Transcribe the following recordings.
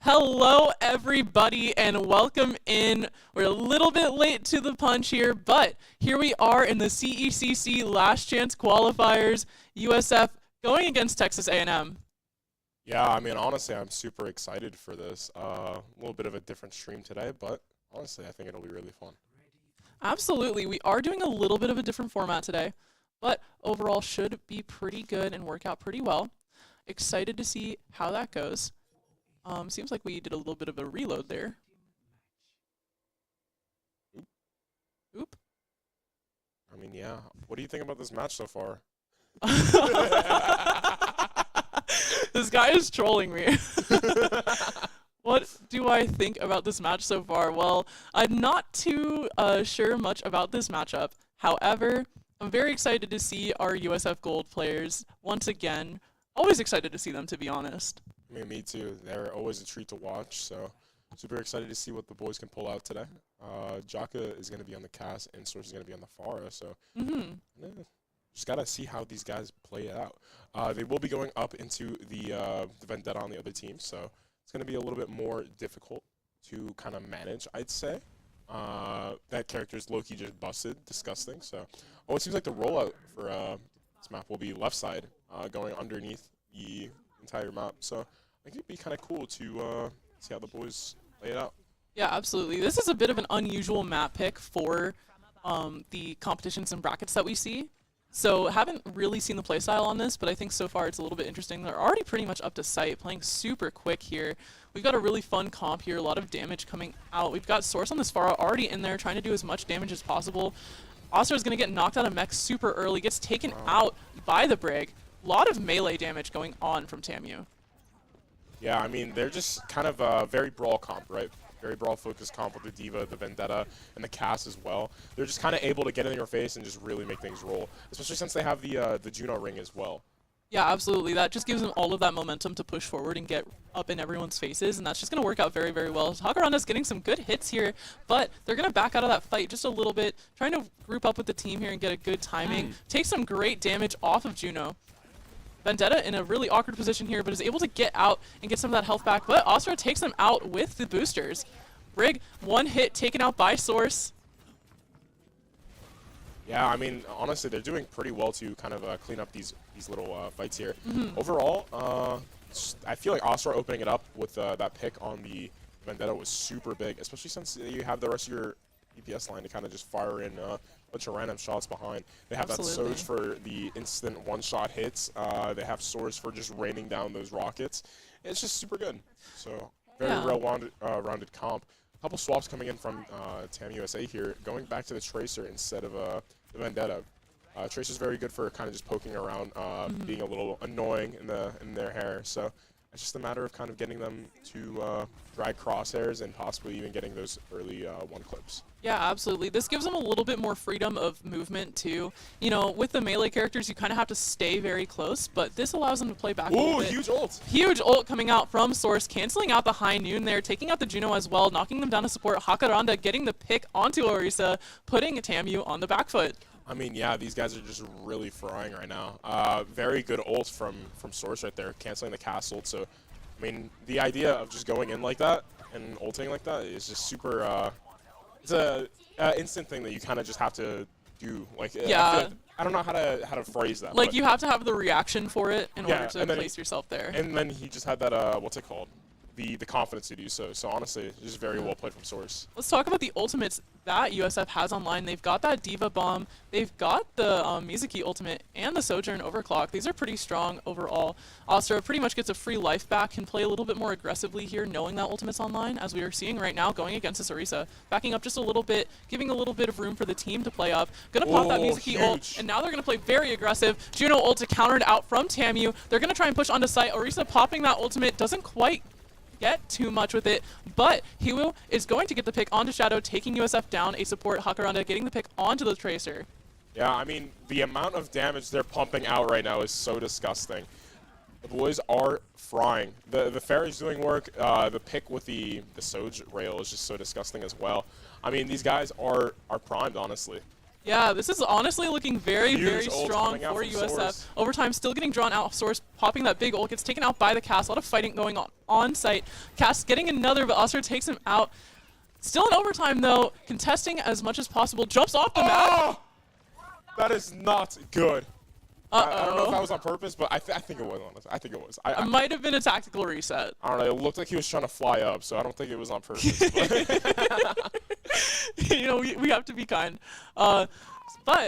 Hello, everybody, and welcome in. We're a little bit late to the punch here, but here we are in the CECC Last Chance Qualifiers, USF going against Texas A&M. Yeah, I mean, honestly, I'm super excited for this. A little bit of a different stream today, but honestly, I think it'll be really fun. Absolutely. We are doing a little bit of a different format today, but overall should be pretty good and work out pretty well. Excited to see how that goes. Seems like we did a little bit of a reload there. Oop. I mean, yeah. What do you think about this match so far? This guy is trolling me. What do I think about this match so far? Well, I'm not too sure much about this matchup. However, I'm very excited to see our USF Gold players once again. Always excited to see them, to be honest. I mean, me too. They're always a treat to watch, so super excited to see what the boys can pull out today. Jaka is going to be on the cast, and Source is going to be on the Farah, so just got to see how these guys play it out. They will be going up into the Vendetta on the other team, so it's going to be a little bit more difficult to kind of manage, I'd say. That character is low-key just busted, disgusting. So, it seems like the rollout for this map will be left side, going underneath the entire map. So, I think it'd be kind of cool to see how the boys lay it out. Yeah, absolutely. This is a bit of an unusual map pick for the competitions and brackets that we see. So, haven't really seen the playstyle on this, but I think so far it's a little bit interesting. They're already pretty much up to sight, playing super quick here. We've got a really fun comp here, a lot of damage coming out. We've got Source on this Farah already in there, trying to do as much damage as possible. Oster is going to get knocked out of mech super early, gets taken out by the Brig. A lot of melee damage going on from Tamu. Yeah, I mean, they're just kind of a very brawl comp, right? Very brawl-focused comp with the Diva, the Vendetta, and the Cass as well. They're just kind of able to get in your face and just really make things roll, especially since they have the Juno ring as well. Yeah, absolutely. That just gives them all of that momentum to push forward and get up in everyone's faces, and that's just going to work out very, very well. Hakaranda's getting some good hits here, but they're going to back out of that fight just a little bit, trying to group up with the team here and get a good timing. Take some great damage off of Juno. Vendetta in a really awkward position here, but is able to get out and get some of that health back, but Asura takes them out with the boosters. Rig, one hit taken out by Source. Yeah, I mean, honestly, they're doing pretty well to kind of clean up these little fights here. Overall, I feel like Asura opening it up with that pick on the Vendetta was super big, especially since you have the rest of your DPS line to kind of just fire in a bunch of random shots behind. They have Absolutely. that Surge for the instant one-shot hits. They have Swords for just raining down those rockets. It's just super good. So very well-rounded comp. A couple swaps coming in from TAM USA here, going back to the Tracer instead of the Vendetta. Tracer's very good for kind of just poking around, being a little annoying in their hair. So it's just a matter of kind of getting them to drag crosshairs and possibly even getting those early one clips. Yeah, absolutely. This gives them a little bit more freedom of movement too. You know, with the melee characters, you kind of have to stay very close, but this allows them to play back a little bit. Huge ult! Huge ult coming out from Source, canceling out the high noon there, taking out the Juno as well, knocking them down to support. Hakaranda getting the pick onto Orisa, putting TAMU on the back foot. I mean, yeah, these guys are just really frying right now. Very good ult from Source right there, canceling the cast ult. So, I mean, the idea of just going in like that and ulting like that is just super. It's a instant thing that you kind of just have to do. Like, Yeah. I don't know how to phrase that. Like, but you have to have the reaction for it in order to and then place yourself there. And then he just had that what's it called? The confidence to do so. So honestly, just very well played from Source. Let's talk about the ultimates that USF has online. They've got that Diva Bomb, they've got the Mizuki ultimate, and the Sojourn Overclock. These are pretty strong overall. Asura pretty much gets a free life back, can play a little bit more aggressively here, knowing that ultimate's online, as we are seeing right now, going against this Orisa. Backing up just a little bit, giving a little bit of room for the team to play up. Gonna pop that Mizuki ult, and now they're gonna play very aggressive. Juno ult countered out from TAMU. They're gonna try and push onto site. Orisa popping that ultimate, doesn't quite get too much with it, but Hiwu is going to get the pick onto Shadow, taking USF down. A support, Hakaranda, getting the pick onto the Tracer. Yeah, I mean, the amount of damage they're pumping out right now is so disgusting. The boys are frying. The Fairy's doing work. The pick with the Soj rail is just so disgusting as well. I mean, these guys are primed, honestly. Yeah, this is honestly looking very, Huge very ult strong coming out for from USF. Source. Overtime still getting drawn out. Source popping that big ult, gets taken out by the Cast. A lot of fighting going on site. Cast getting another, but Asura takes him out. Still in overtime though, contesting as much as possible. Jumps off the map. That is not good. Uh-oh. I don't know if that was on purpose, but I think it was, honestly. I think it was. It might have been a tactical reset. I don't know. It looked like he was trying to fly up, so I don't think it was on purpose. But You know, we have to be kind. But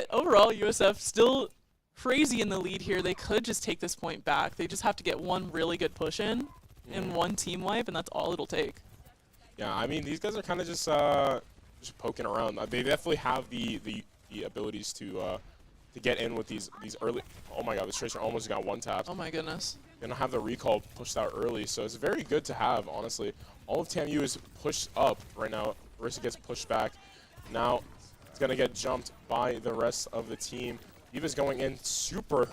overall, USF still crazy in the lead here. They could just take this point back. They just have to get one really good push in and one team wipe, and that's all it'll take. yeah, I mean, these guys are kind of just poking around. They definitely have the abilities to get in with these early. Oh my God, this Tracer almost got one tap. Oh my goodness. They don't have the recall pushed out early, so it's very good to have, honestly. All of TAMU is pushed up right now. Orisa gets pushed back. Now it's going to get jumped by the rest of the team. Diva's going in super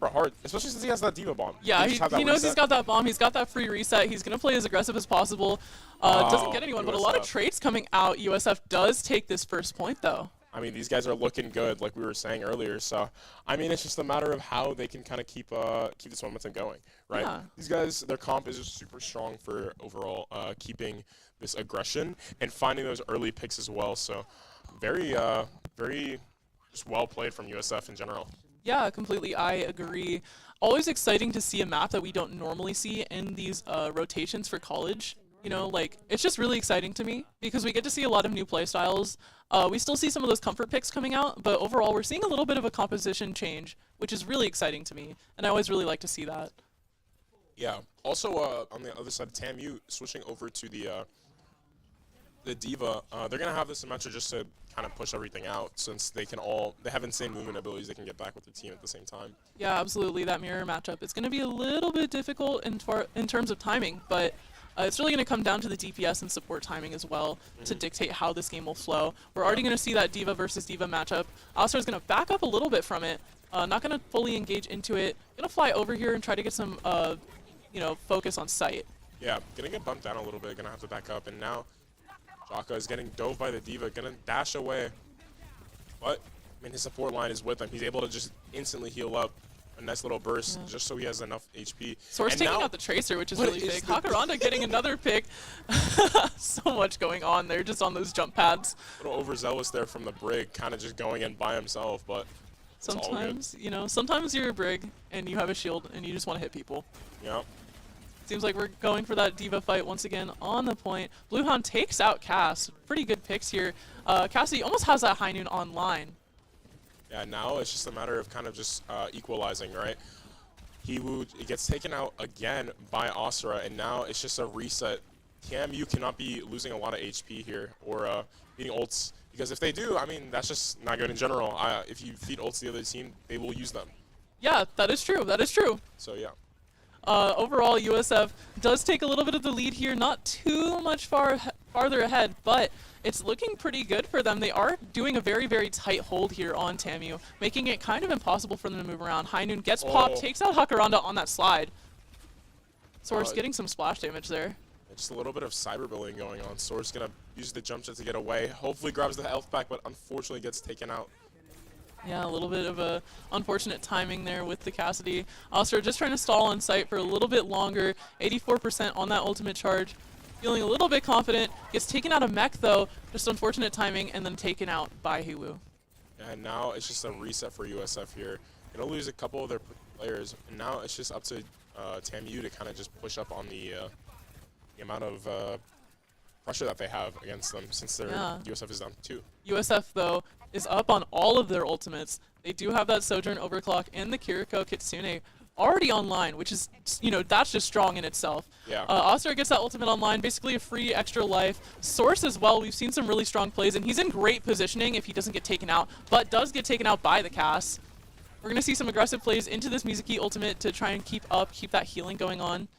hard, especially since he has that Diva Bomb. Yeah, he knows he's got that bomb. He's got that free reset. He's going to play as aggressive as possible. Doesn't get anyone, but a lot of trades coming out. USF does take this first point, though. I mean, these guys are looking good, like we were saying earlier. So, I mean, it's just a matter of how they can kind of keep this momentum going, right? Yeah. These guys, their comp is just super strong for overall keeping this aggression and finding those early picks as well. So, very just well played from USF in general. Yeah, completely. I agree. Always exciting to see a map that we don't normally see in these rotations for college. You know, like, it's just really exciting to me because we get to see a lot of new playstyles. We still see some of those comfort picks coming out, but overall we're seeing a little bit of a composition change, which is really exciting to me, and I always really like to see that. Yeah. Also, on the other side, TAMU switching over to the the Diva, they're going to have the Symmetra just to kind of push everything out since they have insane movement abilities. They can get back with their team at the same time. Yeah, absolutely. That mirror matchup, it's going to be a little bit difficult in terms of timing, but it's really going to come down to the DPS and support timing as well to dictate how this game will flow. We're already going to see that Diva versus Diva matchup. Alistar is going to back up a little bit from it, not going to fully engage into it. Going to fly over here and try to get some, focus on sight. Yeah, going to get bumped down a little bit, going to have to back up, and now Jaka is getting dove by the Diva, going to dash away. But, I mean, his support line is with him. He's able to just instantly heal up a nice little burst just so he has enough HP. Source taking out the Tracer, which is really big. Hakaranda getting another pick. So much going on there just on those jump pads. A little overzealous there from the Brig, kind of just going in by himself, but sometimes, sometimes you're a Brig and you have a shield and you just want to hit people. Yeah. Seems like we're going for that Diva fight once again on the point. Bluehound takes out Cass. Pretty good picks here. Cassie almost has that high noon online. Yeah, now it's just a matter of kind of just equalizing, right? He gets taken out again by Asura, and now it's just a reset. TMU cannot be losing a lot of HP here or beating ults, because if they do, I mean, that's just not good in general. If you feed ults to the other team, they will use them. Yeah, that is true. That is true. So, yeah. Overall, USF does take a little bit of the lead here, not too much farther ahead, but it's looking pretty good for them. They are doing a very, very tight hold here on TAMU, making it kind of impossible for them to move around. High Noon gets popped, takes out Hakaranda on that slide. Source getting some splash damage there. Just a little bit of cyberbullying going on. Source gonna use the jump jet to get away. Hopefully grabs the health back, but unfortunately gets taken out. Yeah, a little bit of a unfortunate timing there with the Cassidy. Asura just trying to stall on site for a little bit longer. 84% on that ultimate charge. Feeling a little bit confident. Gets taken out of mech though. Just unfortunate timing, and then taken out by Hiwu. And now it's just a reset for USF here. Gonna lose a couple of their players, and now it's just up to TAMU to kind of just push up on the amount of pressure that they have against them, since their USF is down 2. USF though is up on all of their ultimates. They do have that Sojourn Overclock and the Kiriko Kitsune already online, which is, that's just strong in itself. Yeah. Asura gets that ultimate online, basically a free extra life. Source as well, we've seen some really strong plays, and he's in great positioning if he doesn't get taken out, but does get taken out by the Cass. We're going to see some aggressive plays into this Mizuki ultimate to try and keep that healing going on.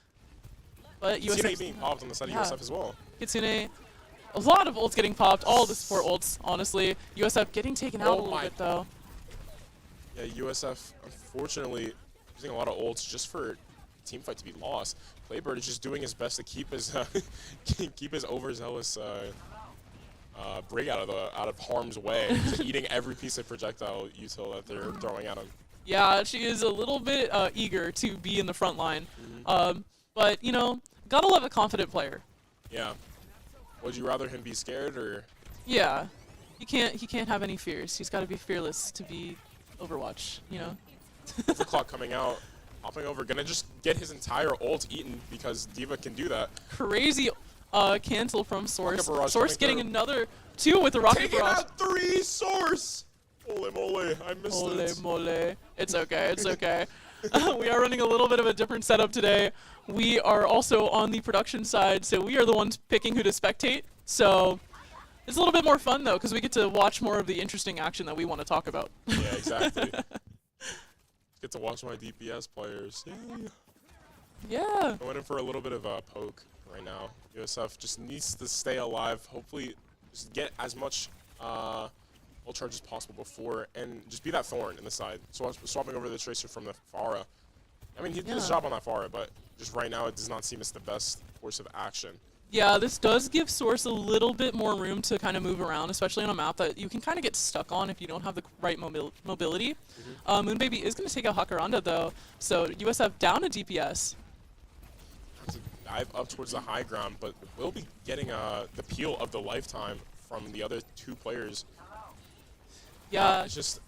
But USF Kitsune being popped on the side of USF as well. Kitsune, a lot of ults getting popped, all the support ults, honestly. USF getting taken out a little bit, though. Yeah, USF, unfortunately, using a lot of ults just for team fight to be lost. Playbird is just doing his best to keep his keep his overzealous Brig out of harm's way, just eating every piece of projectile util that they're throwing at him. Yeah, she is a little bit eager to be in the front line. But, gotta love a confident player. Yeah. Would you rather him be scared or? Yeah. He can't have any fears. He's got to be fearless to be Overwatch, Overclock coming out, hopping over, gonna just get his entire ult eaten because Diva can do that. Crazy cancel from Source. Source getting through. another 2 with the Rocket Taking Barrage. out 3, Source! Ole mole, I missed it. Ole mole. It's okay, it's okay. We are running a little bit of a different setup today. We are also on the production side, so we are the ones picking who to spectate. So it's a little bit more fun, though, because we get to watch more of the interesting action that we want to talk about. Yeah, exactly. Get to watch my DPS players. Yeah. I went in for a little bit of a poke right now. USF just needs to stay alive. Hopefully, just get as much ult charge as possible before, and just be that thorn in the side. So swapping over the Tracer from the Pharah. I mean, he did his job on that Pharah, but just right now it does not seem as the best course of action. Yeah, this does give Source a little bit more room to kind of move around, especially on a map that you can kind of get stuck on if you don't have the right mobility. Moonbaby is going to take out Hakaranda, though, so USF down a DPS. Dive up towards the high ground, but will be getting the peel of the lifetime from the other 2 players. Yeah. It's just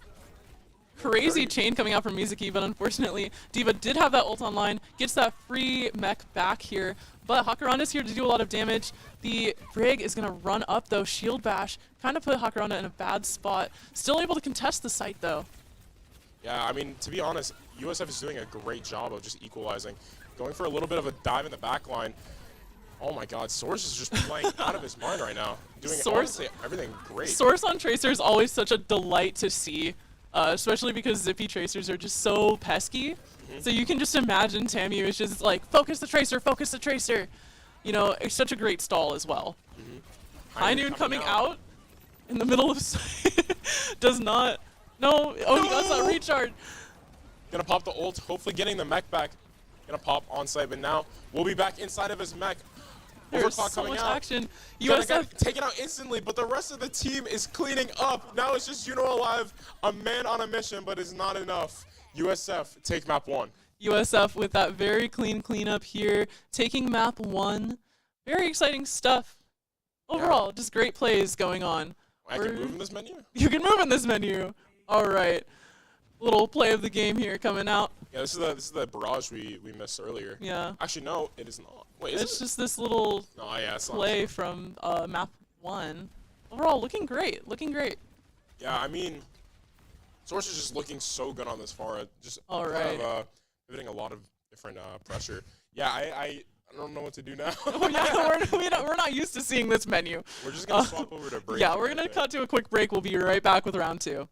crazy chain coming out from Mizuki, but unfortunately, Diva did have that ult online, gets that free mech back here, but Hakaranda's here to do a lot of damage. The Brig is going to run up, though. Shield Bash kind of put Hakaranda in a bad spot. Still able to contest the site, though. Yeah, I mean, to be honest, USF is doing a great job of just equalizing. Going for a little bit of a dive in the back line. Oh my God, Source is just playing out of his mind right now. Doing Source- honestly everything great. Source on Tracer is always such a delight to see, especially because Zippy Tracers are just so pesky. So you can just imagine Tammy is just like, focus the Tracer, focus the Tracer. You know, it's such a great stall as well. High Noon coming out in the middle of does not. No, oh, he got that recharge. Gonna pop the ult, hopefully getting the mech back. Gonna pop on site, but now we'll be back inside of his mech. There's Overclock so coming much out. action. Gonna USF get taken out instantly, but the rest of the team is cleaning up. Now it's just Juno alive, a man on a mission, but it's not enough. USF take map 1. USF with that very clean cleanup here, taking map 1. Very exciting stuff. Overall, just great plays going on. I can move in this menu? You can move in this menu. All right. Little play of the game here coming out. Yeah, this is the barrage we missed earlier. Yeah. Actually, no, it is not. Wait, is It's it? just this little No, yeah, it's not. play from map 1. Overall, looking great. Looking great. Yeah, I mean, Source is just looking so good on this far. Just All kind right. of pivoting a lot of different pressure. Yeah, I don't know what to do now. Oh, yeah, we're not used to seeing this menu. We're just gonna swap over to break. Yeah, we're going to cut to a quick break. We'll be right back with round 2.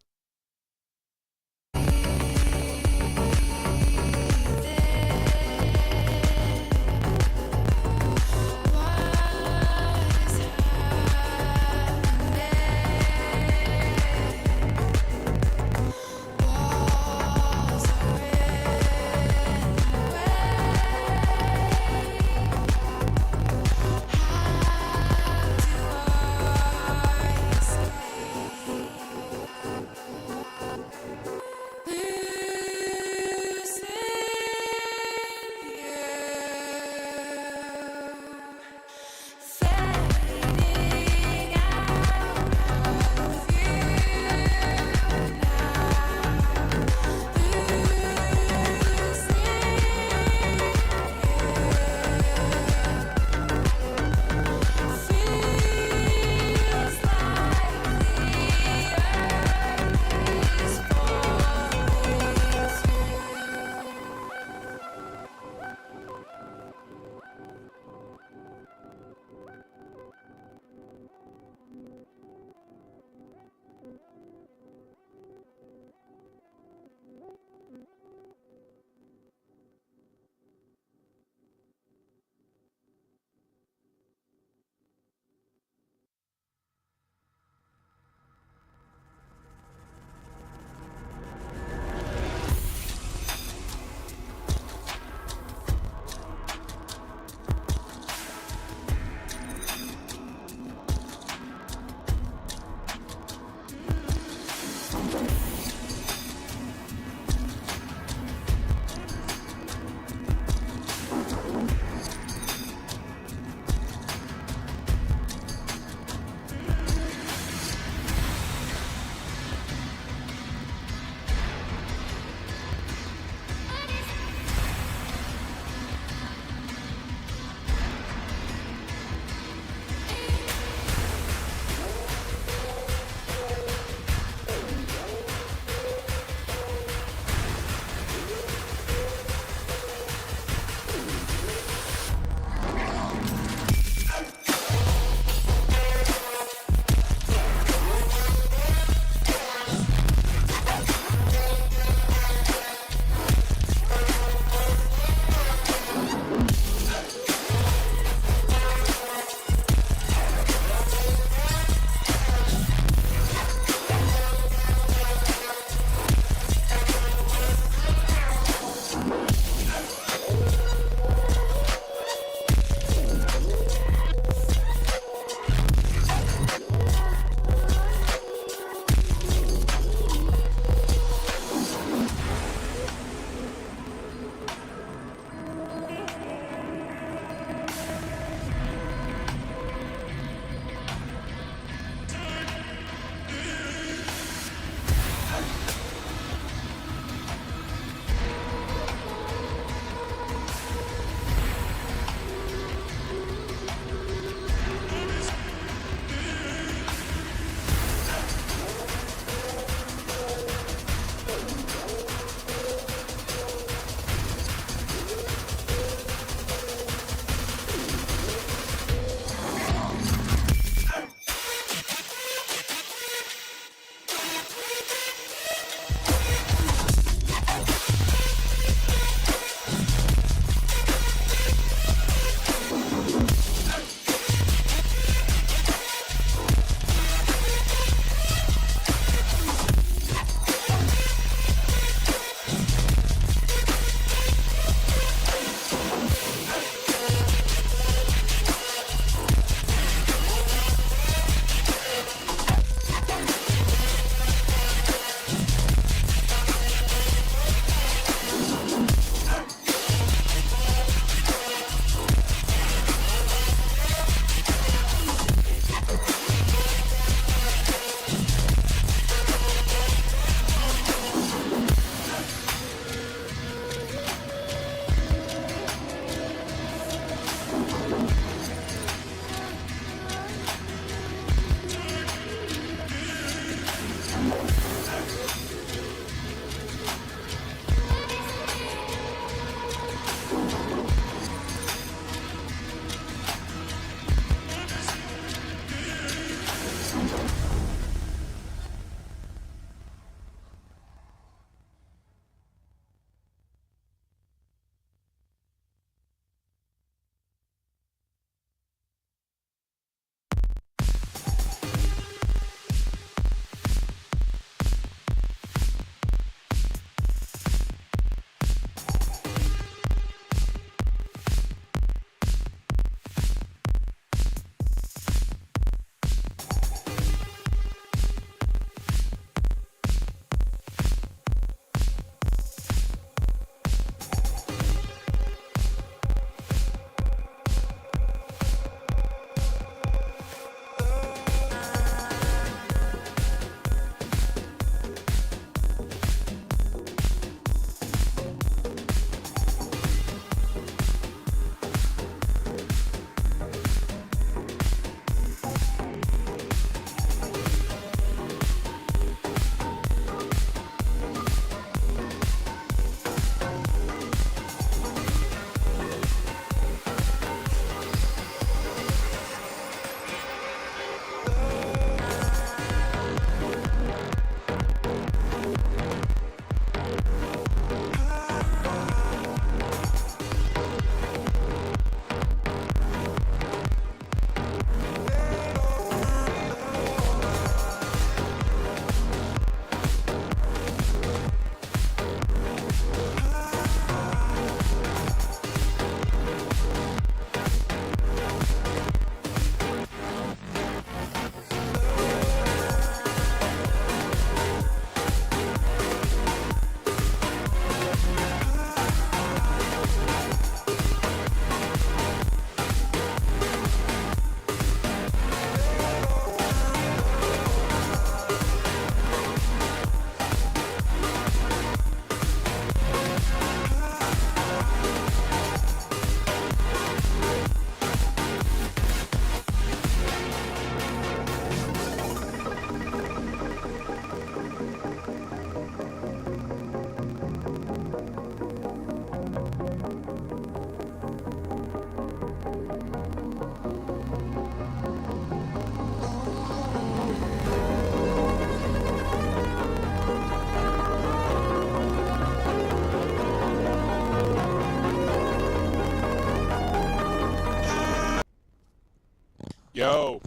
Yo,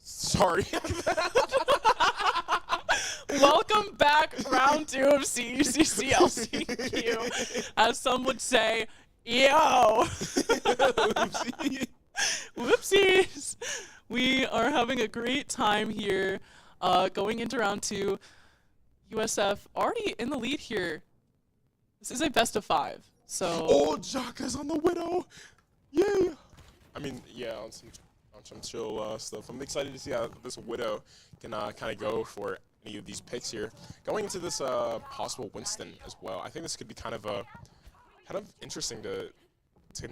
sorry. Welcome back, round 2 of CUCCLCQ. As some would say, yo. Oopsie. Whoopsies. We are having a great time here. Going into round 2, USF already in the lead here. This is a best of 5. So. Oh, Jaka's on the Widow. Yay. I mean, yeah, on some chill stuff. I'm excited to see how this Widow can kind of go for any of these picks here. Going into this possible Winston as well. I think this could be kind of interesting to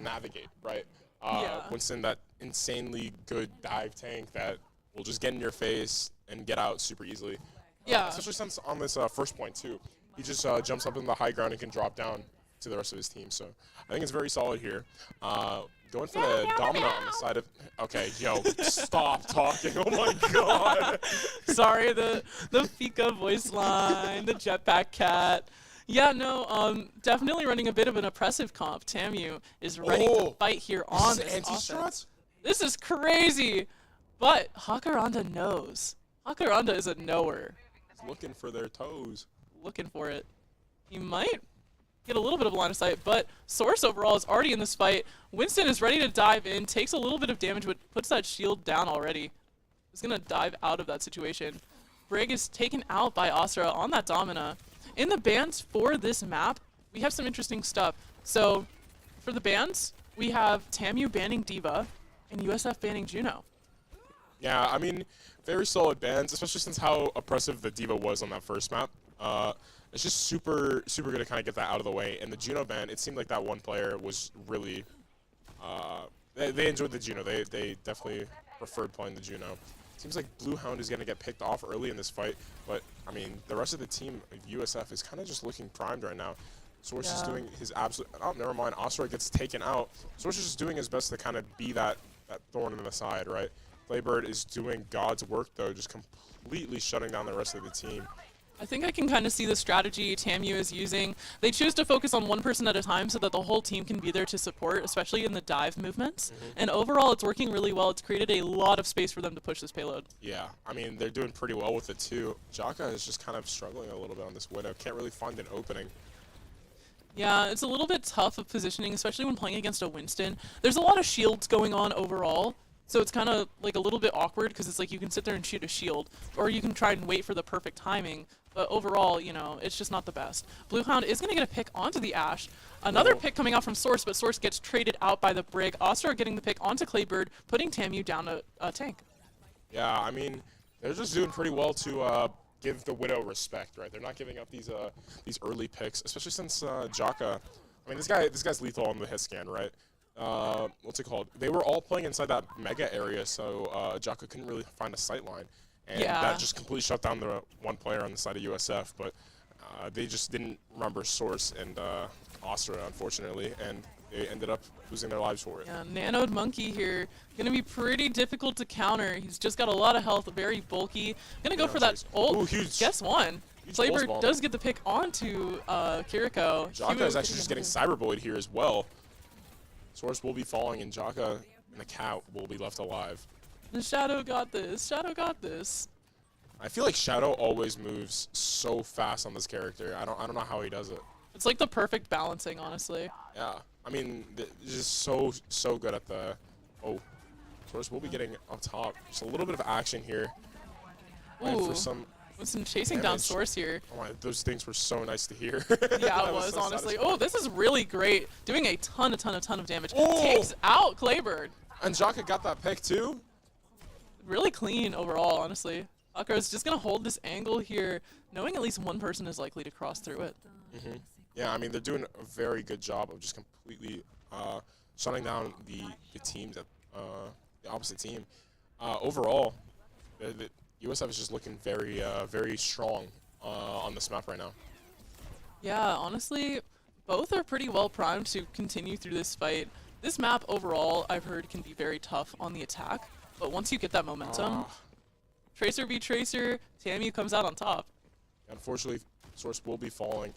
navigate, right? Yeah. Winston, that insanely good dive tank that will just get in your face and get out super easily. Yeah. Especially since on this first point too, he just jumps up in the high ground and can drop down to the rest of his team. So I think it's very solid here. Going for the dominant on the side of. Okay, yo, stop talking. Oh my god. Sorry, the Fika voice line, the jetpack cat. Yeah, no, definitely running a bit of an oppressive comp. TAMU is ready to fight here on this offense. This is crazy, but Hakaranda knows. Hakaranda is a knower. He's looking for their toes. Looking for it. He might get a little bit of line of sight, but Source overall is already in this fight. Winston is ready to dive in, takes a little bit of damage, but puts that shield down already. He's going to dive out of that situation. Brig is taken out by Astra on that Domina. In the bans for this map, we have some interesting stuff. So, for the bans, we have TAMU banning D.Va and USF banning Juno. Yeah, I mean, very solid bans, especially since how oppressive the D.Va was on that first map. It's just super good to kind of get that out of the way. And the Juno ban, it seemed like that one player was really, they enjoyed the Juno. They definitely preferred playing the Juno. Seems like Blue Hound is going to get picked off early in this fight, but, I mean, the rest of the team of USF is kind of just looking primed right now. Source is doing his absolute... Oh, never mind. Asura gets taken out. Source is just doing his best to kind of be that thorn in the side, right? Playbird is doing God's work, though, just completely shutting down the rest of the team. I think I can kind of see the strategy TAMU is using. They choose to focus on one person at a time so that the whole team can be there to support, especially in the dive movements. And overall, it's working really well. It's created a lot of space for them to push this payload. Yeah, I mean, they're doing pretty well with it, too. Jaka is just kind of struggling a little bit on this Widow. Can't really find an opening. Yeah, it's a little bit tough of positioning, especially when playing against a Winston. There's a lot of shields going on overall. So it's kind of like a little bit awkward because it's like you can sit there and shoot a shield, or you can try and wait for the perfect timing. But overall, you know, it's just not the best. Blue Hound is going to get a pick onto the Ashe. Another pick coming out from Source, but Source gets traded out by the Brig. Astra getting the pick onto Claybird, putting TAMU down a tank. Yeah, I mean, they're just doing pretty well to give the Widow respect, right? They're not giving up these early picks, especially since Jaka. I mean, this guy's lethal on the hit scan, right? What's it called? They were all playing inside that mega area, so Jaka couldn't really find a sight line. And that just completely shut down the one player on the side of USF, but they just didn't remember Source and Astra, unfortunately, and they ended up losing their lives for it. Yeah, Nanoed Monkey here, going to be pretty difficult to counter. He's just got a lot of health, very bulky. Going to go for that ult. Ooh, huge. Guess one. Playbird does get the pick onto Kiriko. Jaka is actually just getting cyberbullied here as well. Source will be falling, and Jaka and the cat will be left alive. The Shadow got this. Shadow got this. I feel like Shadow always moves so fast on this character. I don't know how he does it. It's like the perfect balancing, honestly. Yeah, I mean, just so good at the. Oh, Source will be getting up top. Just a little bit of action here. Ooh, for some chasing down Source here. Oh my, those things were so nice to hear. Yeah, it was, honestly. Oh, this is really great. Doing a ton of damage. Oh! Takes out Claybird. And Jaka got that pick too. Really clean overall, honestly. Akra is just going to hold this angle here, knowing at least one person is likely to cross through it. Yeah, I mean, they're doing a very good job of just completely shutting down the teams, the opposite team. Overall, the USF is just looking very strong on this map right now. Yeah, honestly, both are pretty well primed to continue through this fight. This map overall, I've heard, can be very tough on the attack, but once you get that momentum, Tracer v Tracer, TAMU comes out on top. Unfortunately, Source will be falling.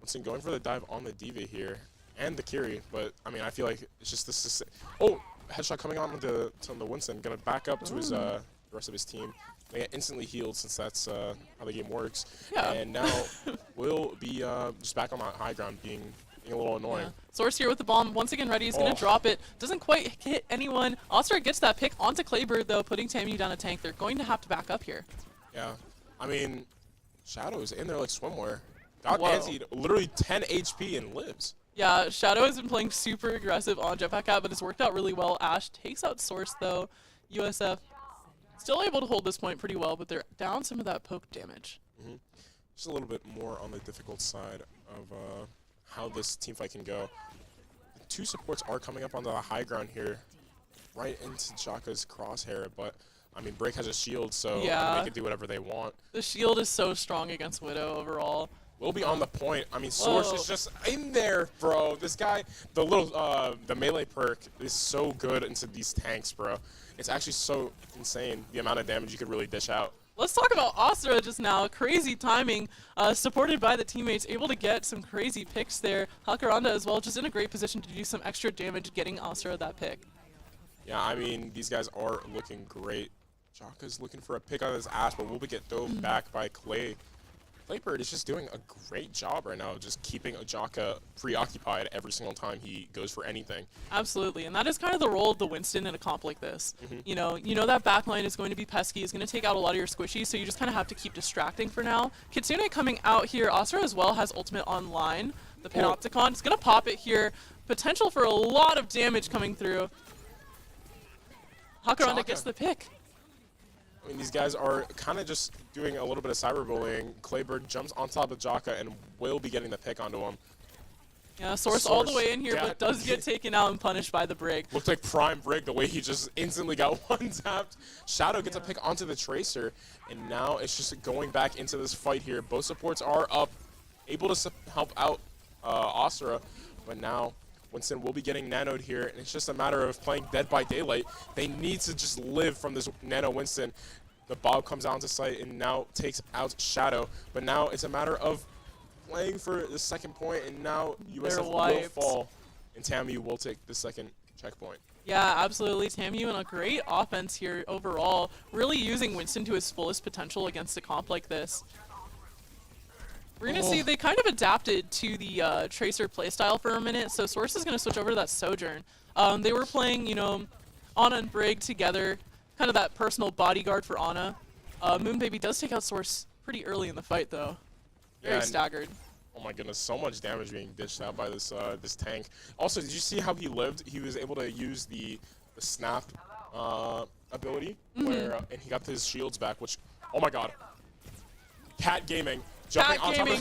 Once again, going for the dive on the D.Va here and the Kiri, but I mean, I feel like it's just this. Oh, headshot coming on to the Winston. Gonna back up to his the rest of his team. They get instantly healed since that's how the game works. Yeah. And now will be just back on that high ground, being a little annoying. Yeah. Source here with the bomb, once again ready. He's going to drop it. Doesn't quite hit anyone. Oscar gets that pick onto Clayburg, though, putting TAMU down a tank. They're going to have to back up here. Yeah. I mean, Shadow is in there like swimwear. Got antied literally 10 HP and lives. Yeah, Shadow has been playing super aggressive on Jetpack Cat, but it's worked out really well. Ash takes out Source, though. USF still able to hold this point pretty well, but they're down some of that poke damage. Just a little bit more on the difficult side of how this team fight can go. The two supports are coming up on the high ground here, right into Jaka's crosshair, but I mean, Break has a shield, so they can do whatever they want. The shield is so strong against Widow overall. Will be on the point. I mean, Source is just in there, bro. This guy, the little, the melee perk is so good into these tanks, bro. It's actually so insane, the amount of damage you could really dish out. Let's talk about Astra just now. Crazy timing, supported by the teammates, able to get some crazy picks there. Hakaranda as well, just in a great position to do some extra damage, getting Astra that pick. Yeah, I mean, these guys are looking great. Jaka's looking for a pick on his ass, but will get dove back by Clay. Clayburg is just doing a great job right now, just keeping Jaka preoccupied every single time he goes for anything. Absolutely, and that is kind of the role of the Winston in a comp like this. You know that backline is going to be pesky, is going to take out a lot of your squishies, so you just kind of have to keep distracting for now. Kitsune coming out here. Asura as well has ultimate online. The Panopticon is going to pop it here. Potential for a lot of damage coming through. Hakaranda gets the pick. I mean, these guys are kind of just doing a little bit of cyberbullying. Clayburg jumps on top of Jaka and will be getting the pick onto him. Yeah, Source all the way in here, but does get taken out and punished by the Brig. Looked like prime Brig the way he just instantly got one-tapped. Shadow gets a pick onto the Tracer, and now it's just going back into this fight here. Both supports are up, able to help out Asura, but now Winston will be getting nanoed here, and it's just a matter of playing Dead by Daylight. They need to just live from this nano Winston. The Bob comes out into sight and now takes out Shadow, but now it's a matter of playing for the second point, and now USF will fall, and TAMU will take the second checkpoint. Yeah, absolutely. TAMU in a great offense here overall, really using Winston to his fullest potential against a comp like this. We're going to see they kind of adapted to the Tracer playstyle for a minute, so Source is going to switch over to that Sojourn. They were playing, Ana and Brig together, kind of that personal bodyguard for Ana. Moonbaby does take out Source pretty early in the fight, though. Very staggered. Oh my goodness, so much damage being dished out by this this tank. Also, did you see how he lived? He was able to use the snap ability, where and he got his shields back, which, oh my god. Cat Gaming. Cat Gaming,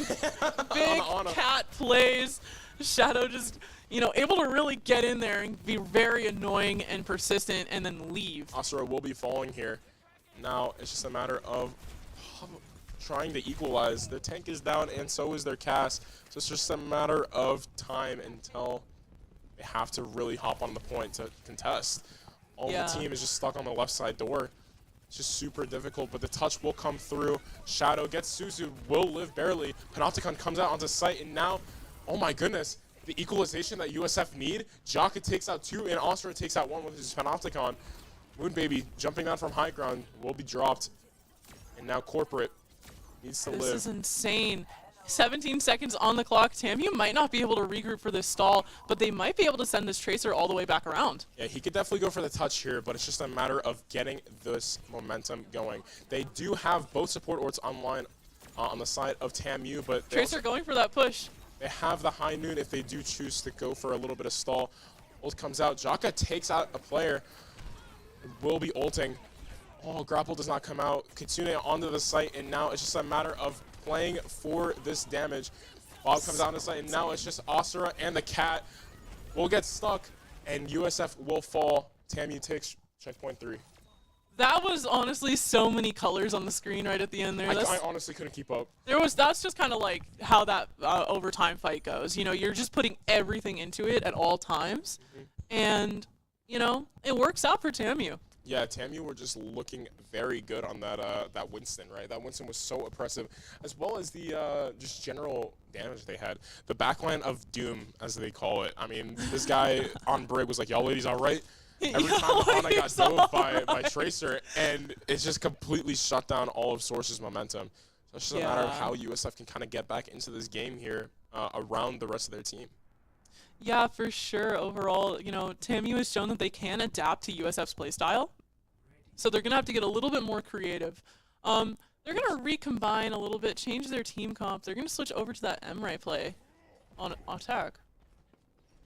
big cat plays. Shadow just, able to really get in there and be very annoying and persistent and then leave. Asura will be falling here. Now it's just a matter of trying to equalize. The tank is down and so is their cast. So it's just a matter of time until they have to really hop on the point to contest. All the team is just stuck on the left side door. It's just super difficult, but the touch will come through. Shadow gets Suzu, will live barely. Panopticon comes out onto site, and now, oh my goodness, the equalization that USF need. Jaka takes out 2, and Asura takes out 1 with his Panopticon. Moonbaby jumping out from high ground will be dropped. And now Corporate needs to live. This is insane. 17 seconds on the clock. TAMU might not be able to regroup for this stall, but they might be able to send this Tracer all the way back around. Yeah, he could definitely go for the touch here, but it's just a matter of getting this momentum going. They do have both support orts online on the side of TAMU, but Tracer going for that push. They have the high noon if they do choose to go for a little bit of stall. Ult comes out. Jaka takes out a player. Will be ulting. Oh, grapple does not come out. Kitsune onto the site, and now it's just a matter of playing for this damage. Bob comes out on the site, and now it's just Asura and the cat will get stuck, and USF will fall. TAMU takes checkpoint 3. That was honestly so many colors on the screen right at the end there. I honestly couldn't keep up. That's just kind of like how that overtime fight goes. You're just putting everything into it at all times, and it works out for TAMU. Yeah, TAMU were just looking very good on that Winston, right? That Winston was so oppressive, as well as the just general damage they had. The backline of Doom, as they call it. I mean, this guy on Brig was like, y'all ladies all right? Every time the Ana got dove by Tracer, and it's just completely shut down all of Source's momentum. So it's just a matter of how USF can kind of get back into this game here around the rest of their team. Yeah, for sure. Overall, you know, TAMU has shown that they can adapt to USF's playstyle. So they're going to have to get a little bit more creative. They're going to recombine a little bit, change their team comp. They're going to switch over to that Emre play on attack.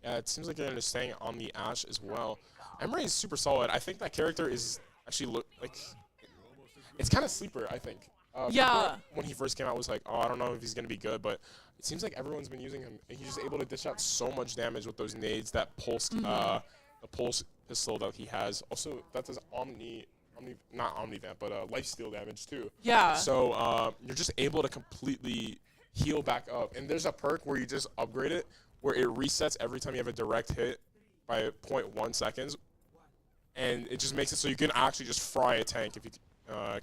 Yeah, it seems like they're just staying on the Ashe as well. Emre is super solid. I think that character is actually it's kind of sleeper, I think. Yeah. When he first came out, was like, oh, I don't know if he's going to be good, but it seems like everyone's been using him. He's just able to dish out so much damage with those nades, that pulse, the pulse pistol that he has. Also, that does not Omnivamp, but lifesteal damage too. Yeah. So you're just able to completely heal back up. And there's a perk where you just upgrade it, where it resets every time you have a direct hit by 0.1 seconds. And it just makes it so you can actually just fry a tank if you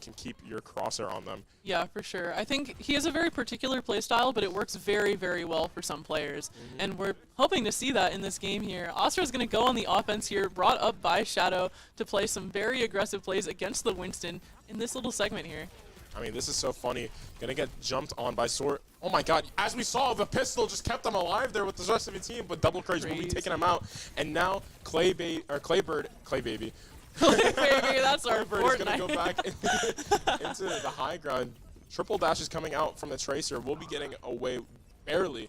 can keep your crosshair on them. Yeah, for sure. I think he has a very particular playstyle, but it works very, very well for some players. And we're hoping to see that in this game here. Astra is going to go on the offense here, brought up by Shadow to play some very aggressive plays against the Winston in this little segment here. I mean, this is so funny. Gonna get jumped on by Sword. Oh my god, as we saw, the pistol just kept him alive there with the rest of the team, but Double Craze will be taking him out. And now Claybird, Claybaby. Claybaby, that's our Claybird is gonna go back into the high ground. Triple dash is coming out from the Tracer. We'll be getting away barely.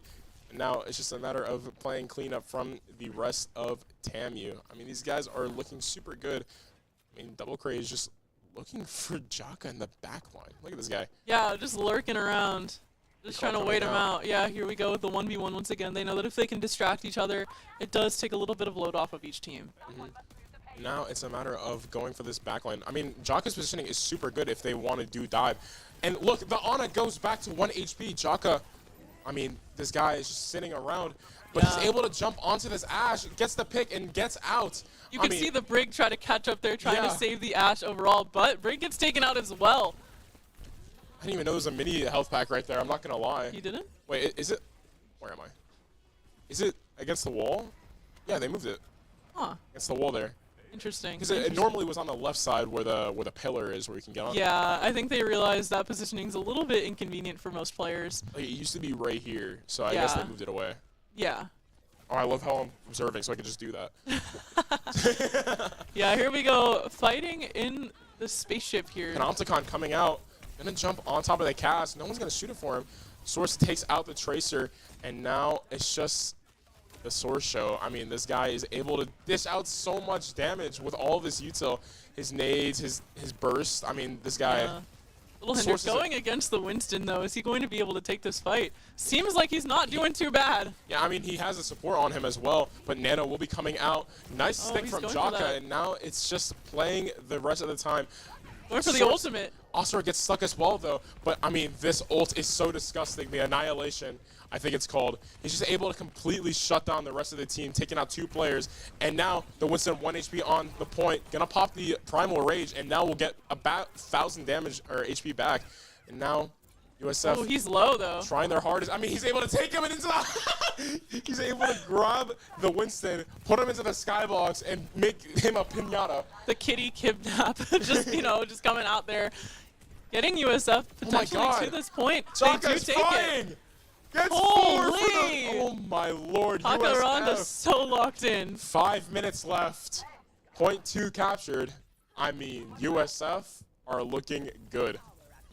And now it's just a matter of playing cleanup from the rest of TAMU. I mean, these guys are looking super good. I mean, Double Craze is just looking for Jaka in the back line. Look at this guy. Yeah, just lurking around. Just trying to wait him out. Yeah, here we go with the 1v1 once again. They know that if they can distract each other, it does take a little bit of load off of each team. Now it's a matter of going for this backline. I mean, Jaka's positioning is super good if they want to do dive. And look, the Ana goes back to 1 HP. Jaka, I mean, this guy is just sitting around, but he's able to jump onto this Ashe, gets the pick, and gets out. You can see the Brig try to catch up there, trying to save the Ashe overall, but Brig gets taken out as well. I didn't even know there was a mini health pack right there. I'm not going to lie. You didn't? Wait, is it? Where am I? Is it against the wall? Yeah, they moved it. Huh. Against the wall there. Interesting. Because it normally was on the left side where the pillar is where you can get on. Yeah, I think they realized that positioning's a little bit inconvenient for most players. Like, it used to be right here, so I guess they moved it away. Yeah. Oh, I love how I'm observing, so I can just do that. Yeah, here we go. Fighting in the spaceship here. Panopticon coming out. Gonna jump on top of the cast. No one's gonna shoot it for him. Source takes out the Tracer, and now it's just the Source show. I mean, this guy is able to dish out so much damage with all of his util. His nades, his burst. I mean, this guy... Little Hinder going against the Winston, though. Is he going to be able to take this fight? Seems like he's not doing too bad. Yeah, I mean, he has a support on him as well, but Nano will be coming out. Nice stick from Jaka, and now it's just playing the rest of the time. Going for the ultimate. Asura gets stuck as well, though. But, I mean, this ult is so disgusting. The Annihilation, I think it's called. He's just able to completely shut down the rest of the team, taking out 2 players. And now the Winston 1 HP on the point. Gonna pop the Primal Rage, and now we'll get about 1,000 damage or HP back. And now USF... Oh, he's low, though. Trying their hardest. I mean, he's able to take him into the... He's able to grab the Winston, put him into the skybox, and make him a pinata. The kitty kidnap. Just, you know, just coming out there. Getting USF potentially to this point. Jaka's flying! Gets 4 for the... Oh my lord, Hakaranda USF. so locked in. 5 minutes left. Point 2 captured. I mean, USF are looking good.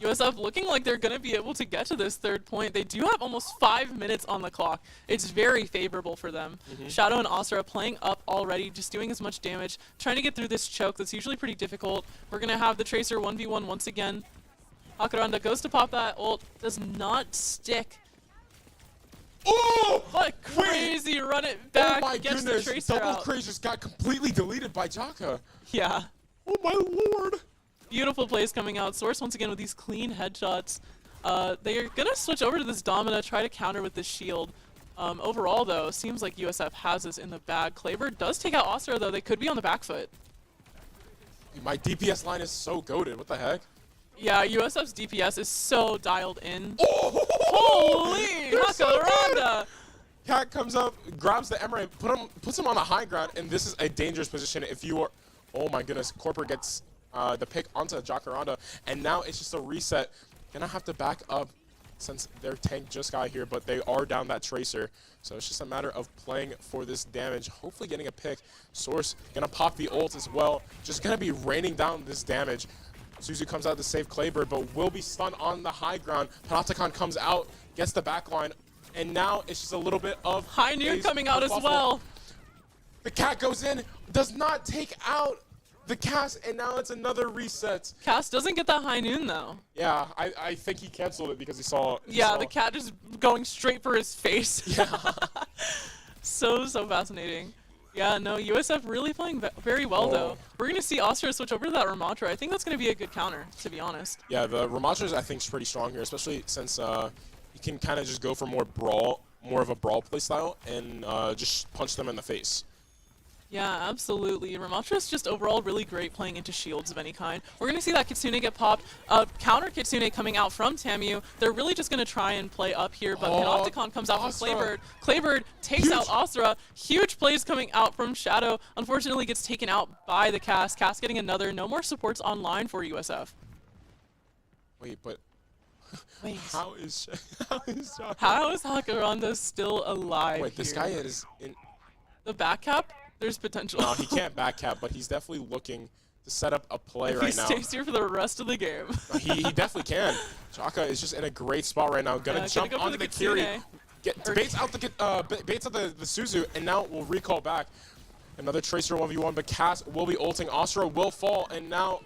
USF looking like they're going to be able to get to this 3rd point. They do have almost 5 minutes on the clock. It's very favorable for them. Shadow and Asura playing up already, just doing as much damage, trying to get through this choke that's usually pretty difficult. We're going to have the Tracer 1v1 once again. Hakaranda goes to pop that ult, does not stick. Oh! What crazy run it back. Oh my gets goodness, the Tracer Double out. Craze just got completely deleted by Jaka. Yeah. Oh my lord. Beautiful plays coming out. Source once again with these clean headshots. They are going to switch over to this Domina, try to counter with this shield. Overall, though, seems like USF has this in the bag. Claybird does take out Asura, though. They could be on the back foot. My DPS line is so goated. What the heck? Yeah, USF's DPS is so dialed in. Oh! Holy! They're so Hakaranda! Cat comes up, grabs the Emery, puts him on the high ground, and this is a dangerous position if you are. Oh my goodness, Corporate gets the pick onto Jacaranda, and now it's just a reset. Gonna have to back up since their tank just got here, but they are down that Tracer. So it's just a matter of playing for this damage, hopefully getting a pick. Source gonna pop the ult as well, just gonna be raining down this damage. Suzu comes out to save Kleber, but will be stunned on the high ground. Panopticon comes out, gets the backline, and now it's just a little bit of High Noon coming out as well. The Cat goes in, does not take out the Cass, and now it's another reset. Cass doesn't get that High Noon though. Yeah, I think he canceled it because he saw. The Cat is going straight for his face. Yeah. so fascinating. Yeah, no, USF really playing very well though. We're gonna see Austria switch over to that Ramatra. I think that's gonna be a good counter, to be honest. Yeah, the Ramatra I think is pretty strong here, especially since you can kind of just go for more of a brawl play style and just punch them in the face. Yeah, absolutely. Ramatra is just overall really great playing into shields of any kind. We're going to see that Kitsune get popped. Counter Kitsune coming out from Tamu. They're really just going to try and play up here, but Panopticon comes out from Kleber. Kleber takes out Astra. Huge plays coming out from Shadow. Unfortunately gets taken out by the Cass. Cass getting another. No more supports online for USF. Wait, but Wait. how is Jacaranda still alive? Wait, this guy is in the back cap? There's potential. No, he can't back cap, but he's definitely looking to set up a play right now. He stays here for the rest of the game. He definitely can. Jaka is just in a great spot right now. Gonna jump onto the Kiri, baits out the Suzu, and now we'll recall back. Another Tracer 1v1, but Cass will be ulting. Astra will fall, and now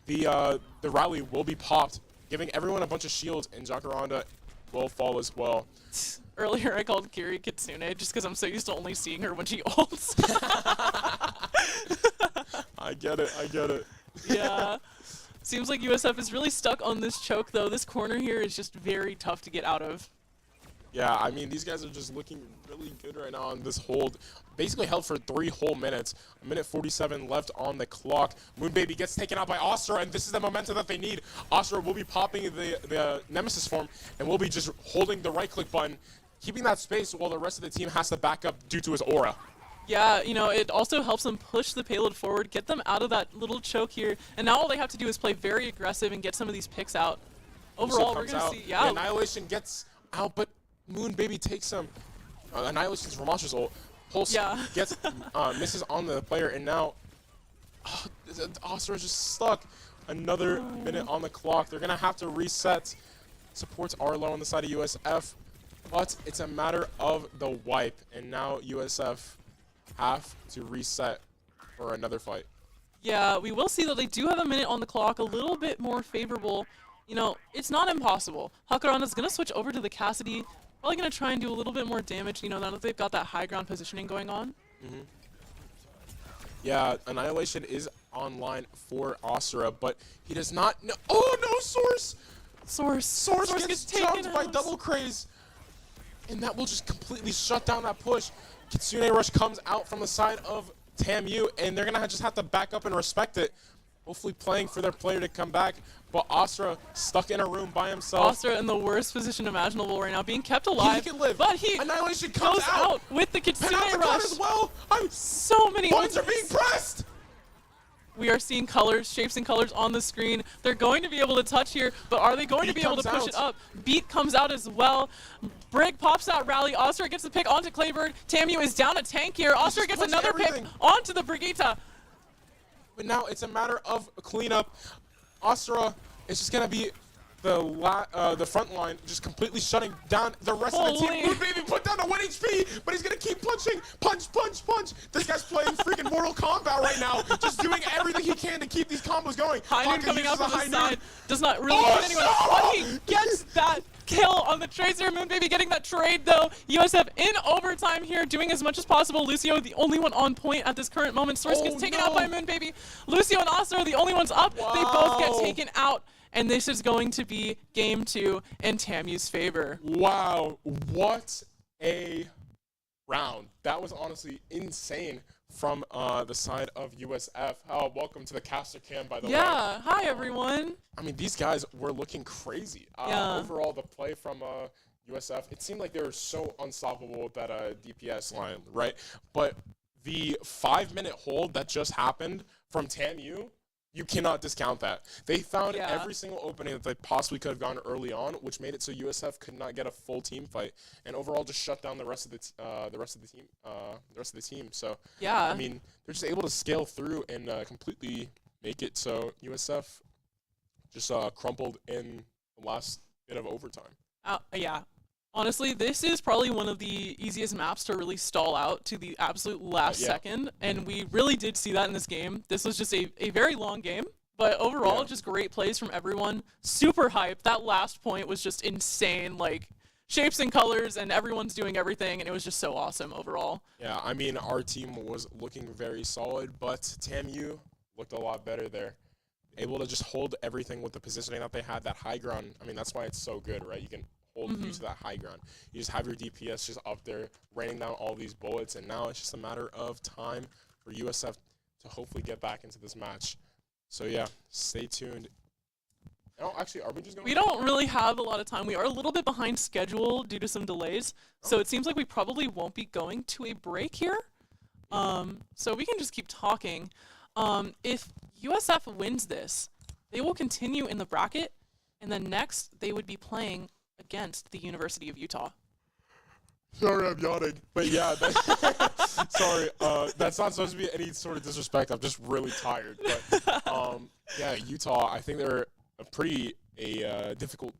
the rally will be popped, giving everyone a bunch of shields, and Jacaranda will fall as well. Earlier I called Kiri Kitsune just because I'm so used to only seeing her when she ults. I get it. Yeah. Seems like USF is really stuck on this choke though. This corner here is just very tough to get out of. Yeah, I mean, these guys are just looking really good right now on this hold. Basically held for 3 whole minutes. 1:47 left on the clock. Moonbaby gets taken out by Astra, and this is the momentum that they need. Astra will be popping the Nemesis form, and will be just holding the right-click button, keeping that space while the rest of the team has to back up due to his aura. Yeah, you know, it also helps them push the payload forward, get them out of that little choke here, and now all they have to do is play very aggressive and get some of these picks out. Overall, we're going to see, yeah. Annihilation gets out, but Moonbaby takes him. Annihilation's Ramatra's ult. Pulse gets misses on the player, and now Astra's just stuck. Another minute on the clock. They're gonna have to reset. Supports are low on the side of USF, but it's a matter of the wipe, and now USF have to reset for another fight. Yeah, we will see that they do have a minute on the clock, a little bit more favorable. You know, it's not impossible. Jacaranda's gonna switch over to the Cassidy. Probably going to try and do a little bit more damage, you know, now that they've got that high ground positioning going on. Yeah, Annihilation is online for Astra, but he does not know. Oh no, Source! Source gets jumped by Double Craze, and that will just completely shut down that push. Kitsune Rush comes out from the side of Tamu, and they're going to just have to back up and respect it. Hopefully playing for their player to come back, but Astra stuck in a room by himself. Astra in the worst position imaginable right now, being kept alive. He can live, but he Annihilation comes out with the Kitsune Rush as well. So many buttons are being pressed. We are seeing colors, shapes and colors on the screen. They're going to be able to touch here, but are they going to be able to push it up? Beat comes out as well. Brig pops out rally. Astra gets the pick onto Kleber. Tamu is down a tank here. Astra gets another pick onto the Brigitte. But now it's a matter of cleanup. Astra is just gonna be the front line, just completely shutting down the rest of the team. Moonbaby put down a 1 HP, but he's gonna keep punching. Punch. This guy's playing freaking Mortal Kombat right now, just doing everything he can to keep these combos going. High Noon coming out from the side does not really hit anyone, but he gets that kill on the Tracer. Moonbaby getting that trade though. USF in overtime here, doing as much as possible. Lucio, the only one on point at this current moment. Source gets taken out by Moonbaby. Lucio and Astra are the only ones up. Wow. They both get taken out. And this is going to be game 2 in Tamu's favor. Wow, what a round. That was honestly insane from the side of USF. Welcome to the caster cam, by the way. Yeah, hi everyone. I mean, these guys were looking crazy. Overall, the play from USF, it seemed like they were so unstoppable with that DPS line, right? But the 5-minute hold that just happened from TAMU, you cannot discount that. They found every single opening that they possibly could have gone early on, which made it so USF could not get a full team fight, and overall just shut down the rest of the team. So Yeah. I mean, they're just able to scale through and completely make it so USF just crumpled in the last bit of overtime. Yeah. Honestly, this is probably one of the easiest maps to really stall out to the absolute last second, and we really did see that in this game. This was just a very long game, but overall, just great plays from everyone. Super hype. That last point was just insane, like shapes and colors, and everyone's doing everything, and it was just so awesome overall. Yeah, I mean, our team was looking very solid, but TAMU looked a lot better there. Able to just hold everything with the positioning that they had, that high ground. I mean, that's why it's so good, right? You can hold you to that high ground. You just have your DPS just up there raining down all these bullets, and now it's just a matter of time for USF to hopefully get back into this match. So yeah, stay tuned. Oh, actually, are we just going? We don't really have a lot of time. We are a little bit behind schedule due to some delays, so it seems like we probably won't be going to a break here. So we can just keep talking. If USF wins this, they will continue in the bracket, and then next they would be playing against the University of Utah. Sorry, I'm yawning. But yeah, sorry. That's not supposed to be any sort of disrespect. I'm just really tired. But yeah, Utah, I think they're a pretty difficult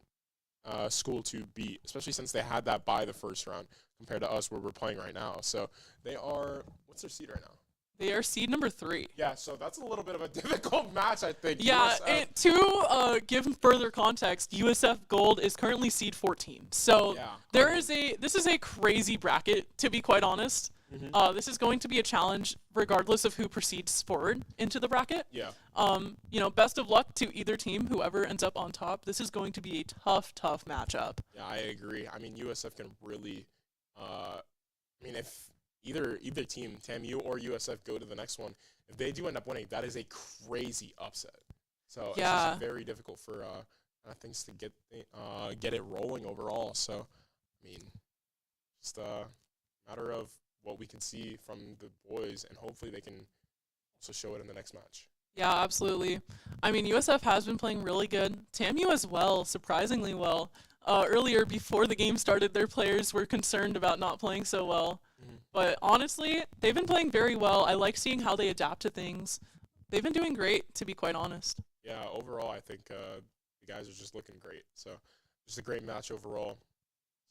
school to beat, especially since they had that bye the first round compared to us where we're playing right now. So they are, what's their seed right now? They are seed number 3. Yeah, so that's a little bit of a difficult match, I think. Yeah, to give further context, USF Gold is currently seed 14. So this is a crazy bracket, to be quite honest. This is going to be a challenge regardless of who proceeds forward into the bracket. Yeah. Best of luck to either team, whoever ends up on top. This is going to be a tough matchup. Yeah, I agree. I mean, USF can really, if either team, TAMU or USF, go to the next one, if they do end up winning, that is a crazy upset. So it's just very difficult for things to get it rolling overall. So, I mean, just a matter of what we can see from the boys, and hopefully they can also show it in the next match. Yeah, absolutely. I mean, USF has been playing really good. TAMU as well, surprisingly well. Earlier, before the game started, their players were concerned about not playing so well. But honestly, they've been playing very well. I like seeing how they adapt to things. They've been doing great, to be quite honest. Yeah, overall, I think the guys are just looking great. So, just a great match overall.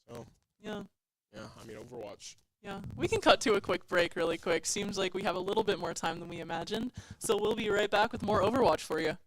So, yeah, I mean, Overwatch. Yeah, we can cut to a quick break really quick. Seems like we have a little bit more time than we imagined. So we'll be right back with more Overwatch for you.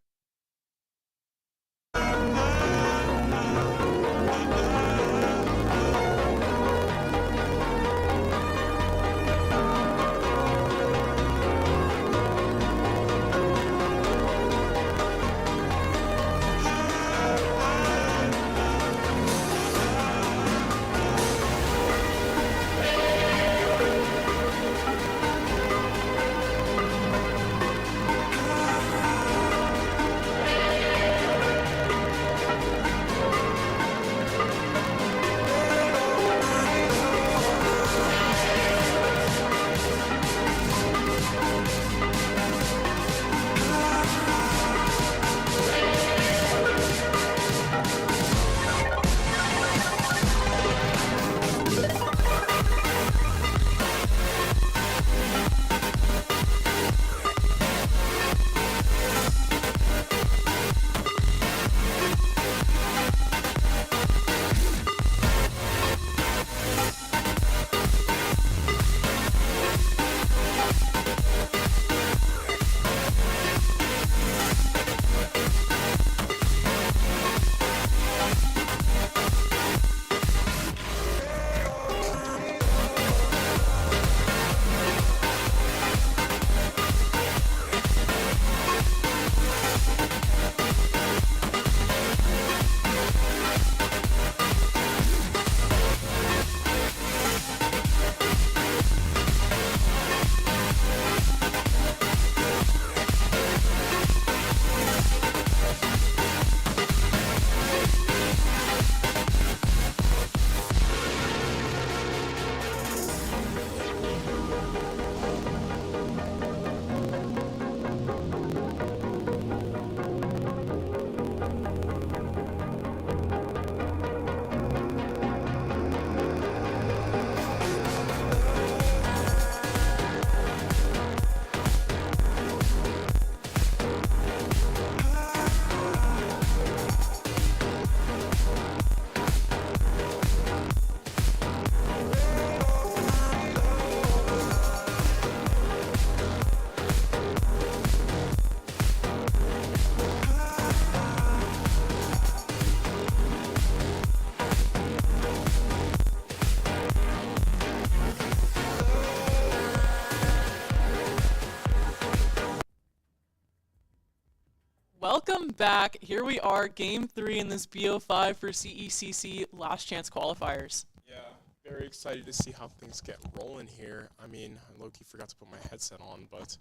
Welcome back. Here we are, Game 3 in this BO5 for CECC Last Chance Qualifiers. Yeah, very excited to see how things get rolling here. I mean, I low-key forgot to put my headset on, but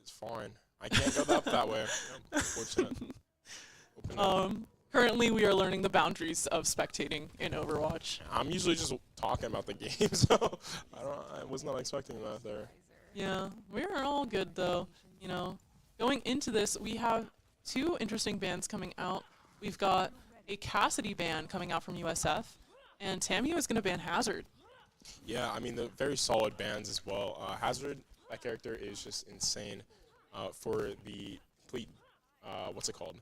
it's fine. I can't go that way. Unfortunate. Currently, we are learning the boundaries of spectating in Overwatch. I'm usually just talking about the game, so I was not expecting that there. Yeah, we're all good though. You know, going into this, we have two interesting bands coming out. We've got a Cassidy band coming out from USF, and TAMU is going to ban Hazard. Yeah, I mean, the very solid bands as well. Hazard, that character is just insane for the complete, what's it called?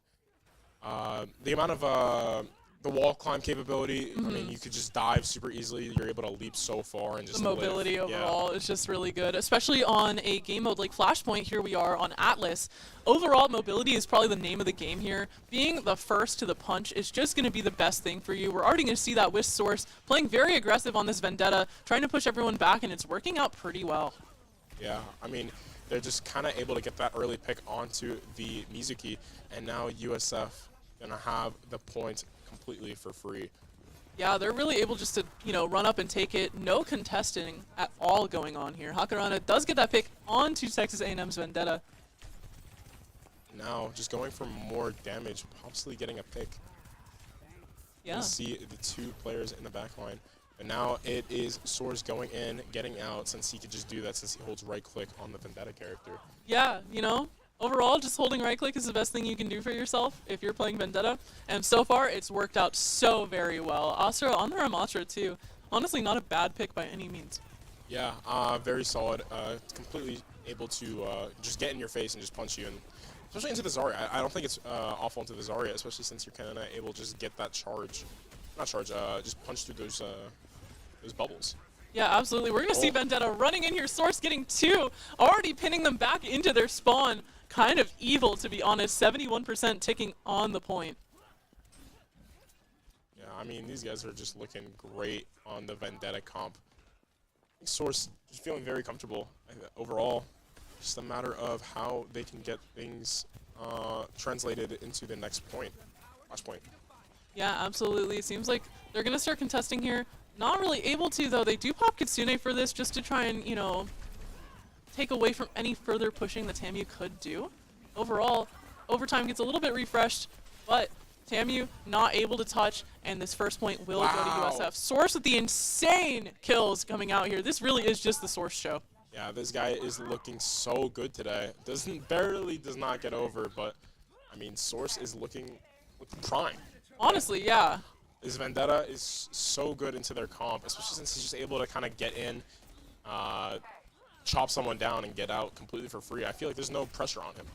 The amount of the wall climb capability, I mean, you could just dive super easily. You're able to leap so far and just The mobility live. overall is just really good, especially on a game mode like Flashpoint. Here we are on Atlas. Overall, mobility is probably the name of the game here. Being the first to the punch is just going to be the best thing for you. We're already going to see that with Source playing very aggressive on this Vendetta, trying to push everyone back, and it's working out pretty well. Yeah, I mean, they're just kind of able to get that early pick onto the Mizuki, and now USF going to have the point completely for free. Yeah, they're really able just to, you know, run up and take it. No contesting at all going on here. Hakarana does get that pick onto Texas A&M's Vendetta. Now, just going for more damage, possibly getting a pick. Yeah. You see the two players in the back line. But now it is Source going in, getting out, since he could just do that since he holds right-click on the Vendetta character. Yeah, you know, overall, just holding right-click is the best thing you can do for yourself if you're playing Vendetta. And so far, it's worked out so very well. Asura on the Ramatra, too. Honestly, not a bad pick by any means. Yeah, very solid. Completely able to just get in your face and just punch you. And especially into the Zarya. I don't think it's awful into the Zarya, especially since you're kind of able to just get that charge. Not charge, just punch through those bubbles. Yeah, absolutely. We're going to see Vendetta running in here. Source getting two, already pinning them back into their spawn. Kind of evil, to be honest. 71% ticking on the point. Yeah, I mean, these guys are just looking great on the Vendetta comp. Source just feeling very comfortable overall. Just a matter of how they can get things translated into the next point. Last point. Yeah, absolutely. It seems like they're going to start contesting here. Not really able to, though. They do pop Kitsune for this just to try and, you know, take away from any further pushing that TAMU could do. Overall, overtime gets a little bit refreshed, but TAMU not able to touch, and this first point will go to USF. Source with the insane kills coming out here. This really is just the Source show. Yeah, this guy is looking so good today. Barely does not get over, but I mean, Source is looking prime. Honestly, yeah. His Vendetta is so good into their comp, especially since he's just able to kind of get in, chop someone down, and get out completely for free. I feel like there's no pressure on him.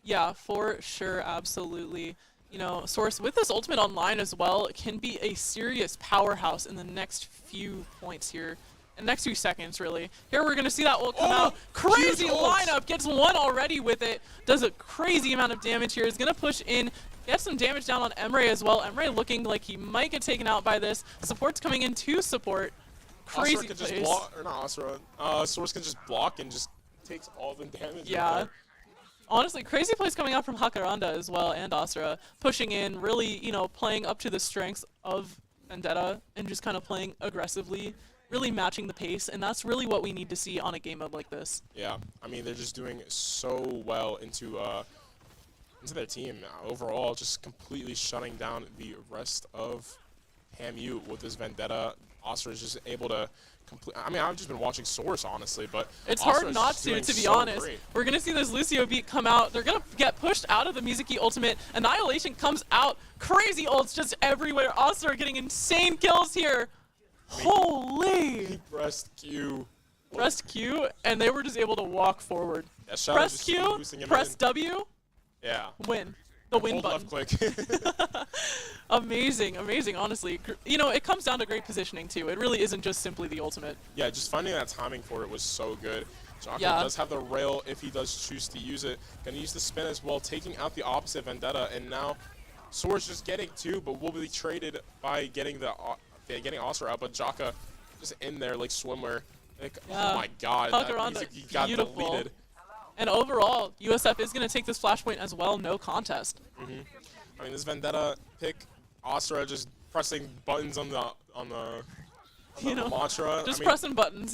Yeah, for sure, absolutely. You know, Source with this ultimate online as well can be a serious powerhouse in the next few points here. In the next few seconds, really. Here we're going to see that ult come out. Crazy lineup. Gets one already with it. Does a crazy amount of damage here. Is going to push in. Get some damage down on Emre as well. Emre looking like he might get taken out by this. Support's coming in to support. Crazy Asura can just block, or not Asura. Source can just block and just takes all the damage. Yeah. Honestly, crazy plays coming out from Hakaranda as well and Asura. Pushing in, really, you know, playing up to the strengths of Vendetta and just kind of playing aggressively. Really matching the pace, and that's really what we need to see on a game mode like this. Yeah, I mean, they're just doing so well into their team overall, just completely shutting down the rest of TAMU with this Vendetta. Asura is just able to complete. I mean, I've just been watching Source, honestly, but it's Asura hard not to be honest. Great. We're gonna see this Lucio beat come out. They're gonna get pushed out of the Mizuki ultimate. Annihilation comes out. Crazy ults just everywhere. Asura getting insane kills here. Holy! Pressed Q. Pressed Q, and they were just able to walk forward. Yeah, press Q, press W, yeah. Win. The win button. Left click. Amazing, amazing, honestly. You know, it comes down to great positioning, too. It really isn't just simply the ultimate. Yeah, just finding that timing for it was so good. Jaka does have the rail if he does choose to use it. Gonna use the spin as well, taking out the opposite Vendetta, and now Source just getting two, but will be traded by getting getting Asura out, but Jaka just in there like swimwear. Like, oh my god, he got deleted. And overall, USF is going to take this flashpoint as well, no contest. I mean, this Vendetta pick, Astra just pressing buttons on the mantra. Just I mean, pressing buttons,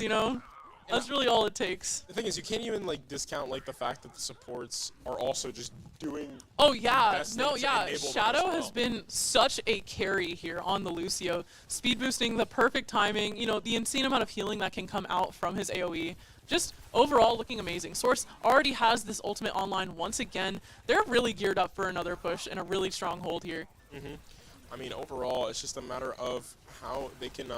That's really all it takes. the thing is, you can't even like discount like the fact that the supports are also just doing. Oh yeah, best no, thing to yeah. enable them Shadow as well. has been such a carry here on the Lucio. Speed boosting, the perfect timing, the insane amount of healing that can come out from his AoE. Just overall looking amazing. Source already has this ultimate online once again. They're really geared up for another push and a really strong hold here. I mean, overall, it's just a matter of how they can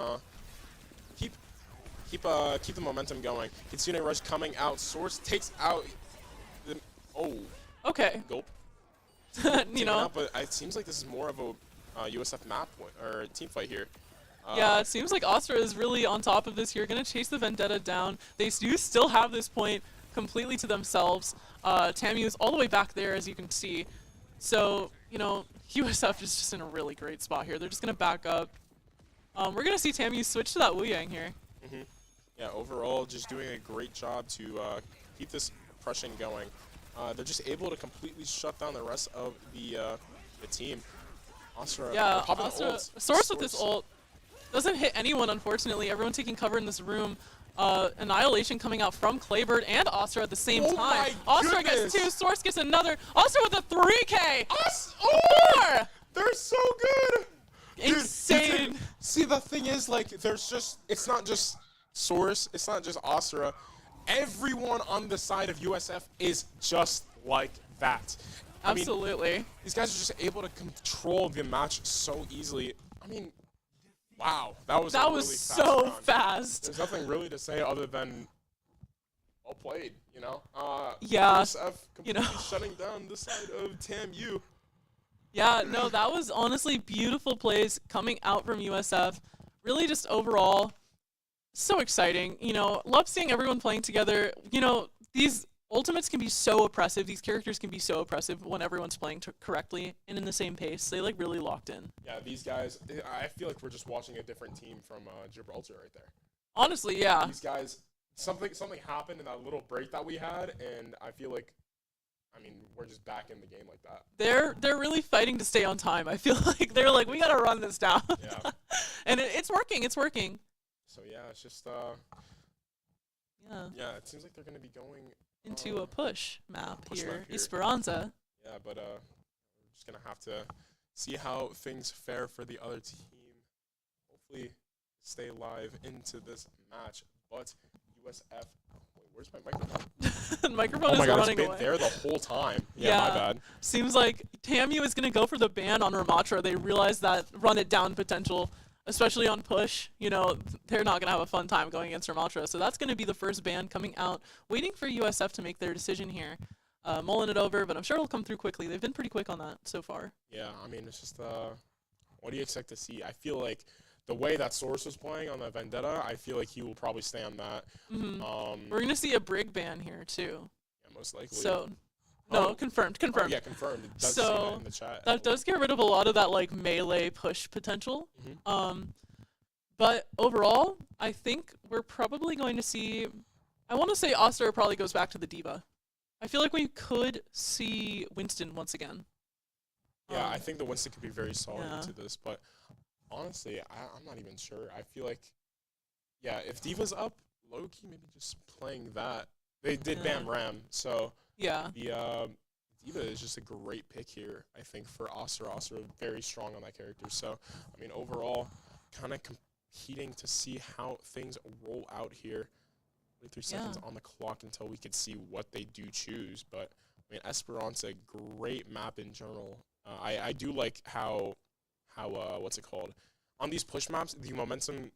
keep the momentum going. Kitsune Rush coming out. Source takes out the Okay. gulp. Taken out, but it seems like this is more of a USF map or a team fight here. Yeah, it seems like Astra is really on top of this here, going to chase the Vendetta down. They do still have this point completely to themselves. Tamu is all the way back there, as you can see. So, USF is just in a really great spot here. They're just going to back up. We're going to see Tamu switch to that Wu Yang here. Yeah, overall, just doing a great job to keep this pressure going. They're just able to completely shut down the rest of the team. Astra, Yeah, popping Astra, ults. Source with this ult doesn't hit anyone, unfortunately. Everyone taking cover in this room. Annihilation coming out from Claybird and Astra at the same Oh time. my Astra goodness. gets 2, Source gets another. Astra with a 3K! Oh! They're so good! Dude, Insane! see, the thing is, like, it's not just Source, it's not just Astra. Everyone on the side of USF is just like that. I mean, Absolutely. these guys are just able to control the match so easily. I mean, wow, that was That a was really fast so round. fast. There's nothing really to say other than well played, Yeah, USF completely shutting down the side of TAMU. Yeah, no, that was honestly beautiful plays coming out from USF. Really just overall, so exciting. Love seeing everyone playing together. These ultimates can be so oppressive. These characters can be so oppressive when everyone's playing correctly and in the same pace. They really locked in. Yeah, these guys, I feel like we're just watching a different team from Gibraltar right there. Honestly, yeah. These guys, something happened in that little break that we had, and I feel like, we're just back in the game like that. They're really fighting to stay on time. I feel like they're like, we gotta run this down. Yeah. And it's working. It's working. So yeah, it's just Yeah. yeah, it seems like they're gonna be going Into a push map push here. map here. Esperanza. Yeah, but we're just gonna have to see how things fare for the other team. Hopefully, stay live into this match. But USF, wait, where's my microphone? Microphone Oh is my god, it's running been away. there the whole time. Yeah, my bad. Seems like TAMU is going to go for the ban on Ramatra. They realize that run it down potential, especially on push. They're not going to have a fun time going against Ramatra. So that's going to be the first ban coming out. Waiting for USF to make their decision here. Mulling it over, but I'm sure it'll come through quickly. They've been pretty quick on that so far. Yeah, it's just what do you expect to see? I feel like the way that Source was playing on the Vendetta, I feel like he will probably stay on that. We're going to see a Brig ban here, too. Yeah, most likely. So, no, confirmed. Oh, yeah, confirmed. It does say that in the chat. That does get rid of a lot of that melee push potential. But overall, I think we're probably going to see. I want to say Oster probably goes back to the Diva. I feel like we could see Winston once again. Yeah, I think the Winston could be very solid Yeah. into this, but honestly, I'm not even sure. I feel like, yeah, if Diva's up, low-key maybe just playing that. They did ban Ram, so Yeah. the Diva is just a great pick here, I think, for Oster. Oster very strong on that character. So, overall, kind of competing to see how things roll out here. 43 seconds on the clock until we could see what they do choose. But, Esperanza, great map in general. I do like how what's it called? On these push maps, the momentum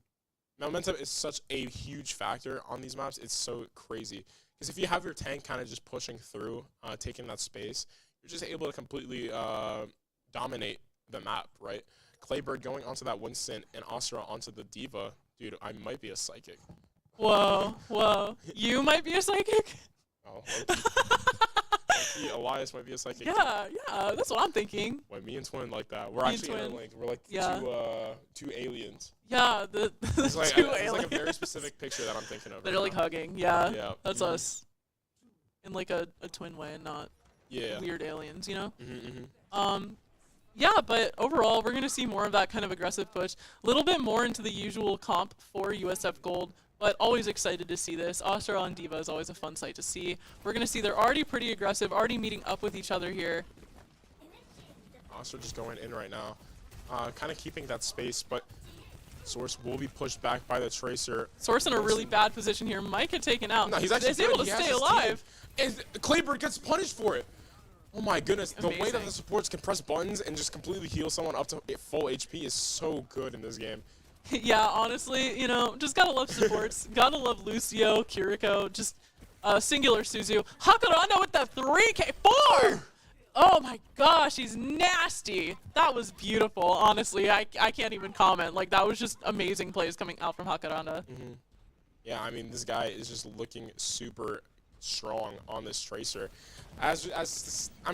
is such a huge factor on these maps. It's so crazy. Because if you have your tank kind of just pushing through, taking that space, you're just able to completely dominate the map, right? Claybird going onto that Winston and Asura onto the Diva. Dude, I might be a psychic. Whoa. You might be a psychic? Oh, Elias might be a psychic. Yeah, that's what I'm thinking. Wait, me and Twin like that. We're Me and actually Twin. interlinked. We're like two aliens. Yeah, the It's like, two it's aliens. like a very specific picture that I'm thinking of. They're right like now. hugging. Yeah, Yeah. that's us. in like a twin way and not Yeah. weird aliens, you know? Mm-hmm. Yeah, but overall, we're going to see more of that kind of aggressive push. A little bit more into the usual comp for USF Gold, but always excited to see this. Astra on D.Va is always a fun sight to see. We're going to see they're already pretty aggressive, already meeting up with each other here. Astra just going in right now. Kind of keeping that space, but Source will be pushed back by the Tracer. Source in a really bad position here. Might get taken out. No, he's actually able to stay alive. And Kleber gets punished for it. Oh my goodness, Amazing. The way that the supports can press buttons and just completely heal someone up to full HP is so good in this game. Yeah, honestly, you know, just gotta love supports. Gotta love Lucio, Kiriko, just singular Suzu. Hakuranda with the 3K4! Oh my gosh, he's nasty. That was beautiful, honestly. I can't even comment. Like, that was just amazing plays coming out from Hakuranda. Yeah, I mean, this guy is just looking super strong on this Tracer. I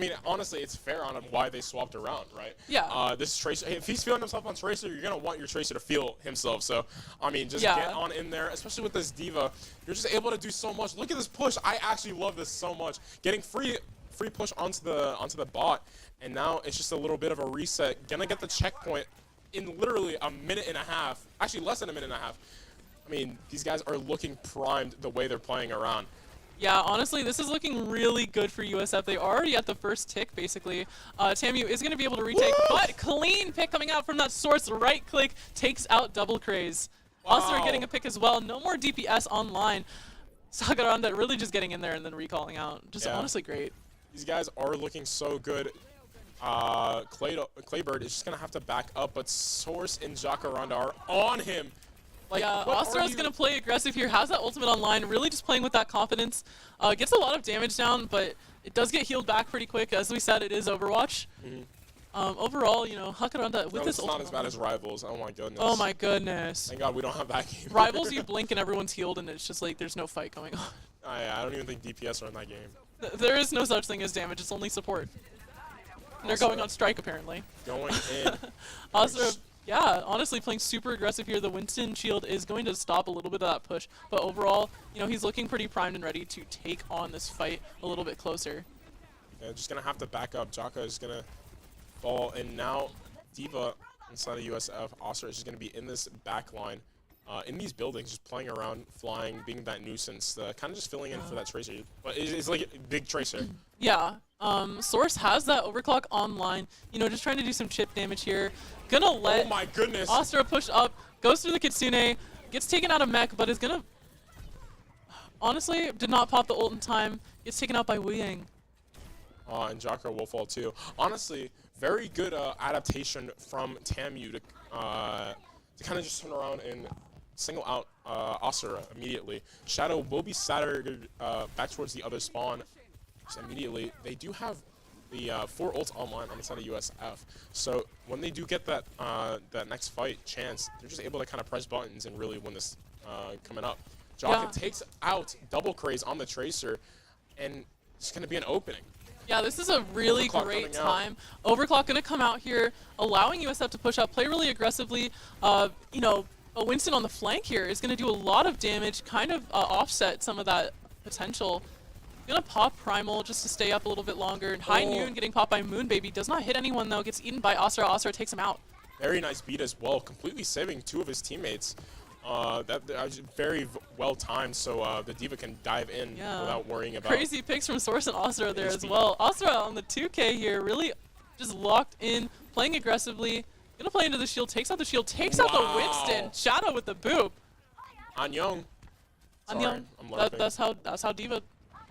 mean, honestly, it's fair on him why they swapped around, right? Yeah. This Tracer, if he's feeling himself on Tracer, you're gonna want your Tracer to feel himself. So, I mean, just get on in there, especially with this D.Va. You're just able to do so much. Look at this push. I actually love this so much. Getting free push onto the bot, and now it's just a little bit of a reset. Gonna get the checkpoint in literally a minute and a half. Actually, less than a minute and a half. I mean, these guys are looking primed the way they're playing around. Yeah, honestly, this is looking really good for USF. They already at the first tick, basically. Tamu is going to be able to retake, but clean pick coming out from that Source. Right click takes out Double Craze. Also getting a pick as well. No more DPS online. Sagaranda really just getting in there and then recalling out. Just honestly great. These guys are looking so good. Claybird is just going to have to back up, but Source and Jacaranda are on him. Like, yeah, Astra's going to play aggressive here, has that ultimate online, really just playing with that confidence. Gets a lot of damage down, but it does get healed back pretty quick. As we said, it is Overwatch. Overall, you know, Hakuranda with this ultimate. It's not as bad as Rivals. Oh my goodness. Oh my goodness. Thank God we don't have that game. Rivals, you blink and everyone's healed, and it's just like there's no fight going on. I don't even think DPS are in that game. There is no such thing as damage, it's only support. And they're going on strike, apparently. Going in. Astra, yeah, honestly playing super aggressive here. The Winston shield is going to stop a little bit of that push, but overall, you know, he's looking pretty primed and ready to take on this fight a little bit closer. Yeah, just going to have to back up. Jaka is going to fall, and now D.Va inside of USF. Astra is just going to be in this back line, in these buildings, just playing around, flying, being that nuisance, kind of just filling in for that Tracer. But it's like a big Tracer. Yeah, Source has that overclock online, you know, just trying to do some chip damage here. Gonna let oh my goodness. Astra push up, goes through the Kitsune, gets taken out of mech, but is gonna, honestly, did not pop the ult in time, gets taken out by Wu Yang. And Jaka will fall too. Honestly, very good adaptation from Tamu to kind of just turn around and single out Asura immediately. Shadow will be staggered back towards the other spawn just immediately. They do have the 4 ults online on the side of USF, so when they do get that that next fight chance, they're just able to kind of press buttons and really win this coming up. Jaka takes out Double Craze on the Tracer, and it's going to be an opening. Yeah, this is a really great time. Overclock going to come out here, allowing USF to push up, play really aggressively. You know, a Winston on the flank here is going to do a lot of damage, kind of offset some of that potential. Gonna pop Primal just to stay up a little bit longer. High Noon getting popped by Moonbaby. Does not hit anyone though, gets eaten by Asura. Asura takes him out. Very nice beat as well, completely saving 2 of his teammates. That very well timed, so the D.Va can dive in without worrying about. Crazy picks from Source and Asura there as well. Asura on the 2K here, really just locked in, playing aggressively. Gonna play into the shield, takes out the shield, takes out the Winston. Shadow with the boop. Anyong. Anyong. That's how D.Va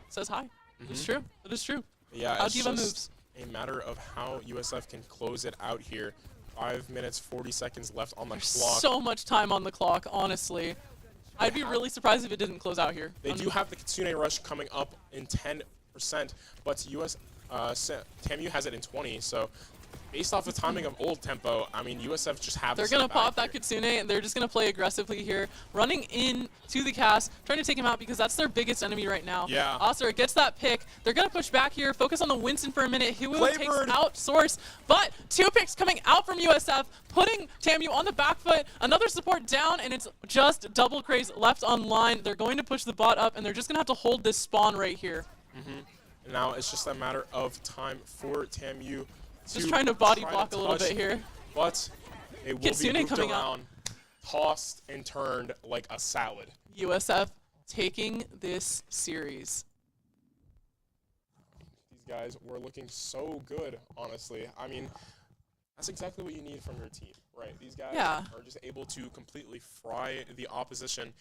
says hi. It's true. It is true. Yeah, how it's D.Va just moves. A matter of how USF can close it out here. 5 minutes, 40 seconds left on the clock. So much time on the clock, honestly. I'd be really surprised if it didn't close out here. They do have the Kitsune Rush coming up in 10%, but TAMU has it in 20, so based off the timing of old tempo, I mean, USF just have They're going to pop that Kitsune, and they're just going to play aggressively here, running in to the cast, trying to take him out because that's their biggest enemy right now. Yeah. Asura gets that pick. They're going to push back here, focus on the Winston for a minute. Hiwu takes out Source, but 2 picks coming out from USF, putting TAMU on the back foot. Another support down, and it's just Double Craze left online. They're going to push the bot up, and they're just going to have to hold this spawn right here. And now it's just a matter of time for TAMU Just trying to body try block a little touch, bit here. but it will Kitsune be looped coming up. around, tossed and turned like a salad. USF taking this series. These guys were looking so good, honestly. I mean, that's exactly what you need from your team, right? These guys are just able to completely fry the opposition,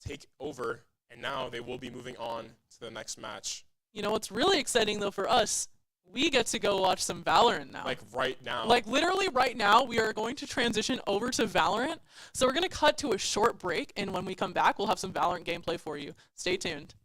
take over, and now they will be moving on to the next match. You know what's really exciting though for us? We get to go watch some Valorant now. Like right now. Like literally right now, we are going to transition over to Valorant. So we're going to cut to a short break, and when we come back, we'll have some Valorant gameplay for you. Stay tuned.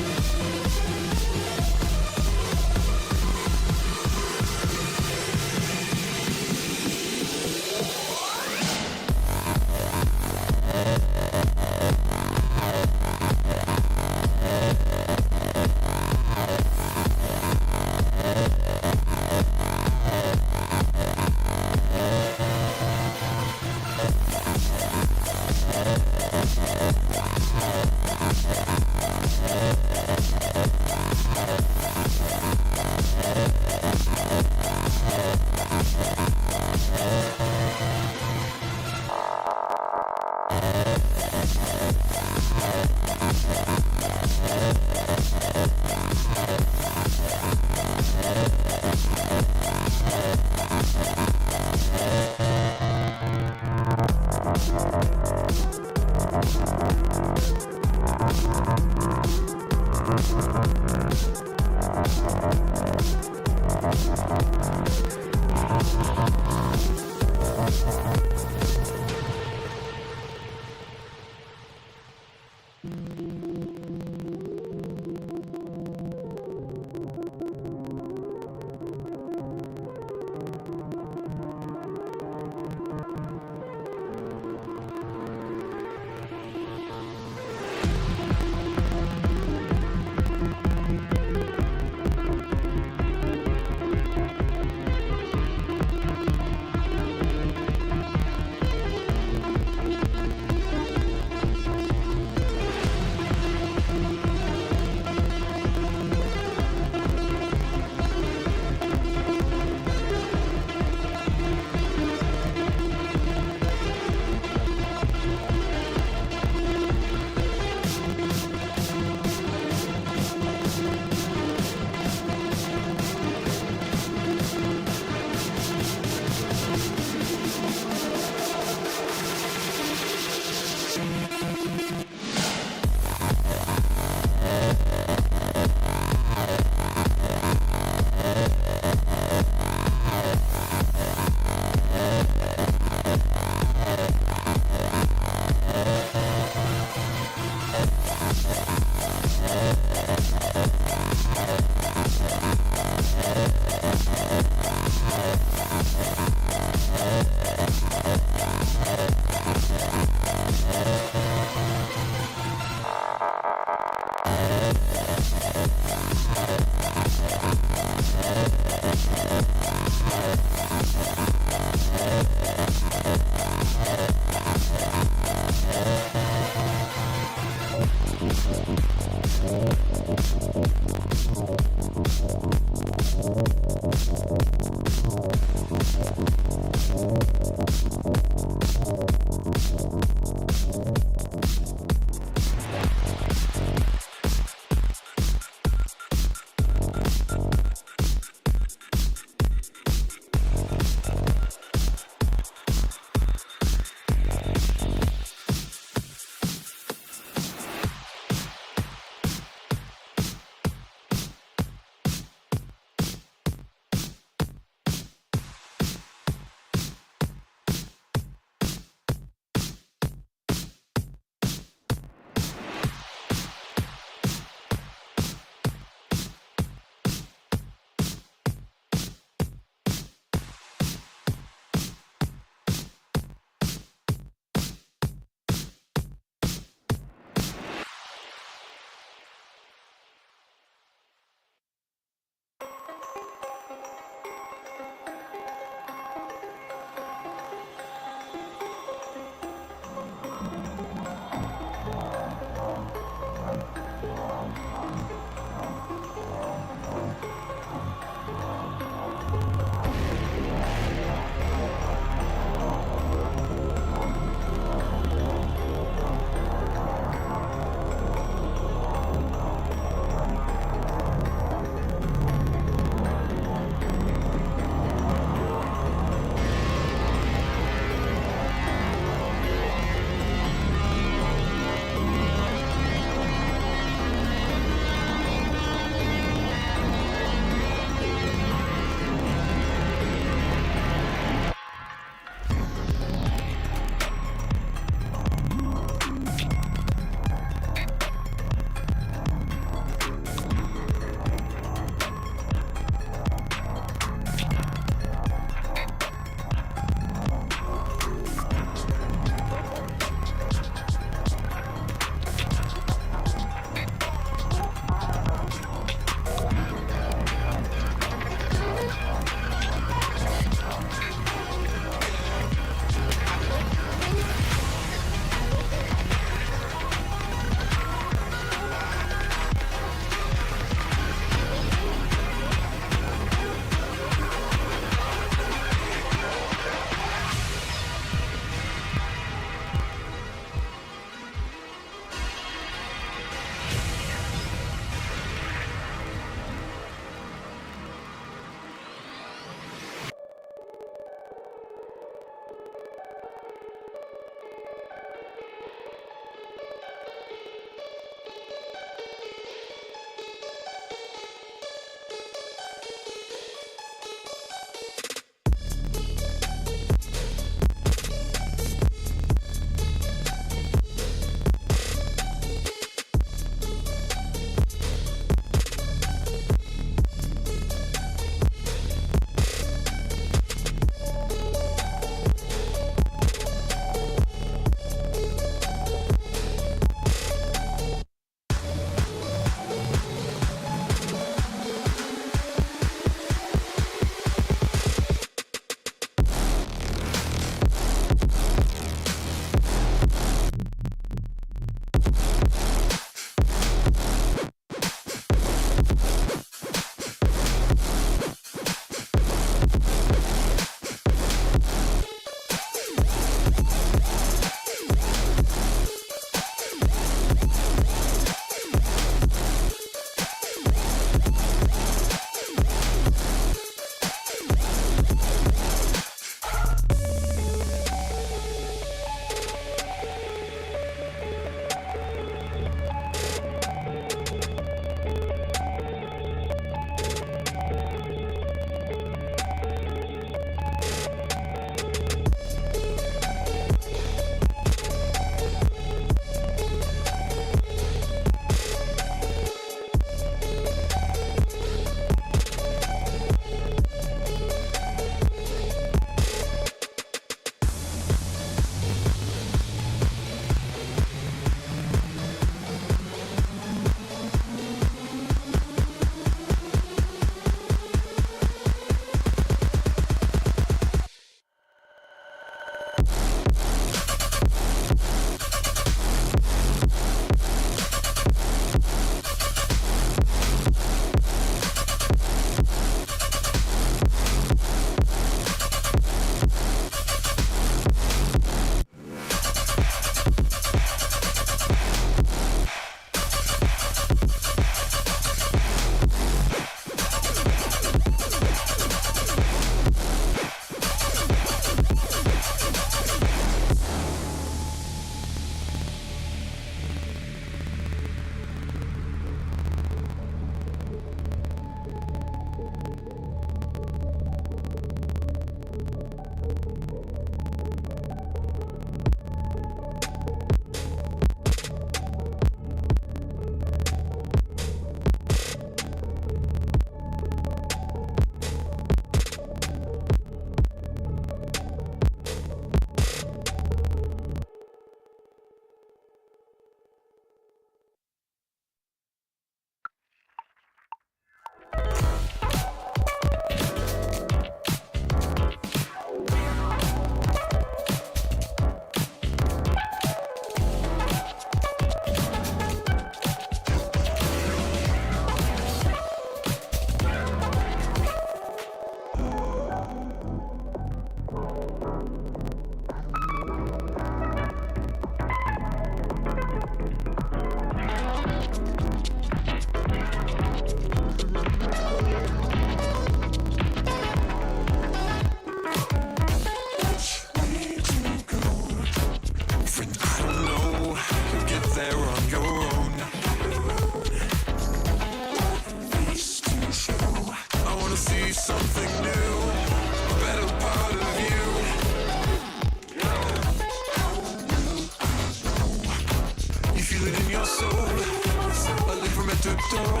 my soul. I live from head to toe.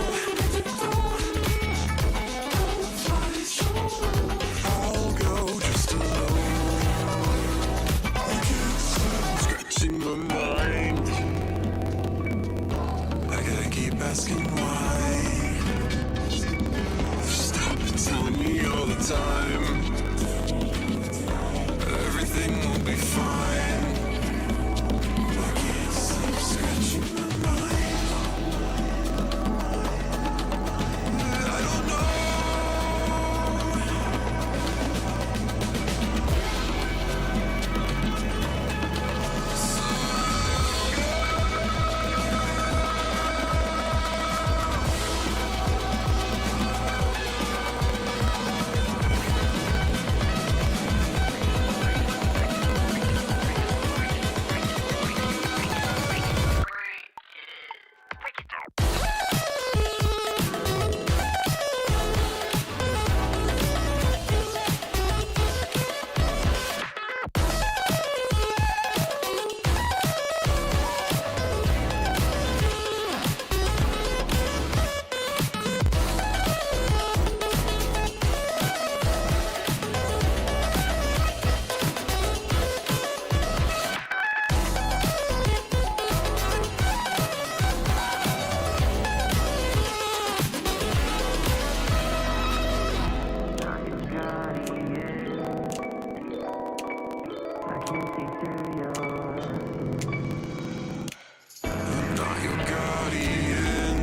I'll go just alone. I can't stop scratching my mind. I gotta keep asking why. Stop telling me all the time everything will be fine. I can't stop scratching my mind. I don't know. Not your guardian.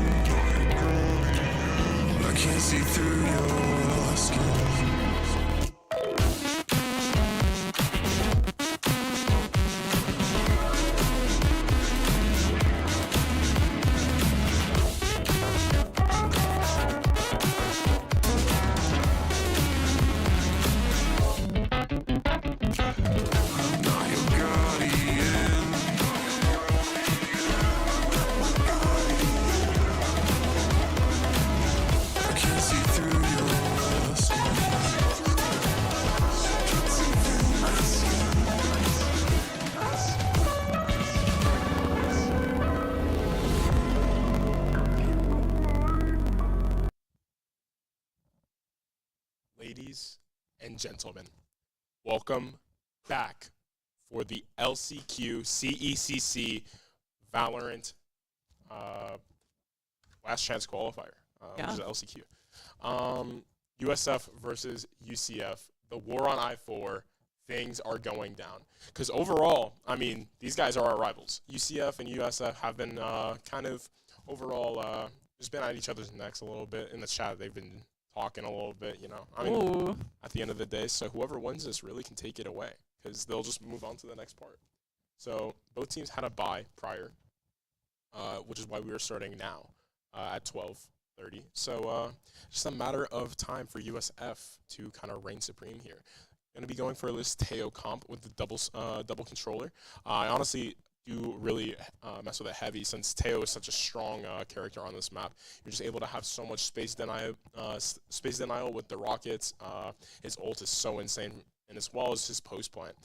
I can't see through your skin. Not your guardian. I can't see through your skin. Ladies and gentlemen, welcome back for the LCQ CECC Valorant Last Chance Qualifier, which is the LCQ. USF versus UCF, the war on I-4, things are going down. Because overall, I mean, these guys are our rivals. UCF and USF have been kind of overall just been at each other's necks a little bit. In the chat, they've been talking a little bit, you know. I mean, Ooh. at the end of the day, so whoever wins this really can take it away because they'll just move on to the next part. So both teams had a bye prior, which is why we are starting now at 12:30. So just a matter of time for USF to kind of reign supreme here. Going to be going for this Teo comp with the double controller. I honestly do really mess with it heavy since Teo is such a strong character on this map. You're just able to have so much space denial with the rockets. His ult is so insane, and as well as his post plant.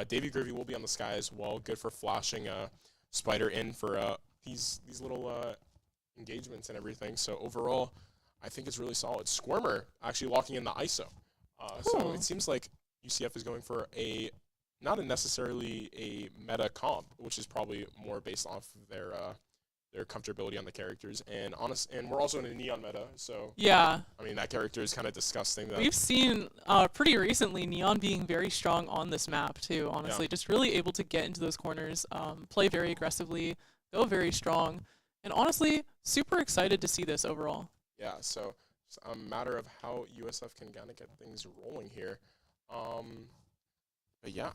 Davy Gravy will be on the sky as well. Good for flashing Spider in for these little engagements and everything. So overall, I think it's really solid. Squirmer actually locking in the ISO. So it seems like UCF is going for not necessarily a meta comp, which is probably more based off of their comfortability on the characters. And we're also in a Neon meta, so Yeah. I mean that character is kind of disgusting. We've seen pretty recently Neon being very strong on this map too, honestly. Yeah. Just really able to get into those corners, play very aggressively, go very strong. And honestly, super excited to see this overall. Yeah, so it's a matter of how USF can kind of get things rolling here. But yeah,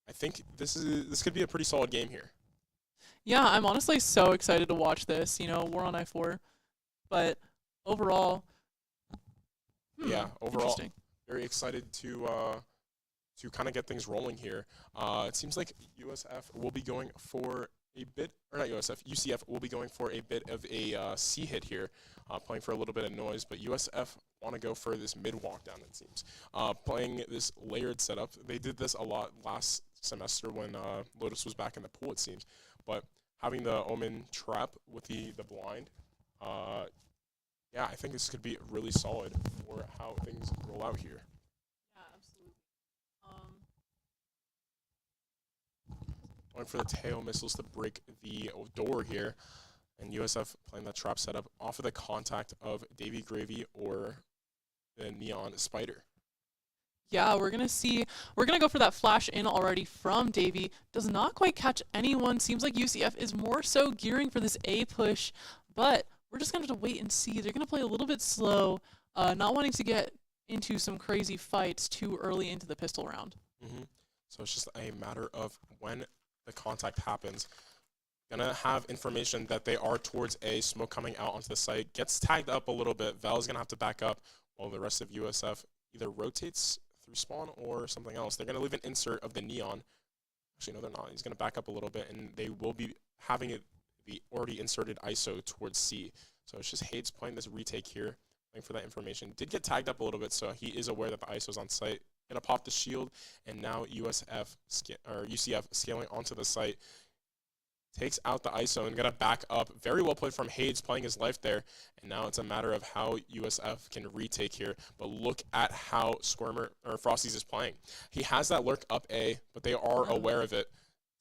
I think this could be a pretty solid game here. Yeah, I'm honestly so excited to watch this, War on I-4. But overall, Yeah, overall, interesting. very excited to kind of get things rolling here. It seems like USF will be going for a bit, or not USF, UCF will be going for a bit of a C hit here, playing for a little bit of noise, but USF want to go for this mid walk down, it seems. Playing this layered setup. They did this a lot last semester when Lotus was back in the pool, it seems. But having the Omen trap with the blind. Yeah, I think this could be really solid for how things roll out here. Yeah, absolutely. Going for the tail missiles to break the door here. And USF playing that trap setup off of the contact of Davy Gravy or the Neon Spider. Yeah, we're going to go for that flash in already from Davy. Does not quite catch anyone. Seems like UCF is more so gearing for this A push, but we're just going to have to wait and see. They're going to play a little bit slow, not wanting to get into some crazy fights too early into the pistol round. So it's just a matter of when the contact happens. Gonna have information that they are towards A, smoke coming out onto the site, gets tagged up a little bit. Val's gonna have to back up while the rest of USF either rotates through spawn or something else. They're gonna leave an insert of the Neon. Actually, no, they're not. He's gonna back up a little bit, and they will be having it the already inserted ISO towards C. So it's just Hades playing this retake here, playing for that information. Did get tagged up a little bit, so he is aware that the ISO's on site. Gonna pop the shield, and now UCF scaling onto the site. Takes out the ISO and gonna back up. Very well played from Hades, playing his life there. And now it's a matter of how USF can retake here. But look at how Frosty's is playing. He has that lurk up A, but they are aware of it.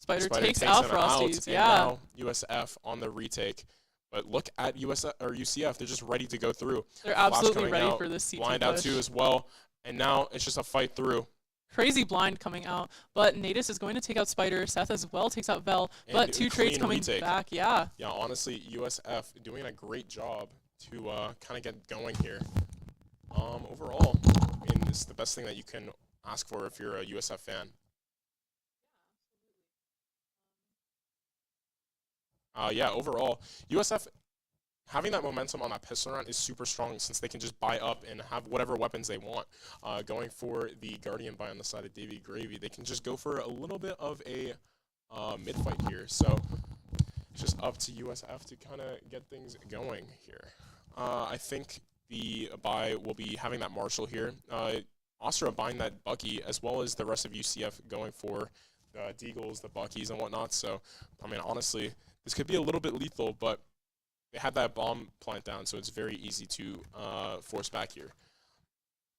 Spider takes out Frosty's, yeah. And now USF on the retake. But look at UCF, they're just ready to go through. They're absolutely ready for this CT blind push. Out too as well. And now it's just a fight through. Crazy blind coming out, but NACE is going to take out Spider. Seth as well takes out Vel, but two trades coming back. Yeah. Yeah, honestly, USF doing a great job to kind of get going here. Overall, I mean, this is the best thing that you can ask for if you're a USF fan. Yeah, overall, USF having that momentum on that pistol round is super strong since they can just buy up and have whatever weapons they want. Going for the Guardian buy on the side of Davy Gravy, they can just go for a little bit of a mid-fight here. So it's just up to USF to kind of get things going here. I think the buy will be having that Marshall here. Astra buying that Bucky, as well as the rest of UCF going for the Deagles, the Buckies, and whatnot. So, I mean, honestly, this could be a little bit lethal, but they have that bomb plant down, so it's very easy to force back here.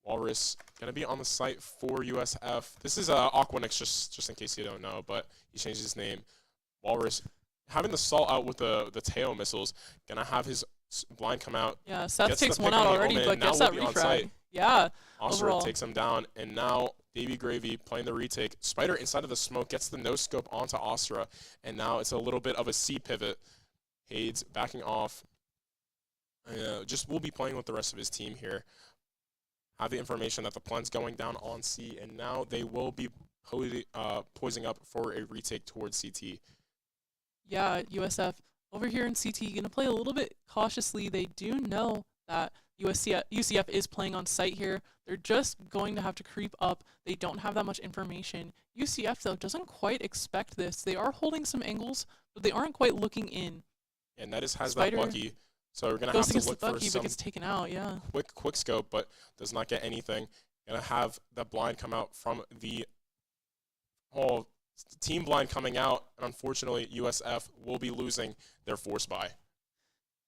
Walrus going to be on the site for USF. This is Aquanix, just in case you don't know, but he changed his name. Walrus having the salt out with the tail missiles. Going to have his blind come out. Yeah, Seth takes one out already, but gets that refrag. Yeah, Oscar takes him down, and now Davy Gravy playing the retake. Spider inside of the smoke gets the no-scope onto Astra, and now it's a little bit of a C pivot. Hades backing off. Just will be playing with the rest of his team here. Have the information that the plan's going down on C, and now they will be poising up for a retake towards CT. Yeah, USF over here in CT going to play a little bit cautiously. They do know that UCF is playing on site here. They're just going to have to creep up. They don't have that much information. UCF, though, doesn't quite expect this. They are holding some angles, but they aren't quite looking in. And Nettis has that Bucky, so we're going to have to look for some but gets taken out, yeah. quick scope, but does not get anything. Going to have that blind come out from the team blind coming out. And unfortunately, USF will be losing their force buy.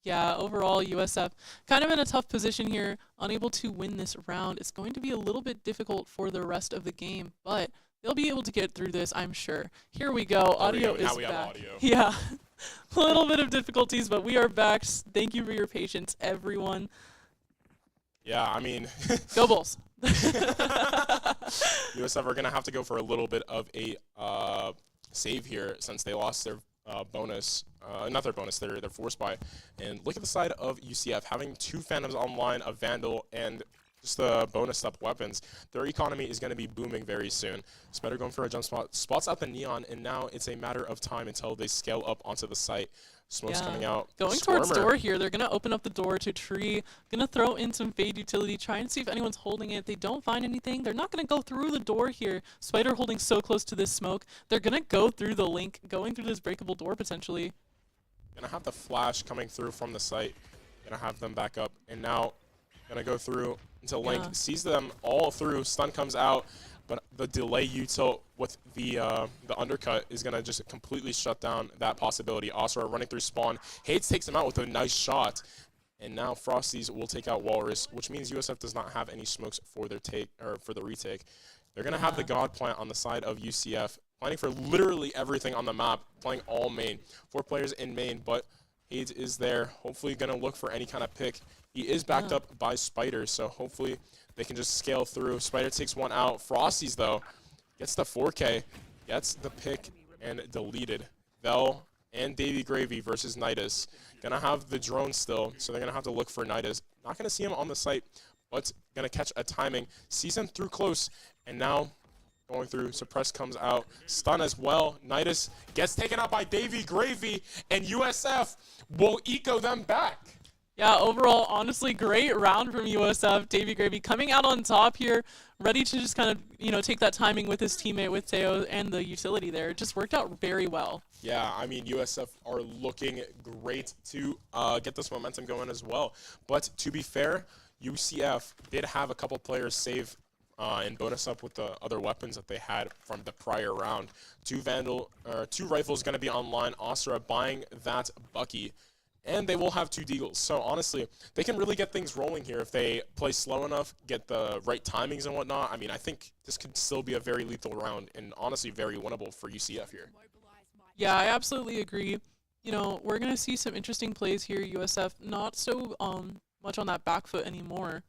Yeah, overall, USF kind of in a tough position here, unable to win this round. It's going to be a little bit difficult for the rest of the game, but they'll be able to get through this, I'm sure. Here we go. Audio is back. Now we have audio. Yeah, a little bit of difficulties, but we are back. Thank you for your patience, everyone. Yeah, I mean. Go Bulls. USF are going to have to go for a little bit of a save here since they lost their bonus, not their bonus, their force buy. And look at the side of UCF, having two Phantoms online, a Vandal, and just the bonus up weapons. Their economy is going to be booming very soon. Spider going for a jump spot, spots out the Neon, and now it's a matter of time until they scale up onto the site. Smoke's coming out. Going towards door here. They're going to open up the door to Tree. Going to throw in some Fade utility. Try and see if anyone's holding it. They don't find anything. They're not going to go through the door here. Spider holding so close to this smoke. They're going to go through the link, going through this breakable door potentially. Going to have the flash coming through from the site. Going to have them back up. And now going to go through until Link sees them all through. Stun comes out. but the delay util with the undercut is going to just completely shut down that possibility. Osra running through spawn. Hades takes him out with a nice shot. And now Frosties will take out Walrus, which means USF does not have any smokes for their take or for the retake. They're going to have the God plant on the side of UCF, planning for literally everything on the map, playing all main. 4 players in main, but Hades is there, hopefully going to look for any kind of pick. He is backed up by Spider, so hopefully they can just scale through. Spider takes one out. Frosties, though, gets the 4K, gets the pick, and deleted. Vel and Davy Gravy versus Nidus. Gonna have the drone still, so they're gonna have to look for Nidus. Not gonna see him on the site, but gonna catch a timing. Sees him through close, and now going through. Suppress comes out. Stun as well. Nidus gets taken out by Davy Gravy, and USF will eco them back. Yeah, overall, honestly, great round from USF. Davy Gravy coming out on top here, ready to just kind of, you know, take that timing with his teammate, with Teo, and the utility there. It just worked out very well. Yeah, I mean, USF are looking great to get this momentum going as well. But to be fair, UCF did have a couple players save and bonus up with the other weapons that they had from the prior round. 2 rifles going to be online. Asura buying that Bucky. And they will have 2 deagles. So honestly, they can really get things rolling here if they play slow enough, get the right timings and whatnot. I mean, I think this could still be a very lethal round and honestly very winnable for UCF here. Yeah, I absolutely agree. You know, we're going to see some interesting plays here. USF not so much on that back foot anymore.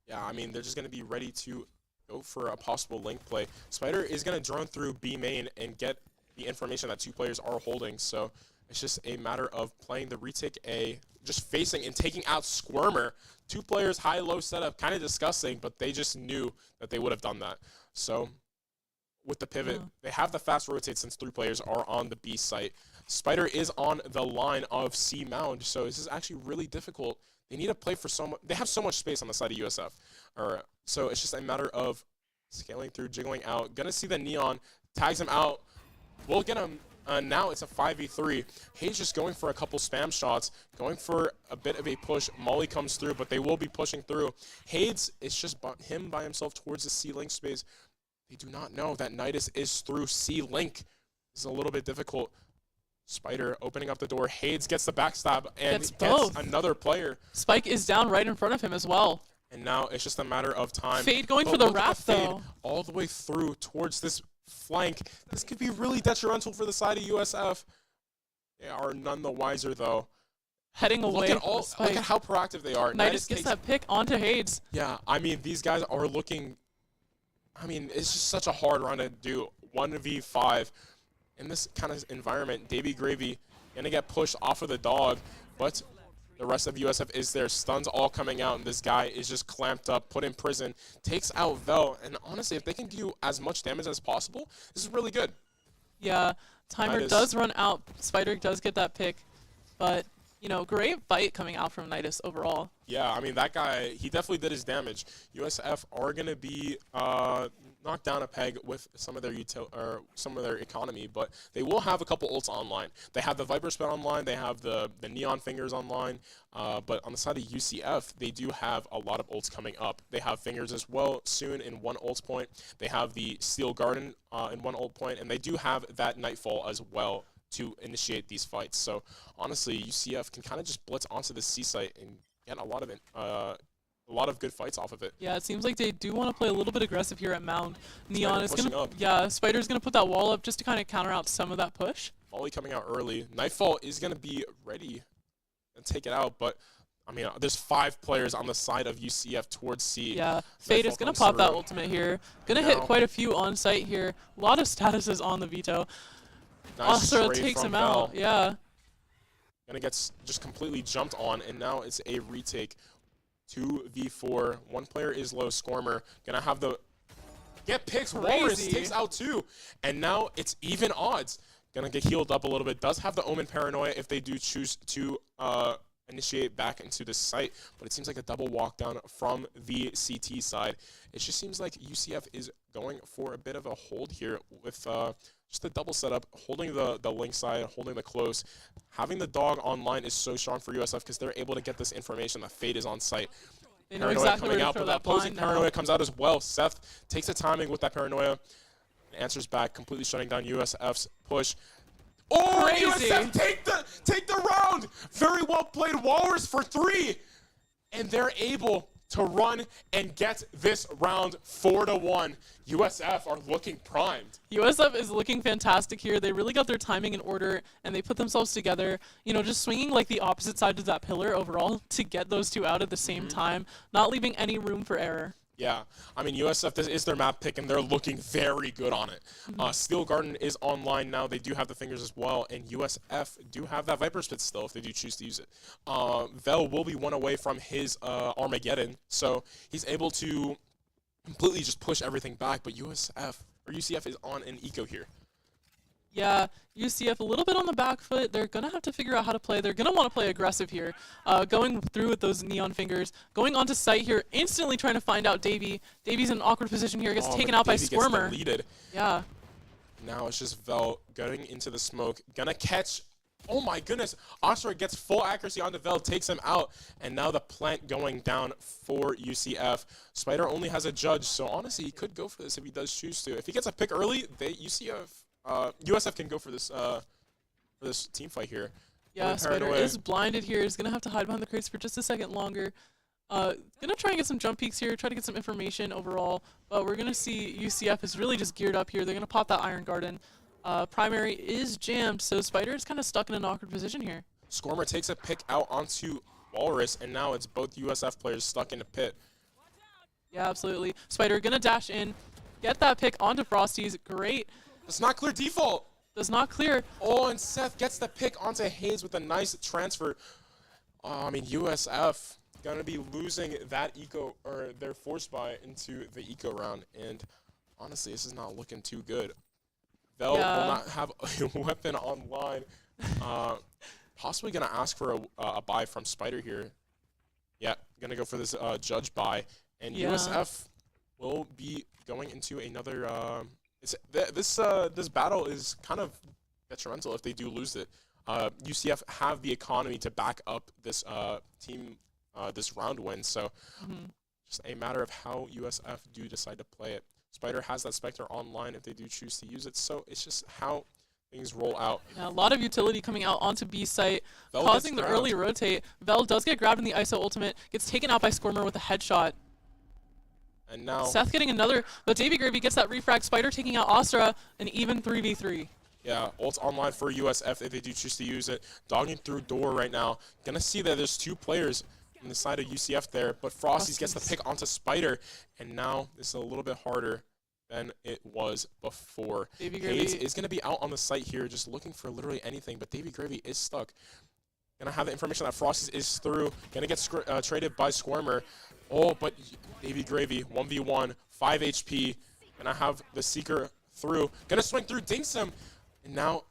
Yeah, I mean, they're just going to be ready to go for a possible link play. Spider is going to drone through B main and get the information that 2 players are holding. So it's just a matter of playing the retake A, just facing and taking out Squirmer. 2 players, high-low setup, kind of disgusting, but they just knew that they would have done that. So with the pivot, they have the fast rotate since 3 players are on the B site. Spider is on the line of C mound, so this is actually really difficult. They need to play for so much. They have so much space on the side of USF. So it's just a matter of scaling through, jiggling out. Gonna see the Neon, tags him out. We'll get him. Now it's a 5v3. Hayes just going for a couple spam shots, going for a bit of a push. Molly comes through, but they will be pushing through. Hayes, it's just him by himself towards the C-Link space. They do not know that Nidus is through C-Link. It's a little bit difficult. Spider opening up the door. Hayes gets the backstab and gets another player. Spike is down right in front of him as well. And now it's just a matter of time. Fade going for the wrap, though. All the way through towards this flank. This could be really detrimental for the side of USF. They are none the wiser, though. Heading away. Look at how proactive they are. Nidus gets that pick onto Hades. Yeah, I mean, these guys are looking. I mean, it's just such a hard run to do. 1v5 in this kind of environment. Davy Gravy gonna get pushed off of the dog, but the rest of USF is there. Stuns all coming out, and this guy is just clamped up, put in prison, takes out Vel. And honestly, if they can do as much damage as possible, this is really good. Yeah, timer does run out. Spider does get that pick, but you know, great fight coming out from Nidus overall. Yeah, I mean, that guy, he definitely did his damage. USF are going to be knocked down a peg with some of their economy, but they will have a couple ults online. They have the Viper Spell online, they have the Neon Fingers online, but on the side of UCF, they do have a lot of ults coming up. They have Fingers as well soon in 1 ult point. They have the Steel Garden in 1 ult point, and they do have that Nightfall as well to initiate these fights. So honestly, UCF can kind of just blitz onto the C site and get a lot of good fights off of it. Yeah, it seems like they do want to play a little bit aggressive here at Mound. Neon is gonna, yeah, Spider's gonna put that wall up just to kind of counter out some of that push. Molly coming out early. Nightfall is gonna be ready and take it out, but I mean, there's 5 players on the side of UCF towards C. Yeah, Fade is gonna pop that ultimate here. Gonna hit quite a few on site here. A lot of statuses on the veto. Nice Asura takes him out. Yeah. Gonna get just completely jumped on, and now it's a retake. 2v4. 1 player is low. Squirmer gonna have the get picks. Walrus takes out 2, and now it's even odds. Gonna get healed up a little bit. Does have the Omen Paranoia if they do choose to initiate back into the site, but it seems like a double walk down from the CT side. It just seems like UCF is going for a bit of a hold here with just the double setup, holding the link side, holding the close. Having the dog online is so strong for USF because they're able to get this information that Fade is on site. They know Paranoia exactly coming where to out, throw but that that opposing blind now. Paranoia comes out as well. Seth takes the timing with that Paranoia, answers back, completely shutting down USF's push. Oh, Crazy. USF take the round. Very well played. Walrus for 3, and they're able to run and get this round 4-1. USF are looking primed. USF is looking fantastic here. They really got their timing in order, and they put themselves together, you know, just swinging like the opposite side of that pillar overall to get those two out at the same time, not leaving any room for error. Yeah, I mean, USF, this is their map pick, and they're looking very good on it. Steel Garden is online now. They do have the fingers as well, and USF do have that Viper Spit still if they do choose to use it. Vel will be one away from his Armageddon, so he's able to completely just push everything back, but UCF is on an eco here. Yeah, UCF a little bit on the back foot. They're going to have to figure out how to play. They're going to want to play aggressive here. Going through with those neon fingers. Going onto site here, instantly trying to find out Davey. Davey's in an awkward position here. Gets taken out by Squirmer. Yeah. Now it's just Vel going into the smoke. Gonna catch. Oh my goodness. Oscar gets full accuracy onto Vel, takes him out. And now the plant going down for UCF. Spider only has a judge, so honestly, he could go for this if he does choose to. If he gets a pick early, USF can go for this team fight here. Yeah, Spider is blinded here. He's going to have to hide behind the crates for just a second longer. Going to try and get some jump peeks here, try to get some information overall. But we're going to see UCF is really just geared up here. They're going to pop that Iron Garden. Primary is jammed, so Spider is kind of stuck in an awkward position here. Squirmer takes a pick out onto Walrus, and now it's both USF players stuck in the pit. Yeah, absolutely. Spider going to dash in, get that pick onto Frosty's. Great. Does not clear default. Does not clear. Oh, and Seth gets the pick onto Hayes with a nice transfer. I mean, USF going to be losing that eco, or their force buy into the eco round. And honestly, this is not looking too good. Vel will not have a weapon online. Possibly going to ask for a buy from Spider here. Yeah, going to go for this judge buy. And USF will be going into another... This battle is kind of detrimental if they do lose it. UCF have the economy to back up this team, this round win. So just a matter of how USF do decide to play it. Spider has that Spectre online if they do choose to use it. So it's just how things roll out. Yeah, a lot of utility coming out onto B site, causing the early rotate. Vel does get grabbed in the ISO ultimate, gets taken out by Squirmer with a headshot. And now Seth getting another, but Davey Gravy gets that refrag. Spider taking out Astra, an even 3v3. Yeah, ult's online for USF if they do choose to use it. Dogging through door right now. Gonna see that there's 2 players on the side of UCF there, but Frosties gets the pick onto Spider, and now this is a little bit harder than it was before. Hayes is gonna be out on the site here, just looking for literally anything, but Davey Gravy is stuck. Gonna have the information that Frosties is through. Gonna get traded by Squirmer. Oh, but Davey Gravy, 1v1, 5 HP. Gonna have the Seeker through. Gonna swing through, dinks him. And now,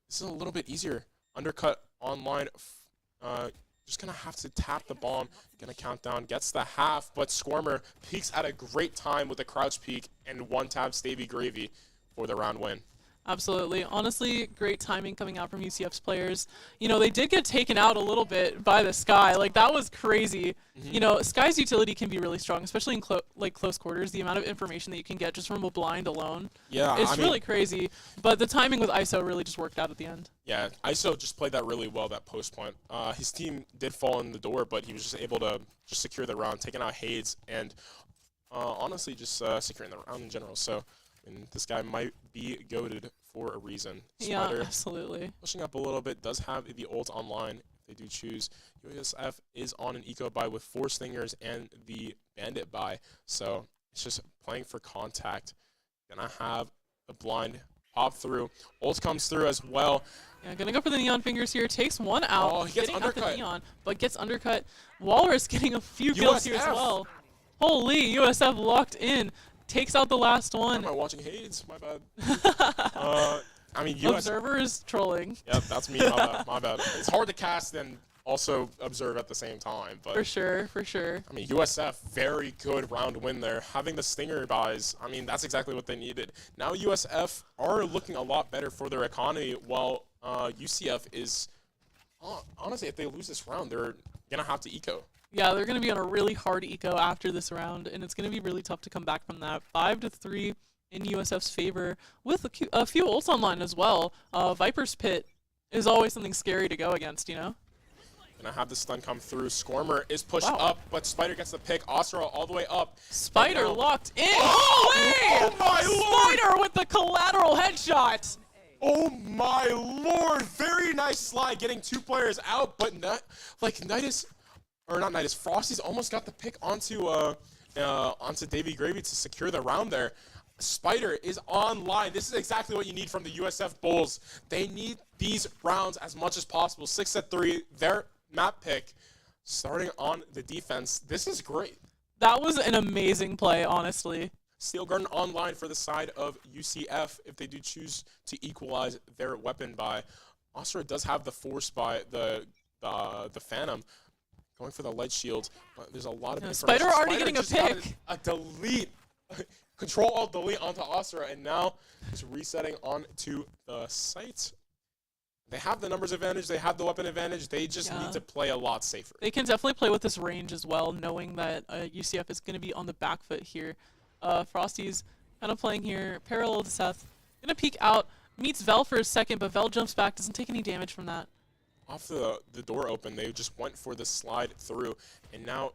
this is a little bit easier. Undercut online. Just gonna have to tap the bomb. Gonna count down, gets the half, but Squirmer peeks at a great time with a crouch peek and one-taps Davey Gravy for the round win. Absolutely. Honestly, great timing coming out from UCF's players. You know, they did get taken out a little bit by the Sky. Like, that was crazy. You know, Sky's utility can be really strong, especially in close quarters. The amount of information that you can get just from a blind alone. Yeah, it's really crazy. But the timing with ISO really just worked out at the end. Yeah, ISO just played that really well, that post point. His team did fall in the door, but he was just able to just secure the round, taking out Hayes, and honestly just securing the round in general. So, and this guy might be goated for a reason. Spider, yeah, absolutely. Pushing up a little bit, does have the ult online if they do choose. USF is on an eco buy with 4 Stingers and the Bandit buy. So it's just playing for contact. Gonna have the blind pop through. Ult comes through as well. Yeah, gonna go for the neon fingers here. Takes one out. Oh, he gets undercut. The neon, but gets undercut. Walrus getting a few kills here as well. Holy, USF locked in. Takes out the last one. Am I watching Hayes? My bad. I mean, Observer is trolling. Yeah, that's me. My bad. It's hard to cast and also observe at the same time. But for sure, for sure. I mean, USF, very good round win there. Having the Stinger buys, I mean, that's exactly what they needed. Now USF are looking a lot better for their economy, while UCF is, honestly, if they lose this round, they're going to have to eco. Yeah, they're going to be on a really hard eco after this round, and it's going to be really tough to come back from that. 5-3 in USF's favor with a few ults online as well. Viper's Pit is always something scary to go against, you know? Gonna have the stun come through. Scormer is pushed Wow. up, but Spider gets the pick. Osra all the way up. Spider now- locked in. Oh my lord! Spider with the collateral headshot. Oh my lord! Very nice slide, getting 2 players out, but not like Nidus, or not Nidus. Frosty's almost got the pick onto Davy Gravy to secure the round there. Spider is online. This is exactly what you need from the USF Bulls. They need these rounds as much as possible. 6-3, their map pick. Starting on the defense, this is great. That was an amazing play, honestly. Steel Garden online for the side of UCF if they do choose to equalize their weapon buy. Osra does have the force by the Phantom going for the light shield, but there's a lot of Spider already getting a just got pick. a delete. Control Alt Delete onto Osra, and now just resetting onto the site. They have the numbers advantage, they have the weapon advantage, they just need to play a lot safer. They can definitely play with this range as well, knowing that UCF is going to be on the back foot here. Frosty's kind of playing here, parallel to Seth. Going to peek out, meets Vel for a second, but Vel jumps back, doesn't take any damage from that. Off the door open, they just went for the slide through, and now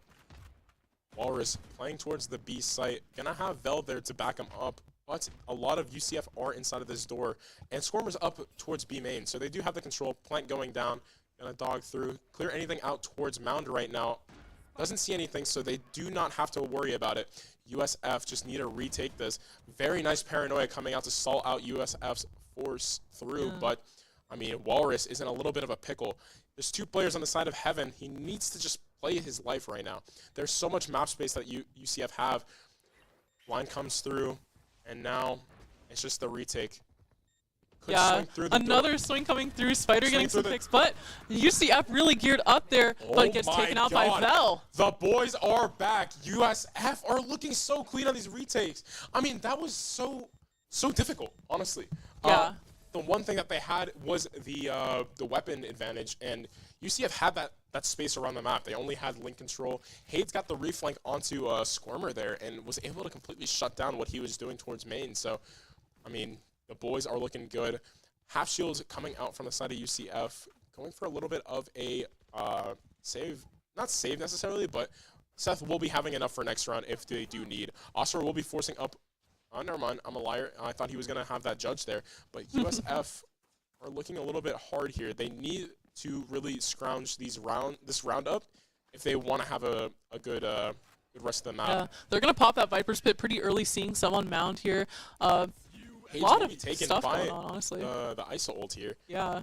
Walrus playing towards the B site. Gonna have Vel there to back him up, but a lot of UCF are inside of this door, and Scormer's up towards B main, so they do have the control. Plant going down, gonna dog through, clear anything out towards Mound right now. Doesn't see anything, so they do not have to worry about it. USF just need to retake this. Very nice paranoia coming out to stall out USF's force through, but I mean, Walrus is in a little bit of a pickle. There's 2 players on the side of Heaven. He needs to just play his life right now. There's so much map space that UCF have. Line comes through, and now it's just the retake. Could swing through the another door. swing coming through. Spider Swing getting some through the- picks, but UCF really geared up there, but gets my taken out by God. Vel. The boys are back. USF are looking so clean on these retakes. I mean, that was so difficult, honestly. Yeah. The one thing that they had was the weapon advantage, and UCF had that space around the map. They only had link control. Hayes got the reflank onto Squirmer there and was able to completely shut down what he was doing towards main. So, I mean, the boys are looking good. Half shields coming out from the side of UCF, going for a little bit of a save. Not save necessarily, but Seth will be having enough for next round if they do need. Oscar will be forcing up. Never mind, I'm a liar. I thought he was going to have that judge there. But USF are looking a little bit hard here. They need to really scrounge this round up if they want to have a good rest of the map. Yeah, they're going to pop that Viper's Pit pretty early, seeing someone Mound here. A Hayes lot will of be taken stuff by going on, honestly. the ISO ult here. Yeah.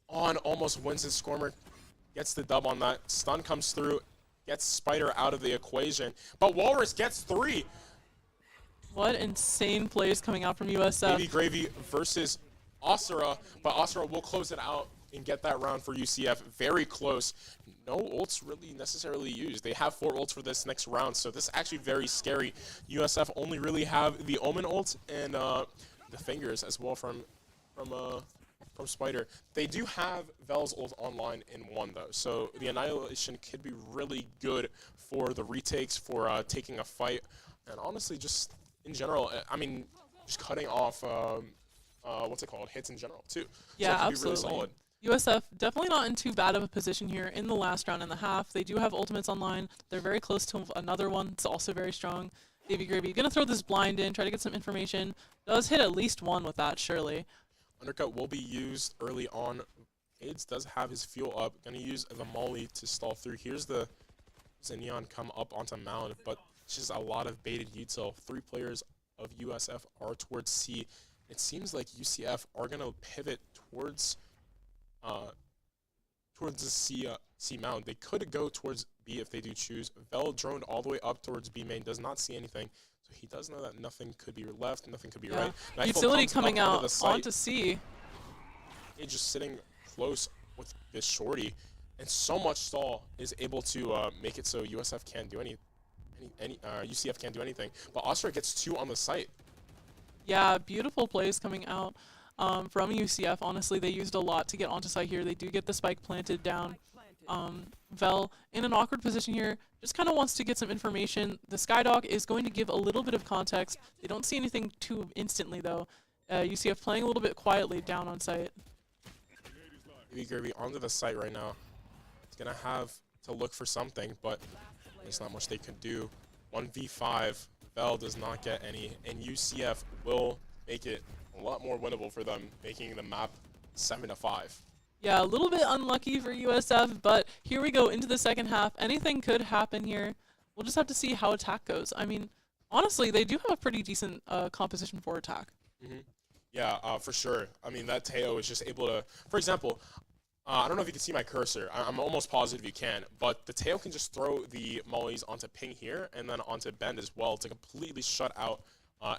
On almost wins his Scormer. Gets the dub on that. Stun comes through. Gets Spider out of the equation. But Walrus gets 3. What insane plays coming out from USF. Baby Gravy versus Osira, but Osira will close it out and get that round for UCF. Very close. No ults really necessarily used. They have 4 ults for this next round, so this is actually very scary. USF only really have the Omen ult and the Fingers as well from Spider. They do have Vel's ult online in 1 though, so the Annihilation could be really good for the retakes, for taking a fight, and honestly just in general, I mean, just cutting off, what's it called, hits in general, too. Yeah, so it could absolutely. be really solid. USF definitely not in too bad of a position here in the last round and a half. They do have ultimates online. They're very close to another one. It's also very strong. Baby Gravy gonna throw this blind in, try to get some information. Does hit at least 1 with that, surely. Undercut will be used early on. AIDS does have his fuel up. Gonna use the Molly to stall through. Here's the Neon come up onto Mound, but just a lot of baited util. 3 players of USF are towards C. It seems like UCF are gonna pivot towards the C Mound. They could go towards B if they do choose. Vel droned all the way up towards B main, does not see anything. So he does know that nothing could be left, nothing could be right. Nightfall Utility comes coming up onto out the site. onto C. It's just sitting close with this shorty, and so much stall is able to make it so USF can't do UCF can't do anything. But Oscar gets 2 on the site. Yeah, beautiful plays coming out from UCF. Honestly, they used a lot to get onto site here. They do get the spike planted down. Vel in an awkward position here, just kind of wants to get some information. The Skydog is going to give a little bit of context. They don't see anything too instantly, though. UCF playing a little bit quietly down on site. Gurby onto the site right now. He's going to have to look for something, but there's not much they can do. 1v5, Vel does not get any, and UCF will make it a lot more winnable for them, making the map 7-5. Yeah, a little bit unlucky for USF, but here we go into the second half. Anything could happen here. We'll just have to see how attack goes. I mean, honestly, they do have a pretty decent composition for attack. Yeah, for sure. I mean, that Teo is just able to, for example, I don't know if you can see my cursor. I'm almost positive you can, but the Teo can just throw the mollies onto Ping here and then onto Bend as well to completely shut out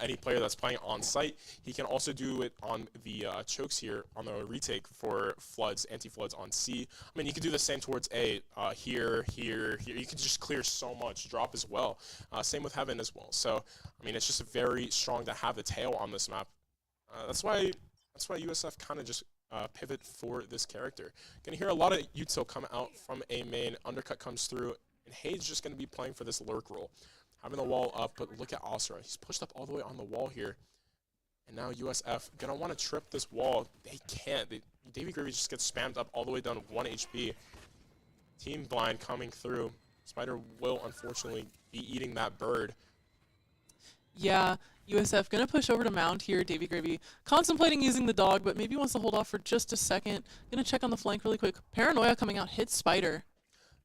any player that's playing on site. He can also do it on the chokes here on the retake for floods, anti-floods on C. I mean, you can do the same towards A, here. You can just clear so much, drop as well. Same with Heaven as well. So, I mean, it's just very strong to have the Teo on this map. That's why USF kind of just pivot for this character. Gonna hear a lot of util come out from A main. Undercut comes through, and Hayes just gonna be playing for this lurk role. Having the wall up, but look at Asura. He's pushed up all the way on the wall here. And now USF gonna want to trip this wall. They can't. Davy Gravy just gets spammed up all the way down to 1 HP. Team Blind coming through. Spider will unfortunately be eating that bird. Yeah, USF gonna push over to Mound here. Davy Gravy contemplating using the dog, but maybe wants to hold off for just a second. Gonna check on the flank really quick. Paranoia coming out, hits Spider.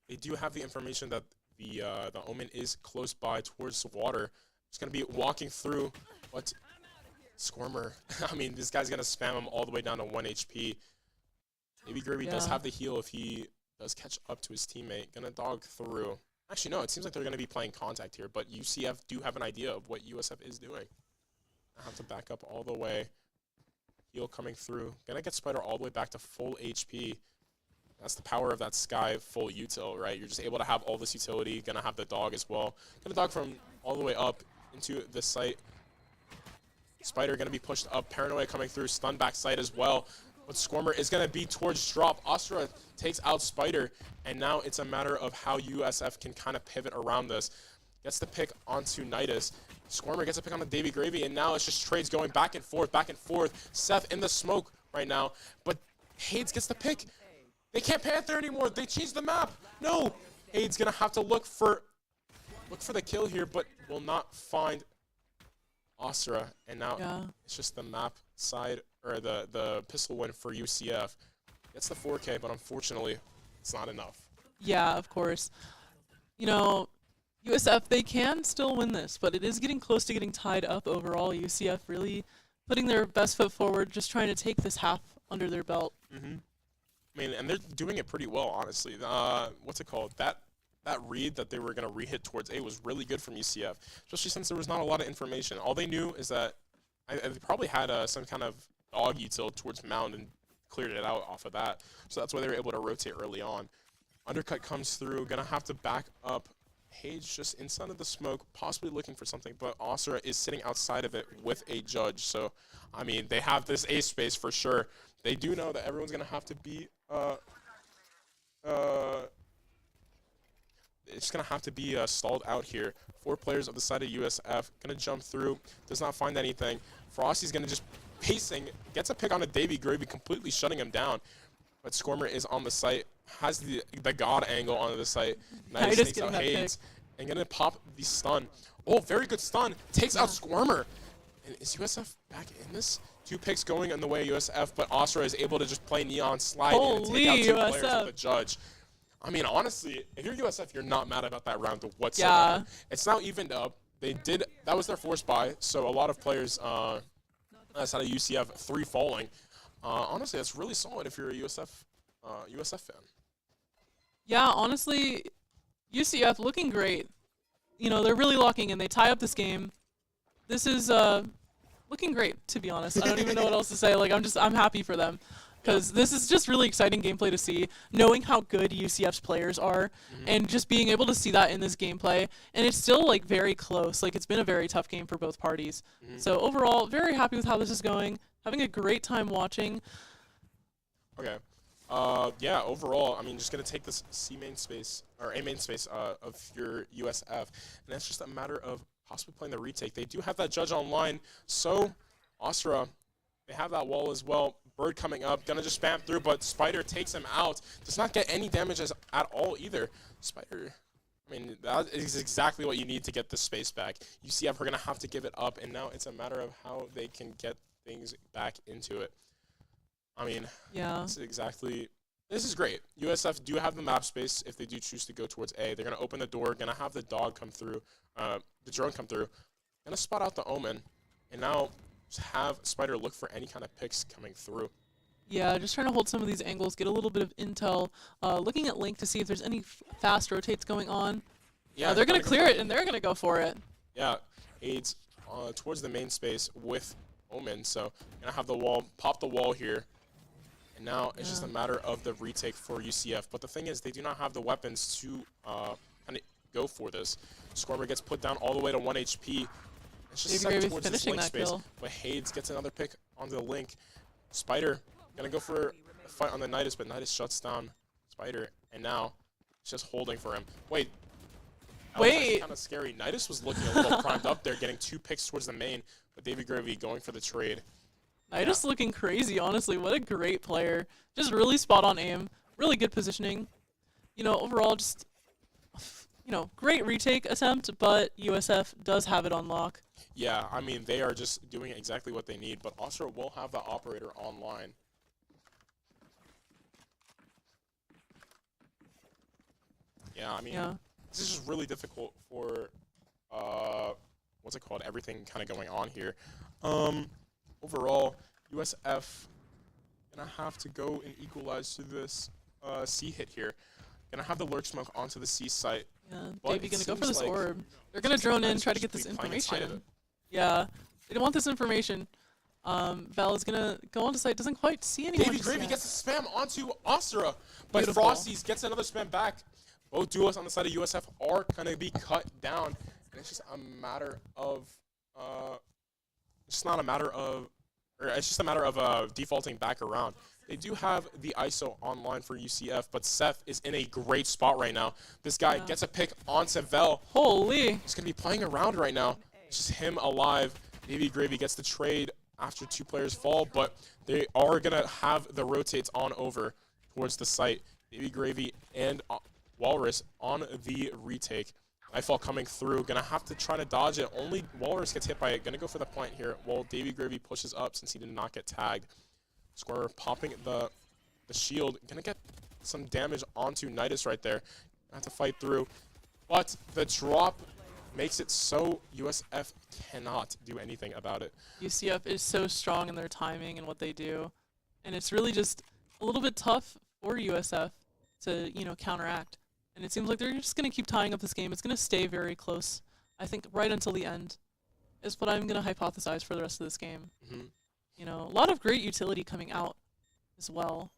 They do have the information that the Omen is close by towards the water. Just gonna be walking through. What? Squirmer. I mean, this guy's gonna spam him all the way down to 1 HP. Maybe Gravy does have the heal if he does catch up to his teammate. Gonna dog through. Actually, no, it seems like they're gonna be playing contact here, but UCF do have an idea of what USF is doing. I have to back up all the way. Heal coming through. Gonna get Spider all the way back to full HP. That's the power of that Sky full util, right? You're just able to have all this utility. Gonna have the dog as well. Gonna dog from all the way up into the site. Spider gonna be pushed up. Paranoia coming through. Stun back site as well. But Squirmer is gonna be towards drop. Astra takes out Spider, and now it's a matter of how USF can kind of pivot around this. Gets the pick onto Nidus. Squirmer gets a pick on the Davy Gravy, and now it's just trades going back and forth, back and forth. Seth in the smoke right now, but Hades gets the pick. They can't Panther anymore. They changed the map. No, Hades gonna have to look for the kill here, but will not find Asura. And now it's just the map side or the pistol win for UCF. Gets the 4K, but unfortunately, it's not enough. Yeah, of course. You know, USF, they can still win this, but it is getting close to getting tied up overall. UCF really putting their best foot forward, just trying to take this half under their belt. I mean, and they're doing it pretty well, honestly. What's it called? That read that they were going to re-hit towards A was really good from UCF, especially since there was not a lot of information. All they knew is that they probably had some kind of dog util towards Mound and cleared it out off of that. So that's why they were able to rotate early on. Undercut comes through. Going to have to back up. Hage just inside of the smoke, possibly looking for something, but Asura is sitting outside of it with a judge. So, I mean, they have this A space for sure. They do know that everyone's going to have to be it's going to have to be stalled out here. 4 players of the side of USF going to jump through. Does not find anything. Frosty's going to just pacing. Gets a pick on a Davy Gravy, completely shutting him down. But Squirmer is on the site. Has the God angle onto the site. Nice takes out Hades. And going to pop the stun. Oh, very good stun. Takes out Squirmer. And is USF back in this? 2 picks going in the way of USF, but Asura is able to just play Neon slide and take out 2 players with the judge. I mean, honestly, if you're USF, you're not mad about that round whatsoever. Yeah. It's now evened up. That was their force buy, so a lot of players outside of UCF 3 falling. Honestly, that's really solid if you're a USF fan. Yeah, honestly, UCF looking great. You know, they're really locking in. They tie up this game. This is looking great, to be honest. I don't even know what else to say. Like, I'm happy for them. Because this is just really exciting gameplay to see, knowing how good UCF's players are, and just being able to see that in this gameplay. And it's still, like, very close. Like, it's been a very tough game for both parties. So, overall, very happy with how this is going. Having a great time watching. Okay. Yeah, overall, I mean, just going to take this C main space, or A main space of your USF, and it's just a matter of possibly playing the retake. They do have that judge online, so Astra, they have that wall as well. Bird coming up, going to just spam through, but Spider takes him out. Does not get any damage at all either. Spider, I mean, that is exactly what you need to get the space back. UCF are going to have to give it up, and now it's a matter of how they can get things back into it. I mean, Yeah. This is great. USF do have the map space if they do choose to go towards A. They're going to open the door, going to have the dog come through, the drone come through, going to spot out the Omen, and now just have Spider look for any kind of picks coming through. Yeah, just trying to hold some of these angles, get a little bit of intel. Looking at Link to see if there's any fast rotates going on. Yeah, They're going to clear it, and they're going to go for it. Yeah, aids towards the main space with Omen, so going to have the wall, pop the wall here. And now it's just a matter of the retake for UCF. But the thing is, they do not have the weapons to kind of go for this. Scormer gets put down all the way to 1 HP. It's just set towards this Link space. Kill. But Hades gets another pick onto the Link. Spider going to go for a fight on the Nidus, but Nidus shuts down Spider. And now it's just holding for him. Wait. That was kind of scary. Nidus was looking a little primed up there, getting 2 picks towards the main. But David Gravy going for the trade. Nidus looking crazy, honestly. What a great player. Just really spot on aim. Really good positioning. You know, overall, just, you know, great retake attempt, but USF does have it on lock. Yeah, I mean, they are just doing exactly what they need, but Astra will have the operator online. Yeah, I mean, this is just really difficult for, what's it called, everything kind of going on here. Overall, USF gonna have to go and equalize to this C hit here. Gonna have the lurk smoke onto the C site. Yeah, Davey gonna go for this orb. They're gonna drone in, try to get this information. Yeah, they don't want this information. Val is gonna go onto site, doesn't quite see anyone. Davey Gravy gets a spam onto Astra, but Frosty's gets another spam back. Both duos on the side of USF are gonna be cut down, and it's just a matter of it's not a matter of, or it's just a matter of defaulting back around. They do have the ISO online for UCF, but Seth is in a great spot right now. This guy gets a pick onto Vel. Holy! He's going to be playing around right now. It's just him alive. Davey Gravy gets the trade after 2 players fall, but they are going to have the rotates on over towards the site. Davey Gravy and Walrus on the retake. Nightfall coming through, gonna have to try to dodge it. Only Walrus gets hit by it. Gonna go for the plant here while Davey Gravy pushes up since he did not get tagged. Scorer popping the shield. Gonna get some damage onto Nidus right there. Gonna have to fight through. But the drop makes it so USF cannot do anything about it. UCF is so strong in their timing and what they do. And it's really just a little bit tough for USF to, you know, counteract. And it seems like they're just going to keep tying up this game. It's going to stay very close, I think, right until the end, is what I'm going to hypothesize for the rest of this game. You know, a lot of great utility coming out as well.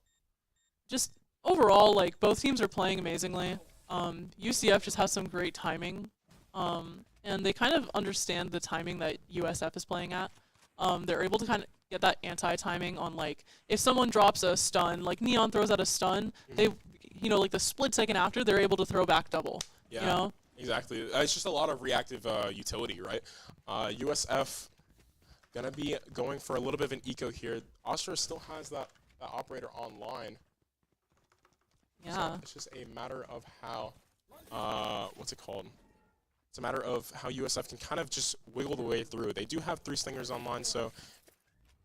Just overall, like, both teams are playing amazingly. UCF just has some great timing, and they kind of understand the timing that USF is playing at. They're able to kind of get that anti-timing on, like, if someone drops a stun, like Neon throws out a stun, they... You know, like the split second after, they're able to throw back double. Yeah, you know? Exactly. It's just a lot of reactive utility, right? USF gonna be going for a little bit of an eco here. Astra still has that operator online. Yeah. So it's just a matter of how, what's it called? It's a matter of how USF can kind of just wiggle the way through. They do have 3 slingers online, so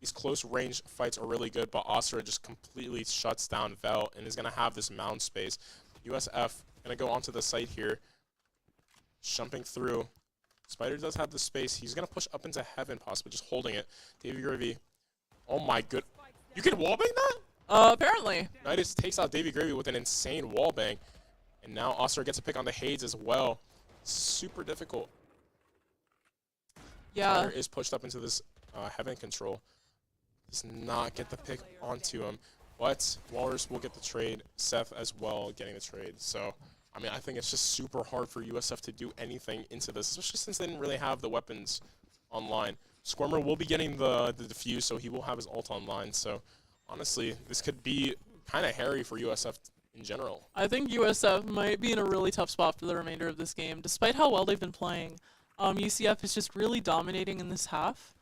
these close range fights are really good, but Astra just completely shuts down Vel and is going to have this mound space. USF going to go onto the site here, jumping through. Spider does have the space. He's going to push up into heaven, possibly just holding it. Davey Gravy. Oh my good. You can wallbang that? Apparently. Nidus takes out Davey Gravy with an insane wallbang. And now Astra gets a pick on the Hades as well. Super difficult. Yeah. Spider is pushed up into this heaven control. Does not get the pick onto him, but Walrus will get the trade. Seth as well getting the trade. So, I mean, I think it's just super hard for USF to do anything into this, especially since they didn't really have the weapons online. Squirmer will be getting the defuse, so he will have his ult online. So, honestly, this could be kind of hairy for USF in general. I think USF might be in a really tough spot for the remainder of this game, despite how well they've been playing. UCF is just really dominating in this half,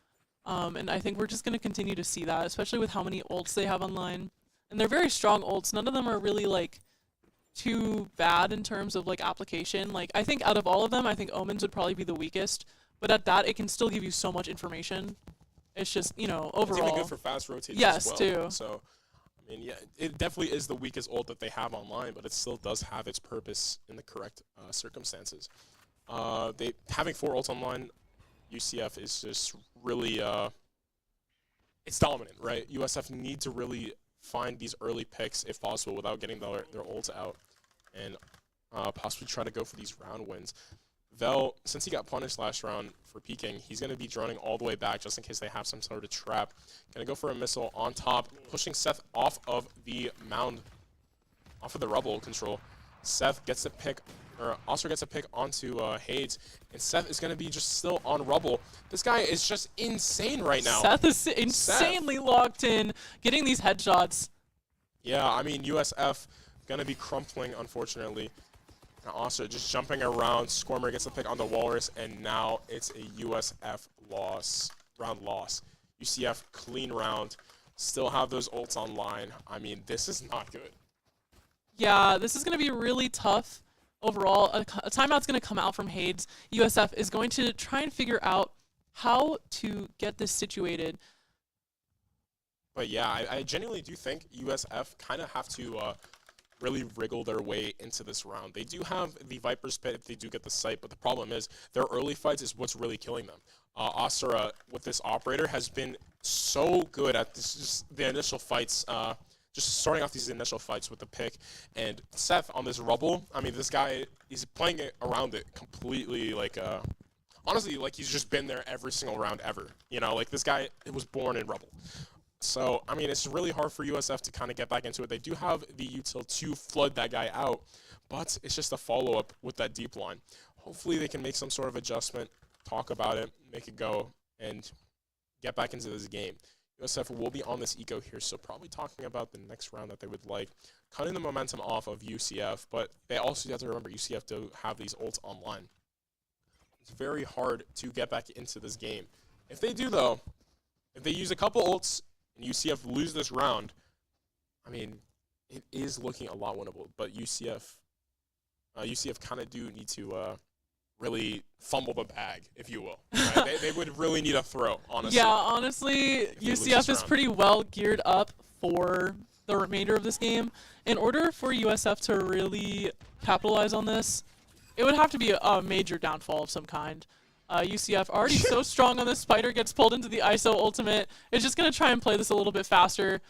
and I think we're just going to continue to see that, especially with how many ults they have online. And they're very strong ults. None of them are really, like, too bad in terms of, like, application. Like, I think out of all of them, I think Omens would probably be the weakest, but at that, it can still give you so much information. It's just, you know, overall. It's even good for fast rotating yes, as well. too. So, I mean, yeah, it definitely is the weakest ult that they have online, but it still does have its purpose in the correct circumstances. Having 4 ults online, UCF is just really, it's dominant, right? USF need to really find these early picks if possible without getting their ults out and possibly try to go for these round wins. Vel, since he got punished last round for peeking, he's going to be droning all the way back just in case they have some sort of trap. Going to go for a missile on top, pushing Seth off of the mound, off of the rubble control. Seth gets a pick, or Oscar gets a pick onto Hades, and Seth is going to be just still on rubble. This guy is just insane right now. Seth is insanely locked in, getting these headshots. Yeah, I mean, USF going to be crumpling, unfortunately. Now Oscar just jumping around. Squirmer gets a pick on the Walrus, and now it's a USF round loss. UCF clean round. Still have those ults online. I mean, this is not good. Yeah, this is going to be really tough overall. A timeout's going to come out from Hades. USF is going to try and figure out how to get this situated. But yeah, I genuinely do think USF kind of have to really wriggle their way into this round. They do have the Viper's Pit if they do get the site, but the problem is their early fights is what's really killing them. Asura, with this operator, has been so good at the initial fights, just starting off these initial fights with the pick. And Seth on this rubble, I mean, this guy, he's playing it around it completely, like, honestly, like he's just been there every single round ever. You know, like this guy was born in rubble. So, I mean, it's really hard for USF to kind of get back into it. They do have the util to flood that guy out, but it's just a follow-up with that deep line. Hopefully they can make some sort of adjustment, talk about it, make it go, and get back into this game. USF will be on this eco here, so probably talking about the next round that they would like, cutting the momentum off of UCF, but they also have to remember UCF do have these ults online. It's very hard to get back into this game. If they do, though, if they use a couple ults, and UCF lose this round, I mean, it is looking a lot winnable. But UCF kind of do need to really fumble the bag, if you will. Right? they would really need a throw, honestly. Yeah, honestly, UCF is pretty well geared up for the remainder of this game. In order for USF to really capitalize on this, it would have to be a major downfall of some kind. UCF already so strong on this. Spider gets pulled into the ISO ultimate. It's just going to try and play this a little bit faster.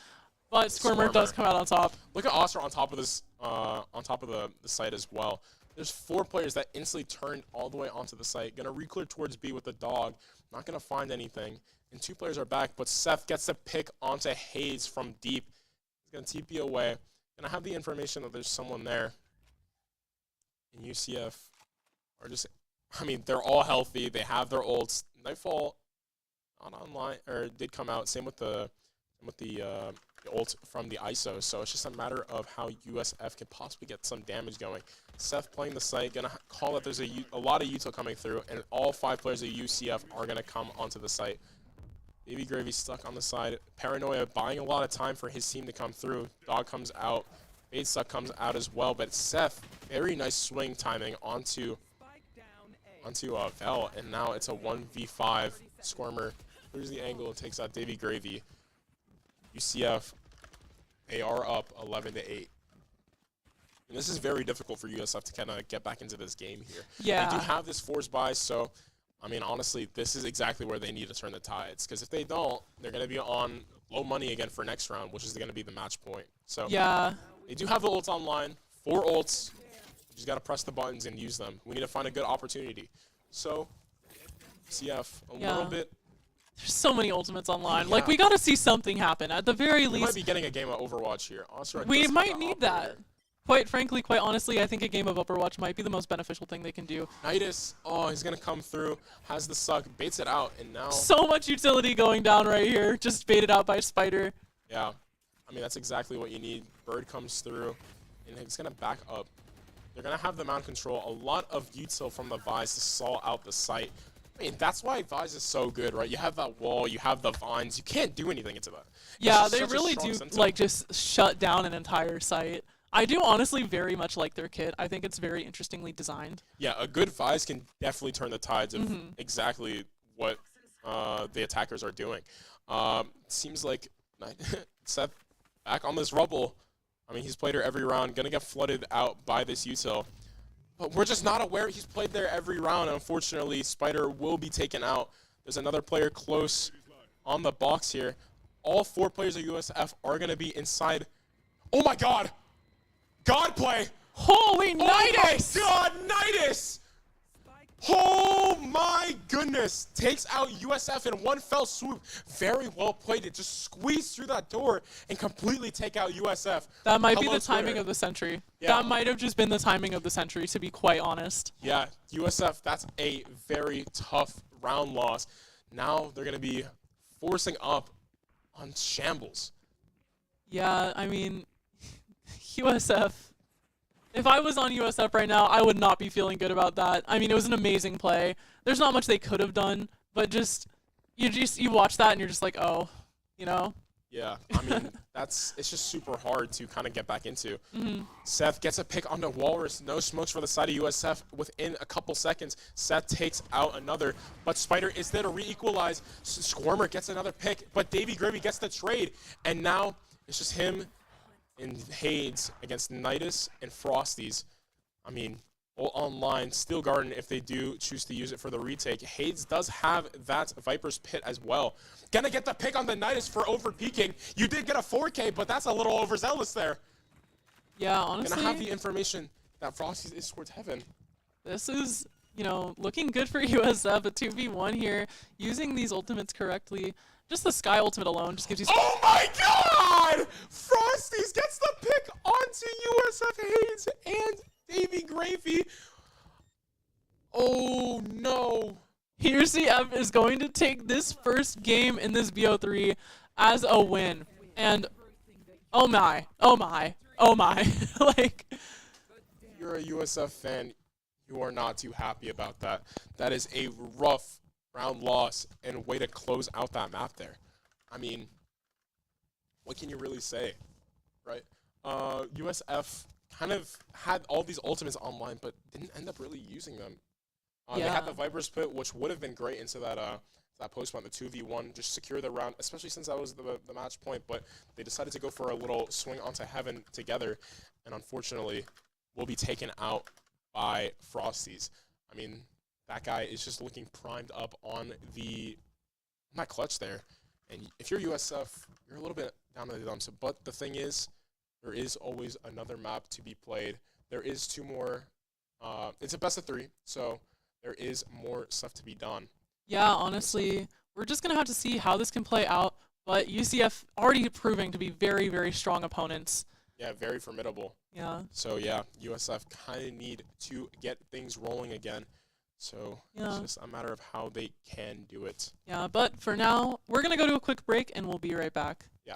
But Squirmer does come out on top. Look at Oscar on top of this, on top of the site as well. There's 4 players that instantly turned all the way onto the site. Going to re-clear towards B with the dog. Not going to find anything. And 2 players are back, but Seth gets a pick onto Hayes from deep. He's going to TP away. Going to have the information that there's someone there. And UCF are just... I mean, they're all healthy. They have their ults. Nightfall, not online, or did come out. Same with the ult from the ISO. So it's just a matter of how USF can possibly get some damage going. Seth playing the site, gonna call that there's a lot of util coming through, and all 5 players of UCF are gonna come onto the site. Baby Gravy stuck on the side. Paranoia buying a lot of time for his team to come through. Dog comes out. Baitsuck comes out as well, but Seth, very nice swing timing onto Vel, and now it's a 1v5. Squirmer clears the angle and takes out Davy Gravy. UCF, they are up 11-8. And this is very difficult for USF to kind of get back into this game here. Yeah. They do have this force buy, so, I mean, honestly, this is exactly where they need to turn the tides. Because if they don't, they're going to be on low money again for next round, which is going to be the match point. So yeah, they do have the ults online. 4 ults. You just got to press the buttons and use them. We need to find a good opportunity. So, CF, a little bit. There's so many ultimates online. Yeah. Like, we got to see something happen. At the very We least, might be getting a game of Overwatch here. we might need that. Quite frankly, quite honestly, I think a game of Overwatch might be the most beneficial thing they can do. Nidus, oh, he's going to come through, has the suck, baits it out, and now... So much utility going down right here. Just baited out by Spider. Yeah. I mean, that's exactly what you need. Bird comes through, and it's going to back up. They're going to have the mount control. A lot of util from the Vise to saw out the site. I mean, that's why Vise is so good, right? You have that wall, you have the vines. You can't do anything into that. Yeah, they really do, like, just shut down an entire site. I do honestly very much like their kit. I think it's very interestingly designed. Yeah, a good Vise can definitely turn the tides of exactly what the attackers are doing. Seems like Seth back on this rubble. I mean, he's played her every round, gonna get flooded out by this util. But we're just not aware he's played there every round. Unfortunately, Spider will be taken out. There's another player close on the box here. All 4 players of USF are gonna be inside. Oh my God! God play! Holy Nidus! Oh my God, Nidus! Oh my goodness! Takes out USF in one fell swoop. Very well played. It just squeezed through that door and completely take out USF. That might be the Twitter. timing of the century. Yeah. That might have just been the timing of the century, to be quite honest. Yeah, USF, that's a very tough round loss. Now they're going to be forcing up on Shambles. Yeah, I mean, USF. If I was on USF right now, I would not be feeling good about that. I mean, it was an amazing play. There's not much they could have done, but you watch that and you're just like, oh, you know? Yeah, I mean, it's just super hard to kind of get back into. Seth gets a pick onto Walrus. No smokes for the side of USF within a couple seconds. Seth takes out another, but Spider is there to re-equalize. Squirmer gets another pick, but Davey Gravy gets the trade, and now it's just him and Hades against Nidus and Frosties. I mean, all online. Steel Garden, if they do choose to use it for the retake. Hades does have that Viper's Pit as well. Gonna get the pick on the Nidus for over-peaking. You did get a 4K, but that's a little overzealous there. Yeah, honestly. Gonna have the information that Frosties is towards heaven. This is, looking good for USF. A 2v1 here, using these ultimates correctly. Just the Sky ultimate alone just gives you... Oh my God! Frosties gets the pick onto USF Hades and Davey Gravy. Oh no. UCF is going to take this first game in this BO3 as a win. And oh my. Like, You're a USF fan, you are not too happy about that. That is a rough round loss and way to close out that map there. I mean, what can you really say, right? USF kind of had all these ultimates online, but didn't end up really using them. They had the Viper's Pit, which would have been great into that post point, the 2v1, just secure the round, especially since that was the match point, but they decided to go for a little swing onto heaven together, and unfortunately will be taken out by Frosties. I mean, that guy is just looking primed up on that clutch there. And if you're USF, you're a little bit down in the dumps. But the thing is, there is always another map to be played. There is 2 more. It's a best of 3, so there is more stuff to be done. yeah, honestly, we're just going to have to see how this can play out. But UCF already proving to be very, very strong opponents. Yeah, very formidable. Yeah. So, yeah, USF kind of need to get things rolling again. So it's just a matter of how they can do it. Yeah, but for now, we're going to go to a quick break, and we'll be right back. Yeah.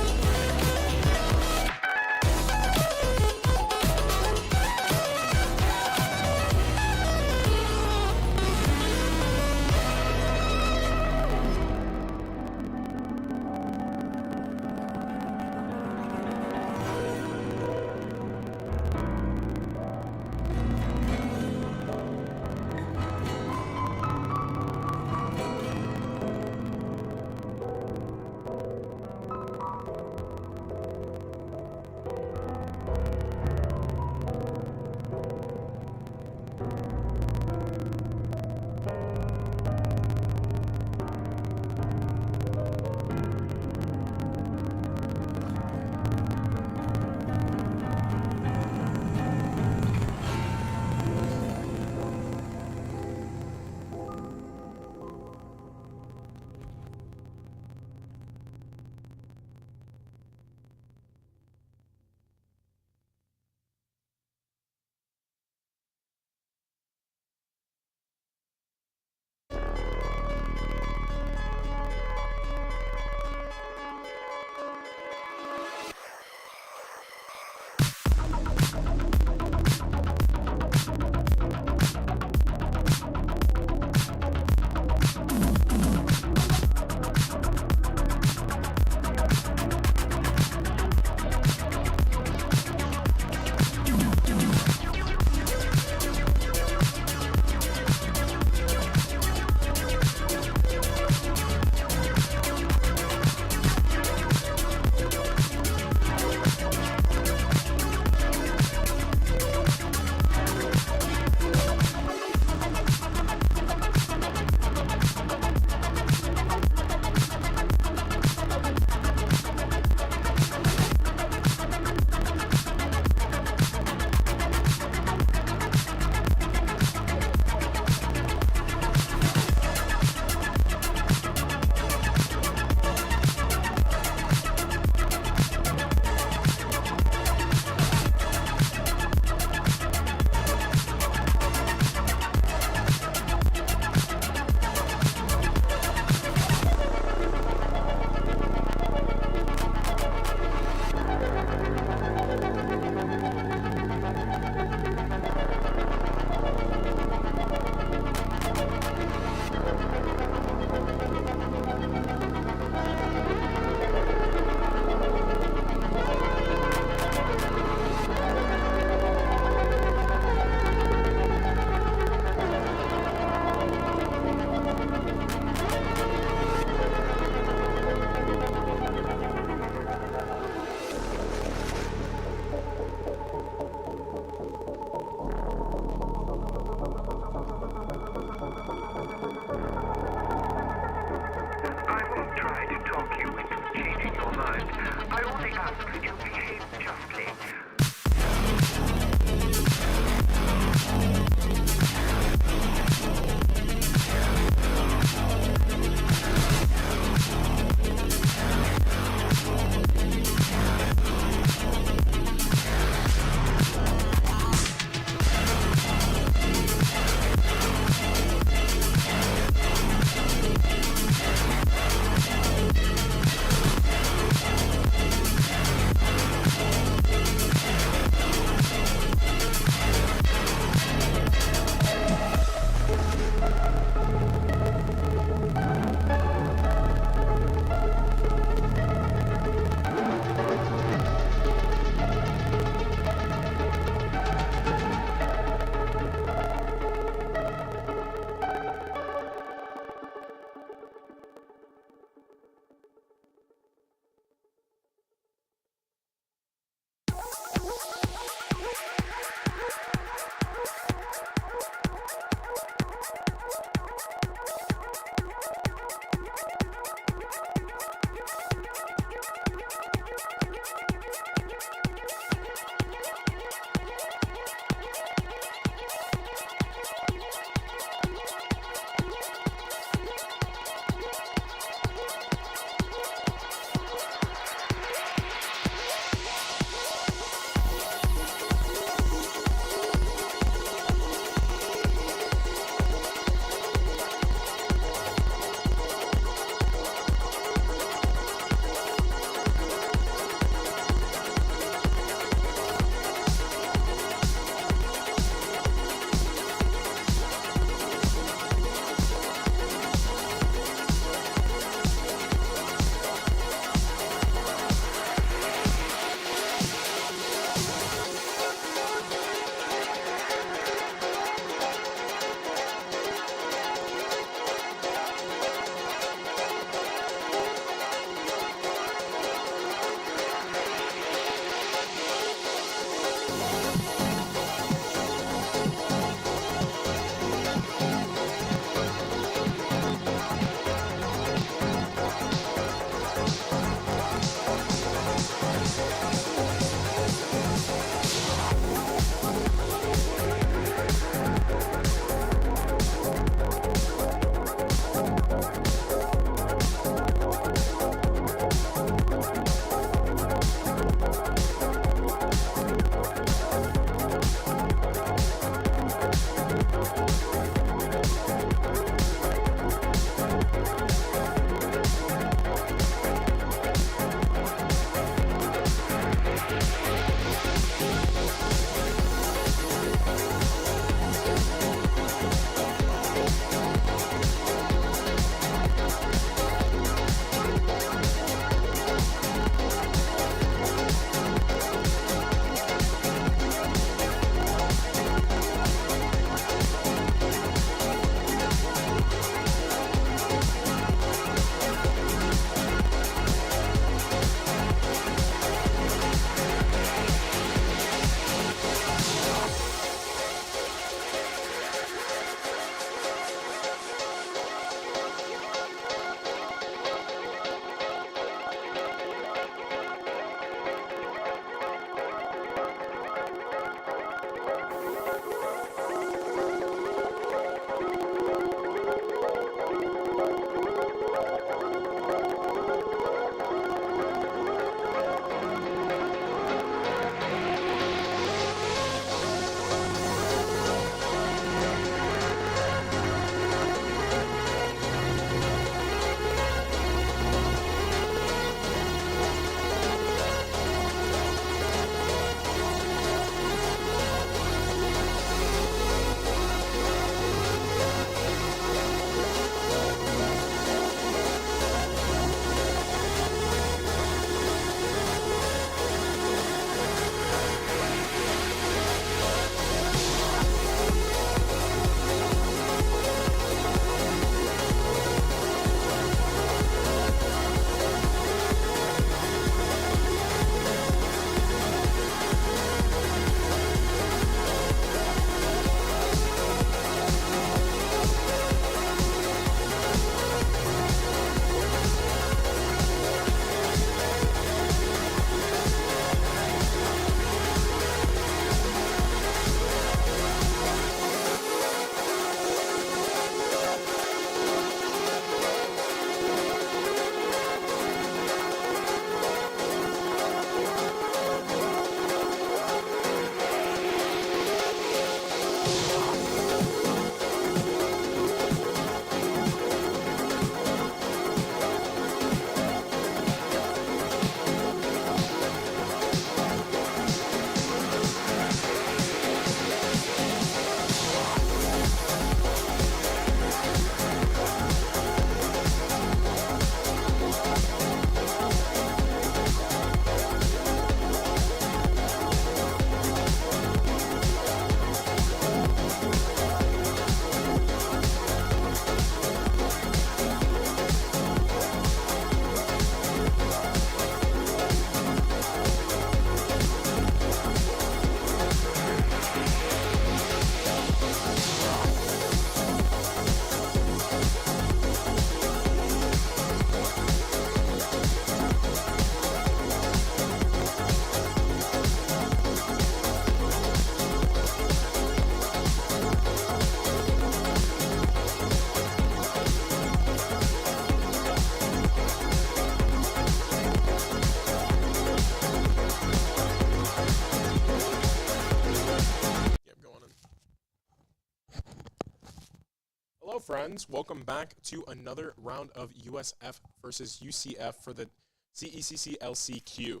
Hello, friends. Welcome back to another round of USF versus UCF for the CECC LCQ.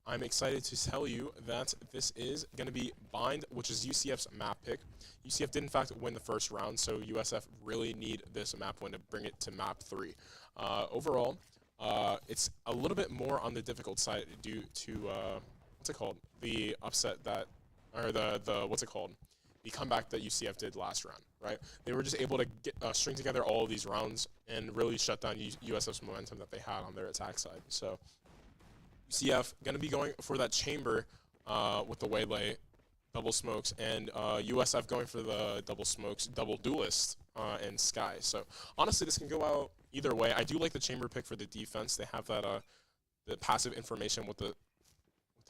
I'm excited to tell you that this is going to be Bind, which is UCF's map pick. UCF did, in fact, win the first round, so USF really need this map win to bring it to map 3. Overall, it's a little bit more on the difficult side due to, what's it called? The upset that, or what's it called? The comeback that UCF did last round, right? They were just able to get, string together all of these rounds and really shut down USF's momentum that they had on their attack side. So UCF going to be going for that chamber with the waylay, double smokes, and USF going for the double smokes, double duelist, and sky. So honestly, this can go out either way. I do like the chamber pick for the defense. They have that the passive information with the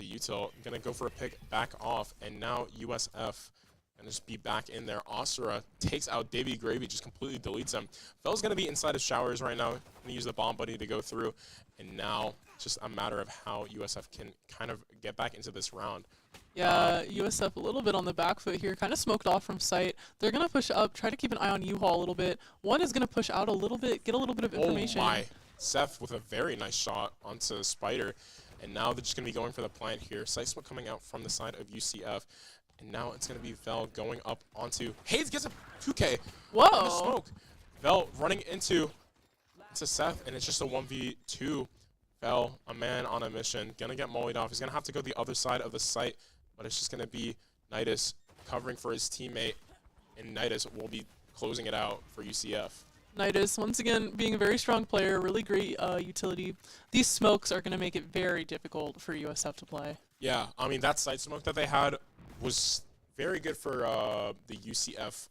util. Going to go for a pick back off, and now USF and just be back in there. Asura takes out Davy Gravy, just completely deletes him. Fell's going to be inside of showers right now. Going to use the bomb buddy to go through. And now it's just a matter of how USF can kind of get back into this round. Yeah, USF a little bit on the back foot here, kind of smoked off from sight. They're going to push up, try to keep an eye on U-Haul a little bit. One is going to push out a little bit, get a little bit of information. Oh my. Seth with a very nice shot onto Spider. And now they're just going to be going for the plant here. Sight smoke coming out from the side of UCF. And now it's going to be Vel going up onto... Hayes gets a 2K. Whoa. On the smoke. Vel running into Seth, and it's just a 1v2. Vel, a man on a mission, going to get mollied off. He's going to have to go the other side of the site, but it's just going to be Nidus covering for his teammate, and Nidus will be closing it out for UCF. Nidus, once again, being a very strong player, really great utility. These smokes are going to make it very difficult for USF to play. Yeah, I mean, that side smoke that they had was very good for the UCF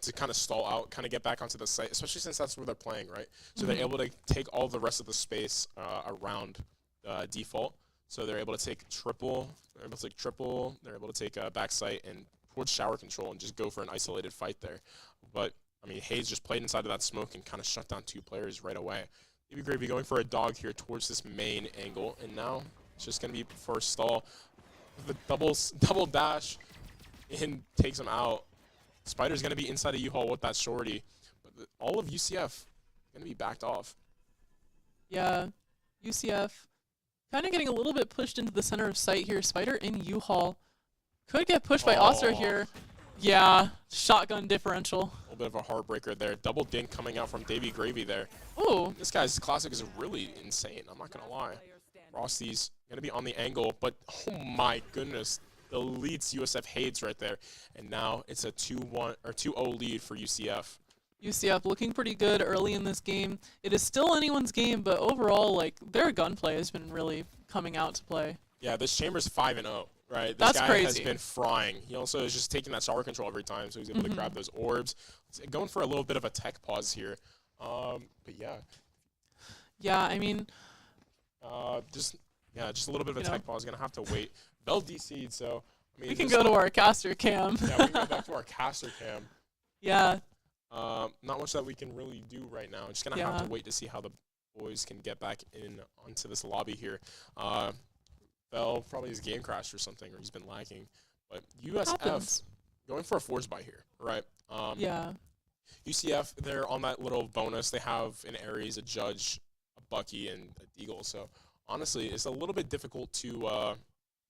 to kind of stall out, kind of get back onto the site, especially since that's where they're playing, right? So they're able to take all the rest of the space around default. So they're able to take triple, they're able to take back site and towards shower control and just go for an isolated fight there. But, I mean, Hayes just played inside of that smoke and kind of shut down 2 players right away. Davy Gravy going for a dog here towards this main angle, and now it's just going to be for a stall. The double dash and takes him out. Spider's going to be inside of U-Haul with that shorty. But all of UCF going to be backed off. Yeah, UCF kind of getting a little bit pushed into the center of sight here. Spider in U-Haul. Could get pushed by Asura here. Yeah, shotgun differential. A little bit of a heartbreaker there. Double dink coming out from Davy Gravy there. Ooh. This guy's classic is really insane. I'm not going to lie. Frosty's going to be on the angle, but oh my goodness, deletes USF Hades right there. And now it's a 2-1 or 2-0 lead for UCF. UCF looking pretty good early in this game. It is still anyone's game, but overall, like, their gunplay has been really coming out to play. Yeah, this chamber's 5-0, right? This That's guy crazy. has been frying. He also is just taking that shower control every time, so he's able to grab those orbs. Going for a little bit of a tech pause here. But yeah. Yeah, I mean... just a little bit of a tech pause. Gonna have to wait. Vel DC'd, so I mean we can go to our caster cam. Yeah, we can go back to our caster cam. Yeah. Not much that we can really do right now. Just gonna have to wait to see how the boys can get back in onto this lobby here. Vel probably his game crashed or something, or he's been lagging. But USF going for a force buy here, right? Yeah. UCF, they're on that little bonus. They have an Ares, a Judge, a Bucky, and a Deagle. So honestly, it's a little bit difficult to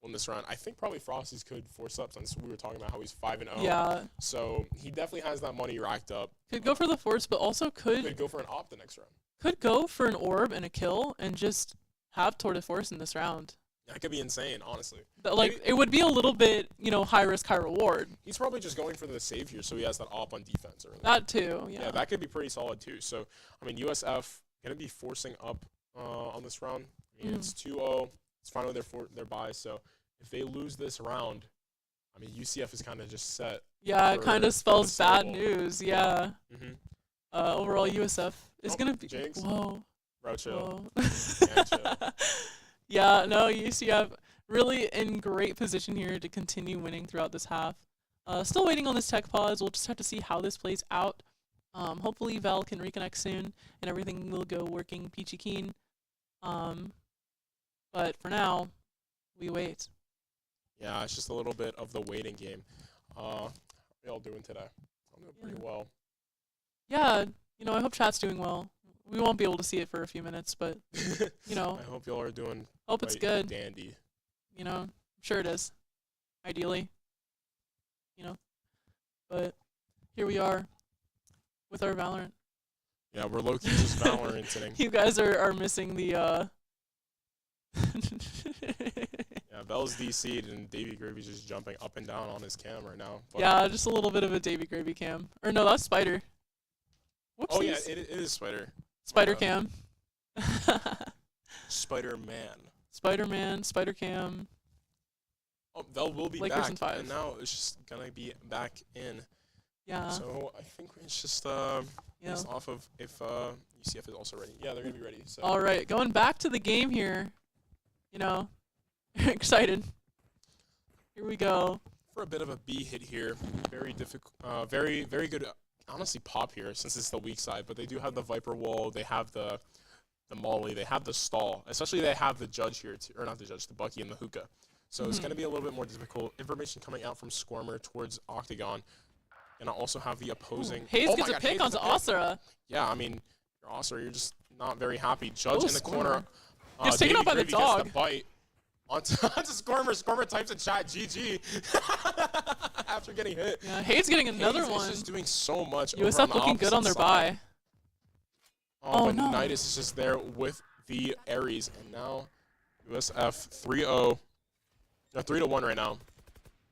win this round. I think probably Frosty's could force up since we were talking about how he's 5-0. Yeah. So he definitely has that money racked up. Could go for the force, but also Could go for an op the next round. could go for an orb and a kill and just have Tour de Force in this round. That could be insane, honestly. But, like, it would be a little bit, high risk, high reward. He's probably just going for the save here, so he has that op on defense early. That too, yeah. Yeah, that could be pretty solid too. So, I mean, USF going to be forcing up on this round. I mean, it's 2-0. It's finally their bye. So, if they lose this round, I mean, UCF is kind of just set. Yeah, it kind of spells bad Bowl. news, yeah. Overall, USF is going to be... Jinx. Whoa. Bro, chill. Whoa. Yeah, chill. Yeah, no, UCF really in great position here to continue winning throughout this half. Still waiting on this tech pause. We'll just have to see how this plays out. Hopefully Val can reconnect soon and everything will go working peachy keen. But for now, we wait. Yeah, it's just a little bit of the waiting game. How are y'all doing today? I'm doing pretty well. Yeah, I hope chat's doing well. We won't be able to see it for a few minutes, but I hope y'all are doing hope it's quite good. dandy. I'm sure it is. Ideally, but here we are with our Valorant. Yeah, we're low-key just Valoranting. You guys are missing the Yeah, Bell's DC'd and Davy Gravy's just jumping up and down on his cam right now. But yeah, just a little bit of a Davy Gravy cam. Or no, that's Spider. Whoopsies. oh yeah, it is Spider. Spider God. cam. Spider-Man. Spider-Man, Spider cam. Oh, Bell will be Lakers back, in 5. and now it's just gonna be back in. Yeah. So I think it's just Yeah. based off of if UCF is also ready. Yeah, they're gonna be ready. So All right, going back to the game here. Excited. Here we go. for a bit of a B hit here, very difficult, very good. Honestly, pop here since it's the weak side, but they do have the Viper wall. They have the Molly. They have the stall. Especially they have the Judge here, or not the Judge, the Bucky and the Hookah. So it's going to be a little bit more difficult. Information coming out from Squirmer towards Octagon. And I also have the opposing. Hayes oh gets my a God, pick Hayes onto gets a pick. Asura. Yeah, I mean, you're Asura, you're just not very happy. Judge in the corner. Gets taken out by the Gravy dog. Gets the bite. Onto Squirmer. Squirmer types in chat, GG. After getting hit. Yeah, Hayes getting another Hayes one. is just doing so much. over on USF the looking good on their opposite side. bye. Oh, but no. Nidus is just there with the Ares, and now USF 3-0. No, 3-1 right now.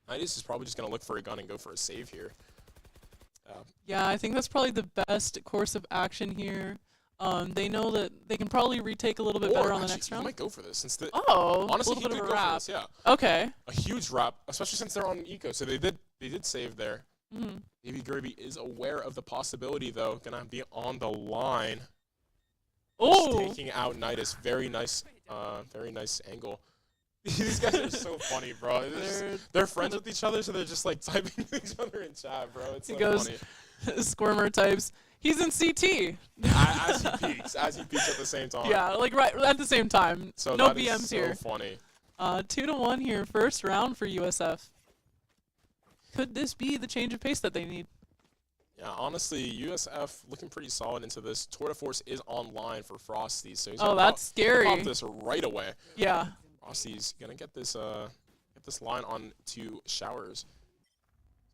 Nidus is probably just gonna look for a gun and go for a save here. Yeah, I think that's probably the best course of action here. They know that they can probably retake a little bit better on the actually, next he round. might go for this since the Oh, honestly a he little bit could of a go for wrap. this, yeah. Okay. A huge wrap, especially since they're on eco. So they did save there. Mhm. Davy Gravy is aware of the possibility though, gonna be on the line. Oh, Taking out Nidus. Very nice angle. These guys are so funny, bro. They're friends with each other, so they're just like typing to each other in chat, bro. It's He so goes- funny. Squirmer types. He's in CT. As he peaks at the same time. Yeah, like right at the same time. So No that is BMs so here. funny. 2-1 here, first round for USF. Could this be the change of pace that they need? Yeah, honestly, USF looking pretty solid into this. Tour de Force is online for Frosty, so he's Oh, gonna that's scary. pop this right away. Yeah. Frosty's gonna get this line on to Showers.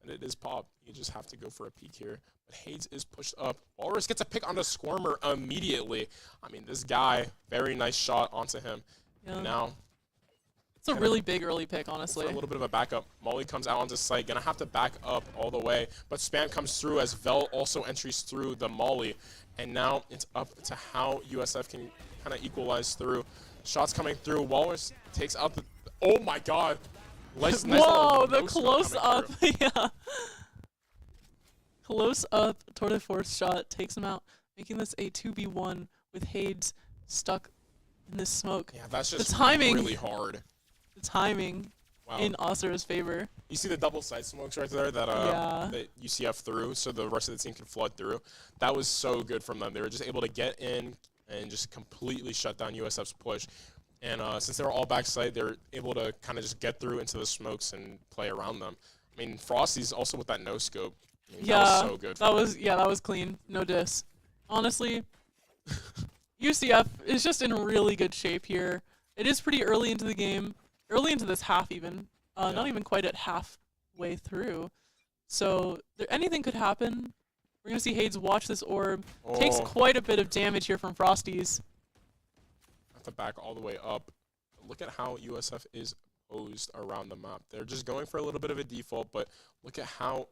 And it is pop. You just have to go for a peek here. But Hayes is pushed up. Walrus gets a pick onto Squirmer immediately. I mean, this guy, very nice shot onto him. Yeah. And now, It's a really big early pick, honestly. for a little bit of a backup. Molly comes out onto site. Gonna have to back up all the way. But Spam comes through as Vel also entries through the Molly. And now it's up to how USF can kind of equalize through. Shots coming through. Walrus takes out the... Oh my God. Nice Whoa, little the no-scope close coming up. through. Yeah. Close up Tour de Force shot takes him out, making this a 2v1 with Hayes stuck in this smoke. Yeah, that's just timing. really hard. The timing Wow. in Asura's favor. You see the double side smokes right there that Yeah. that UCF threw, so the rest of the team could flood through. That was so good from them. They were just able to get in and just completely shut down USF's push. And since they were all backside, they were able to kind of just get through into the smokes and play around them. I mean, Frosty's also with that no scope. I mean, Yeah, that was so good. that was clean. No diss. Honestly, UCF is just in really good shape here. It is pretty early into the game, early into this half even. Not even quite at halfway through. So anything could happen. We're gonna see Hayes watch this orb. Takes Oh. quite a bit of damage here from Frosties. Have to back all the way up. Look at how USF is posed around the map. They're just going for a little bit of a default, but look at how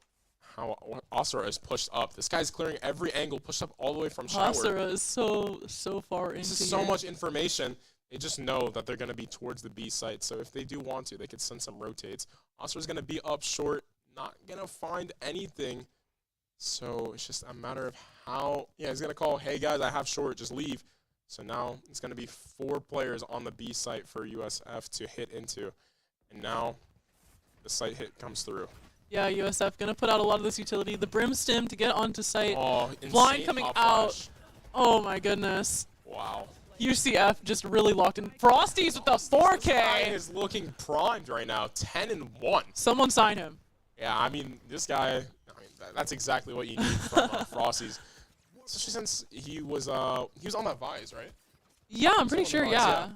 Asura is pushed up. This guy's clearing every angle, pushed up all the way from shower. Asura is so far into This is so here. much information. They just know that they're going to be towards the B site. So if they do want to, they could send some rotates. Asura's going to be up short, not going to find anything. So it's just a matter of how. Yeah, he's going to call, hey guys, I have short, just leave. So now it's going to be 4 players on the B site for USF to hit into. And now the site hit comes through. Yeah, USF gonna put out a lot of this utility. The Brim Stim to get onto site. Oh, Blind insane coming pop out. flash. Oh my goodness. Wow. UCF just really locked in. Frosties with the This guy 4K. is looking primed right now, 10-1. Someone sign him. Yeah, I mean, this guy, that's exactly what you need from Frosty's. especially since he was on that Vise, right? Yeah, I'm pretty sure. Vise, Yeah.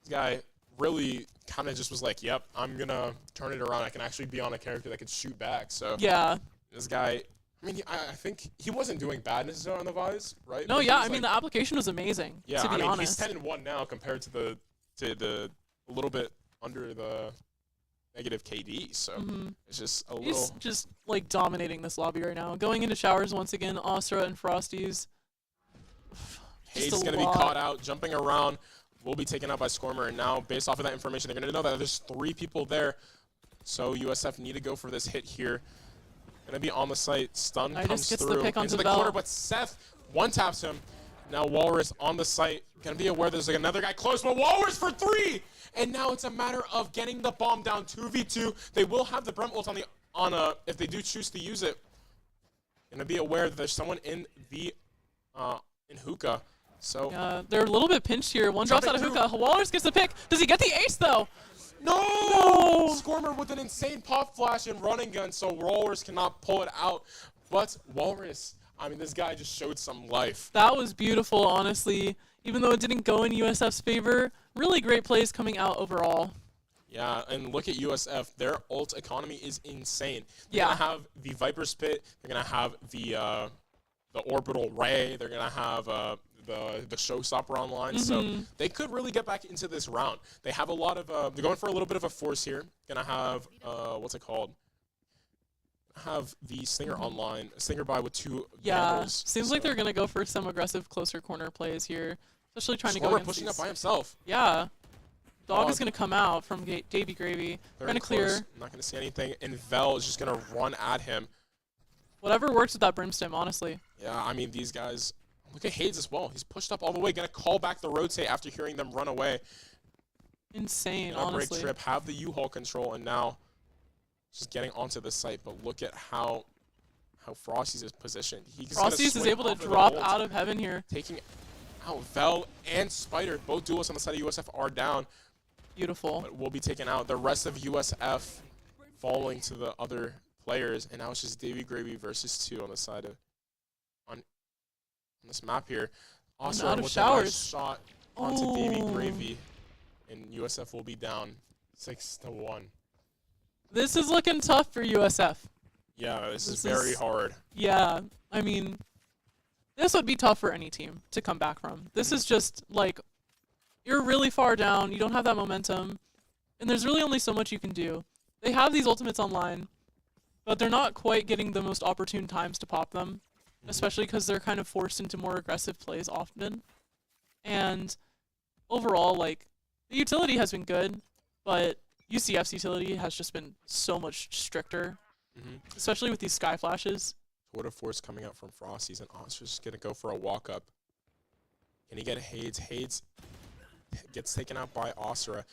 This guy really kind of just was like, "Yep, I'm gonna turn it around. I can actually be on a character that could shoot back." So Yeah. this guy, I mean, I think he wasn't doing bad necessarily on the Vise, right? No, But he yeah. was I mean, like- the application was amazing. yeah, To be I mean, honest. he's 10-1 now compared to the a little bit under the negative KD. So it's just a He's little. just like dominating this lobby right now. Going into showers once again. Astra and Frosties. Hayes is going to be caught out, jumping around. Will be taken out by Scormer, and now, based off of that information, they're going to know that there's 3 people there. So USF need to go for this hit here. Going to be on the site. Stun Nidus comes gets the through pick onto into the Vel. corner, but Seth one-taps him. Now Walrus on the site. Going to be aware there's like another guy close, but Walrus for 3! And now it's a matter of getting the bomb down 2v2. They will have the Brem ult if they do choose to use it. Going to be aware that there's someone in the in hookah. So They're a little bit pinched here. One drops out of Jumping hookah. Walrus gets the pick. Does he get the ace though? no! Scormer with an insane pop flash and running gun, so Walrus cannot pull it out. But Walrus, I mean, this guy just showed some life. That was beautiful, honestly. Even though it didn't go in USF's favor, really great plays coming out overall. Yeah, and look at USF. Their ult economy is insane. They're Yeah. gonna have the Viper Spit. They're gonna have the Orbital Ray. They're gonna have the Showstopper online. So they could really get back into this round. They have a lot of they're going for a little bit of a force here. Gonna have what's it called? Have the Stinger online, Stinger by with 2 Yeah, Vandals. seems like they're gonna go for some aggressive closer corner plays here, especially trying to go Scormer against pushing these. up by himself. Yeah, Dog is Oh. gonna come out from Davy Gravy. Very Trying to close. clear Not gonna see anything, and Vel is just gonna run at him. whatever works with that Brimstone, honestly. Yeah, I mean, these guys. Look at Hayes as well. He's pushed up all the way. Gonna call back the rotate after hearing them run away. Insane, Gonna break honestly. trip, have the U-Haul control, and now just getting onto the site. But look at how Frosty's is positioned. He's gonna Frosties is swing able to off of the drop ult, out of heaven here. taking out Vel and Spider. Both duelists on the side of USF are down, Beautiful. but will be taken out. The rest of USF falling to the other players, and now it's just Davy Gravy versus 2 on the side of on this map here. Also out of with a showers. nice shot onto Davy Oh. Gravy, and USF will be down 6-1. This is looking tough for USF. Yeah, this is This very is- hard. Yeah, I mean, this would be tough for any team to come back from. This is just like, you're really far down, you don't have that momentum, and there's really only so much you can do. They have these ultimates online, but they're not quite getting the most opportune times to pop them, especially because they're kind of forced into more aggressive plays often. And overall, like, the utility has been good, but UCF's utility has just been so much stricter, especially with these sky flashes. Tour de Force coming out from Frosty's, and Ostra's just going to go for a walk-up. Can he get Hades? Hades gets taken out by Ostra,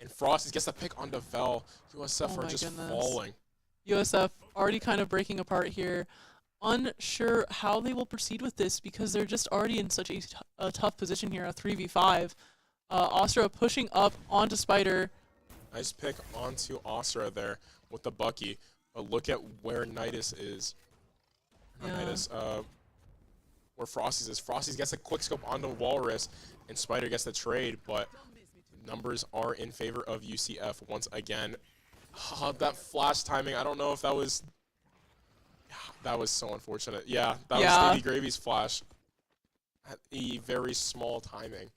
and Frosty's gets the pick onto Vel. USF Oh are my just goodness. falling. USF already kind of breaking apart here. Unsure how they will proceed with this because they're just already in such a tough position here, a 3v5. Ostra pushing up onto Spider. Nice pick onto Ostra there with the Bucky, but look at where Nidus is. Not Yeah. Nidus, where Frosty's is. Frosty's gets a quick scope onto Walrus, and Spider gets the trade, but numbers are in favor of UCF once again. That flash timing, I don't know if that was... That was so unfortunate. Yeah, that was Yeah. Davy Gravy's flash. At a very small timing.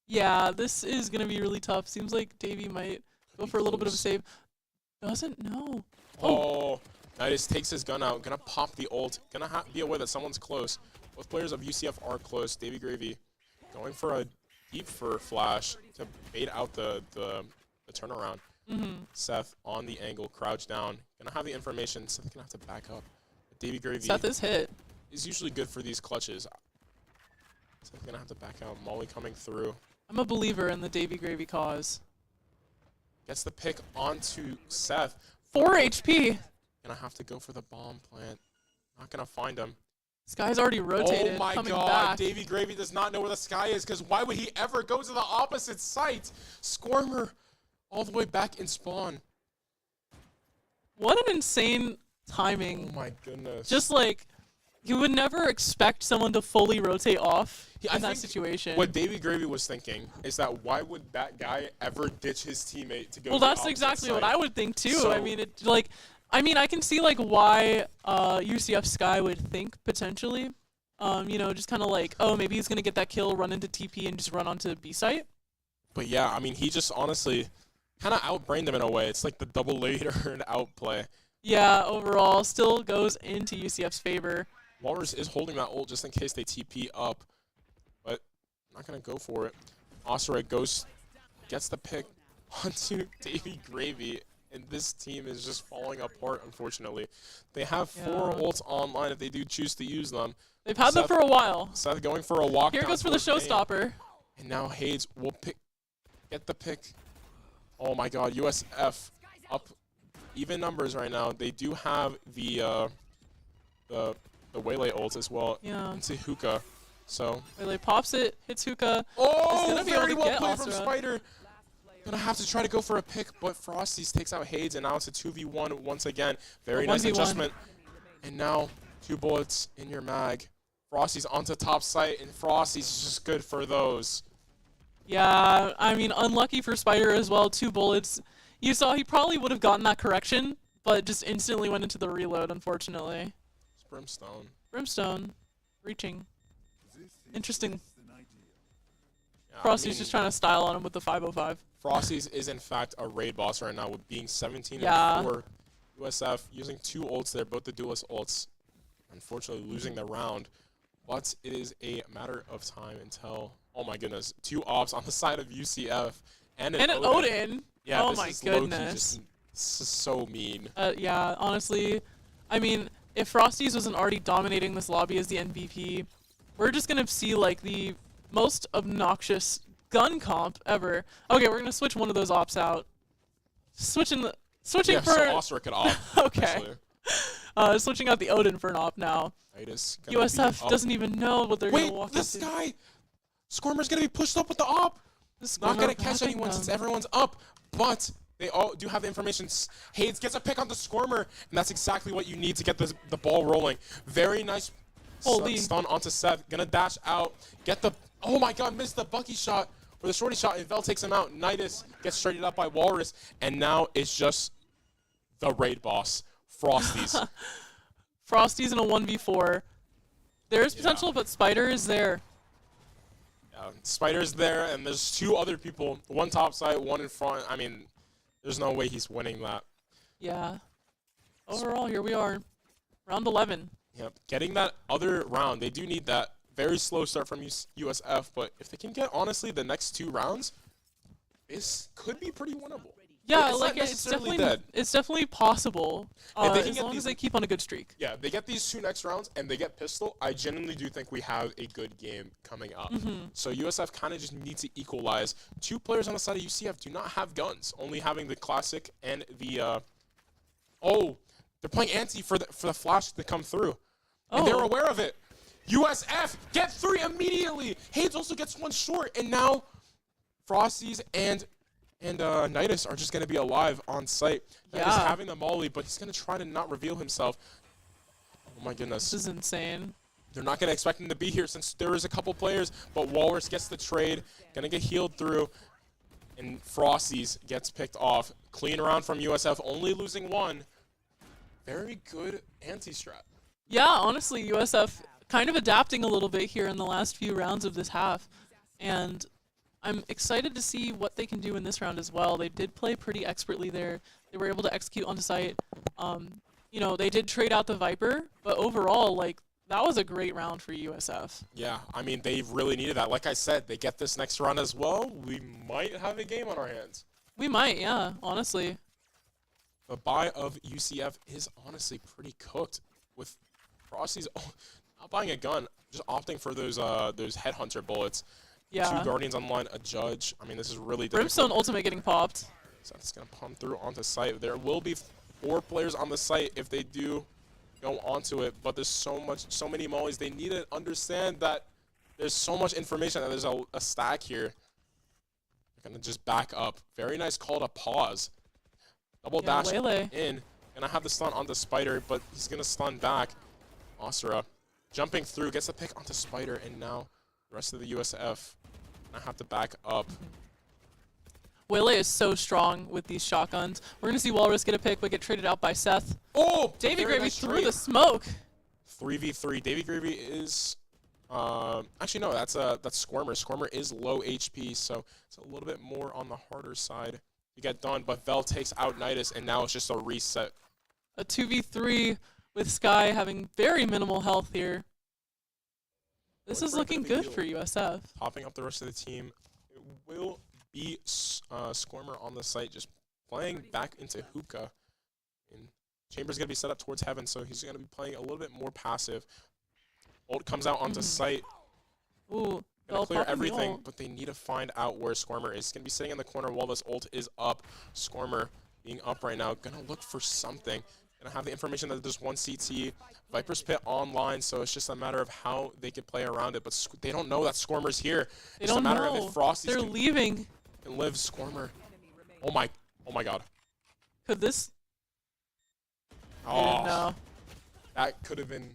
Yeah, this is going to be really tough. Seems like Davey might go for a little bit of a close. save. Doesn't know. Oh, Nidus takes his gun out. Gonna pop the ult. Gonna be aware that someone's close. Both players of UCF are close. Davy Gravy going for a deep fur flash to bait out the turnaround. Seth on the angle, crouch down. Gonna have the information. Seth gonna have to back up. Davy Gravy Seth is hit. is usually good for these clutches. Seth gonna have to back out. Molly coming through. I'm a believer in the Davy Gravy cause. Gets the pick onto Seth. 4 HP. Gonna have to go for the bomb plant. Not gonna find him. This guy's already rotated. Oh my coming god, back. Davy Gravy does not know where the sky is, because why would he ever go to the opposite site? Squirmer all the way back in spawn. What an insane timing. Oh my goodness. Just like, You would never expect someone to fully rotate off Yeah, I in that think situation. What Davey Gravy was thinking is that why would that guy ever ditch his teammate to go Well, to the that's opposite exactly what side? I would think too. So- I mean, it like, I mean, I can see like why UCF Sky would think potentially, you know, just kind of like, oh, maybe he's gonna get that kill, run into TP, and just run onto B site. But yeah, I mean, he just honestly kind of outbrained him in a way. It's like the double later and outplay. Yeah, overall, still goes into UCF's favor. Walrus is holding that ult just in case they TP up, but not gonna go for it. Osra gets the pick onto Davey Gravy, and this team is just falling apart, unfortunately. They have 4 Yeah. ults online if they do choose to use them. They've had them for a while. Seth going for a walk. Here it down goes for the towards main. showstopper. And now Hades will get the pick. Oh my god, USF up even numbers right now. They do have the Waylay ult as well Yeah. into Hookah. So Waylay pops it, hits Hookah. oh, gonna be able very to well get played from Asura. Spider. Gonna have to try to go for a pick, but Frosties takes out Hades, and now it's a 2v1 once again. Very nice 1v1. adjustment. And now 2 bullets in your mag. Frosties onto top site, and Frosties is just good for those. Yeah, I mean, unlucky for Spider as well. 2 bullets. You saw he probably would have gotten that correction, but just instantly went into the reload, unfortunately. It's Brimstone. Brimstone, reaching. Interesting. Yeah, I Frosty's mean, just trying to style on him with the 505. Frosties is in fact a raid boss right now with being 17 Yeah. and 4. USF using 2 ults there, both the duelist ults. Unfortunately losing the round, but it is a matter of time until, oh my goodness, 2 ops on the side of UCF and an And an Odin. Yeah, Oh this my is low-key goodness. just this is so mean. Yeah, honestly, I mean, if Frosties wasn't already dominating this lobby as the MVP, we're just gonna see like the most obnoxious gun comp ever. Okay, we're gonna switch one of those ops out. Switching Yeah, for so Osric could op. Okay. especially. Switching out the Odin for an op now. Titus gonna be USF up. doesn't even know what they're Wait, gonna walk this into. guy, Squirmer's gonna be pushed up with the op. This Not gonna Squirmer catch grabbing anyone them. since everyone's up, but they all do have the information. Hades gets a pick on the Squirmer, and that's exactly what you need to get the ball rolling. Very nice Holy. stun onto Seth. Gonna dash out, get the, oh my god, missed the Bucky shot, or the shorty shot, and Vel takes him out. Nidus gets straightened up by Walrus, and now it's just the raid boss, Frosties. Frosty's in a 1v4. There is potential, but Spider is there. Spider's there, and there's 2 other people, one top side, one in front. I mean, there's no way he's winning that. Yeah. Overall, here we are. Round 11. Yep, getting that other round, they do need that. Very slow start from USF, but if they can get, honestly, the next 2 rounds, this could be pretty winnable. Yeah, It's like not it's necessarily definitely dead. it's definitely possible If they can as get long these- as they keep on a good streak. Yeah, they get these 2 next rounds, and they get Pistol. I genuinely do think we have a good game coming up. So USF kind of just needs to equalize. 2 players on the side of UCF do not have guns, only having the Classic and the, oh, they're playing anti for the flash to come through. And they're Oh. aware of it. USF get 3 immediately. Hades also gets 1 short, and now Frosties and Nidus are just going to be alive on site. Nidus Yeah. having the molly, but he's going to try to not reveal himself. Oh my goodness. This is insane. They're not going to expect him to be here since there is a couple players, but Walrus gets the trade, going to get healed through, and Frosties gets picked off. Clean round from USF, only losing 1. Very good anti-strat. Yeah, honestly, USF kind of adapting a little bit here in the last few rounds of this half, and I'm excited to see what they can do in this round as well. They did play pretty expertly there. They were able to execute onto site. You know, they did trade out the Viper, but overall, like, that was a great round for USF. Yeah, I mean, they really needed that. Like I said, they get this next round as well. We might have a game on our hands. We might, yeah, honestly. The buy of UCF is honestly pretty cooked with Frosty's not buying a gun, just opting for those headhunter bullets. Yeah. 2 Guardians online, a Judge. I mean, this is really Brimstone difficult. ultimate getting popped. So it's going to pump through onto site. There will be 4 players on the site if they do go onto it, but there's so many mollies. They need to understand that there's so much information that there's a stack here. They're going to just back up. Very nice call to pause. Double Yeah, dash Waylay. in. Gonna have the stun on the Spider, but he's gonna stun back. Asura jumping through, gets the pick onto Spider, and now the rest of the USF gonna have to back up. Waylay is so strong with these shotguns. We're gonna see Walrus get a pick, but get traded out by Seth. Oh, Davy very Gravy nice through trade. the smoke. 3v3. Davy Gravy is, actually no, that's Squirmer. Squirmer is low HP, so it's a little bit more on the harder side to get done. But Vel takes out Nidus, and now it's just a reset. A 2v3 with Sky having very minimal health here. This Going is for a bit looking of a good heal. for USF. Popping up the rest of the team. It will be Squirmer on the site, just playing back into Hookah. And Chamber's going to be set up towards Heaven, so he's going to be playing a little bit more passive. Ult comes out onto site. Ooh, Gonna Vel clear popping the everything, ult. but they need to find out where Squirmer is. He's going to be sitting in the corner while this ult is up. Squirmer being up right now. Going to look for something. Going to have the information that there's one CT. Viper's Pit online, so it's just a matter of how they can play around it. But they don't know that Squirmer's here. They It's don't a matter know. of if Frosty's They're leaving. can live. Squirmer. Oh my god. Could this? Oh, No. that could have been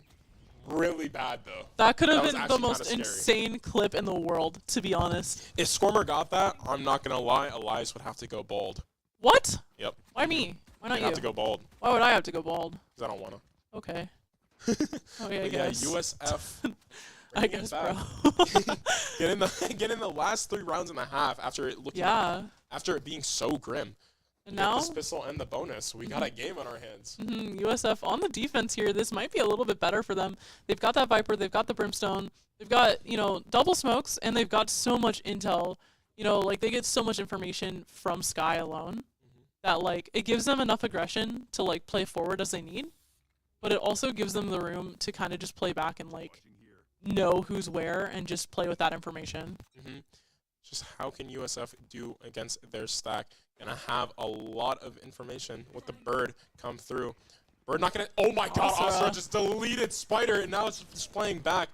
really bad, though. That could have That was been the actually most kinda scary. insane clip in the world, to be honest. If Squirmer got that, I'm not going to lie, Elias would have to go bald. What? Yep. Why me? Why not You'd you? have to go bald, Why would I have to go bald? because I don't want to. Okay. Okay, I But yeah, guess. USF. I bringing it guess, back. bro. Get in the last 3 rounds and a half after it looking Yeah. after it being so grim. And Get now, this pistol and the bonus. We got a game on our hands. USF on the defense here. This might be a little bit better for them. They've got that Viper. They've got the Brimstone. They've got, double smokes, and they've got so much intel. Like, they get so much information from Sky alone that, like, it gives them enough aggression to, like, play forward as they need. But it also gives them the room to kind of just play back and, like, know who's where and just play with that information. Just how can USF do against their stack? Gonna have a lot of information with the Bird come through. Bird not gonna. Oh my god, Asura. Asura just deleted Spider, and now it's just playing back.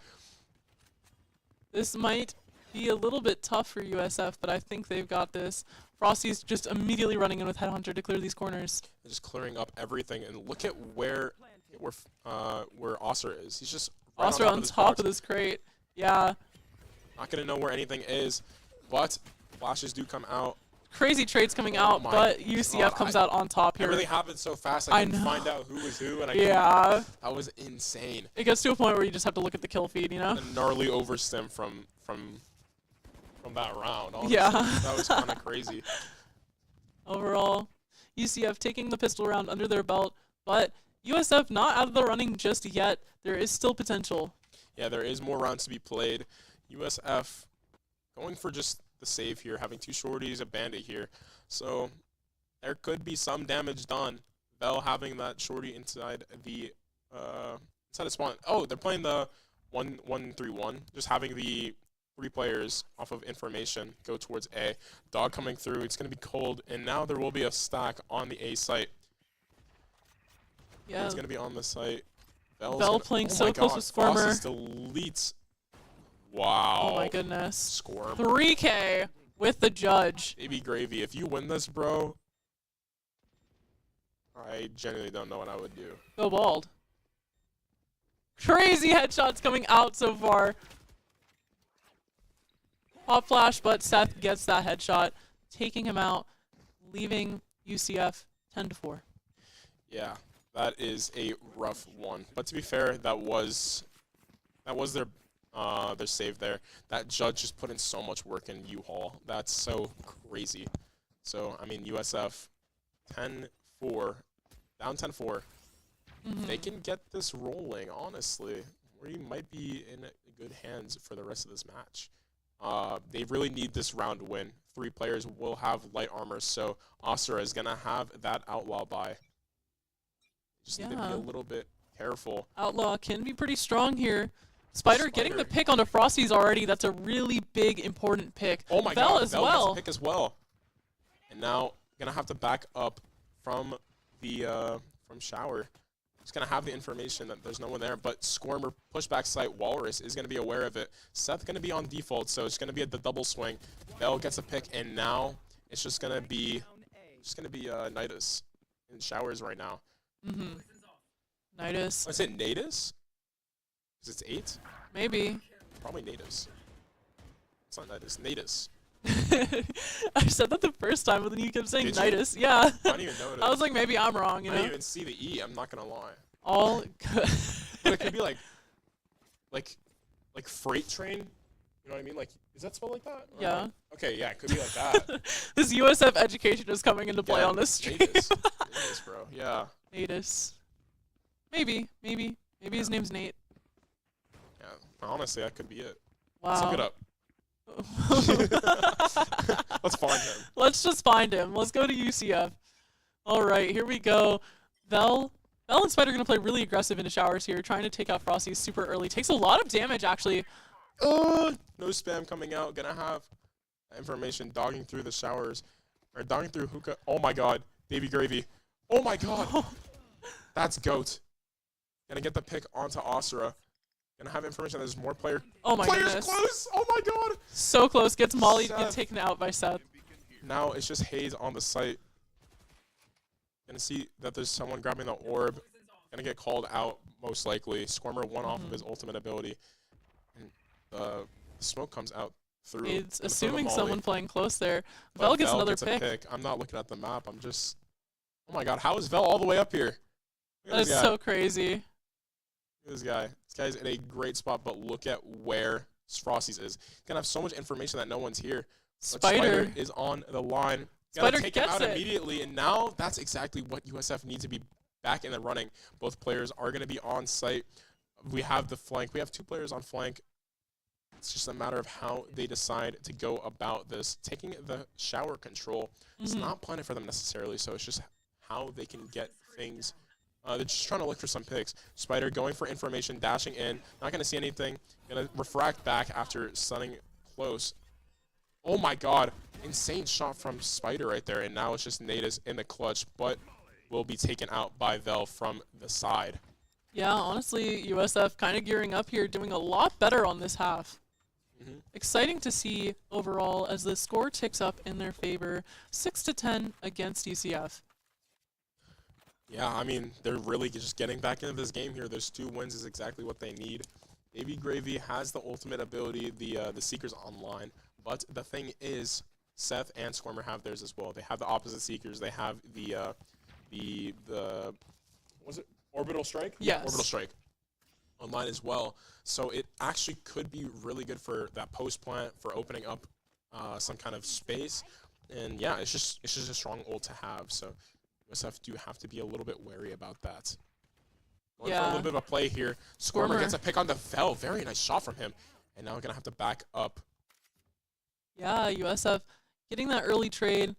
This might be a little bit tough for USF, but I think they've got this. Frosty's just immediately running in with Headhunter to clear these corners. They're just clearing up everything, and look at where Asura is. He's just right Asura on this top box. of this crate. Yeah. Not gonna know where anything is, but flashes do come out. Crazy trades coming out, my but UCF God, comes out on top here. Everything happened so fast. I couldn't know. find out who was who, and Yeah. that was insane. It gets to a point where you just have to look at the kill feed, A gnarly overstim from that round. Honestly. Yeah. That was kind of crazy. Overall, UCF taking the pistol round under their belt, but USF not out of the running just yet. There is still potential. Yeah, there is more rounds to be played. USF going for just the save here, having 2 shorties, a bandit here. So there could be some damage done. Vel having that shorty inside the spawn. Oh, they're playing the 1-1-3-1. Just having the 3 players off of information go towards A. Dog coming through. It's going to be cold, and now there will be a stack on the A site. Yeah. It's going to be on the site. Vel playing oh so my close God, with Squirmer. Frost deletes. Wow. Oh my goodness. Squirm. 3K with the judge. Baby Gravy, if you win this, bro, I genuinely don't know what I would do. Go bald. Crazy headshots coming out so far. Pop flash, but Seth gets that headshot, taking him out, leaving UCF 10-4. Yeah, that is a rough one. But to be fair, that was their save there. That judge just put in so much work in U-Haul. That's so crazy. So, I mean, USF 10-4, down 10-4. They can get this rolling, honestly. We might be in good hands for the rest of this match. They really need this round to win. 3 players will have light armor, so Asura is going to have that outlaw buy. Just need to be Yeah. a little bit careful. Outlaw can be pretty strong here. Spider getting the pick onto Frosty's already. That's a really big, important pick. Oh my Vel god, as Vel well. gets a pick as well. And now gonna have to back up from the from Shower. He's gonna have the information that there's no one there, but Squirmer pushback site Walrus is gonna be aware of it. Seth gonna be on default, so it's gonna be the double swing. Vel gets a pick, and now it's just gonna be Nidus in Showers right now. Nidus. Is it Natus? Is it 8? Maybe. Probably natives. It's not natives. Natives. I said that the first time, but then you kept saying Did you? nidus. Yeah. I didn't even notice. I was like, maybe I'm wrong, you I know? didn't even see the E. I'm not gonna lie. All good. But it could be like freight train. You know what I mean? Like, is that spelled like that? Or Yeah. like- okay, yeah, it could be like that. This USF education is coming into play Yeah, on this stream. Natus. Natus, bro. Yeah. Natus. Maybe his name's Nate. Yeah. Honestly, that could be it. Wow. Let's look it up. Let's find him. Let's just find him. Let's go to UCF. All right, here we go. Vel and Spider are going to play really aggressive into showers here, trying to take out Frosty super early. Takes a lot of damage, actually. No spam coming out. Gonna have information dogging through the showers. Or dogging through hookah. Oh my god. Davy Gravy. Oh my god. That's GOAT. Gonna get the pick onto Asura. Gonna have information that there's more players. Oh my Players goodness. close! Oh my god! So close. Gets Molly, Seth. gets taken out by Seth. Now it's just Hayes on the site. Gonna see that there's someone grabbing the orb. Gonna get called out, most likely. Squirmer one off of his ultimate ability. And smoke comes out through. It's in front of assuming Molly. someone playing close there. But Vel gets Vel another a pick. I'm not looking at the map. I'm just. Oh my god, how is Vel all the way up here? Look at That is this guy. so crazy. Look at this guy. This guy's in a great spot, but look at where Frosty's is. He's gonna have so much information that no one's here. But Spider. is on the line. Spider Gotta take him gets out it. immediately, and now that's exactly what USF needs to be back in the running. Both players are going to be on site. We have the flank. We have 2 players on flank. It's just a matter of how they decide to go about this. Taking the shower control is not planned for them necessarily, so it's just how they can get things. They're just trying to look for some picks. Spider going for information, dashing in. Not going to see anything. Going to refract back after stunning close. Oh my god. Insane shot from Spider right there, and now it's just Natus in the clutch, but will be taken out by Vel from the side. Yeah, honestly, USF kind of gearing up here, doing a lot better on this half. Exciting to see overall as the score ticks up in their favor, 6-10 against UCF. Yeah, I mean, they're really just getting back into this game here. Those 2 wins is exactly what they need. Davy Gravy has the ultimate ability, the Seekers online, but the thing is, Seth and Squirmer have theirs as well. They have the opposite Seekers. They have the was it Orbital Strike? Yes. Yeah, Orbital Strike online as well. So it actually could be really good for that post plant, for opening up some kind of space. And yeah, it's just a strong ult to have. So USF do have to be a little bit wary about that. Going for a little bit of a play here. Squirmer gets a pick on the Vel. Very nice shot from him. And now we're going to have to back up. Yeah, USF getting that early trade.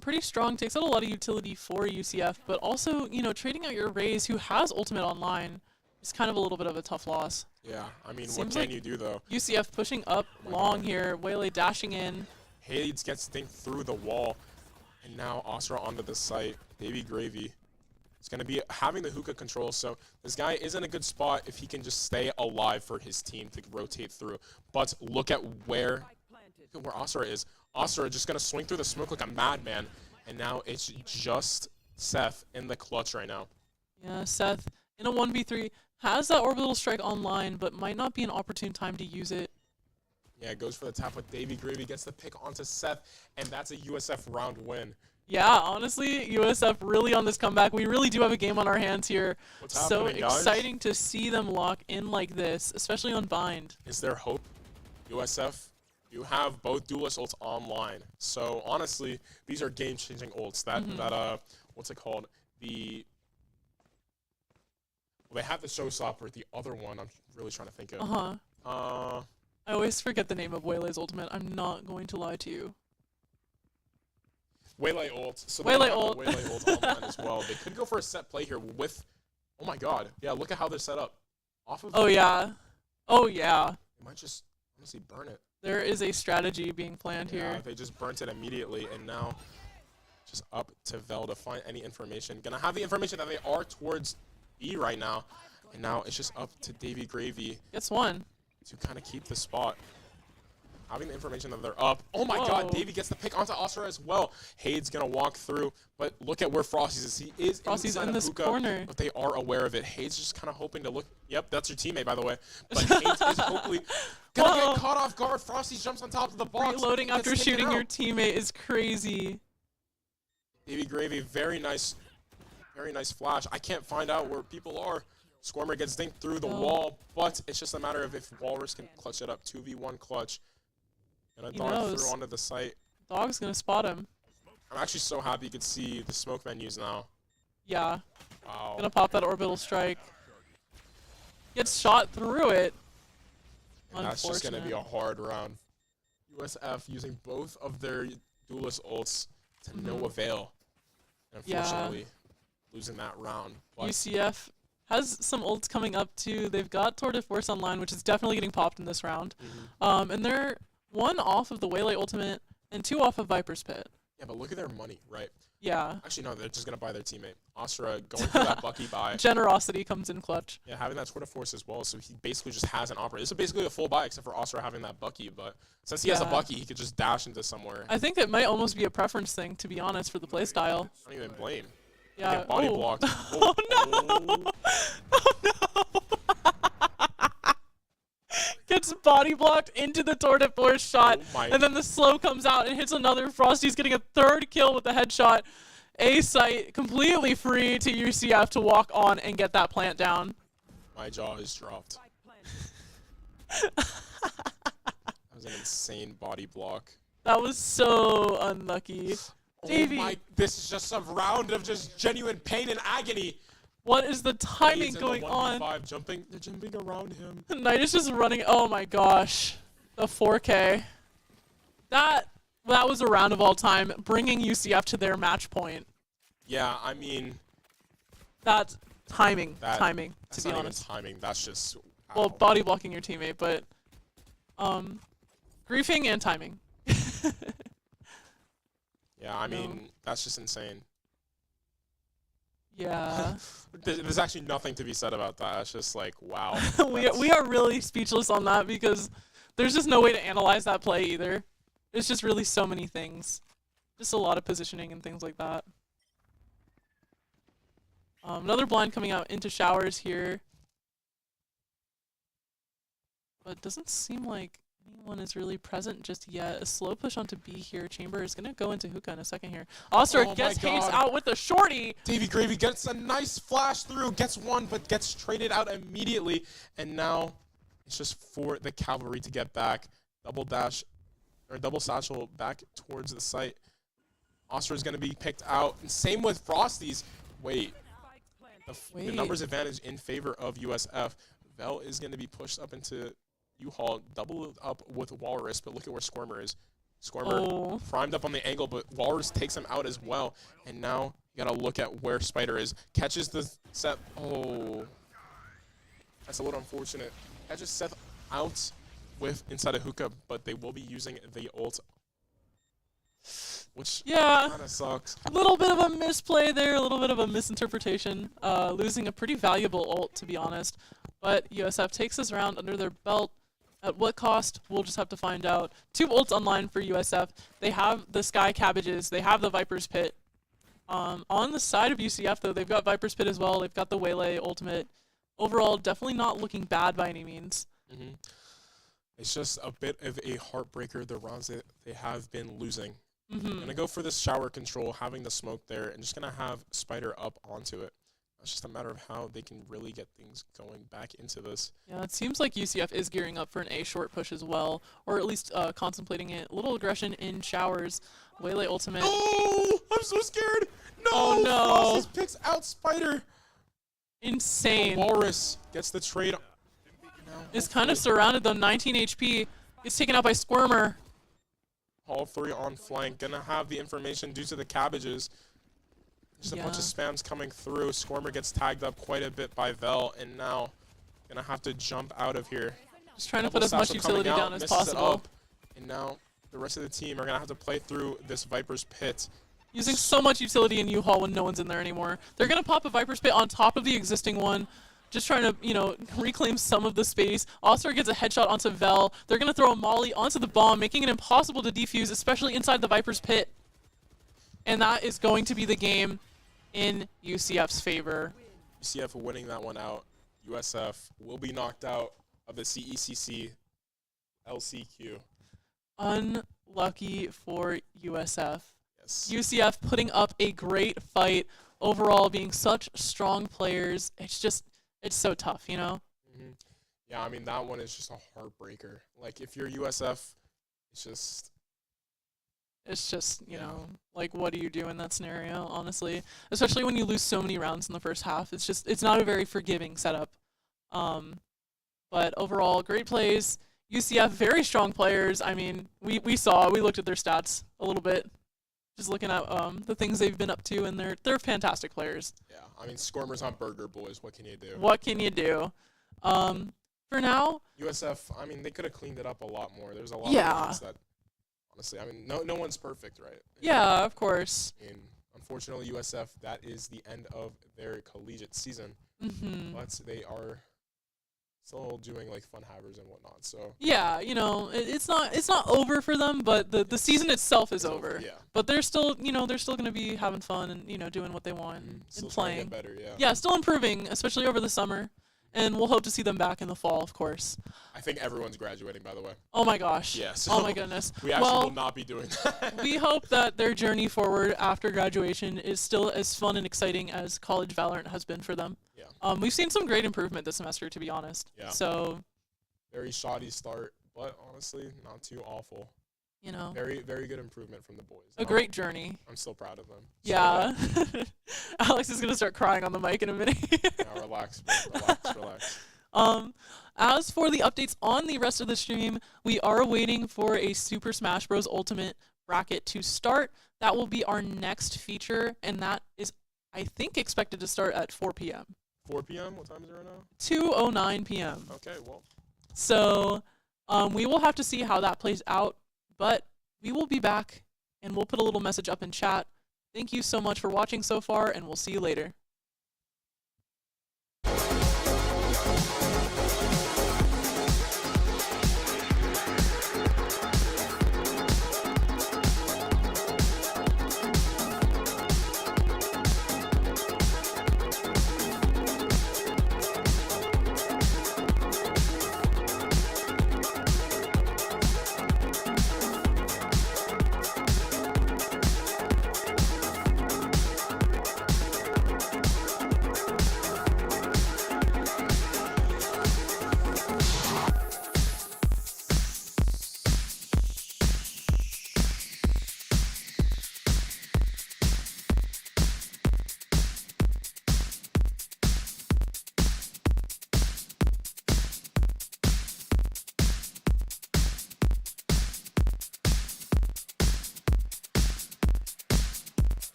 Pretty strong, takes out a lot of utility for UCF, but also, you know, trading out your Raze, who has ultimate online, is kind of a little bit of a tough loss. Yeah, I mean, Seems what can like you do, though? UCF pushing up long here, Waylay dashing in. Hades gets thing through the wall, and now Asura onto the site. Davy Gravy is going to be having the hookah control, so this guy is in a good spot if he can just stay alive for his team to rotate through. But look at where Asura is. Asura just going to swing through the smoke like a madman, and now it's just Seth in the clutch right now. Yeah, Seth in a 1v3 has that orbital strike online, but might not be an opportune time to use it. Yeah, it goes for the tap, but Davy Gravy gets the pick onto Seth, and that's a USF round win. Yeah, honestly, USF really on this comeback. We really do have a game on our hands here. What's So happening, guys? exciting to see them lock in like this, especially on Bind. Is there hope? USF, you have both duelist ults online. So honestly, these are game-changing ults. That what's it called? They have the showstopper. The other one, I'm really trying to think of. I always forget the name of Waylay's ultimate. I'm not going to lie to you. Waylay ult. So Waylay they have ult. the Waylay ult online as well. They could go for a set play here with. Oh my God! Yeah, look at how they're set up. Off of. Oh yeah. Oh yeah. They might just honestly burn it. There is a strategy being planned Yeah, here. they just burnt it immediately, and now just up to Vel to find any information. Gonna have the information that they are towards B right now, and now it's just up to Davy Gravy Gets one. to kind of keep the spot. having the information that they're up. Oh my God, Davey gets the pick onto Oscar as well. Hade's gonna walk through, but look at where Frosty's is. He is Frosty's inside in of this Hookah, corner. but they are aware of it. Hade's just kind of hoping to look. Yep, that's your teammate, by the way. But Hades is hopefully gonna get caught off guard. Frosty jumps on top of the box. Reloading and gets after taken shooting your out. teammate is crazy. Davey Gravy, very nice flash. I can't find out where people are. Squirmer gets dinked through the wall, but it's just a matter of if Walrus can clutch it up. 2v1 clutch. And a dart through onto the site. Dog's gonna spot him. I'm actually so happy you could see the smoke menus now. Yeah. Wow. Gonna pop that orbital strike. Gets shot through it. And that's just gonna be a hard round. USF using both of their duelist ults to no avail. And unfortunately, losing that round. But UCF has some ults coming up too. They've got Tour de Force online, which is definitely getting popped in this round. And they're 1 off of the Waylay ultimate and 2 off of Viper's Pit. yeah, but look at their money, right? Yeah. Actually, no, they're just gonna buy their teammate. Asura going for that Bucky buy. Generosity comes in clutch. Yeah, having that Tour de Force as well, so he basically just has an operator. This is basically a full buy, except for Asura having that Bucky, but since he has a Bucky, he could just dash into somewhere. I think it might almost be a preference thing, to be honest, for the playstyle. I don't even blame. Yeah. Get body Oh. blocked. Oh no! Oh no! Gets body blocked into the Tour de Force shot, my- and then the slow comes out and hits another. Frosty's getting a 3rd kill with the headshot. A site completely free to UCF to walk on and get that plant down. My jaw is dropped. That was an insane body block. That was so unlucky. Davey, Oh my, this is just a round of just genuine pain and agony. what is the timing He's in the going on? 1v5, they're jumping around him. Knight is just running. Oh my gosh. The 4K. That was a round of all time, bringing UCF to their match point. Yeah, I mean, That's timing. That- timing, to that's be not honest. even timing. That's just Well, ow. body blocking your teammate, but griefing and timing. Yeah, I mean, that's just insane. Yeah. There's actually nothing to be said about that. It's just like, wow. we are really speechless on that because there's just no way to analyze that play either. It's just really so many things. Just a lot of positioning and things like that. Another blind coming out into showers here. But it doesn't seem like anyone is really present just yet. A slow push onto B here. Chamber is going to go into hookah in a second here. Oster Oh gets my Hades God. out with the shorty. Davey Gravy gets a nice flash through, gets one, but gets traded out immediately. And now it's just for the cavalry to get back. Double dash, or double satchel back towards the site. Oster is going to be picked out. And same with Frosty's. Wait. The Wait. numbers advantage in favor of USF. Vel is going to be pushed up into U-Haul, doubled up with Walrus, but look at where Squirmer is. Squirmer primed up on the angle, but Walrus takes him out as well. And now you got to look at where Spider is. Catches the Seth. Oh. That's a little unfortunate. Catches Seth out with inside a hookah, but they will be using the ult, which Yeah. kind of sucks. A little bit of a misplay there, a little bit of a misinterpretation. Losing a pretty valuable ult, to be honest. But USF takes this round under their belt. At what cost? We'll just have to find out. 2 ults online for USF. They have the Sky Cabbages. They have the Viper's Pit. On the side of UCF, though, they've got Viper's Pit as well. They've got the Waylay Ultimate. Overall, definitely not looking bad by any means. It's just a bit of a heartbreaker, the rounds that they have been losing. I'm going to go for this shower control, having the smoke there, and just going to have Spider up onto it. It's just a matter of how they can really get things going back into this. Yeah, it seems like UCF is gearing up for an A short push as well, or at least contemplating it. A little aggression in showers. Waylay Ultimate. Oh, I'm so scared. No, Oh, no. Frosty picks out Spider. Insane. Walrus gets the trade. Is kind of surrounded though. 19 HP. Gets taken out by Squirmer. All 3 on flank. Gonna have the information due to the cabbages. Just a bunch of spams coming through. Squirmer gets tagged up quite a bit by Vel, and now gonna have to jump out of here. Just trying to Double put as much satchel coming utility out, down as misses it possible. up, and now the rest of the team are gonna have to play through this Viper's Pit. Using so much utility in U-Haul when no one's in there anymore. They're going to pop a Viper's Pit on top of the existing one. just trying to, reclaim some of the space. Oster gets a headshot onto Vel. They're going to throw a molly onto the bomb, making it impossible to defuse, especially inside the Viper's pit. And that is going to be the game in UCF's favor. UCF winning that one out. USF will be knocked out of the CECC LCQ. Unlucky for USF. Yes. UCF putting up a great fight. Overall, being such strong players. It's so tough, Yeah, I mean, that one is just a heartbreaker. Like, if you're USF, it's just, like, what do you do in that scenario, honestly? Especially when you lose so many rounds in the first half. It's not a very forgiving setup. But overall, great plays. UCF, very strong players. I mean, we looked at their stats a little bit, just looking at the things they've been up to, and they're fantastic players. Yeah, I mean, Scormers on Burger Boys. What can you do? What can you do? For now, USF, I mean, they could have cleaned it up a lot more. There's a lot of things that, honestly, I mean, no one's perfect, right? Yeah, of course. And unfortunately, USF, that is the end of their collegiate season. But they are still doing like fun havers and whatnot. So yeah, it's not over for them, but the season itself is over. Yeah. But they're still gonna be having fun and doing what they want Still and trying to playing. get better, yeah. Yeah, still improving, especially over the summer. And we'll hope to see them back in the fall, of course. I think everyone's graduating, by the way. Oh my gosh. Yeah. So oh my goodness. We actually will not be doing that. We hope that their journey forward after graduation is still as fun and exciting as college Valorant has been for them. Yeah. We've seen some great improvement this semester, to be honest. Yeah. So. Very shoddy start, but honestly, not too awful. Very, very good improvement from the boys. A great journey. I'm still proud of them. Yeah. Alex is gonna start crying on the mic in a minute. Now relax, bro. Relax. As for the updates on the rest of the stream, we are waiting for a Super Smash Bros Ultimate bracket to start. That will be our next feature, and that is, I think, expected to start at 4 p.m. 4 p.m. What time is it right now? 2:09 p.m. Okay, well. So, we will have to see how that plays out, but we will be back, and we'll put a little message up in chat. Thank you so much for watching so far, and we'll see you later.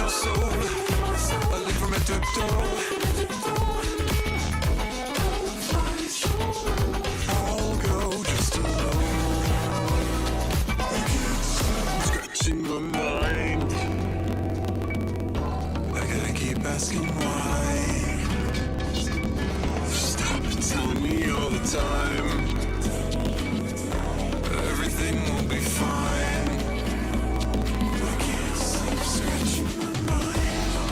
my soul. I live from head to toe. I'll go just alone. Scratching my mind. I gotta keep asking why. Stop telling me all the time. Everything will be fine. I can't stop scratching my mind.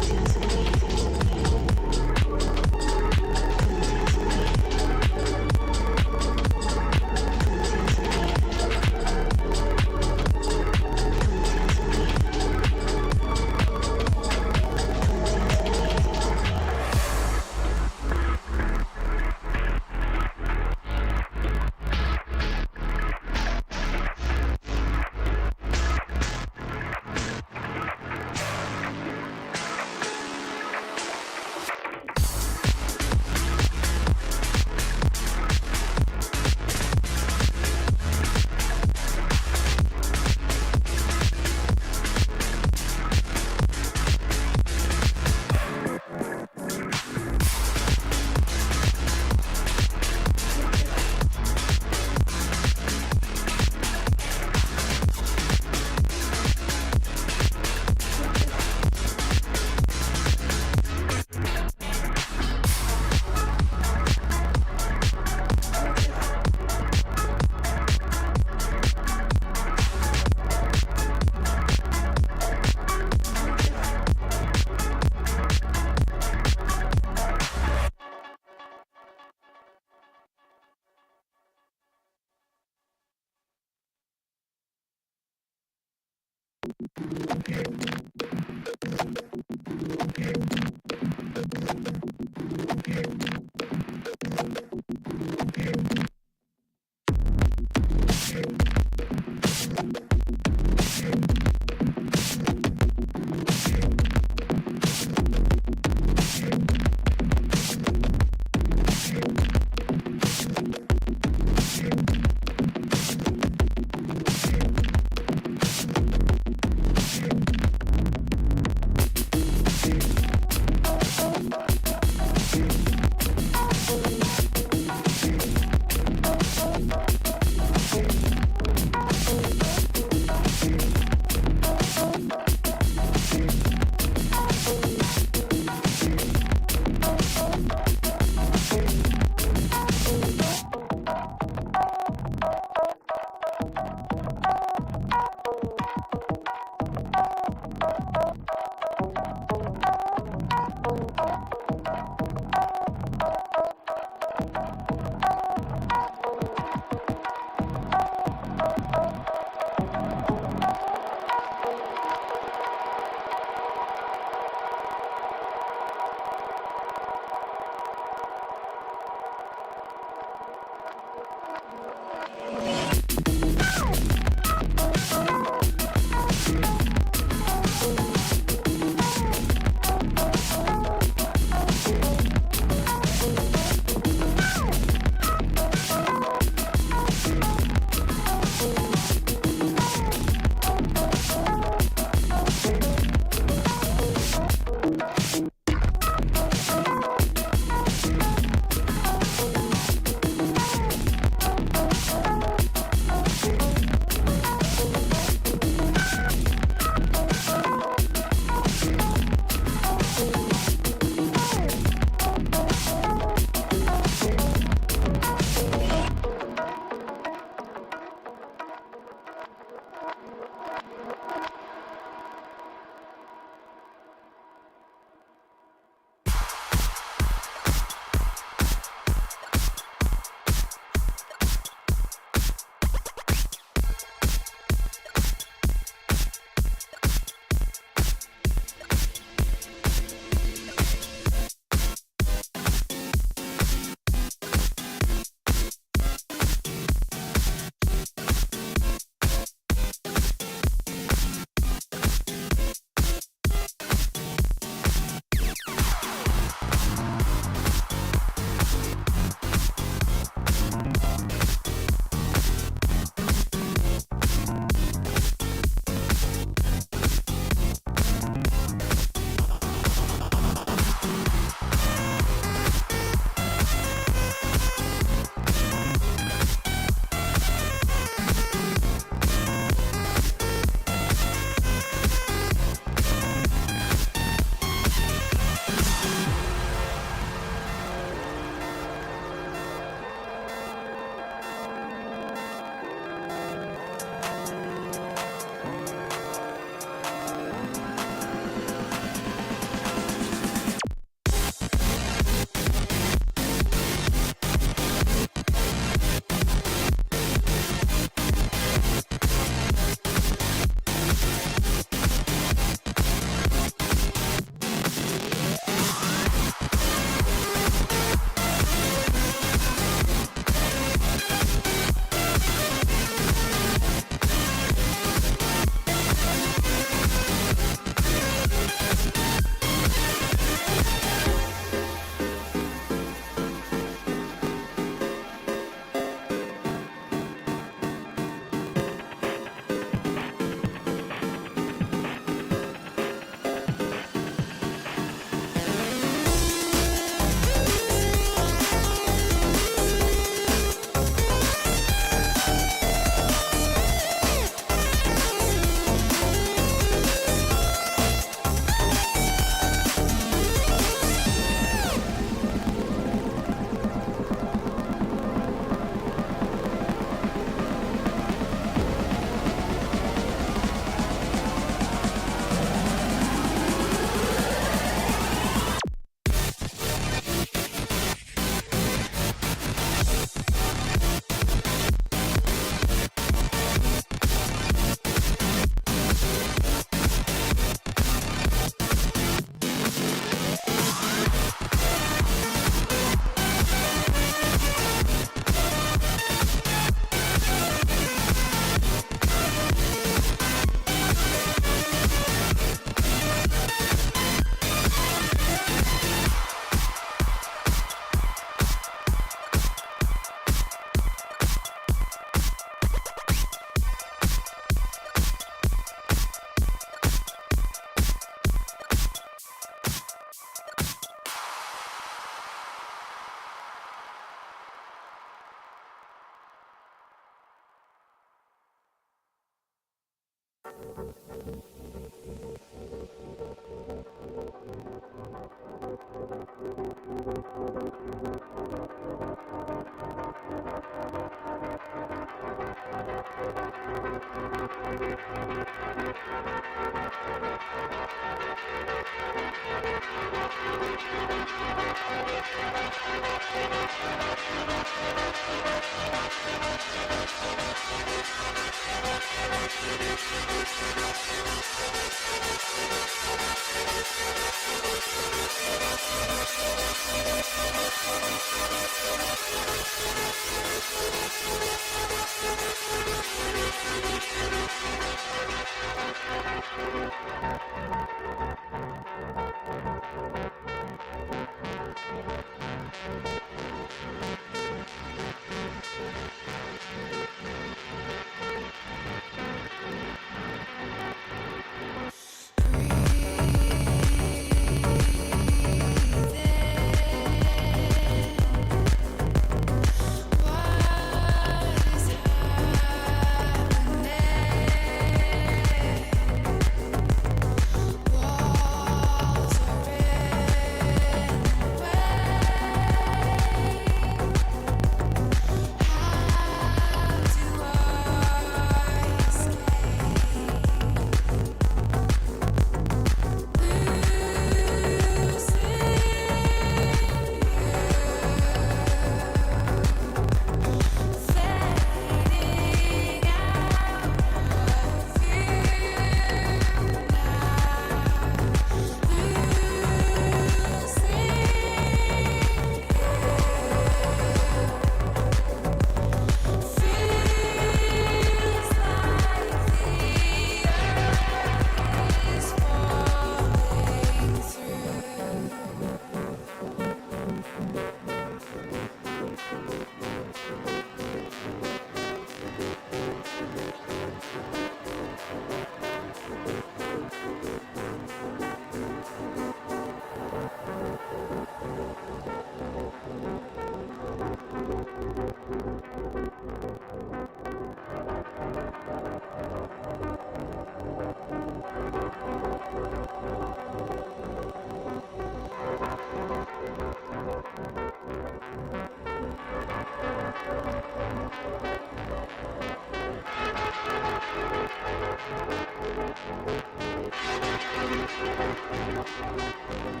What is happening?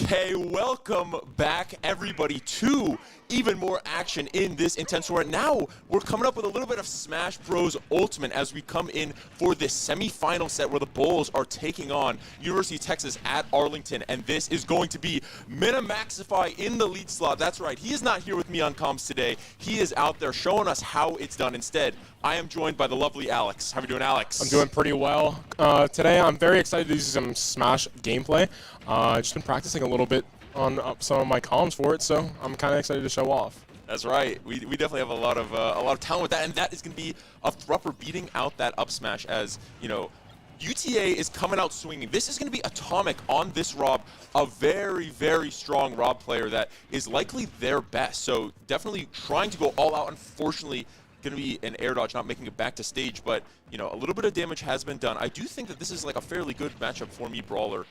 Okay, welcome back, everybody, to even more action in this intense tournament. Now, we're coming up with a little bit of Smash Bros Ultimate as we come in for this semi-final set where the Bulls are taking on University of Texas at Arlington, and this is going to be Minimaxify in the lead slot. That's right, he is not here with me on comms today. He is out there showing us how it's done. Instead, I am joined by the lovely Alex. How are you doing, Alex? I'm doing pretty well. Today, I'm very excited to do some Smash gameplay. I've just been practicing a little bit on some of my comms for it, so I'm kind of excited to show off. That's right. We definitely have a lot of talent with that, and that is going to be a Thrupper beating out that up smash. As you know, UTA is coming out swinging. This is going to be Atomic on this Rob, a very, very strong Rob player that is likely their best. So definitely trying to go all out. Unfortunately, going to be an air dodge, not making it back to stage, but you know, a little bit of damage has been done. I do think that this is like a fairly good matchup for me, Brawler.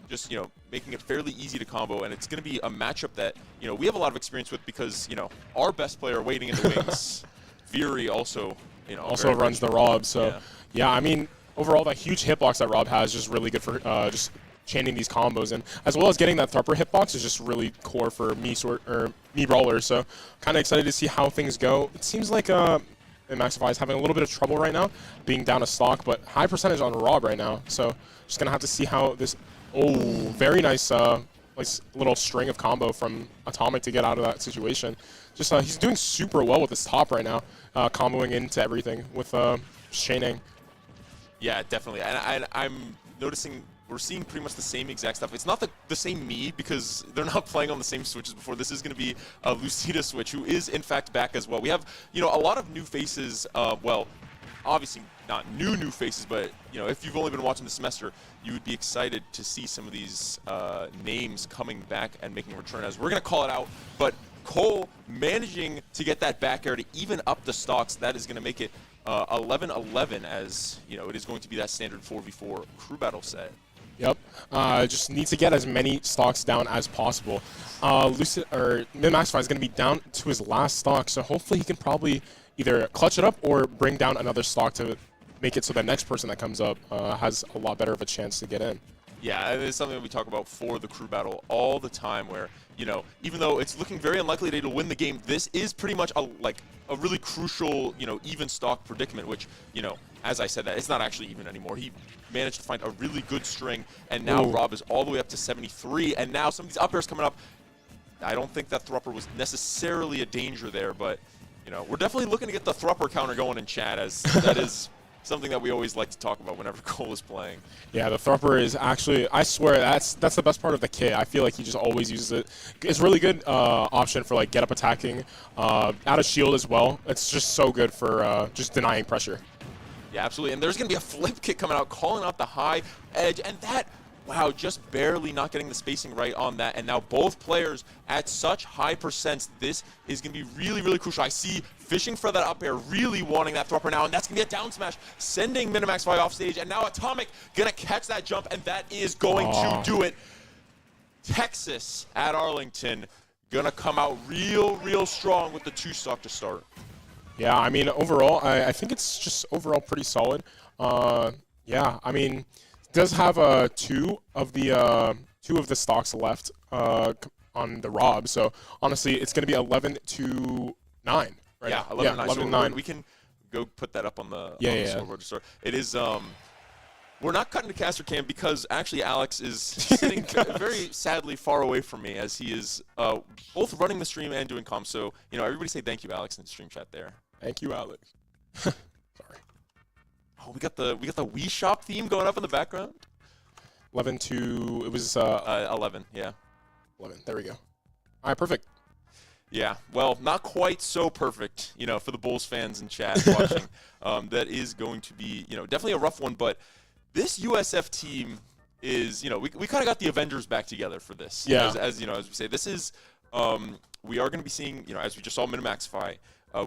Just, you know, making it fairly easy to combo, and it's going to be a matchup that, you know, we have a lot of experience with because, you know, our best player waiting in the wings, Veery also, you know, also runs the Rob, so yeah, I mean, overall, that huge hitbox that Rob has is just really good for just chaining these combos, and as well as getting that Thrupper hitbox is just really core for me Brawler. So kind of excited to see how things go. It seems like Maxify is having a little bit of trouble right now, being down a stock, but high percentage on Rob right now. So just gonna have to see how this. Oh, very nice, little string of combo from Atomic to get out of that situation. Just he's doing super well with his top right now, comboing into everything with chaining. Yeah, definitely. And I'm noticing we're seeing pretty much the same exact stuff. It's not the same me because they're not playing on the same switches before. This is going to be a Lucida switch, who is in fact back as well. We have, you know, a lot of new faces. Well, obviously not new faces, but you know, if you've only been watching the semester, you would be excited to see some of these names coming back and making a return. As we're going to call it out, but Cole managing to get that back air to even up the stocks. That is going to make it 11-11, as you know, it is going to be that standard 4v4 crew battle set. Yep. Just needs to get as many stocks down as possible. Minimaxify is going to be down to his last stock, so hopefully he can probably either clutch it up or bring down another stock to make it so the next person that comes up has a lot better of a chance to get in. Yeah, it is something that we talk about for the crew battle all the time where, you know, even though it's looking very unlikely that he'll win the game, this is pretty much a really crucial, you know, even stock predicament, which, you know, as I said that, it's not actually even anymore. He managed to find a really good string, and now Rob is all the way up to 73, and now some of these up airs coming up. I don't think that Thrupper was necessarily a danger there, but, you know, we're definitely looking to get the Thrupper counter going in chat, as that is something that we always like to talk about whenever Cole is playing. Yeah, the Thrupper is actually, I swear, that's the best part of the kit. I feel like he just always uses it. It's a really good option for like get up attacking, out of shield as well. It's just so good for just denying pressure. Yeah, absolutely. And there's going to be a flip kick coming out, calling out the high edge, and that, wow, just barely not getting the spacing right on that. And now both players at such high percents. This is going to be really, really crucial. I see fishing for that up air, really wanting that Thrupper now, and that's going to be a down smash, sending Minimaxify off stage. And now Atomic going to catch that jump, and that is going to do it. Texas at Arlington going to come out real strong with the 2-stock to start. Yeah, I mean, overall, I think it's just overall pretty solid. Yeah, I mean, it does have two of the stocks left on the Rob. So honestly, it's going to be 11-9. Right? Yeah, 11-9. So 11-9. We can go put that up on the scoreboard to start. It is. We're not cutting to caster cam because actually Alex is sitting very sadly far away from me, as he is both running the stream and doing comms. So, you know, everybody say thank you, Alex, in the stream chat there. Thank you, Alex. Sorry. Oh, we got the Wii Shop theme going up in the background. 11 to it was 11. Yeah. 11. There we go. All right, perfect. Yeah, well, not quite so perfect, you know, for the Bulls fans in chat watching. That is going to be, you know, definitely a rough one, but this USF team is, you know, we kind of got the Avengers back together for this. Yeah. As you know, as we say, this is, we are going to be seeing, you know, as we just saw Minimaxify,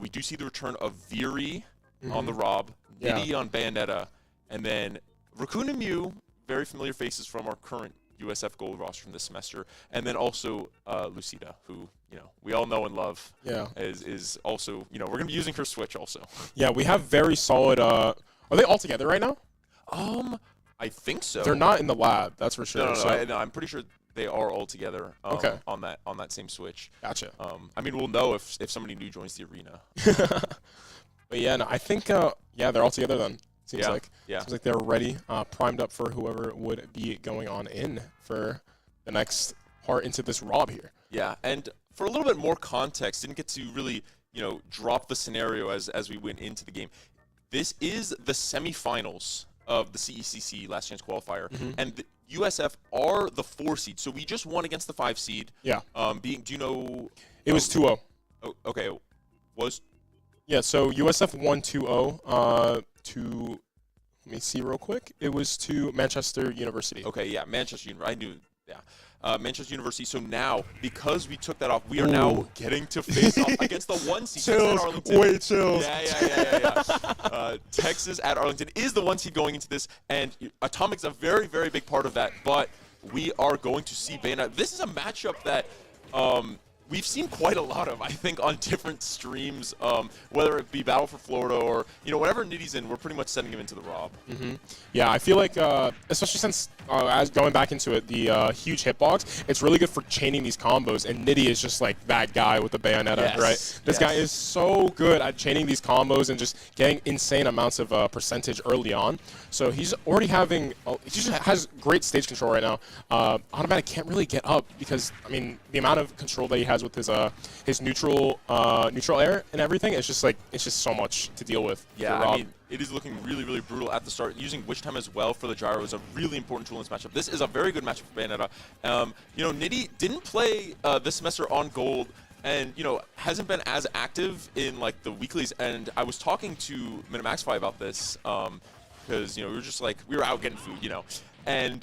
we do see the return of Veery on the Rob, Diddy on Bayonetta, and then Raccoon and Mew, very familiar faces from our current USF Gold roster from this semester, and then also Lucida, who, you know, we all know and love. Yeah. Is also, you know, we're going to be using her Switch also. Yeah, we have very solid, are they all together right now? I think so. They're not in the lab, that's for sure. No, I'm pretty sure they are all together Okay. on that same Switch. Gotcha. I mean, we'll know if somebody new joins the arena. But yeah, no, I think yeah, they're all together then. Seems Yeah, like yeah. seems like they're ready, primed up for whoever would be going on in for the next part into this Rob here. Yeah, and for a little bit more context, didn't get to really, drop the scenario as we went into the game. This is the semifinals of the CECC Last Chance Qualifier, and the USF are the 4 seed. So we just won against the 5 seed. Yeah. Do you know? It was 2-0. Oh, okay. Was Yeah, so USF won 2-0 to, let me see real quick. It was to Manchester University. okay. Yeah, Manchester University. I knew. Yeah. Manchester University. So now, because we took that off, we are now getting to face off against the 1 seed. Texas at Arlington. Wait, chills. Yeah. Texas at Arlington is the 1 seed going into this, and Atomic's a very, very big part of that. But we are going to see Bayonetta. This is a matchup that we've seen quite a lot of, I think, on different streams, whether it be Battle for Florida or, whenever Nitty's in, we're pretty much sending him into the Rob. Yeah, I feel like, especially since, as going back into it, the huge hitbox, it's really good for chaining these combos, and Nitty is just like that guy with the Bayonetta, Yes, right? This guy is so good at chaining these combos and just getting insane amounts of percentage early on. So he's already having, he just has great stage control right now. Automatic can't really get up because, I mean, the amount of control that he has with his neutral air and everything, it's just so much to deal with. Yeah, for Rob. I mean, it is looking really, really brutal at the start. Using Witch Time as well for the gyro is a really important tool in this matchup. This is a very good matchup for Bayonetta. Nitty didn't play this semester on Gold, and hasn't been as active in like the weeklies. And I was talking to Minimaxify about this because we were out getting food, and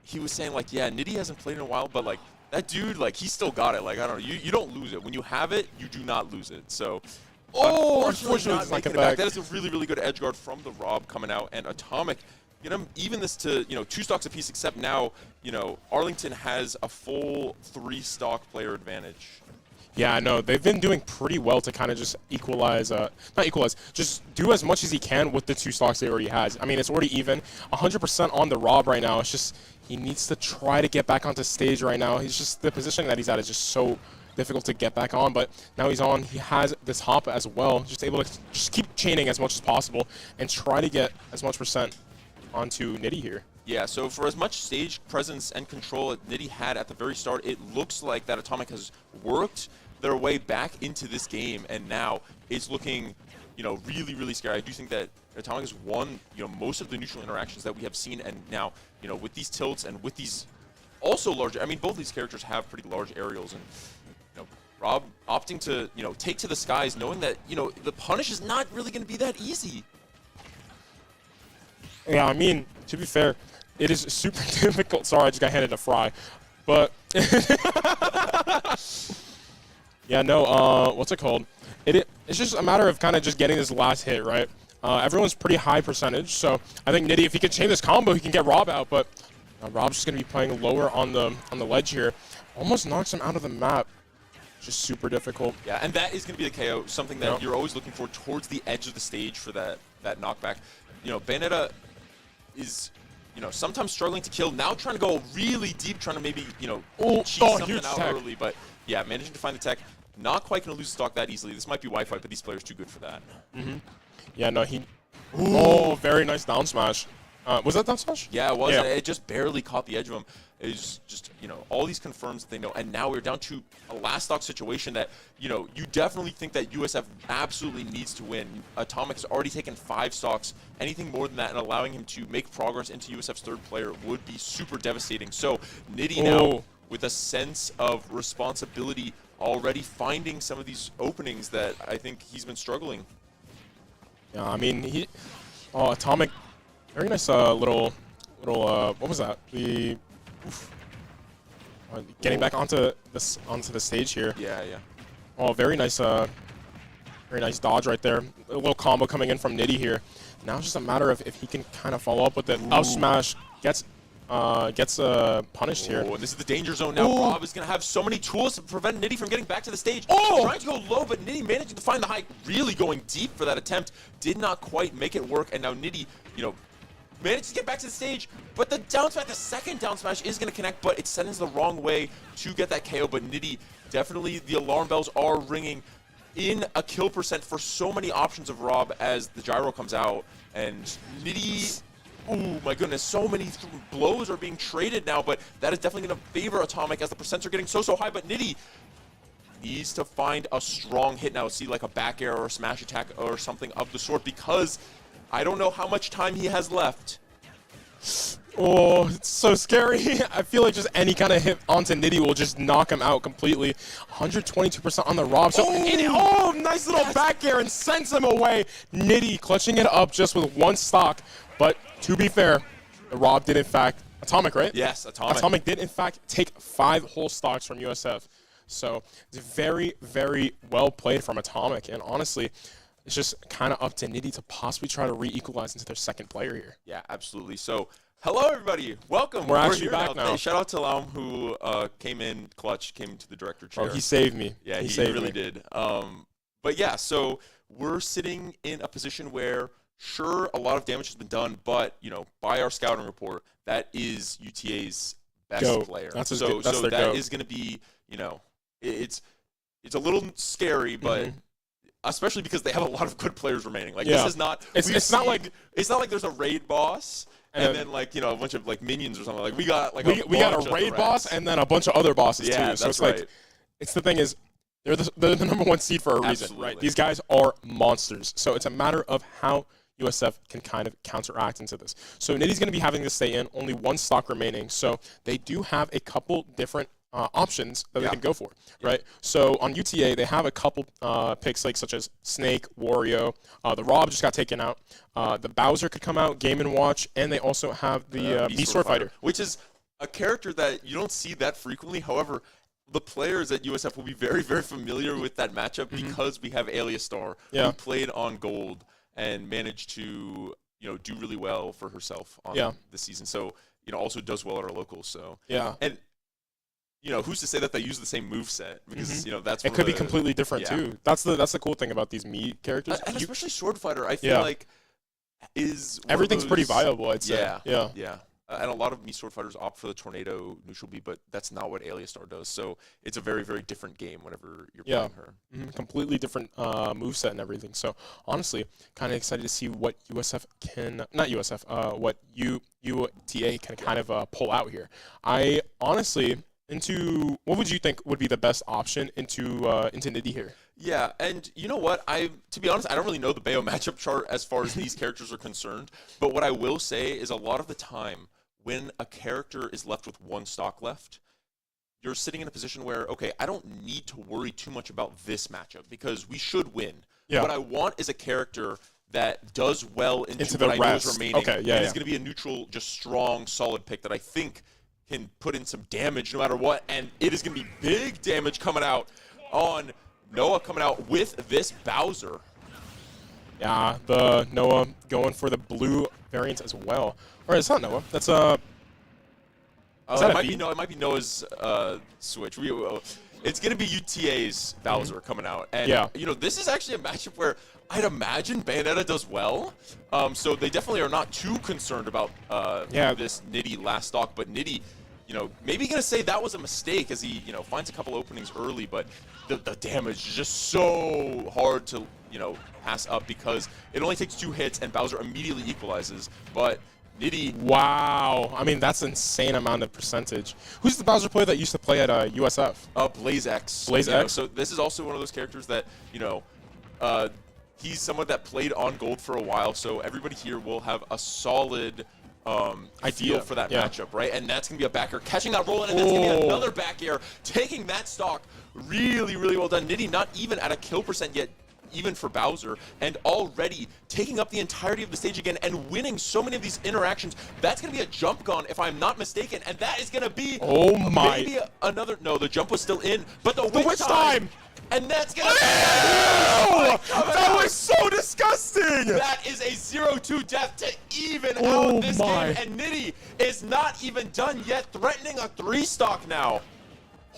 he was saying like, yeah, Nitty hasn't played in a while, but like that dude, like he still got it. Like I don't know, you don't lose it when you have it, you do not lose it. So. Unfortunately it's not not making it back. back. That is a really, really good edge guard from the Rob coming out, and Atomic, even this to 2 stocks apiece. Except now, Arlington has a full 3 stock player advantage. Yeah, I know. They've been doing pretty well to kind of just just do as much as he can with the 2 stocks he already has. I mean, it's already even. 100% on the Rob right now. It's just he needs to try to get back onto stage right now. He's just, the position that he's at is just so difficult to get back on, but now he's on. He has this hop as well, just able to just keep chaining as much as possible and try to get as much percent onto Nitty here. Yeah, so for as much stage presence and control that Nitty had at the very start, it looks like that Atomic has worked their way back into this game, and now it's looking, really, really scary. I do think that Atomic has won, most of the neutral interactions that we have seen, and now, with these tilts and with these also large, I mean, both these characters have pretty large aerials, and Rob opting to, take to the skies, knowing that, the punish is not really going to be that easy. Yeah, I mean, to be fair, it is super difficult. Sorry, I just got handed a fry. But, yeah, no, what's it called? It's just a matter of kind of just getting this last hit, right? Everyone's pretty high percentage, so I think Nitty, if he can chain this combo, he can get Rob out, but Rob's just going to be playing lower on the ledge here. Almost knocks him out of the map. Just super difficult. Yeah, and that is going to be the KO, something that you're always looking for towards the edge of the stage for that knockback. Bayonetta is, sometimes struggling to kill. Now trying to go really deep, trying to maybe, cheese something out early. But, yeah, managing to find the tech. Not quite going to lose the stock that easily. This might be Wi-Fi, but these players are too good for that. Yeah, no, he... Oh, very nice down smash. Was that down smash? Yeah, it was. Yeah. It just barely caught the edge of him. It's just, all these confirms that they know. And now we're down to a last stock situation that, you definitely think that USF absolutely needs to win. Atomic has already taken 5 stocks. Anything more than that and allowing him to make progress into USF's 3rd player would be super devastating. So Nitty now, with a sense of responsibility, already finding some of these openings that I think he's been struggling. Yeah, I mean, Atomic, very nice little, what was that? Getting back onto the stage here. Yeah. Oh, very nice dodge right there. A little combo coming in from Nitty here. Now it's just a matter of if he can kind of follow up with it. Up smash gets punished here. Oh, this is the danger zone now. Rob is going to have so many tools to prevent Nitty from getting back to the stage. Trying to go low, but Nitty managing to find the height, really going deep for that attempt. Did not quite make it work, and now Nitty, manages to get back to the stage, but the down smash, the second down smash is going to connect, but it sends the wrong way to get that KO. But Nitty, definitely the alarm bells are ringing in a kill percent for so many options of Rob as the gyro comes out. And Nitty, oh my goodness, so many blows are being traded now, but that is definitely going to favor Atomic as the percents are getting so high. But Nitty needs to find a strong hit now, see like a back air or a smash attack or something of the sort, because I don't know how much time he has left. Oh, it's so scary. I feel like just any kind of hit onto Nitty will just knock him out completely. 122% on the Rob. So, nice little back air and sends him away. Nitty clutching it up just with one stock. But to be fair, the Rob did in fact, Atomic, right? Yes, Atomic. Atomic did in fact take 5 whole stocks from USF. So it's very, very well played from Atomic. And honestly, it's just kind of up to Nitty to possibly try to re-equalize into their second player here. Yeah, absolutely. So, hello everybody. Welcome. We're actually here back now. Hey, shout out to Laum who came in clutch, came to the director chair. Oh, he saved me. Yeah, he saved really me. did. But yeah, so we're sitting in a position where, sure, a lot of damage has been done, but, you know, by our scouting report, that is UTA's best Goat. player. That's so their that goat. is going to be, you know, it's a little scary, but especially because they have a lot of good players remaining. Like, this is not. It's not like there's a raid boss and then like, you know, a bunch of like minions or something. Like we got like we got a raid boss and then a bunch of other bosses too. So it's right. like, it's the thing is, they're the #1 seed for a reason, Absolutely. right? These guys are monsters. So it's a matter of how USF can kind of counteract into this. So Nitty's going to be having to stay in, only 1 stock remaining. So they do have a couple different options that they can go for, right? So on UTA, they have a couple picks like such as Snake, Wario, the Rob just got taken out, the Bowser could come out, Game & Watch, and they also have the Sword Fighter, which is a character that you don't see that frequently. However, the players at USF will be very, very familiar with that matchup because we have Alias Star, who played on Gold and managed to, you know, do really well for herself on this season. So, you know, also does well at our locals. So and you know, who's to say that they use the same moveset? Because you know that's it could be completely different too. That's the cool thing about these Mii characters, and especially Sword Fighter. I feel like is everything's pretty viable. I'd say. Yeah. And a lot of Mii Sword Fighters opt for the Tornado neutral B, but that's not what Alias Star does. So it's a very, very different game whenever you're playing her. Completely different moveset and everything. So honestly, kind of excited to see what USF can, not USF, what UTA can kind of pull out here. I honestly, what would you think would be the best option into Nitty here? Yeah, and you know what? To be honest, I don't really know the Bayo matchup chart as far as these characters are concerned. But what I will say is a lot of the time, when a character is left with 1 stock left, you're sitting in a position where, okay, I don't need to worry too much about this matchup because we should win. Yeah. What I want is a character that does well into the what I know is rest. remaining. Okay, and is going to be a neutral, just strong, solid pick that I think can put in some damage no matter what. And it is going to be big damage coming out on Noah coming out with this Bowser. Yeah, the Noah going for the blue variant as well. Or it's not Noah. That's it might be Noah's switch. It's going to be UTA's Bowser coming out. And, you know, this is actually a matchup where I'd imagine Bayonetta does well. So they definitely are not too concerned about this Nitty last stock. But Nitty, you know, maybe going to say that was a mistake as he, you know, finds a couple openings early. But the damage is just so hard to, you know, pass up because it only takes 2 hits and Bowser immediately equalizes. But Nitty. Wow. I mean, that's an insane amount of percentage. Who's the Bowser player that used to play at USF? Blaze X. Blaze X? So this is also one of those characters that, you know, he's someone that played on Gold for a while, so everybody here will have a solid idea for that matchup, right? And that's going to be a back air, catching that roll, and that's going to be another back air, taking that stock. Really, really well done. Nitty not even at a kill percent yet, even for Bowser, and already taking up the entirety of the stage again and winning so many of these interactions. That's going to be a jump gun, if I'm not mistaken, and that is going to be maybe another. No, the jump was still in, but the witch time. And that's going to be... That was so disgusting! That is a 0-2 death to even out this game, and Nitty is not even done yet, threatening a 3-stock now.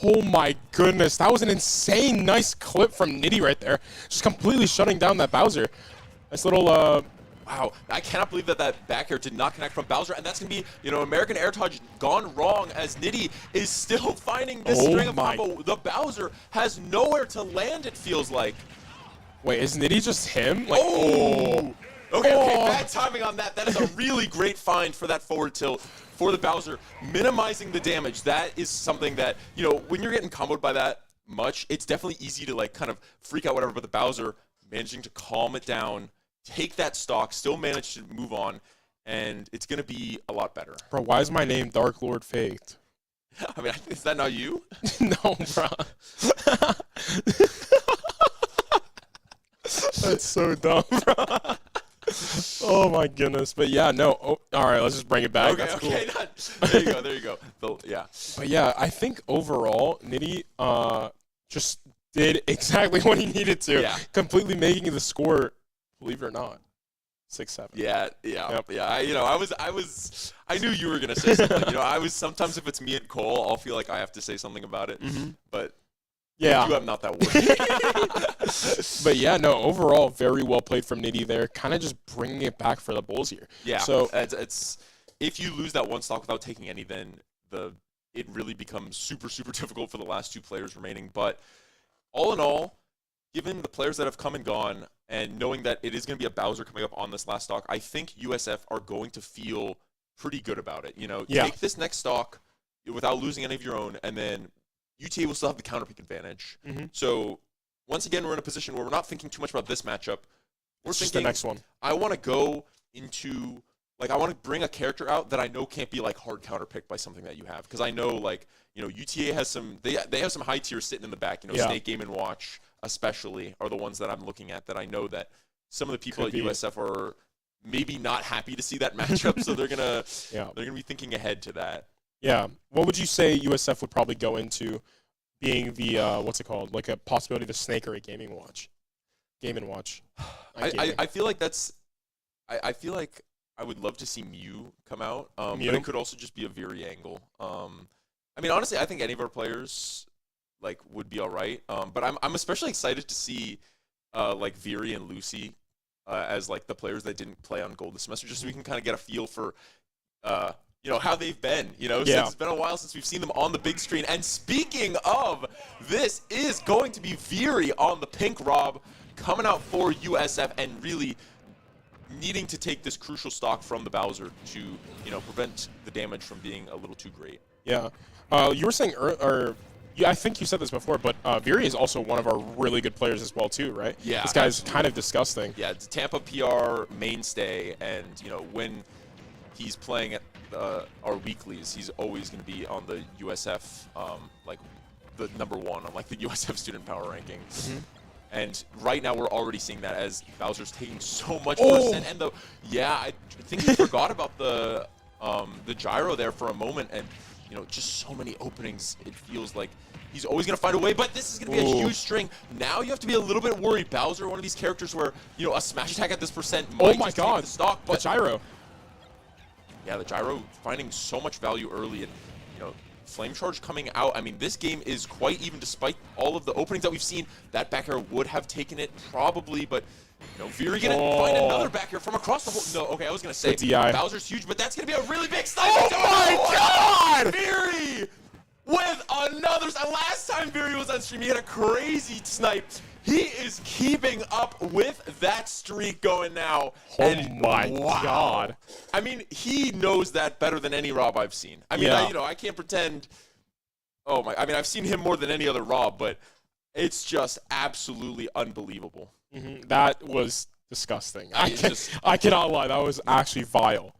Oh my goodness, that was an nice clip from Nitty right there. Just completely shutting down that Bowser. Nice little Wow, I cannot believe that that back air did not connect from Bowser, and that's going to be, you know, American Air Touch gone wrong as Nitty is still finding this string of combo. The Bowser has nowhere to land, it feels like. Wait, is Nitty just him? Like, Okay, bad timing on that. That is a really great find for that forward tilt for the Bowser, minimizing the damage. That is something that, you know, when you're getting comboed by that much, it's definitely easy to, like, kind of freak out, whatever, but the Bowser managing to calm it down, take that stock, still manage to move on, and it's going to be a lot better. Bro, why is my name Dark Lord Faked? I mean, is that not you? No, bro. That's so dumb, bro. Oh my goodness. But yeah, no. Oh, all right, let's just bring it back. Okay, That's okay. cool. There you go. Yeah. But yeah, I think overall, Nitty just did exactly what he needed to. Yeah. Completely making the score, believe it or not, 6-7. Yeah. Yep. I knew you were gonna say something. You know, sometimes if it's me and Cole, I'll feel like I have to say something about it. But yeah, I'm not that worried. But yeah, no. Overall, very well played from Nitty there. Kind of just bringing it back for the Bulls here. Yeah. So it's if you lose that one stock without taking any, then it really becomes super difficult for the last two players remaining. But all in all, given the players that have come and gone, and knowing that it is going to be a Bowser coming up on this last stock, I think USF are going to feel pretty good about it. You know, take this next stock without losing any of your own, and then UTA will still have the counter pick advantage. So once again, we're in a position where we're not thinking too much about this matchup. We're thinking the next one. I want to go into, like, I want to bring a character out that I know can't be, like, hard counter picked by something that you have. Because I know, like, you know, UTA has some, they have some high tiers sitting in the back. You know, Snake, Game, and Watch especially are the ones that I'm looking at that I know that some of the people at USF are maybe not happy to see that matchup. So they're gonna be thinking ahead to that. Yeah. What would you say USF would probably go into being the, what's it called? Like a possibility of a Snake or a Game and Watch? Game and Watch. I feel like that's, I feel like I would love to see Mew come out, but it could also just be a Veery angle. I mean, honestly, I think any of our players, like, would be all right. But I'm especially excited to see, like, Veery and Lucy as, like, the players that didn't play on Gold this semester, just so we can kind of get a feel for, you know, how they've been, you know, since it's been a while since we've seen them on the big screen. And speaking of, this is going to be Veery on the pink Rob coming out for USF and really needing to take this crucial stock from the Bowser to, you know, prevent the damage from being a little too great. Yeah. You were saying, I think you said this before, but Veery is also one of our really good players as well, too, right? Yeah. This guy's kind of disgusting. Yeah, it's Tampa PR mainstay, and, you know, when he's playing at our weeklies, he's always going to be on the USF, like, the #1 on, like, the USF student power rankings. And right now we're already seeing that as Bowser's taking so much percent. And I think he forgot about the gyro there for a moment, and, you know, just so many openings. It feels like he's always going to find a way, but this is going to be a huge string. Now you have to be a little bit worried. Bowser, one of these characters where, you know, a smash attack at this percent might just take the stock. But the gyro. Yeah, the gyro finding so much value early, and, you know, Flame Charge coming out. I mean, this game is quite even despite all of the openings that we've seen. That back air would have taken it probably, but, you know, Veery gonna find another back air from across the whole. No, okay, I was gonna say Bowser's huge, but that's gonna be a really big snipe. Oh my God! Veery with another. Last time Veery was on stream, he had a crazy snipe. He is keeping up with that streak going now. Oh my God. I mean, he knows that better than any Rob I've seen. I mean, I can't pretend. Oh my, I mean, I've seen him more than any other Rob, but it's just absolutely unbelievable. That was disgusting. I cannot lie. That was actually vile.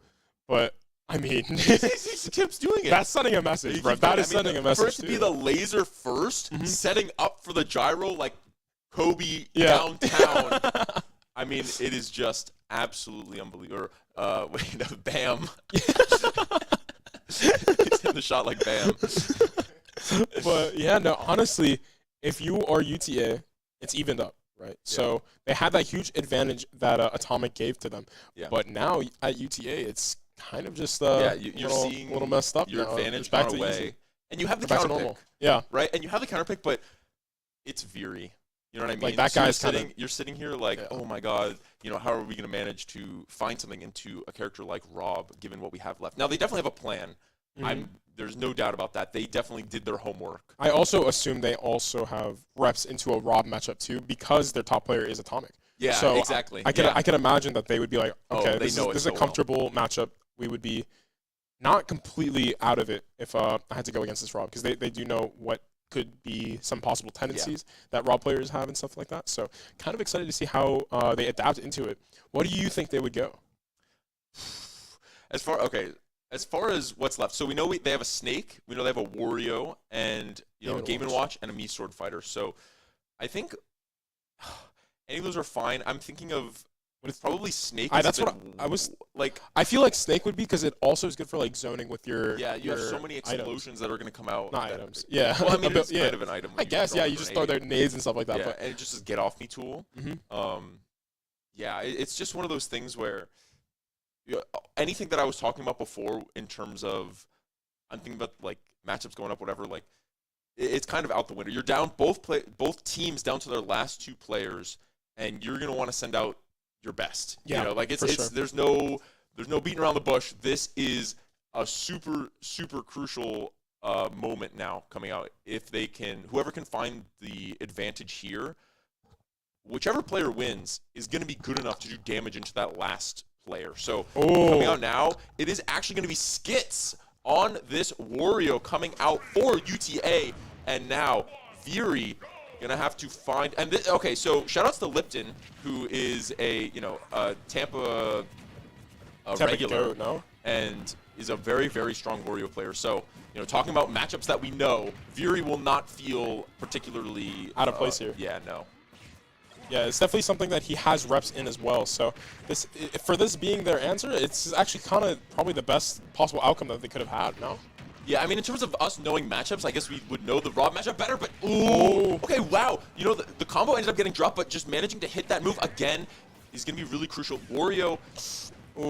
But, I mean, he keeps doing it. That's sending a message, bro. That is sending a message. For it to be the laser first, setting up for the gyro like Kobe downtown. I mean, it is just absolutely unbelievable. Wait, no, Bam. He's hitting the shot like Bam. But yeah, no, honestly, if you are UTA, it's evened up, right? So they had that huge advantage that Atomic gave to them. Yeah. But now at UTA, it's kind of just you're seeing a little messed up. Your now. advantage back gone to away, easy. and you have the back counter to normal. pick. Yeah. Right, and you have the counter pick, but it's Veery. You know what I mean? Like, that So guy's you're sitting here like, Yeah. oh my god, how are we going to manage to find something into a character like Rob, given what we have left? Now they definitely have a plan. There's no doubt about that. They definitely did their homework. I also assume they also have reps into a Rob matchup too, because their top player is Atomic. Yeah, So exactly. I can imagine that they would be like, okay, they this know it is so a well. comfortable matchup. We would be not completely out of it if I had to go against this Rob, because they do know what could be some possible tendencies that Rob players have and stuff like that. So kind of excited to see how they adapt into it. What do you think they would go? As far as what's left, so we know they have a Snake, we know they have a Wario, and a Game & Watch and a Mii Sword Fighter. So I think any of those are fine. I'm thinking of probably Snake. That's what I was like. I feel like Snake would be, because it also is good for like zoning with your. Yeah, you your have so many explosions items. that are going to come out. Not items. Yeah. Well, I mean, it's yeah. kind of an item. I guess. Yeah, you just throw their nades and stuff like that. Yeah, But and it just is a get off me tool. Yeah, it's just one of those things where anything that I was talking about before in terms of, I'm thinking about like matchups going up, whatever. Like, it's kind of out the window. You're down both teams down to their last 2 players, and you're gonna want to send out your best. Yeah, sure. There's no beating around the bush. This is a super crucial moment now coming out. If whoever can find the advantage here, whichever player wins is going to be good enough to do damage into that last player. So coming out now, it is actually going to be Skits on this Wario coming out for UTA, and now Viri gonna have to find okay. So shoutouts to Lipton, who is a Tampa regular, goat, no? and is a very strong Wario player. So talking about matchups that we know, Viri will not feel particularly out of place here. Yeah, no. Yeah, it's definitely something that he has reps in as well. So for this being their answer, it's actually kind of probably the best possible outcome that they could have had. No. Yeah, I mean, in terms of us knowing matchups, I guess we would know the Rob matchup better, but okay, wow. The combo ended up getting dropped, but just managing to hit that move again is going to be really crucial. Wario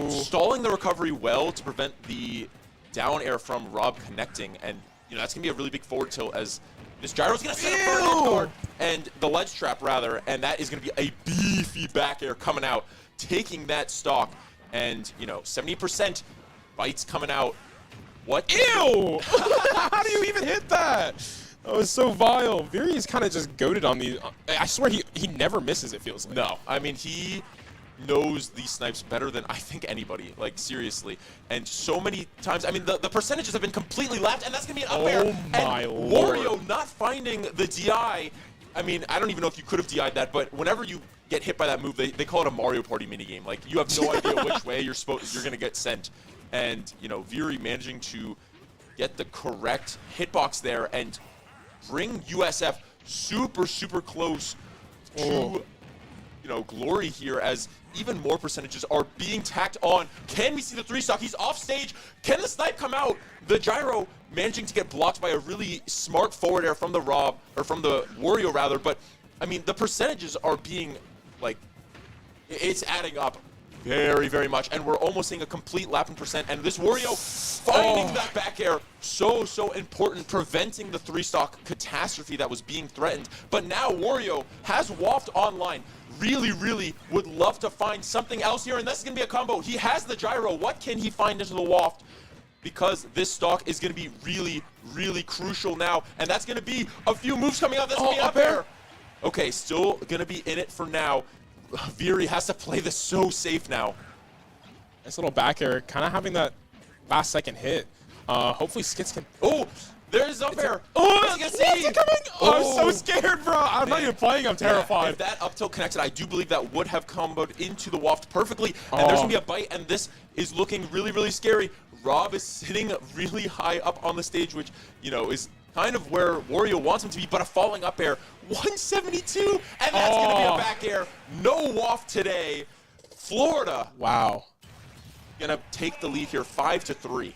stalling the recovery well to prevent the down air from Rob connecting, and that's going to be a really big forward tilt as this gyro's going to set up for a ledge guard, and the ledge trap, rather, and that is going to be a beefy back air coming out, taking that stock, and, 70% bites coming out. What? Ew! How do you even hit that? That was so vile. Viri is kind of just goated on these. I swear he never misses, it feels like. No, I mean, he knows these snipes better than I think anybody, like, seriously. And so many times, I mean, the percentages have been completely lapped, and that's going to be an up air. Oh my and lord. Wario not finding the DI. I mean, I don't even know if you could have DI'd that, but whenever you get hit by that move, they call it a Mario Party minigame. Like, you have no idea which way you're going to get sent. And, Viri managing to get the correct hitbox there and bring USF super close to, glory here, as even more percentages are being tacked on. Can we see the 3-stock? He's off stage. Can the snipe come out? The gyro managing to get blocked by a really smart forward air from the Wario rather. But, I mean, the percentages are being, like, it's adding up very much, and we're almost seeing a complete lapping percent, and this Wario finding that back air, so important, preventing the 3-stock catastrophe that was being threatened. But now Wario has Waft online, really would love to find something else here, and this is going to be a combo. He has the gyro. What can he find into the Waft? Because this stock is going to be really crucial now, and that's going to be a few moves coming out. That's going to be up air. Okay, still going to be in it for now. Viri has to play this so safe now. Nice little back air, kind of having that last second hit. Hopefully Skits can. Oh, there's up air. What's it coming? Oh, I'm so scared, bro. I'm not even playing. I'm terrified. Yeah, if that up tilt connected, I do believe that would have comboed into the Waft perfectly. And there's going to be a bite, and this is looking really scary. Rob is sitting really high up on the stage, which, is kind of where Wario wants him to be, but a falling up air. 172, and that's going to be a back air. No Waft today. Florida. Wow. Going to take the lead here, 5-3.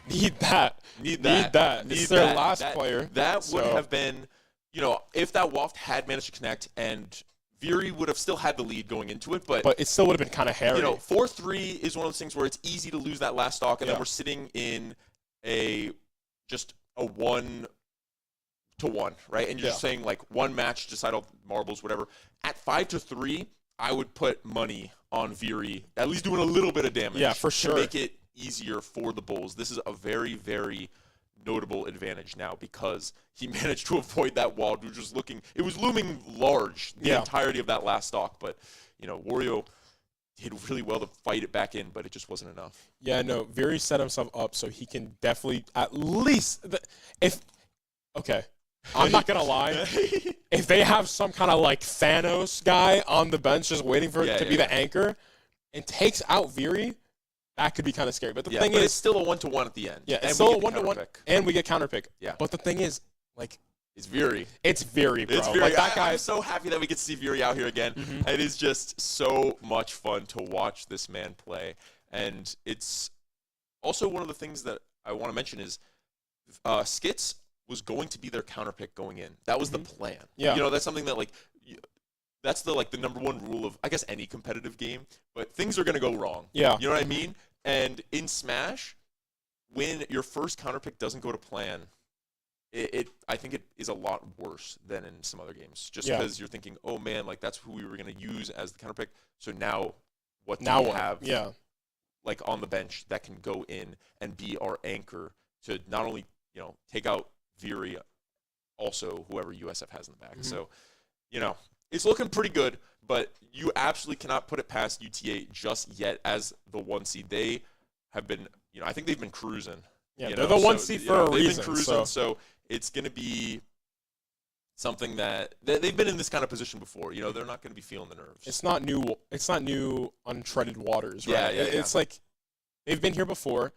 Need that. It's their last player. That would have been, if that Waft had managed to connect, and Viri would have still had the lead going into it, but it still would have been kind of hairy. 4-3 is one of those things where it's easy to lose that last stock, and then we're sitting in just a 1 5-1, right? And you're just saying like one match, decide all marbles, whatever. At 5-3, I would put money on Viri, at least doing a little bit of damage. Yeah, for sure. To make it easier for the Bulls. This is a very, very notable advantage now because he managed to avoid that wall, which was it was looming large the entirety of that last stock. But, you know, Wario did really well to fight it back in, but it just wasn't enough. Yeah, no, Viri set himself up so he can definitely at least okay. I'm not gonna lie. If they have some kind of like Thanos guy on the bench just waiting for it to be the anchor and takes out Viri, that could be kind of scary. But the thing is, it's still a 1-to-1 at the end. Yeah, it's still a 1-to-1, and we get counter pick. Yeah. But the thing is, like, it's Viri. It's Viri, bro. It's Viri. Like, that guy. I'm so happy that we get to see Viri out here again. It is just so much fun to watch this man play. And it's also one of the things that I want to mention is Skits was going to be their counter pick going in. That was the plan. Yeah. You know, that's something that, like, that's the number one rule of, I guess, any competitive game. But things are going to go wrong. Yeah. You know what I mean? And in Smash, when your first counter pick doesn't go to plan, I think it is a lot worse than in some other games. Just because you're thinking, oh man, like that's who we were going to use as the counter pick. So now what do we have like on the bench that can go in and be our anchor to not only, you know, take out Viri, also whoever USF has in the back. So, you know, it's looking pretty good, but you absolutely cannot put it past UTA just yet as the 1 seed. They have been, you know, I think they've been cruising. Yeah, they're the 1 seed for a reason. They've been cruising, so it's going to be something that they've been in this kind of position before. You know, they're not going to be feeling the nerves. It's not new. It's not new, untreaded waters, right? It's like they've been here before.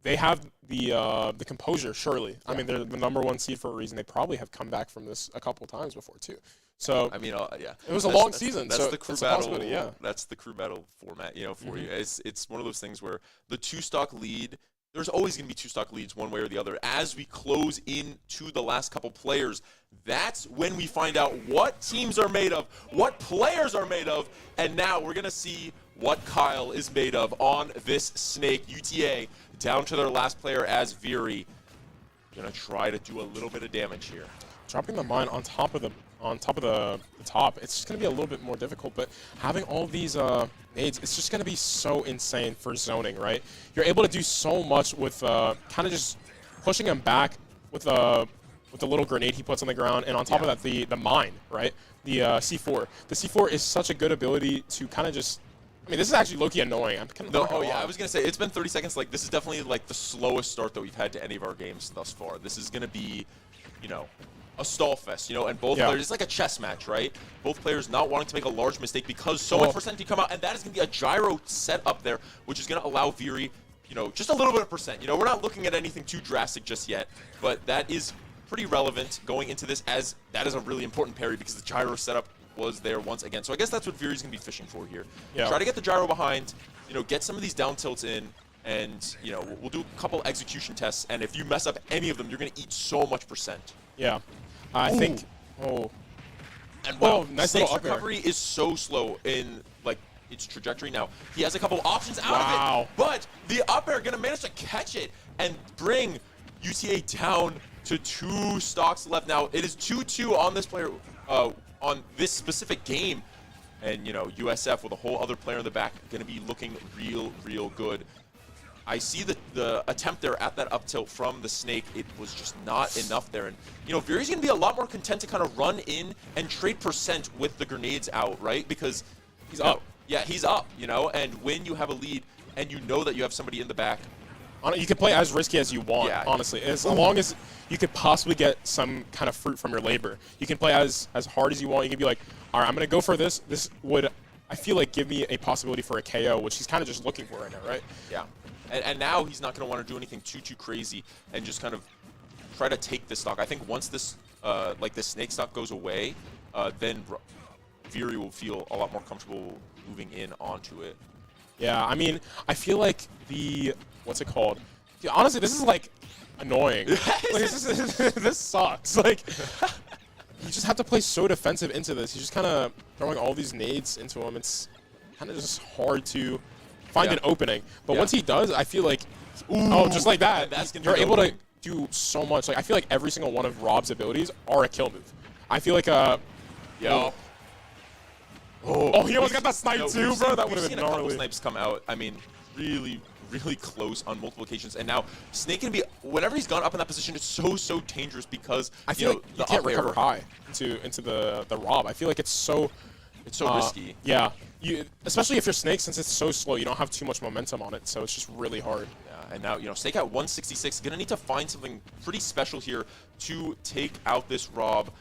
They have the composure, surely. I mean, they're the number 1 seed for a reason. They probably have come back from this a couple times before too. So I mean, it was a long season. That's so the crew it's battle. Yeah, that's the crew battle format. You know, for you, it's one of those things where the 2-stock lead. There's always going to be 2-stock leads one way or the other. As we close into the last couple players, that's when we find out what teams are made of, what players are made of, and now we're going to see what Kyle is made of on this Snake. UTA down to their last player as Viri. Going to try to do a little bit of damage here. Dropping the mine on top of the top, it's just going to be a little bit more difficult, but having all these nades, it's just going to be so insane for zoning, right? You're able to do so much with kind of just pushing him back with the little grenade he puts on the ground, and on top of that, the mine, right? The C4. The C4 is such a good ability to kind of just, I mean, this is actually low-key annoying. I'm kind of I was going to say, it's been 30 seconds. Like, this is definitely, like, the slowest start that we've had to any of our games thus far. This is going to be, you know, a stall fest, you know, and both players, it's like a chess match, right? Both players not wanting to make a large mistake because so much percent can come out, and that is going to be a gyro set up there, which is going to allow Viri, you know, just a little bit of percent. You know, we're not looking at anything too drastic just yet, but that is pretty relevant going into this, as that is a really important parry because the gyro setup was there once again. So I guess that's what Viri's going to be fishing for here. Try to get the gyro behind, you know, get some of these down tilts in, and, you know, we'll do a couple execution tests, and if you mess up any of them, you're going to eat so much percent. Yeah. I think. And wow, nice Snake's little up recovery is so slow in like its trajectory now. He has a couple options out of it, but the up air gonna manage to catch it and bring UTA down to 2 stocks left. Now it is 2-2 on this player, on this specific game, and you know USF with a whole other player in the back gonna be looking real good. I see the attempt there at that up tilt from the Snake. It was just not enough there. And, you know, Viri's going to be a lot more content to kind of run in and trade percent with the grenades out, right? Because he's up. Yeah, he's up, you know, and when you have a lead and you know that you have somebody in the back. You can play as risky as you want, honestly. As long as you could possibly get some kind of fruit from your labor. You can play as hard as you want. You can be like, all right, I'm going to go for this. This would, I feel like, give me a possibility for a KO, which he's kind of just looking for right now, right? Yeah. And now he's not going to want to do anything too crazy and just kind of try to take this stock. I think once this, like the Snake stock goes away, then Viri will feel a lot more comfortable moving in onto it. Yeah, I mean, I feel like what's it called? Yeah, honestly, this is like annoying. Like, this sucks. Like, you just have to play so defensive into this. You're just kind of throwing all these nades into him. It's kind of just hard to find an opening. But once he does, I feel like, just like that, that's gonna you're able to do so much. Like I feel like every single one of Rob's abilities are a kill move. I feel like Yo. Oh, he almost got that snipe No, too, we've bro. seen- That would we've have seen been a couple gnarly. snipes come out. I mean, really, really close on multiple occasions. And now Snake can be whenever he's gone up in that position, it's so dangerous because I feel like the you can't up air- recover high into the Rob. I feel like it's so risky. Yeah, especially if you're Snake, since it's so slow, you don't have too much momentum on it, so it's just really hard. Yeah, and now Snake at 166, gonna need to find something pretty special here to take out this Rob.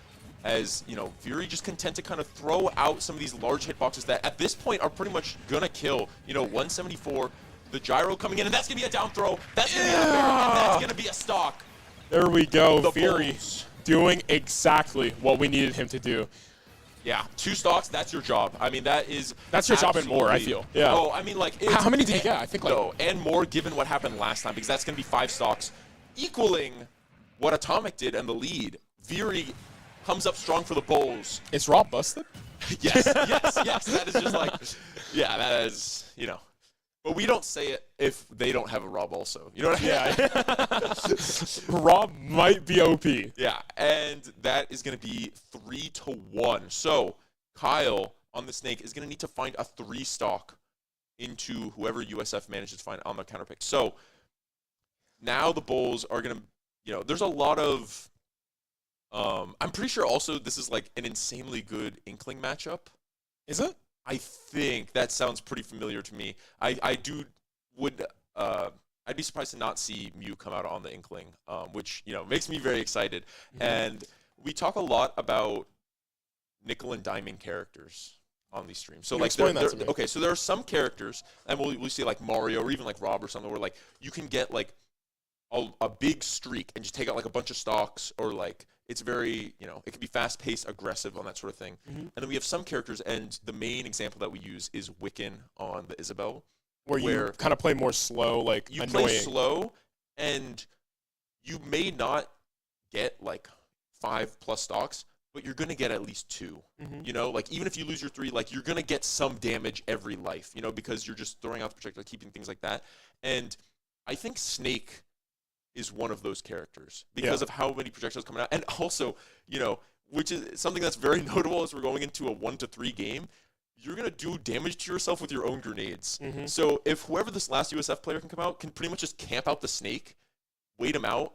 As Fury just content to kind of throw out some of these large hitboxes that at this point are pretty much gonna kill. 174, the gyro coming in, and that's gonna be a down throw. That's gonna be a and that's gonna be a stock. There we go, The Fury Bulls. doing exactly what we needed him to do. Yeah, 2 stocks, that's your job. I mean, That's your job and more, I absolutely- feel. Yeah. Oh, I mean, like... How many did he get? I think, like... No, and more given what happened last time, because that's going to be 5 stocks, equaling what Atomic did and the lead. Fury comes up strong for the Bulls. Is Rob busted? Yes, yes. That is just like... Yeah, that is, But we don't say it if they don't have a Rob also. You know what I mean? Yeah. Rob might be OP. Yeah, and that is going to be 3-1. So Kyle on the Snake is going to need to find a 3 stock into whoever USF manages to find on the counter pick. So now the Bulls are going to, there's a lot of, I'm pretty sure also this is like an insanely good Inkling matchup. Is it? I think that sounds pretty familiar to me. I'd be surprised to not see Mew come out on the Inkling, which makes me very excited. Mm-hmm. And we talk a lot about nickel and diamond characters on these streams. So Can you like, explain that to me? okay, so there are some characters, and we'll see like Mario or even like Rob or something, where like you can get like a big streak and just take out like a bunch of stocks, or like it's very, it can be fast-paced, aggressive on that sort of thing. Mm-hmm. And then we have some characters, and the main example that we use is Wiccan on the Isabel. Where you kind of play more slow, like You annoying. play slow, and you may not get like 5+ stocks, but you're gonna get at least 2. Mm-hmm. Like even if you lose your 3, like you're gonna get some damage every life, because you're just throwing out the projectile, keeping things like that. And I think Snake is one of those characters because of how many projectiles coming out, and also, which is something that's very notable as we're going into a 1-3 game. You're gonna do damage to yourself with your own grenades. Mm-hmm. So if whoever this last USF player can come out can pretty much just camp out the Snake, wait him out,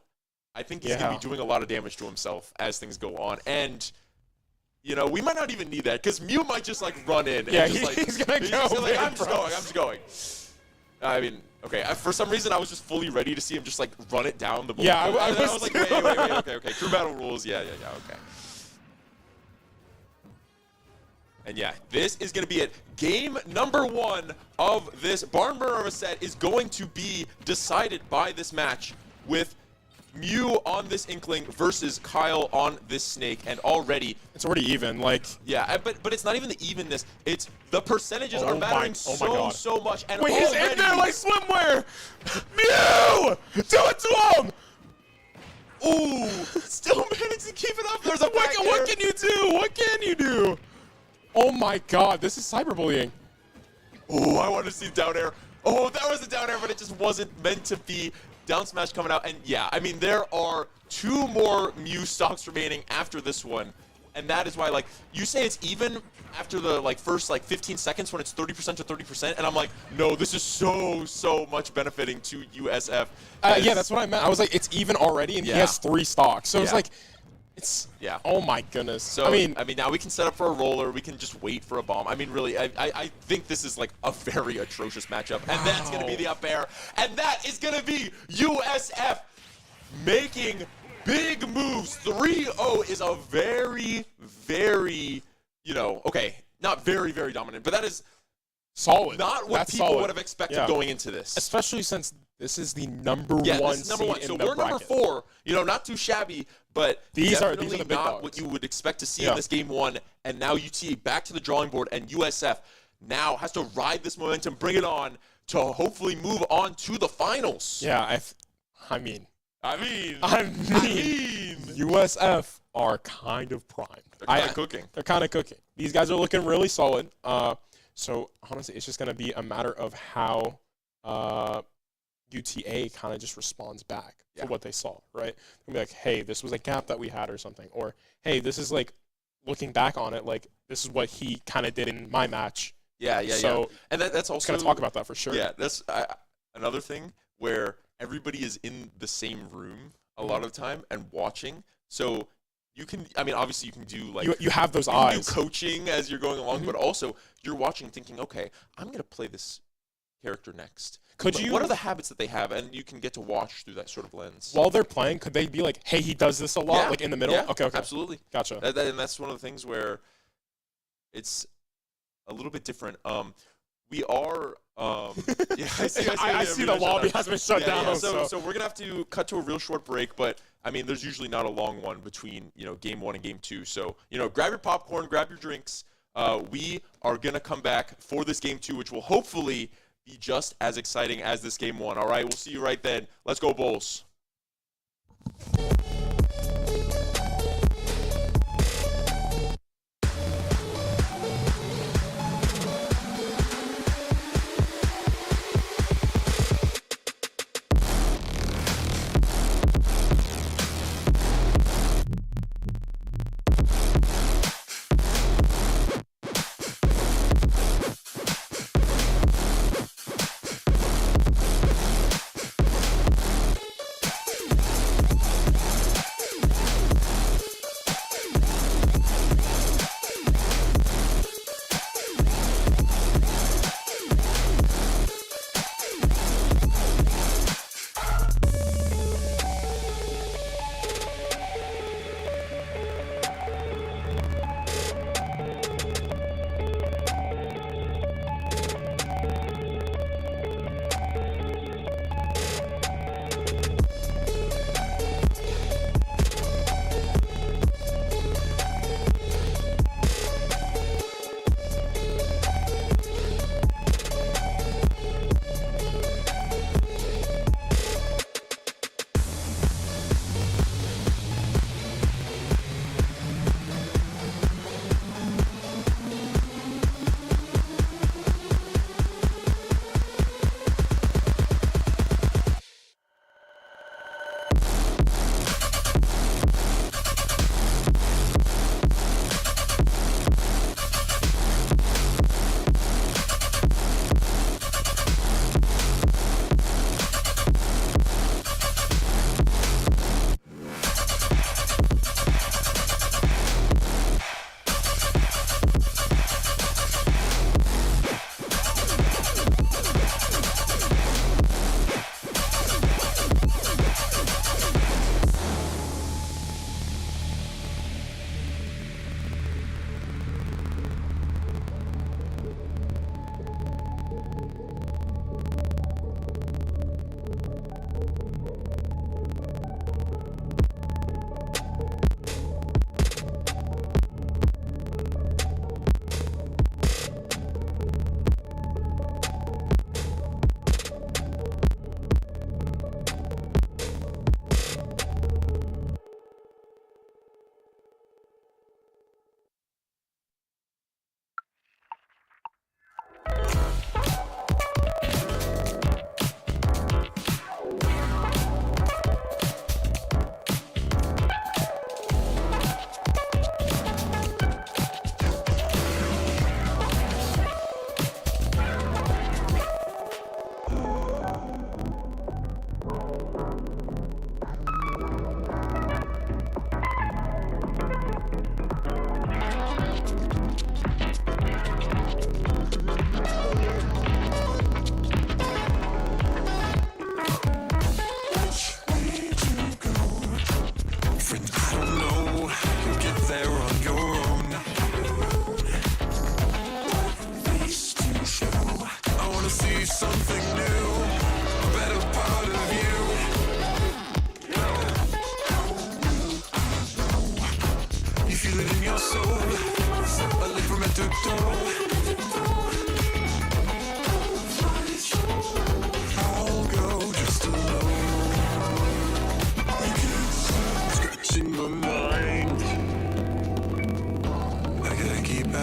I think he's gonna be doing a lot of damage to himself as things go on. And we might not even need that because Mew might just like run in. Yeah, and just, like, he's gonna go. Like, I'm just going. I mean, okay. For some reason, I was just fully ready to see him just like run it down the board. Yeah, I And then was like, too. wait. Okay. Crew battle rules. Yeah. Okay. And yeah, this is going to be it. Game number 1 of this barn burner of a set is going to be decided by this match with Mew on this Inkling versus Kyle on this Snake. And already, It's already even. Like, yeah, but it's not even the evenness. It's the percentages Oh are my- mattering oh my God. so much. And wait, he's already, in there like swimwear. Mew, do it to him. ooh, still managed to keep it up. There's a back air. What can you do? What can you do? Oh my God, this is cyberbullying. Oh, I want to see down air. Oh, that was a down air, but it just wasn't meant to be. Down smash coming out, and yeah, I mean, there are 2 more Mew stocks remaining after this one, and that is why, like, you say it's even after the, like, first, like, 15 seconds when it's 30% to 30%, and I'm like, no, this is so much benefiting to USF. Yeah, that's what I meant. I was like, it's even already, and he Yeah. has 3 stocks. So it's Yeah. like, it's, Yeah. oh my goodness. So, I mean, now we can set up for a roller. We can just wait for a bomb. I mean, really, I think this is like a very atrocious matchup. And that's going to be the up air. And that is going to be USF making big moves. 3-0 is a very, okay, not very, very dominant, but that is solid. not what That's people solid. would have expected Yeah. going into this. Especially since this is the number Yeah, one this is number seed 1. in So the we're number bracket. 4. Not too shabby, but These are definitely the big not dogs. what you would expect to see Yeah. in this game 1. And now UTA back to the drawing board, and USF now has to ride this momentum, bring it on to hopefully move on to the finals. Yeah, I mean, I mean, USF are kind of primed. they're kind of cooking. They're kind of cooking. These guys are looking really solid. So honestly, it's just going to be a matter of how UTA kind of just responds back Yeah. to what they saw, right? They'll be like, hey, this was a gap that we had or something. Or, hey, this is like, looking back on it, like, this is what he kind of did in my match. Yeah. So And that's also going to talk about that for sure. Yeah, that's another thing where everybody is in the same room a lot of the time and watching. So you can, I mean, obviously you can do like You have those you can do eyes. coaching as you're going along, but also you're watching, thinking, okay, I'm gonna play this character next. Could you, What are the habits that they have, and you can get to watch through that sort of lens. while they're playing, could they be like, hey, he does this a lot, Yeah, like in the middle? Yeah, Okay. absolutely. Gotcha. And that's one of the things where it's a little bit different. We are, yeah, I see the lobby has been shut down. Yeah. So we're gonna have to cut to a real short break, but I mean, there's usually not a long one between game 1 and game 2. So grab your popcorn, grab your drinks. We are gonna come back for this game 2, which will hopefully be just as exciting as this game 1. All right, we'll see you right then. Let's go, Bulls.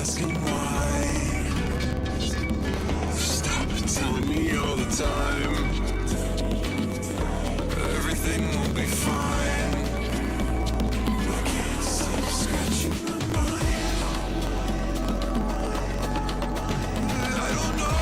asking why. Stop telling me all the time. fine. I can't stop scratching my mind. I don't know.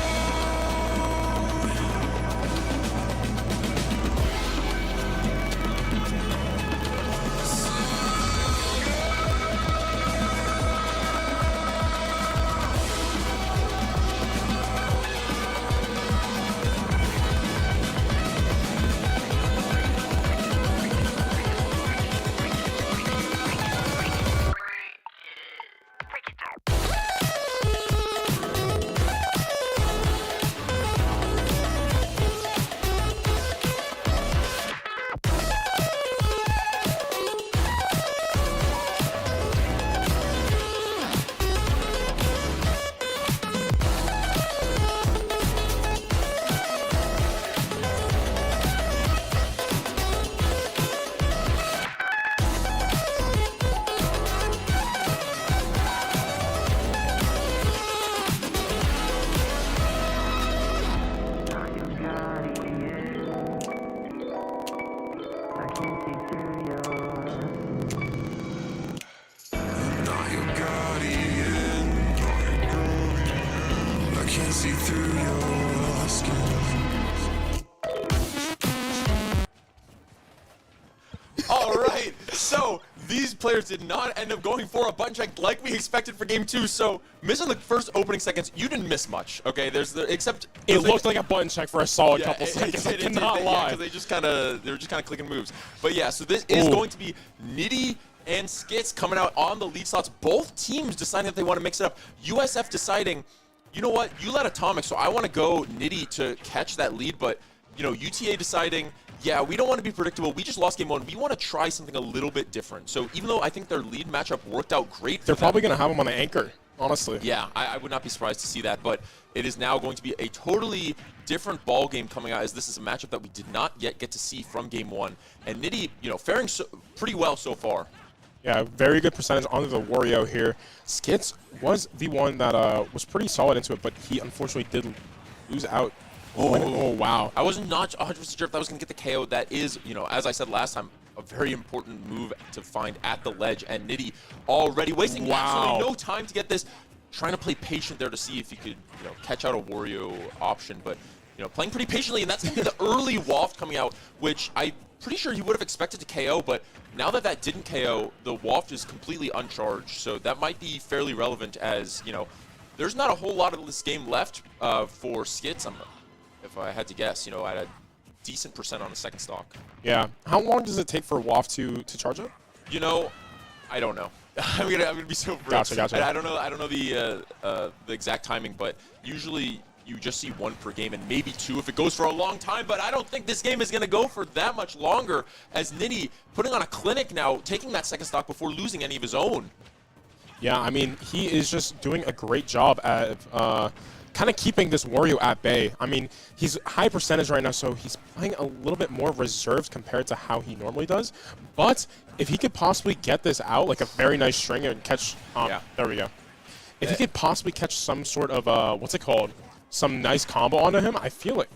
Not your guardian. I can't see through your skin. All right, so these players did not end up going for a button check like we expected for game 2. So missing the first opening seconds, you didn't miss much. Okay, except It looked like a button check for a solid couple it seconds. I did, cannot yeah, lie. 'cause they were just kind of clicking moves. But yeah, so this is Ooh. going to be Nitty and Skits coming out on the lead slots. Both teams deciding that they want to mix it up. USF deciding, you know what, you let Atomic, so I want to go Nitty to catch that lead. But you know, UTA deciding, yeah, we don't want to be predictable. We just lost game 1. We want to try something a little bit different. So even though I think their lead matchup worked out great for They're them, probably going to have him on the anchor, honestly. yeah, I would not be surprised to see that, but it is now going to be a totally different ball game coming out, as this is a matchup that we did not yet get to see from game 1. And Nitty, you know, faring pretty well so far. Yeah, very good percentage on the Wario here. Skits was the one that was pretty solid into it, but he unfortunately did lose out. Oh wow. I was not 100% sure if that was going to get the KO. That is, you know, as I said last time, a very important move to find at the ledge. And Nitty already wasting absolutely no time to get this. Trying to play patient there to see if he could, you know, catch out a Wario option. But, you know, playing pretty patiently. And that's going to be the early waft coming out, which I'm pretty sure he would have expected to KO. But now that that didn't KO, the waft is completely uncharged. So that might be fairly relevant, as, you know, there's not a whole lot of this game left for Skits. If I had to guess, you know, at a decent percent on the second stock. Yeah. How long does it take for Waft to charge up? You know, I don't know. I'm gonna be so broke. Gotcha. I don't know the exact timing, but usually you just see 1 per game and maybe 2 if it goes for a long time. But I don't think this game is gonna go for that much longer, as Nitty putting on a clinic now, taking that second stock before losing any of his own. Yeah, I mean, he is just doing a great job at kind of keeping this Wario at bay. I mean, he's high percentage right now, so he's playing a little bit more reserved compared to how he normally does. But if he could possibly get this out, like a very nice string and catch, there we go. If he could possibly catch some sort of, what's it called? Some nice combo onto him, I feel it.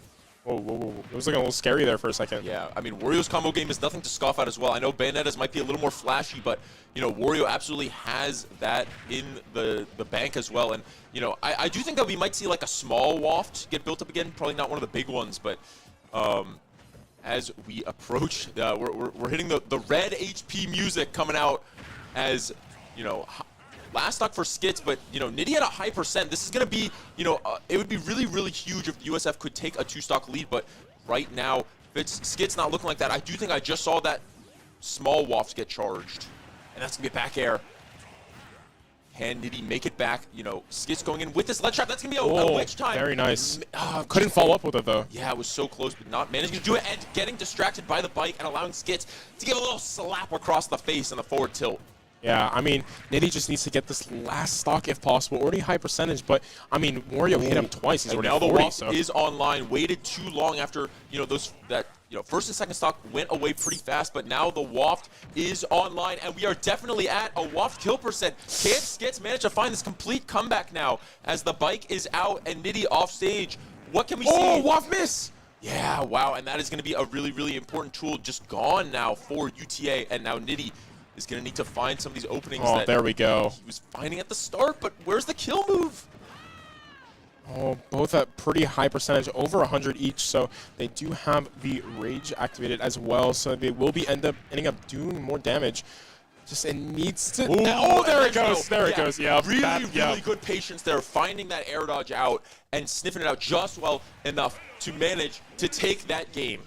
Whoa. It was looking a little scary there for a second. Yeah, I mean, Wario's combo game is nothing to scoff at as well. I know Bayonetta's might be a little more flashy, but, you know, Wario absolutely has that in the bank as well. And, you know, I do think that we might see, like, a small waft get built up again. Probably not one of the big ones, but as we approach, we're hitting the red HP music coming out as, you know, last stock for Skits, but, you know, Nitty at a high percent. This is going to be, you know, it would be really, really huge if USF could take a 2-stock lead, but right now, Skits not looking like that. I do think I just saw that small waft get charged, and that's going to be a back air. Can Nitty make it back? You know, Skits going in with this ledge trap. That's going to be a witch time. Very nice. Couldn't follow up with it, though. Yeah, it was so close, but not managing to do it, and getting distracted by the bike and allowing Skits to give a little slap across the face in the forward tilt. Yeah, I mean, Nitty just needs to get this last stock if possible. Already high percentage, but, I mean, Wario hit him twice. He's already now the 40, waft so. is online. Waited too long after, you know, first and second stock went away pretty fast, but now the waft is online, and we are definitely at a waft kill percent. Can Skits manage to find this complete comeback now as the bike is out and Nitty off stage? What can we see? Oh, waft miss! Yeah, wow, and that is going to be a really, really important tool just gone now for UTA, and now Nitty is going to need to find some of these openings that there we go. he was finding at the start, but where's the kill move? Oh, both at pretty high percentage, over 100 each, so they do have the Rage activated as well, so they will be ending up doing more damage. Just it needs to. Ooh, oh, there it no. goes. There it goes. Yeah, Really good patience there, finding that air dodge out and sniffing it out just well enough to manage to take that game.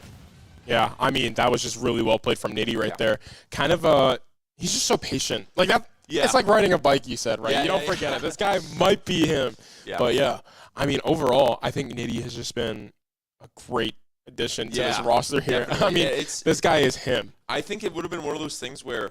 Yeah, I mean, that was just really well played from Nitty right there. Kind of, he's just so patient. Like that. Yeah. It's like riding a bike, you said, right? Yeah, you don't forget it. This guy might be him. Yeah. But yeah, I mean, overall, I think Nitty has just been a great addition to this roster here. Definitely. I mean, this guy is him. I think it would have been one of those things where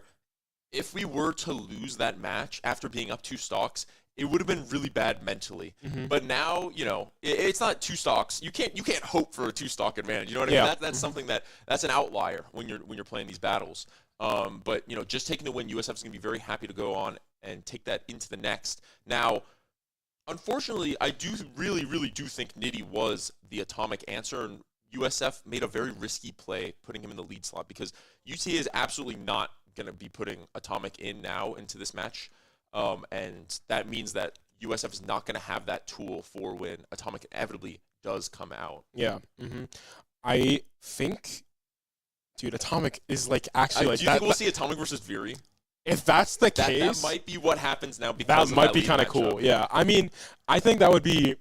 if we were to lose that match after being up 2 stocks, it would have been really bad mentally. But now, you know, it's not 2 stocks. You can't hope for a 2-stock advantage. You know what I mean? That's something that's an outlier when you're playing these battles. But you know, just taking the win, USF is going to be very happy to go on and take that into the next. Now, unfortunately, I do really do think Nitty was the atomic answer, and USF made a very risky play putting him in the lead slot because UTA is absolutely not going to be putting Atomic in now into this match, and that means that USF is not going to have that tool for when Atomic inevitably does come out. Yeah, I think, dude, Atomic is like actually like do you that. think we'll see Atomic versus Fury? If that's the case, that might be what happens now. Because that might be kind of cool. Yeah, I mean, I think that would be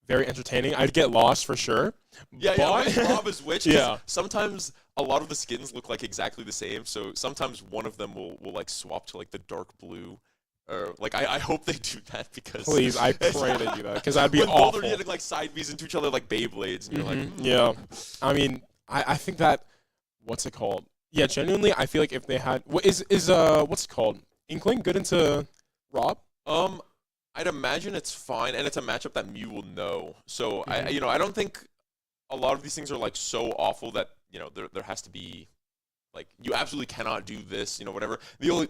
very entertaining. I'd get lost for sure. Yeah, which Rob is which. Yeah. Sometimes a lot of the skins look like exactly the same, so sometimes one of them will like swap to like the dark blue. Or like I hope they do that because please, I pray they do that because that'd be when awful. both are hitting like side Bs into each other like Beyblades, and you're like, yeah. I mean, I think that what's it called? Yeah, genuinely, I feel like if they had what is what's it called? Inkling good into Rob? I'd imagine it's fine, and it's a matchup that Mew will know. So I don't think a lot of these things are like so awful that there has to be like you absolutely cannot do this, whatever. The only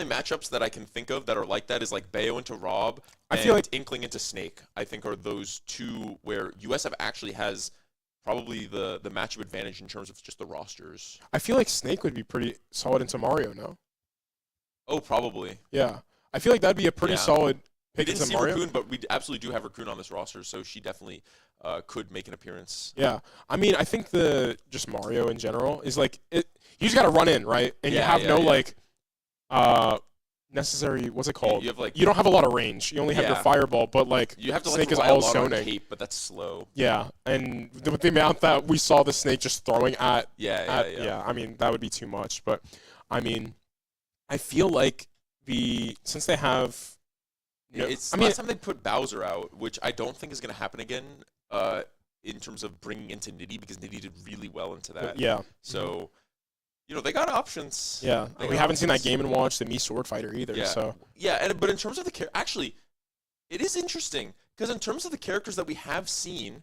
matchups that I can think of that are like that is like Bayo into Rob I feel like Inkling into Snake. I think are those two where USF actually has probably the matchup advantage in terms of just the rosters. I feel like Snake would be pretty solid into Mario, no? Oh, probably. Yeah. I feel like that'd be a pretty solid We pick didn't into see Mario. Raccoon, but we absolutely do have Raccoon on this roster, so she definitely could make an appearance. Yeah. I mean, I think just Mario in general is like you just got to run in, right? And you have no like necessary, what's it called? You have like you don't have a lot of range. You only have your fireball, but like you have to Snake like is rely all a lot on zoning. cape, but that's slow. Yeah, and with the amount that we saw the Snake just throwing at yeah. I mean, that would be too much. But I mean, I feel like since they have last time they put Bowser out, which I don't think is going to happen again in terms of bringing into Nitty, because Nitty did really well into that. Yeah. So, they got options. Yeah. We haven't seen that Game & Watch, the Mii Sword Fighter either. Yeah. So. Yeah, but in terms of actually, it is interesting, because in terms of the characters that we have seen,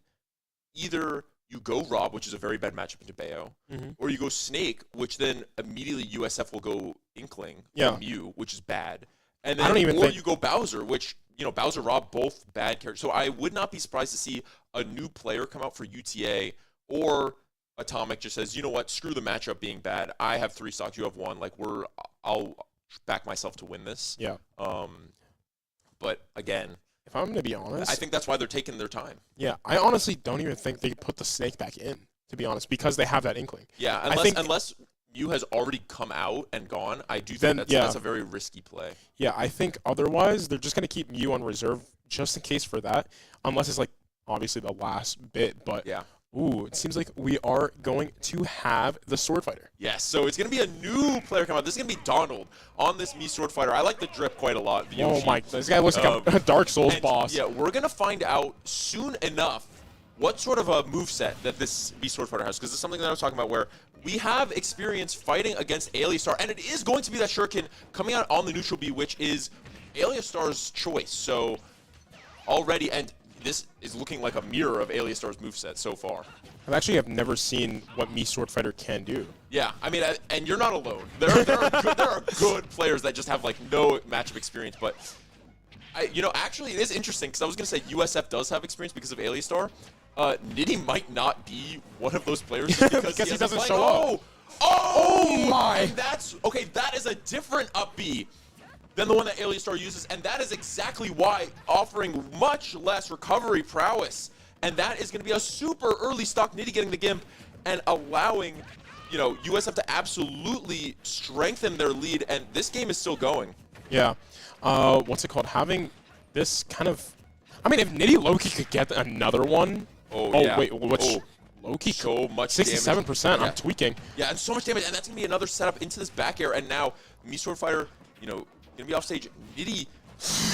either you go Rob, which is a very bad matchup into Bayo, or you go Snake, which then immediately USF will go Inkling, or Mew, which is bad. And then, you go Bowser, which, Bowser, Rob, both bad characters. So I would not be surprised to see a new player come out for UTA, or Atomic just says, you know what, screw the matchup being bad. I have 3 stocks, you have 1. Like, I'll back myself to win this. Yeah. But again, if I'm going to be honest, I think that's why they're taking their time. Yeah, I honestly don't even think they put the Snake back in, to be honest, because they have that Inkling. Yeah, unless Mew has already come out and gone, I do think that's a very risky play. Yeah, I think otherwise they're just going to keep Mew on reserve just in case for that, unless it's like obviously the last bit. But yeah. Ooh, it seems like we are going to have the Sword Fighter. Yes, so it's going to be a new player come out. This is going to be Donald on this Mii Sword Fighter. I like the drip quite a lot. Oh my, this guy looks like a Dark Souls boss. Yeah, we're going to find out soon enough what sort of a moveset that this Mii Sword Fighter has, because this is something that I was talking about where we have experience fighting against Aleostar, and it is going to be that shuriken coming out on the neutral B, which is Aleostar's choice. So already, and this is looking like a mirror of Aleostar's moveset so far. I have never seen what Mii Sword Fighter can do. Yeah, I mean, and you're not alone. There are good players that just have like no matchup experience, but Actually, it is interesting because I was going to say USF does have experience because of Aleostar. Nitty might not be one of those players just because, Because he hasn't doesn't played. show up. Oh my. And that's okay. That is a different up B than the one that Aleostar uses, and that is exactly why offering much less recovery prowess, and that is going to be a super early stock Nitty getting the Gimp and allowing, USF to absolutely strengthen their lead, and this game is still going. Yeah. What's it called? Having this kind of... I mean, if Nitty Loki could get another one... Yeah. Wait, which... Loki So much 67%. damage. I'm tweaking. Yeah, and so much damage, and that's going to be another setup into this back air, and now Me Swordfighter, going to be off stage. Nitty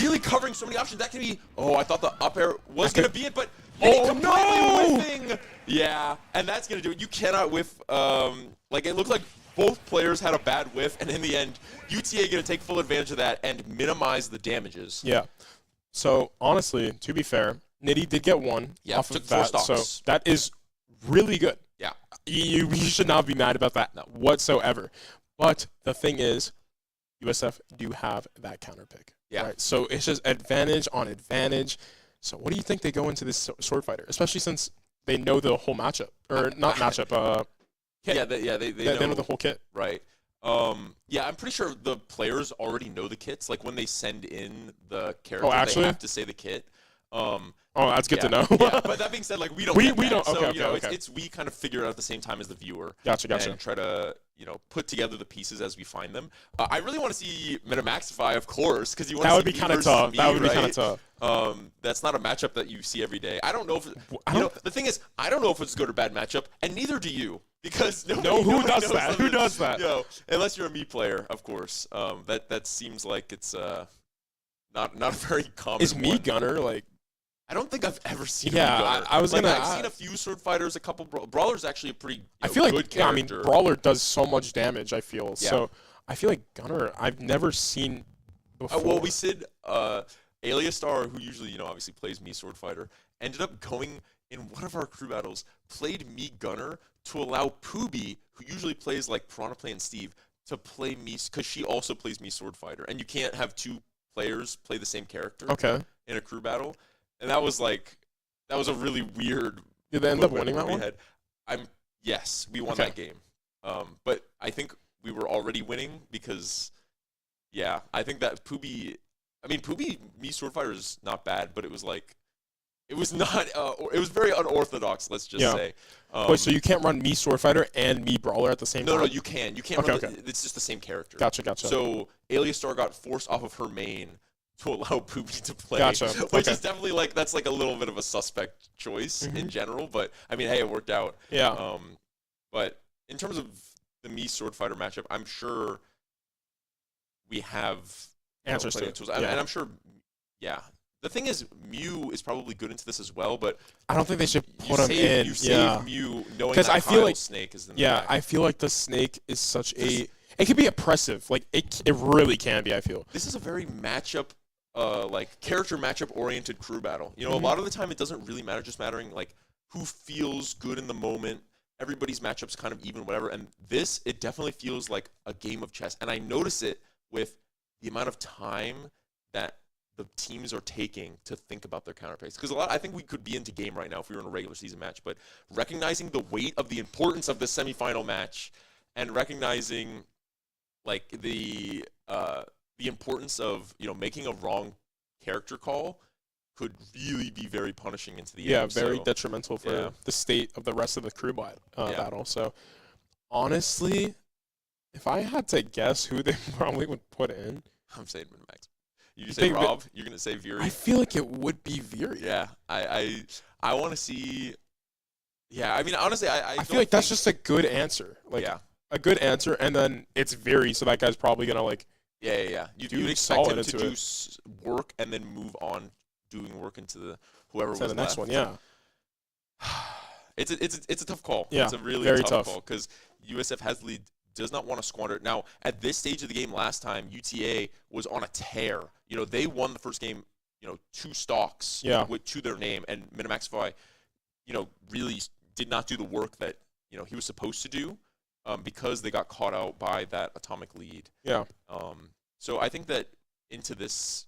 really covering so many options. That can be... Oh, I thought the up air was going to be it, but... Oh, completely no! whiffing. Yeah, and that's going to do it. You cannot whiff... it looks like both players had a bad whiff, and in the end, UTA going to take full advantage of that and minimize the damages. Yeah. So, honestly, to be fair, Nitty did get one off took of 4 that. stocks. So, that is really good. Yeah. You should not be mad about that whatsoever. But the thing is, USF do have that counter pick. Yeah. Right? So, it's just advantage on advantage. So, what do you think they go into this sword fighter? Especially since they know the whole matchup. Or not matchup, kit. Yeah, they know the whole kit. Right. Yeah, I'm pretty sure the players already know the kits. Like when they send in the character, actually? they have to say the kit. That's good to know. Yeah, but that being said, like we don't. We get that. don't. So, Okay. It's we kind of figure it out at the same time as the viewer. Gotcha. And try to put together the pieces as we find them. I really want to see Metamaxify, of course, because you want that to would be kind of tough. That would be kind of tough. That's not a matchup that you see every day. I don't know if the thing is, I don't know if it's a good or bad matchup, and neither do you. Because who nobody does knows that? Who does that? Unless you're a me player, of course. That seems like it's not a very common. Is me gunner like? I don't think I've ever seen. Yeah, me gunner. I was gonna. I've seen a few sword fighters, a couple brawlers. Actually, a pretty. I feel good like character. brawler does so much damage. I feel Yeah. so. I feel like gunner. I've never seen before. Well, we said Aleostar, who usually obviously plays me sword fighter, ended up going in one of our crew battles, played me gunner to allow Pooby, who usually plays like Piranha Play and Steve, to play me because she also plays me sword fighter, and you can't have 2 players play the same character. Okay. In a crew battle, and that was a really weird. Did they end up winning that one? Yes, we won that game. But I think we were already winning because, I think that Pooby me sword fighter is not bad, but it was not. It was very unorthodox. Let's just say. Wait, so you can't run me sword fighter and me brawler at the same time? No, you can. You can't. Okay. It's just the same character. Gotcha. So Aleostar got forced off of her main to allow Pooby to play. Gotcha. Which is definitely that's a little bit of a suspect choice in general. But I mean, hey, it worked out. Yeah. But in terms of the me sword fighter matchup, I'm sure we have answers to it. Tools. And I'm sure. Yeah. The thing is, Mew is probably good into this as well, but I don't think they should put him in. You save Mew knowing that I feel like Snake is in the Yeah, back. I feel like the Snake is such a. It can be oppressive. Like it really can be. I feel this is a very matchup, character matchup oriented crew battle. A lot of the time it doesn't really matter, just mattering like who feels good in the moment. Everybody's matchup's kind of even, whatever. And this, it definitely feels like a game of chess. And I notice it with the amount of time that the teams are taking to think about their counterplays. Because I think we could be into game right now if we were in a regular season match, but recognizing the weight of the importance of the semifinal match and recognizing like the importance of making a wrong character call could really be very punishing into the end. Very detrimental for the state of the rest of the crew battle. So honestly, if I had to guess who they probably would put in, I'm saying Minimax. You say Rob, you're gonna say Viri. I feel like it would be Viri. Yeah, I want to see. Yeah, I mean, honestly, I feel like that's just a good answer. Like, a good answer, and then it's Viri, so that guy's probably gonna like. Yeah. You'd expect him to do work and then move on doing work into whoever was the next one. Yeah. It's a tough call. Yeah, it's a really very tough call because USF has the lead. Does not want to squander it. Now, at this stage of the game last time, UTA was on a tear. They won the first game, 2 stocks to their name, and Minimaxify, really did not do the work that, he was supposed to do because they got caught out by that atomic lead. Yeah. So I think that into this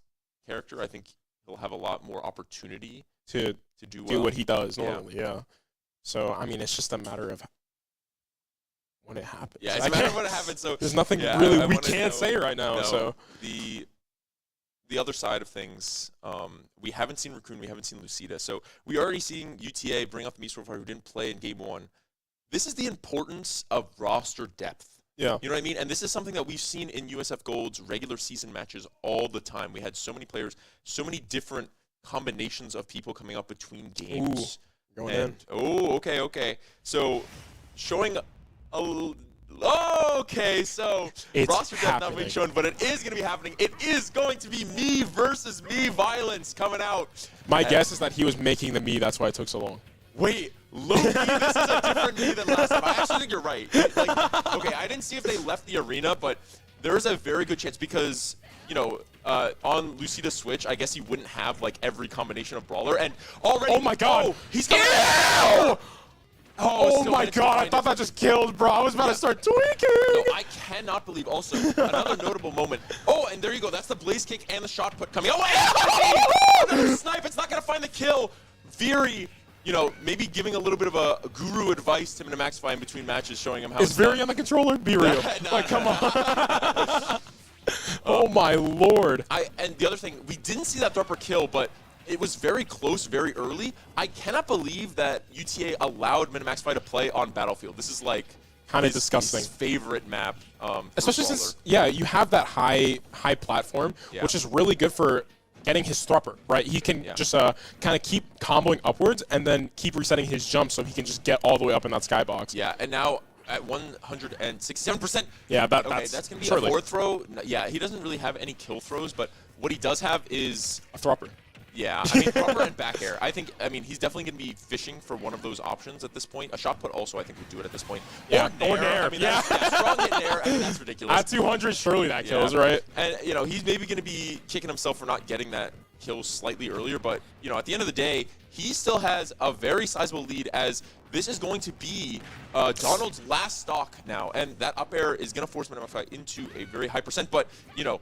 character, I think he'll have a lot more opportunity to do well. do what he does normally. Yeah. So I mean, it's just a matter of when it happens. Yeah, it's a matter of when it happens. So there's nothing yeah, really I we wanna can't know- say right now. No, So the other side of things, we haven't seen Raccoon, we haven't seen Lucida. So we already seen UTA bring up the Esports who didn't play in game 1. This is the importance of roster depth. yeah, You know what I mean? And this is something that we've seen in USF Gold's regular season matches all the time. We had so many players, so many different combinations of people coming up between games. going in. Okay. So showing okay, so It's roster depth not being happening. shown, but it is going to be happening. It is going to be me versus me violence coming out. My And- guess is that he was making the me. That's why it took so long. Wait, low-key, this is a different me than last time. I actually think you're right. Like, okay, I didn't see if they left the arena, but there's a very good chance because, you know, on Lucida Switch, I guess he wouldn't have, like, every combination of Brawler, and already— Oh my God. Oh, he's coming— Ew! Oh still my managed to God! I find thought it. that just killed, bro. I was about to start tweaking. No, I cannot believe also another notable moment. Oh, and there you go. That's the blaze kick and the shot put coming. Oh, wait! Another snipe. It's not going to find the kill. Veery, you know, maybe giving a little bit of a guru advice to Minamaxify in between matches, showing him how Is it's done. Veery on the controller? Be real. No, Like, come on. Oh my Lord. And the other thing, we didn't see that Thropper kill, but it was very close, very early. I cannot believe that UTA allowed Minamaxify to play on Battlefield. This is like Kinda his disgusting. favorite map. For Especially Brawler. since, yeah, you have that high platform, Yeah. which is really good for getting his thropper, right? He can just kind of keep comboing upwards and then keep resetting his jump so he can just get all the way up in that skybox. Yeah, and now at 167%. Yeah, Okay, that's that's going to be surely a forward throw. Yeah, he doesn't really have any kill throws, but what he does have is, a thropper. yeah, I mean, proper and back air. I mean, he's definitely going to be fishing for one of those options at this point. A shot put also, I think, would do it at this point. Yeah, or or Nair. I mean, Yeah. that's strong hit Nair. I mean, that's ridiculous. At 200, surely that kills, Yeah. right? And, you know, he's maybe going to be kicking himself for not getting that kill slightly earlier, but, you know, at the end of the day, he still has a very sizable lead as this is going to be Donald's last stock now, and that up air is going to force Minamaxify into a very high percent, but, you know,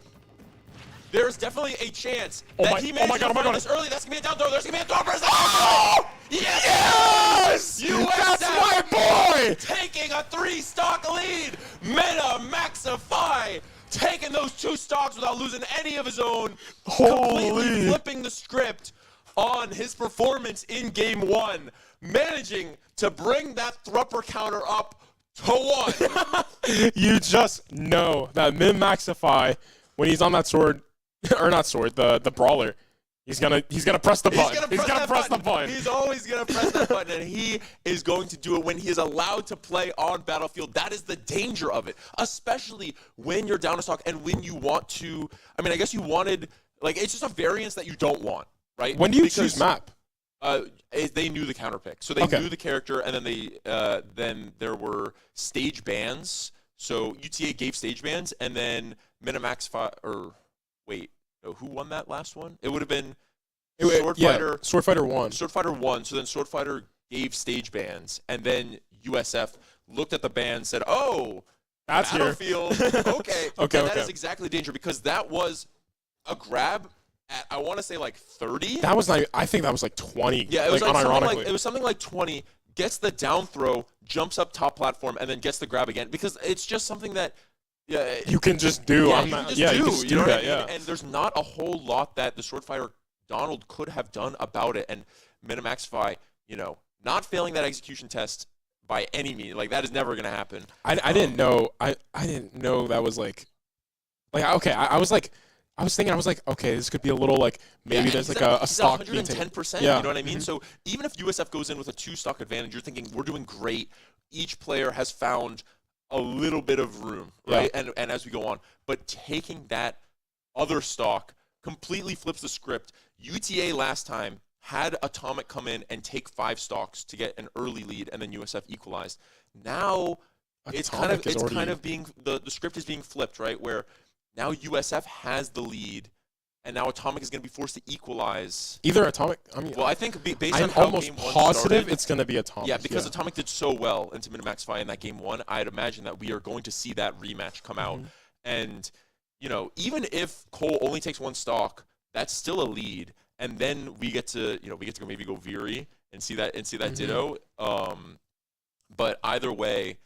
there's definitely a chance that he manages to find this early. That's going to be a down throw. There's going to be a throw. Oh! Yes! USF! That's my boy! Taking a 3-stock lead. Minamaxify taking those 2 stocks without losing any of his own. Completely Holy. flipping the script on his performance in game 1. Managing to bring that Thrupper counter up to 1. You just know that Min-Maxify, when he's on that sword, or not sword, the brawler, he's gonna press the button. He's gonna press the button. He's always gonna press that button, and he is going to do it when he is allowed to play on Battlefield. That is the danger of it, especially when you're down a stock and when you want to. I mean, I guess you wanted, like, it's just a variance that you don't want, right? When do you Because, choose map? they knew the counter pick, so they knew the character, and then there were stage bans. So UTA gave stage bans, and then Minamax wait, no, who won that last one? It would have been Sword Fighter. Sword Fighter won. Sword Fighter won, so then Sword Fighter gave stage bans, and then USF looked at the ban, said, "Oh, That's here." Battlefield, okay, Okay, and that okay. is exactly danger because that was a grab at, I want to say, like 30. That was like, I think that was like 20. Yeah, it was like unironically. something like 20. Gets the down throw, jumps up top platform, and then gets the grab again because it's just something that you can just do. yeah, I'm you not, can just yeah, do. you can just do know what that. I mean? Yeah. And there's not a whole lot that the Sword Fighter Donald could have done about it. And Minamaxify, you know, not failing that execution test by any means. Like, that is never going to happen. I didn't know. I didn't know that was like okay. I was thinking, I was like, okay, this could be a little like maybe there's like a stock being taken. 110%. Yeah. You know what I mean? So even if USF goes in with a 2-stock advantage, you're thinking we're doing great. Each player has found a little bit of room, right? Yeah. And as we go on, but taking that other stock completely flips the script. UTA last time had Atomic come in and take 5 stocks to get an early lead, and then USF equalized. Now it's kind of being the script is being flipped, right? Where now USF has the lead, and now Atomic is going to be forced to equalize. Either Atomic. I mean, Well, I think based on I'm how almost game 1 positive started, it's going to be Atomic. yeah, because Atomic did so well into Minamaxify in that game 1, I'd imagine that we are going to see that rematch come out. And, you know, even if Cole only takes 1 stock, that's still a lead. And then we get to, go maybe go Viri and see that Ditto. But either way,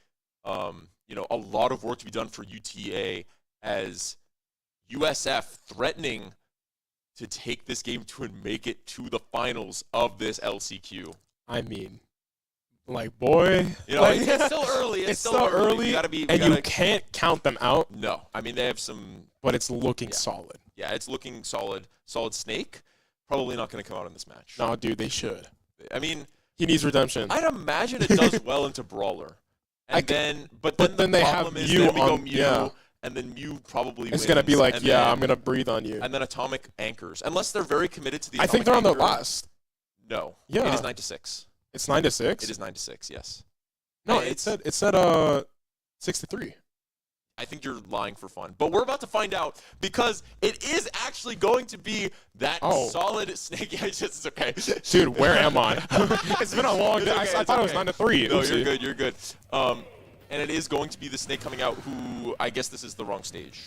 a lot of work to be done for UTA as USF threatening to take this game to and make it to the finals of this LCQ. I mean, boy, it's still early. It's still early. You can't count them out. No, I mean they have some, but it's looking solid. Yeah, it's looking solid. Solid Snake, probably not going to come out in this match. No, dude, they should. I mean, he needs redemption. I'd imagine it does well into Brawler, and then they have Mew on Mew, yeah. And then Mew probably it's wins, gonna be like, I'm gonna breathe on you. And then Atomic anchors, unless they're very committed to the. I think they're on the last. No. Yeah. It is 9-6. It's 9-6. It is 9-6. Yes. No, it said 6-3. I think you're lying for fun, but we're about to find out because it is actually going to be that solid Snake. Yeah, it's okay. Dude, where am I? It's been a long day. Okay, I thought it was 9-3. No, you're good. You're good. And it is going to be the Snake coming out who, I guess this is the wrong stage.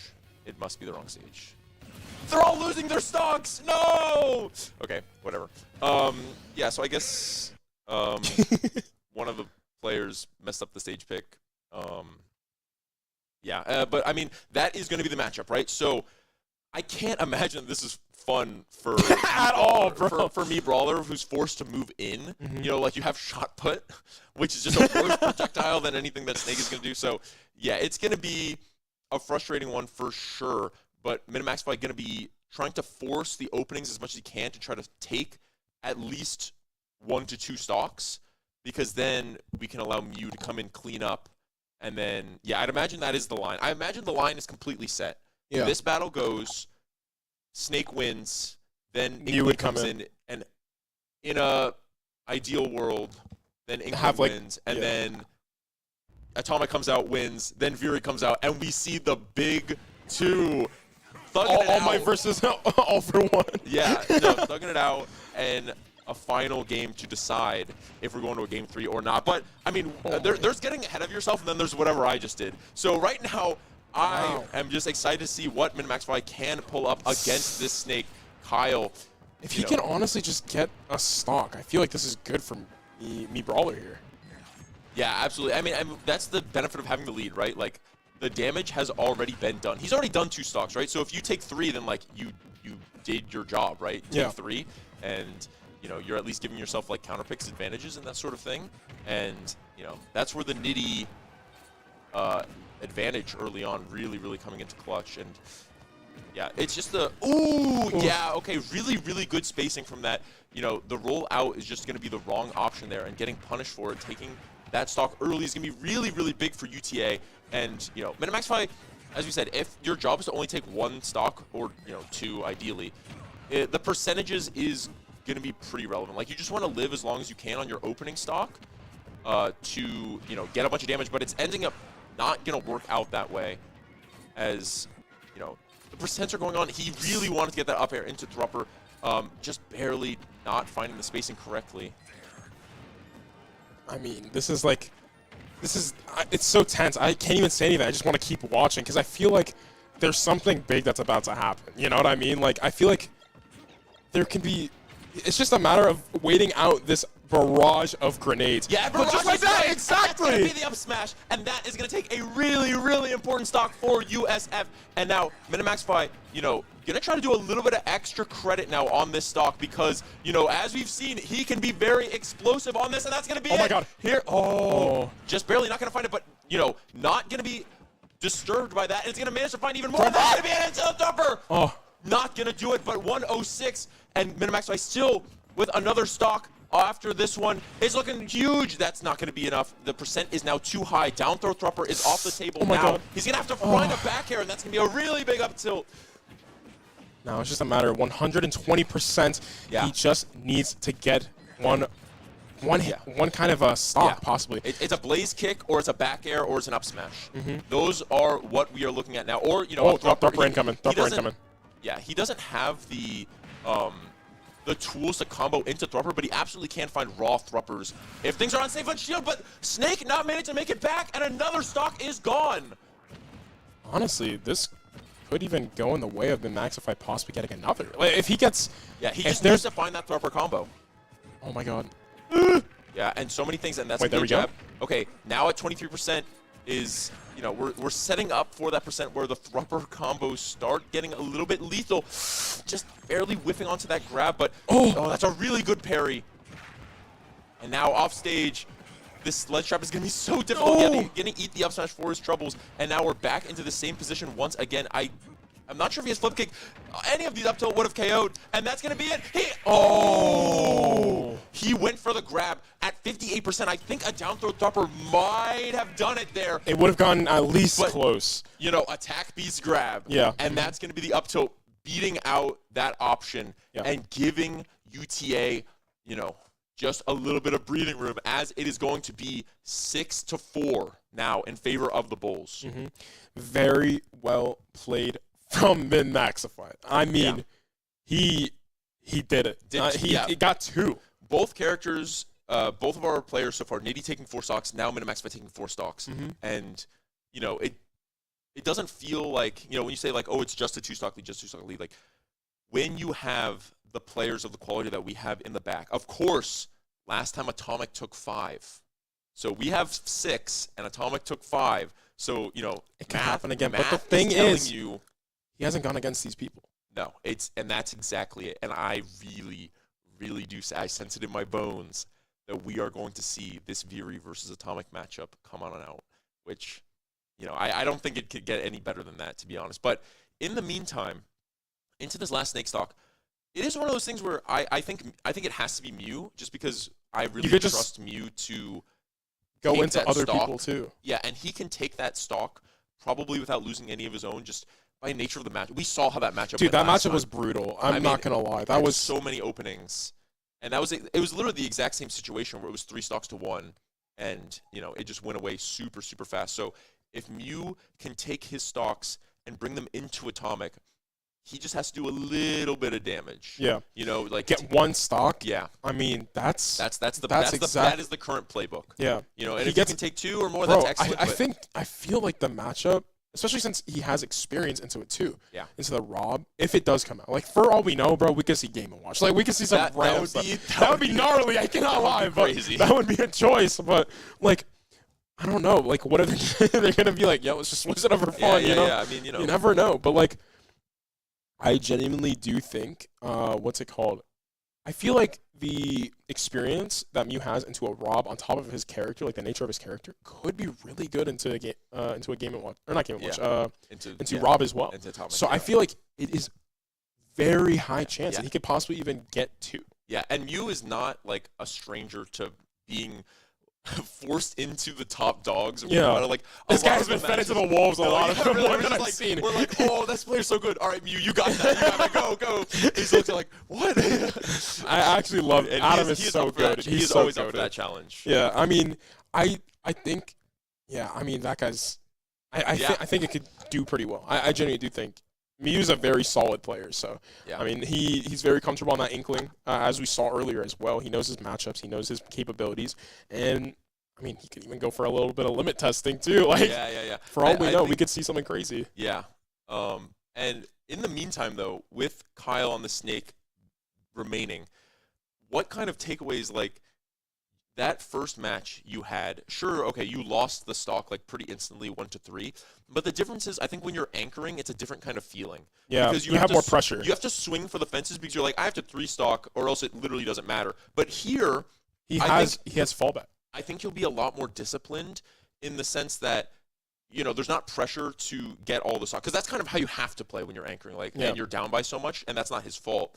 It must be the wrong stage. They're all losing their stocks. No. Okay, whatever. Yeah, so I guess one of the players messed up the stage pick. Yeah, but I mean, that is going to be the matchup, right? So I can't imagine this is fun for at all, bro. For me, Brawler, who's forced to move in. You have shot put, which is just a worse projectile than anything that Snake is going to do. So yeah, it's going to be a frustrating one for sure. But Minimax Fight going to be trying to force the openings as much as he can to try to take at least 1 to 2 stocks, because then we can allow Mew to come in, clean up. And then, yeah, I'd imagine that is the line. I imagine the line is completely set. Yeah. This battle goes, Snake wins, then England comes in, and in a ideal world, then England wins, and then Atomic comes out, wins, then Viri comes out, and we see the big 2. All Might versus All for One. Yeah, thugging it out, and a final game to decide if we're going to a game 3 or not. But I mean, there's getting ahead of yourself, and then there's whatever I just did. So right now, I am just excited to see what Minimax can pull up against this Snake, Kyle. If he can honestly just get a stock, I feel like this is good for me Brawler here. Yeah, absolutely. I mean, that's the benefit of having the lead, right? Like, the damage has already been done. He's already done 2 stocks, right? So if you take 3, then like you did your job, right? Take 3, and you're at least giving yourself like counter picks advantages and that sort of thing. And that's where the Nitty advantage early on really coming into clutch. And yeah, it's just the really good spacing from that. The roll out is just going to be the wrong option there, and getting punished for it, taking that stock early is going to be really big for UTA. And Minimax, as we said, if your job is to only take 1 stock or 2 ideally, the percentages is going to be pretty relevant. Like, you just want to live as long as you can on your opening stock to get a bunch of damage, but it's ending up not going to work out that way, as the percents are going on. He really wanted to get that up air into Thrupper, just barely not finding the spacing correctly. I mean, it's so tense. I can't even say anything. I just want to keep watching because I feel like there's something big that's about to happen. You know what I mean? Like, I feel like there can be. It's just a matter of waiting out this barrage of grenades. Yeah, but just like that, exactly. That's going to be the up smash, and that is going to take a really important stock for USF. And now Minimax going to try to do a little bit of extra credit now on this stock because, as we've seen, he can be very explosive on this, and that's going to be it. Oh my God. Here, just barely not going to find it, but, not going to be disturbed by that. And it's going to manage to find even more. That's going to be an insult dumper. Not going to do it, but 106, and Minimax still with another stock after this one is looking huge. That's not going to be enough. The percent is now too high. Down throw Thrupper is off the table now. God. He's going to have to find a back air, and that's going to be a really big up tilt. No, it's just a matter of 120%. Yeah. He just needs to get one kind of a stock, possibly. It's a blaze kick, or it's a back air, or it's an up smash. Those are what we are looking at now. Or, Thrupper incoming. Thrupper incoming. Yeah, he doesn't have the tools to combo into Thrupper, but he absolutely can find raw Thruppers if things are unsafe on shield. But Snake not managed to make it back, and another stock is gone. Honestly, this could even go in the way of the Maxify possibly getting another. Like, if he gets... Yeah, he if just there's... needs to find that thrower combo. Oh, my God. Yeah, and so many things, and that's Wait, a there good we go. jab. Okay, now at 23% is, you know, we're setting up for that percent where the thropper combos start getting a little bit lethal. Just barely whiffing onto that grab, but oh, that's a really good parry. And now off stage, this ledge trap is going to be so difficult. Yeah, going to eat the up smash for his troubles, and now we're back into the same position once again. I'm not sure if he has flip kick. Any of these up tilt would have KO'd, and that's going to be it. He went for the grab at 58%. I think a down throw thropper might have done it there. It would have gone at least But, close. You know, attack beast grab. Yeah. And that's going to be the up tilt beating out that option and giving UTA, you know, just a little bit of breathing room, as it is going to be 6-4 now in favor of the Bulls. Very well played from Min Maxify. I mean, he did it. He got 2. Both characters, both of our players so far, Nitty taking 4 stocks, now Minimaxify taking 4 stocks. And, you know, it doesn't feel like, you know, when you say like, oh, it's just a 2-stock lead, just 2-stock lead, like when you have the players of the quality that we have in the back. Of course, last time Atomic took 5. So we have 6, and Atomic took 5. So, you know, it can happen again. But the thing is, he hasn't gone against these people. No, and that's exactly it. And I really do, I sense it in my bones that we are going to see this Viri versus Atomic matchup come on and out, which, you know, I don't think it could get any better than that, to be honest. But in the meantime, into this last Snake stock, it is one of those things where I think it has to be Mew, just because I really trust Mew to go take into that other stock. people too. Yeah, and he can take that stock probably without losing any of his own, just by nature of the match. We saw how that matchup Dude, went that last matchup time. was brutal. I'm not going to lie. That was so many openings. And it was literally the exact same situation where it was 3 stocks to 1, and, you know, it just went away super, super fast. So if Mew can take his stocks and bring them into Atomic, he just has to do a little bit of damage. Yeah. You know, like get 1 stock. Yeah. I mean, that is the current playbook. Yeah. You know, and if you can take 2 or more, that's excellent. I feel like the matchup, especially since he has experience into it too. Yeah. Into the Rob, if it does come out, like for all we know, bro, we could see Game & Watch. Like we could see some random stuff. That would be gnarly. I cannot lie, but that would be a choice. But like, I don't know. Like, what are they? They're gonna be like, yeah, let's just switch it up for fun. You know? Yeah. I mean, you know, you never know. But like, I genuinely do think, what's it called? I feel like the experience that Mew has into a Rob on top of his character, like the nature of his character, could be really good into a game, Watch, or not Game & Watch, into Rob as well. Into Atomic, so I feel like it is very high chance that he could possibly even get 2. Yeah, and Mew is not like a stranger to being forced into the top dogs. Like this guy's been fed into the wolves a lot of the more than I've seen. We're like, oh, this player's so good. All right, Mew, you got that. You got that. Go. He's looking like, what? I actually love Adam. Is so good. He's always up for that challenge. Yeah, I mean, I think, I mean, that guy's. I think it could do pretty well. I genuinely do think. Mew's a very solid player, so I mean he's very comfortable on that Inkling, as we saw earlier as well. He knows his matchups, he knows his capabilities, and I mean he could even go for a little bit of limit testing too. Like for all we know, we could see something crazy. Yeah, and in the meantime though, with Kyle on the Snake remaining, what kind of takeaways, like that first match you had? Sure, okay, you lost the stock like pretty instantly, 1-3. But the difference is, I think when you're anchoring, it's a different kind of feeling. Yeah, because you have more pressure. You have to swing for the fences because you're like, I have to 3 stock, or else it literally doesn't matter. But here, he has fallback. I think you'll be a lot more disciplined in the sense that, you know, there's not pressure to get all the stock, because that's kind of how you have to play when you're anchoring, like, and you're down by so much, and that's not his fault.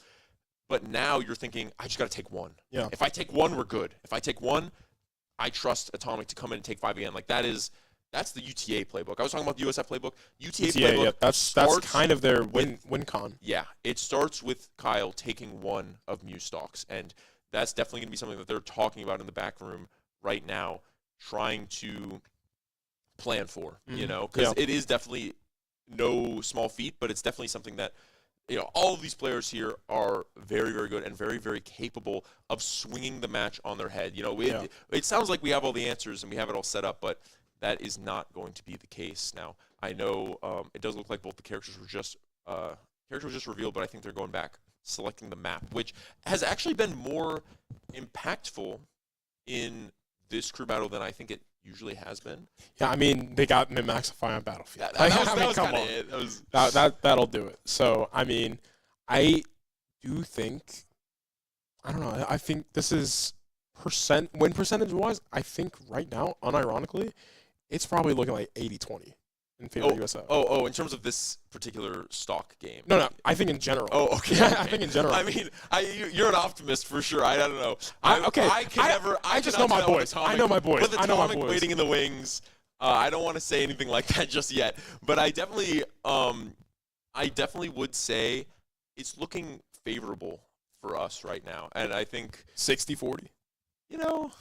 But now you're thinking, I just got to take 1. Yeah. If I take 1, we're good. If I take 1, I trust Atomic to come in and take 5 again. Like that's the UTA playbook. I was talking about the USF playbook. UTA playbook. Yeah, that's kind of their win con. Yeah, it starts with Kyle taking 1 of Mew stocks, and that's definitely going to be something that they're talking about in the back room right now, trying to plan for. You know, because it is definitely no small feat, but it's definitely something that, you know, all of these players here are very, very good and very, very capable of swinging the match on their head. You know, it sounds like we have all the answers and we have it all set up, but that is not going to be the case. Now, I know it does look like both the characters were just revealed, but I think they're going back, selecting the map, which has actually been more impactful in this crew battle than I think it usually has been. Yeah, I mean, they got Min-Maxify on Battlefield. That was come kinda on. it. That'll do it. So, I mean, I do think, I don't know, I think this is win percentage-wise, I think right now, unironically, it's probably looking like 80-20 in favor of USF. Oh, in terms of this particular stock game. No, I think in general. Oh, okay. Yeah, I think in general. I mean, you're an optimist for sure. I don't know. I just know my boys. I know my boys. With I know my Atomic boys. waiting in the wings, I don't want to say anything like that just yet. But I definitely would say it's looking favorable for us right now. And I think 60-40. You know,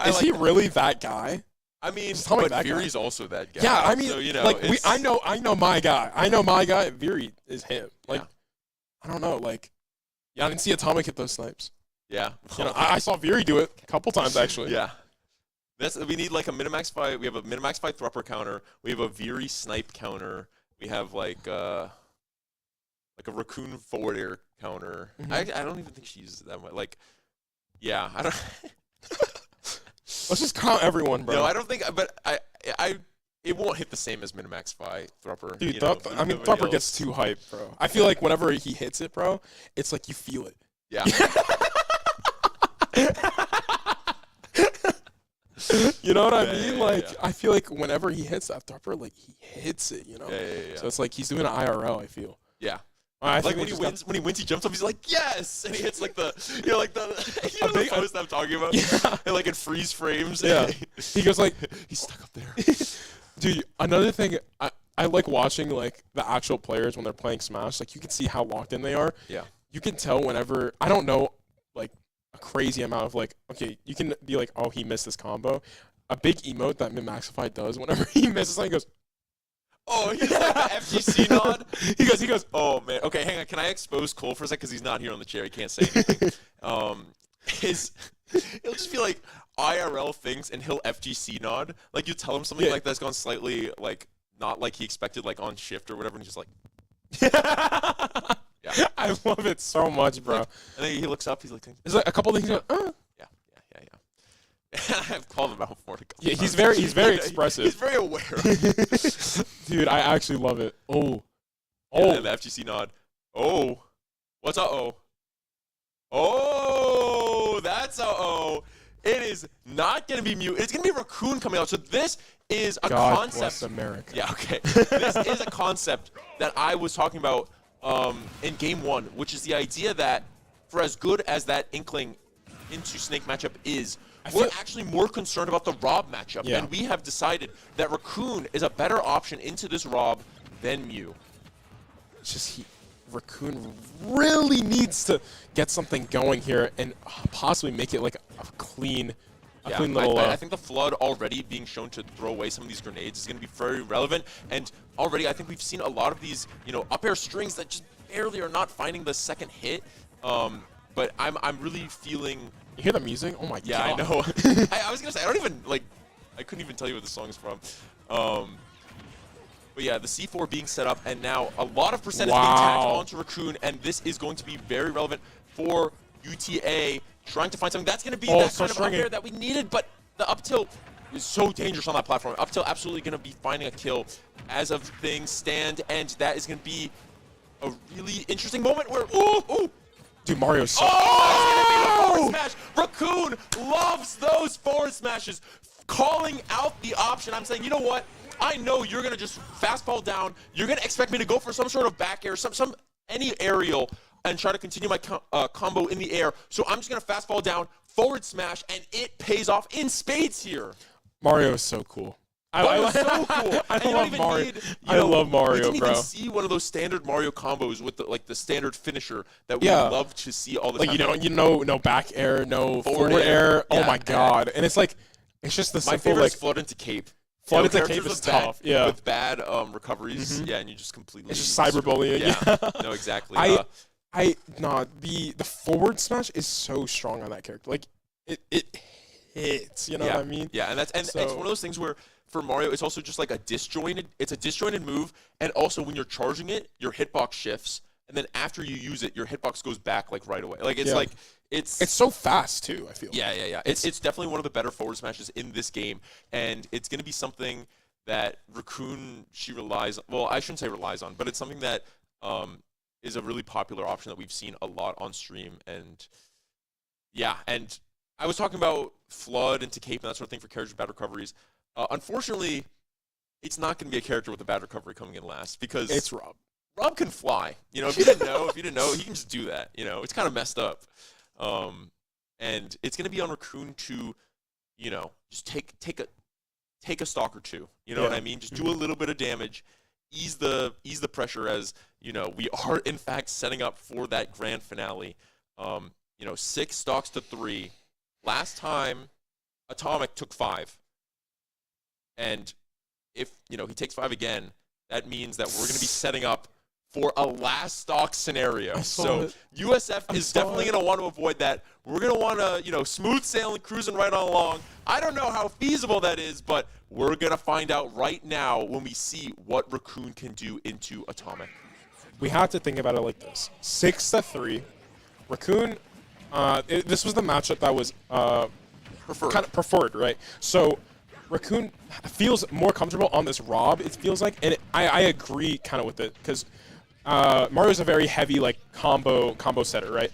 Is he really that guy? I mean, but but Viri's also that guy. Yeah, I mean, so, you know, like I know my guy. I know my guy. Viri is him. Like, Yeah. I don't know. Like, yeah, I didn't see Atomic hit those snipes. Yeah. You know, I saw Viri do it a couple times actually. Yeah. We need like a Minimax we have a Minimax Thrupper counter. We have a Viri snipe counter. We have like a Raccoon forward air counter. Mhm. I don't even think she uses it that much. Like, yeah, I don't. Let's just count everyone, bro. No, I don't think. But it won't hit the same as Minimax Thrupper. Dude, you know, I mean, nobody Thrupper gets else. too hype, bro. I feel like whenever he hits it, bro, it's like you feel it. Yeah. You know what I Yeah, mean? yeah, Like, yeah. I feel like whenever he hits that Thrupper, like he hits it. You know. Yeah. So it's like he's doing an IRL. I feel. Yeah. I Like think when they he just wins, he jumps up, he's like, yes, and he hits like the, you know, A big- the post I'm talking about, Yeah. and like it freeze frames. Yeah. He goes like, he's stuck up there. dude. Another thing, I like watching like the actual players when they're playing Smash. Like you can see how locked in they are. Yeah. You can tell whenever I don't know like a crazy amount of like okay, you can be like, oh, he missed this combo. A big emote that Min-Maxify does whenever he misses something, he goes. Oh, he's like the FGC nod. He goes. Oh man. Okay, hang on. Can I expose Cole for a sec because he's not here on the chair? He can't say anything. He'll just be like IRL things, and he'll FGC nod. Like you tell him something Yeah. like that's gone slightly like not like he expected, like on shift or whatever, and he's just like, yeah. I love it so much, bro. And then he looks up. He's like, There's like a couple things. yeah. I've called him out before. Yeah, he's very expressive. He's very aware. Dude, I actually love it. Oh, And the FGC nod. Oh, what's oh? Oh, that's oh. It is not gonna be Mew. It's gonna be Raccoon coming out. So this is a God concept. bless America. Yeah, okay. This is a concept that I was talking about in game one, which is the idea that for as good as that Inkling into Snake matchup is, we're actually more concerned about the Rob matchup. Yeah. And we have decided that Raccoon is a better option into this Rob than Mew. It's just Raccoon really needs to get something going here and possibly make it like a clean little. I think the Flood already being shown to throw away some of these grenades is going to be very relevant. And already I think we've seen a lot of these, up air strings that just barely are not finding the second hit. But I'm really feeling. You hear the music? Oh my god! Yeah, I know. I was gonna say I couldn't even tell you what the song is from. But yeah, the C4 being set up, and now a lot of percentage being tacked onto Raccoon, and this is going to be very relevant for UTA trying to find something that's going to be that kind of up air that we needed. But the up tilt is so dangerous on that platform. Up tilt absolutely going to be finding a kill as of things stand, and that is going to be a really interesting moment where Dude, Mario's so. Oh, that's gonna be the forward smash. Raccoon loves those forward smashes. Calling out the option. I'm saying, you know what? I know you're gonna just fastball down. You're gonna expect me to go for some sort of back air, any aerial, and try to continue my combo in the air. So I'm just gonna fastball down, forward smash, and it pays off in spades here. Mario is so cool. Mario's so cool. I love Mario. I love Mario, we didn't bro. even see one of those standard Mario combos with the standard finisher that we love to see all the time. Like no back air, no forward air. Yeah. Oh my god! And it's like it's just the My simple favorite like is flood into cape. flood into characters cape is with bad- tough. Yeah, With bad recoveries. Yeah, and you just completely. it's just cyberbullying. Yeah. No, exactly. The forward smash is so strong on that character. Like it hits. You know what I mean? Yeah, and it's So- one of those things where for Mario, it's also just like a disjointed move, and also when you're charging it, your hitbox shifts, and then after you use it, your hitbox goes back like right away. Like it's so fast too, I feel. Yeah. It's definitely one of the better forward smashes in this game, and it's going to be something that Raccoon, she relies on. Well, I shouldn't say relies on, but it's something that is a really popular option that we've seen a lot on stream. And yeah, and I was talking about Flood and Cape and that sort of thing for characters with bad recoveries. Unfortunately, it's not going to be a character with a bad recovery coming in last because It's Rob. Rob can fly. You know, if you didn't know, he can just do that. You know, it's kind of messed up. And it's going to be on Raccoon to, you know, just take a stock or two. You know what I mean? Just do a little bit of damage, ease the pressure as, you know, we are in fact setting up for that grand finale. You know, 6 stocks to 3. Last time, Atomic took 5. And if, you know, he takes 5 again, that means that we're going to be setting up for a last stock scenario. So USF is definitely going to want to avoid that. We're going to want to, you know, smooth sailing, cruising right on along. I don't know how feasible that is, but we're going to find out right now when we see what Raccoon can do into Atomic. We have to think about it like this: 6 to 3. Raccoon. This was the matchup that was kind of preferred, right? So Raccoon feels more comfortable on this Rob, it feels like, and I agree kind of with it because Mario's a very heavy like combo setter, right?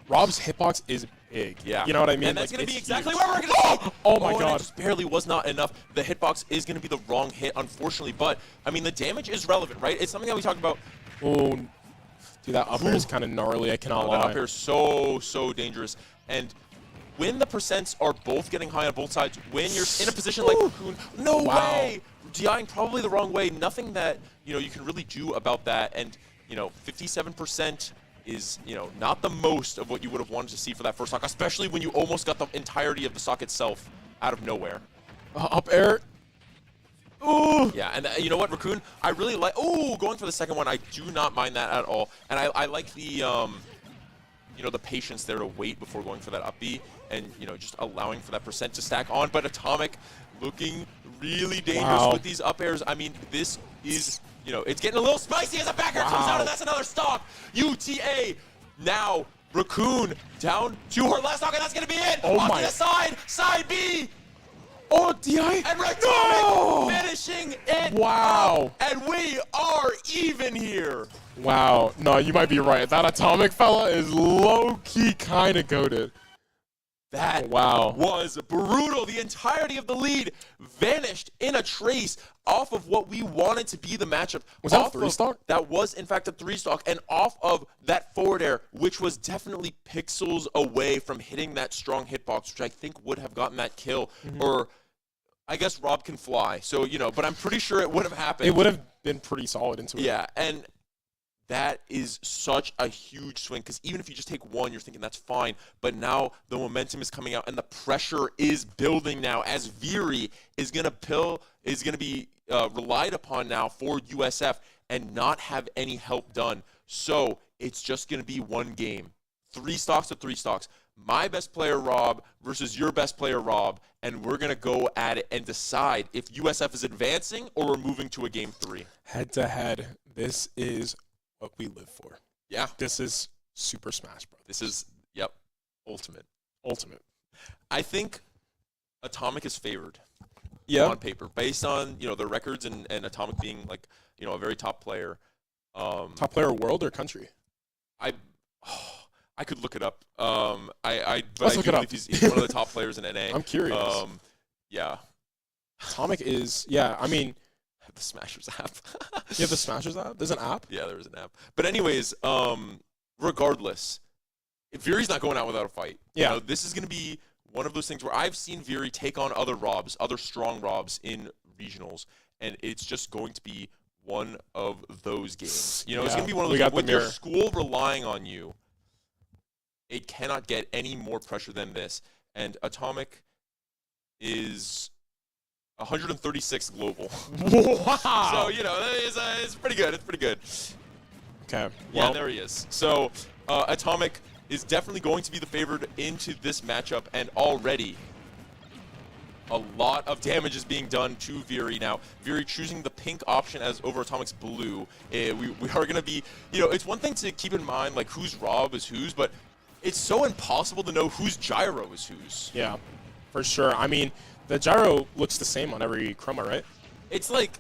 Rob's hitbox is big. Yeah. You know what I mean? And that's Like, going to be it's exactly huge. what we're going to see. Oh my and God. it just barely was not enough. The hitbox is going to be the wrong hit, unfortunately. But, I mean, the damage is relevant, right? It's something that we talked about. Oh, dude, that up air is kind of gnarly. I cannot lie. That up air is so dangerous. And when the percents are both getting high on both sides, when you're in a position like Raccoon, no way! DIing probably the wrong way. Nothing that, you know, you can really do about that. And, you know, 57% is, you know, not the most of what you would have wanted to see for that first stock, especially when you almost got the entirety of the stock itself out of nowhere. Up air. Ooh. Yeah, and you know what, Raccoon, I really like, going for the second one, I do not mind that at all. And I like the, you know, the patience there to wait before going for that up B and, you know, just allowing for that percent to stack on. But Atomic looking really dangerous with these up airs. I mean, this is, you know, it's getting a little spicy as a backer comes out, and that's another stock. UTA now, Raccoon down to her last stock, and that's going to be it. Oh on my. to the side B. Oh, DI. And Atomic finishing it. Wow. Up, and we are even here. Wow. No, you might be right. That Atomic fella is low-key kind of goated. That was brutal. The entirety of the lead vanished in a trace off of what we wanted to be the matchup. Was that a 3-stock? That was, in fact, a 3-stock. And off of that forward air, which was definitely pixels away from hitting that strong hitbox, which I think would have gotten that kill. Or I guess Rob can fly. So, you know, but I'm pretty sure it would have happened. It would have been pretty solid into it. Yeah, and that is such a huge swing because even if you just take one, you're thinking that's fine. But now the momentum is coming out and the pressure is building now as Viri is going to be relied upon now for USF and not have any help done. So it's just going to be one game. 3 stocks to 3 stocks. My best player, Rob, versus your best player, Rob, and we're going to go at it and decide if USF is advancing or we're moving to a game 3. Head-to-head, this is what we live for. Yeah. This is Super Smash Bros. This is, ultimate. I think Atomic is favored on paper based on, you know, their records and Atomic being like, you know, a very top player. Top player world or country? I could look it up. But Let's look it up. He's one of the top players in NA. I'm curious. Yeah. Atomic is, I mean. The Smashers app. You have the Smashers app? There's an app? Yeah, there is an app. But anyways, regardless, Viri's not going out without a fight. Yeah. You know, this is going to be one of those things where I've seen Viri take on other Robs, other strong Robs in regionals, and it's just going to be one of those games. You know, it's going to be one of those games with your school relying on you. It cannot get any more pressure than this. And Atomic is 136 global. Wow. So, you know, it's pretty good. It's pretty good. Okay. Yeah, there he is. So, Atomic is definitely going to be the favored into this matchup, and already a lot of damage is being done to Viri now. Viri choosing the pink option as over Atomic's blue. We are going to be, it's one thing to keep in mind like whose Rob is whose, but it's so impossible to know whose Gyro is whose. Yeah, for sure. I mean, the gyro looks the same on every chroma, right? It's like,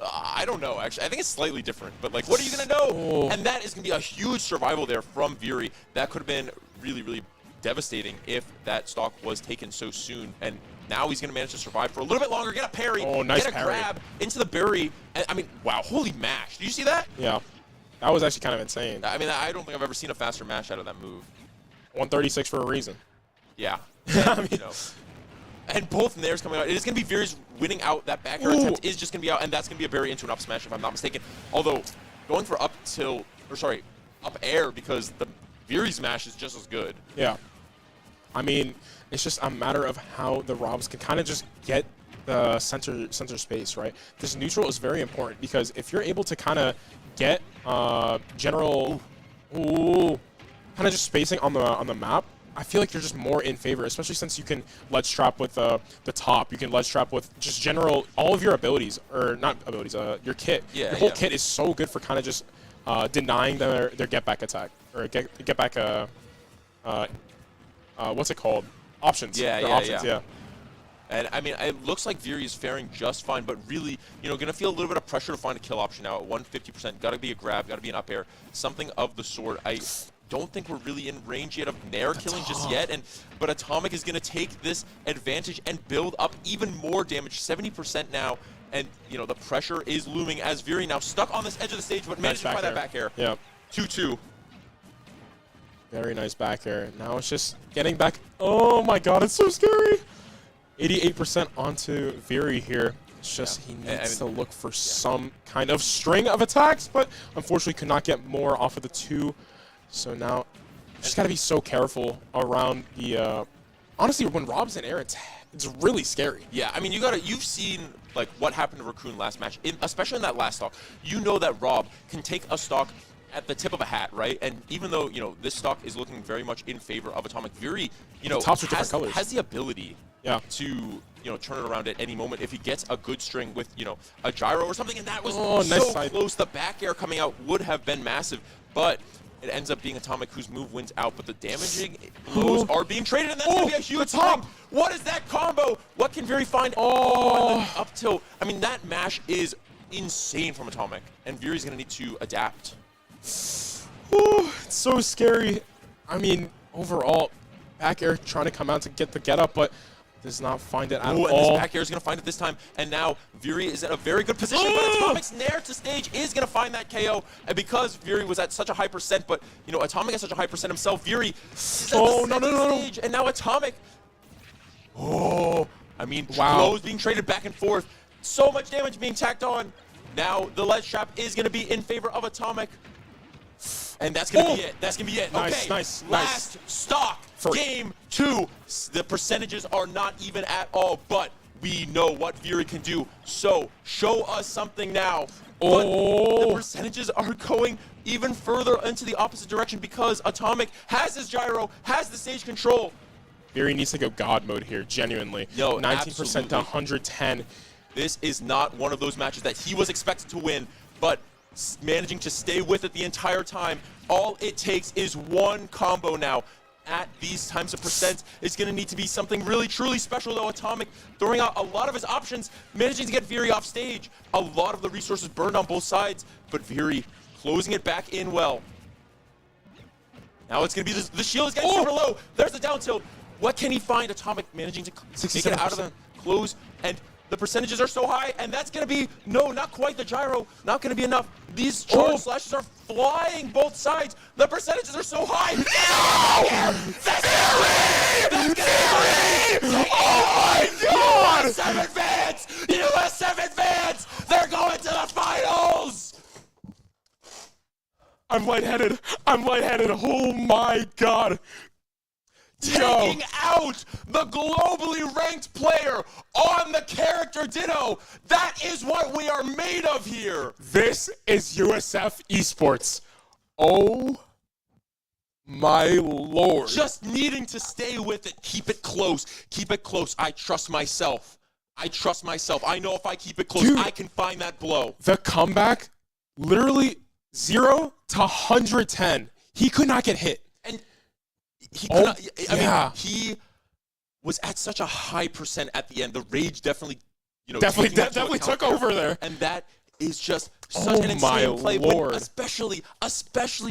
I don't know, actually. I think it's slightly different, but like, what are you going to know? Oh. And that is going to be a huge survival there from Viri. That could have been really, really devastating if that stock was taken so soon. And now he's going to manage to survive for a little bit longer, get a parry, Nice get a parry. grab into the berry. And, I mean, wow, holy mash. Did you see that? Yeah. That was actually kind of insane. I mean, I don't think I've ever seen a faster mash out of that move. 136 for a reason. Yeah. I mean, And both nairs coming out. It is going to be Viri's winning out. That back air attempt is just going to be out, and that's going to be a berry into an up smash, if I'm not mistaken. Although, going for up air, because the Viri's mash is just as good. yeah. I mean, it's just a matter of how the Robs can kind of just get the center space, right? This neutral is very important because if you're able to kind of get general, kind of just spacing on the map, I feel like you're just more in favor, especially since you can ledge trap with the top. You can ledge trap with just general, all of your abilities, or not abilities, your kit. Yeah, your whole yeah. kit is so good for kind of just denying their get back attack, or get back what's it called? Options. Yeah, Their yeah, options, yeah. And I mean, it looks like Viri is faring just fine, but really, gonna feel a little bit of pressure to find a kill option now at 150%. Gotta be a grab, gotta be an up air, something of the sort. I don't think we're really in range yet of Nair killing just yet, but Atomic is gonna take this advantage and build up even more damage, 70% now, and the pressure is looming as Viri now stuck on this edge of the stage, but managed to find that back air. Yeah. 2-2. Very nice back air. Now it's just getting back. Oh my god, it's so scary. 88% onto Viri here. It's just he needs to look for some kind of string of attacks, but unfortunately could not get more off of the 2. So now just got to be so careful around the honestly, when Rob's in air, it's really scary. Yeah, I mean, you've seen like what happened to Raccoon last match, especially in that last stock. You know that Rob can take a stock at the tip of a hat, right? And even though this stock is looking very much in favor of Atomic, Viri, tops are different colors. has the ability to turn it around at any moment if he gets a good string with a gyro or something. And that was nice so side. close. The back air coming out would have been massive, but it ends up being Atomic whose move wins out, but the damaging blows are being traded, and that's going to be a huge top. swing. What is that combo? What can Viri find? And then up tilt. I mean, that mash is insane from Atomic, and Viri's going to need to adapt. It's so scary. I mean, overall, back air trying to come out to get the get up, but does not find it at all. And this back air is going to find it this time. And now Viri is in a very good position, but Atomic's Nair to stage is going to find that KO. And because Viri was at such a high percent, but Atomic has such a high percent himself, Viri is at the second stage, and now Atomic. I mean, blows being traded back and forth. So much damage being tacked on. Now the ledge trap is going to be in favor of Atomic. And that's going to be it. That's going to be it. Nice. Last stock. Game 2. The percentages are not even at all, but we know what Viri can do. So show us something now. But the percentages are going even further into the opposite direction because Atomic has his gyro, has the stage control. Viri needs to go God mode here, genuinely. 19% to 110. This is not one of those matches that he was expected to win, but managing to stay with it the entire time. All it takes is one combo now. At these times of percent, it's going to need to be something really, truly special, though. Atomic throwing out a lot of his options, managing to get Viri off stage. A lot of the resources burned on both sides, but Viri closing it back in well. Now it's going to be the shield is getting super low. There's the down tilt. What can he find? Atomic managing to make it out of the close, and the percentages are so high, and that's going to be, no, not quite the gyro, not going to be enough. These charge slashes are flying both sides. The percentages are so high. No! That's Viri! Oh my God! USF advance! USF advance! They're going to the finals! I'm lightheaded. Oh my God. Taking out the globally ranked player on the character Ditto. That is what we are made of here. This is USF Esports. Oh my lord. Just needing to stay with it. Keep it close. Keep it close. I trust myself. I trust myself. I know if I keep it close, Dude, I can find that blow. the comeback, literally 0 to 110. He could not get hit. And he Oh, could not, I yeah. mean, he was at such a high percent at the end. The rage definitely, Definitely, taking that to definitely account took over there. And that is just such an my insane play, when, lord. especially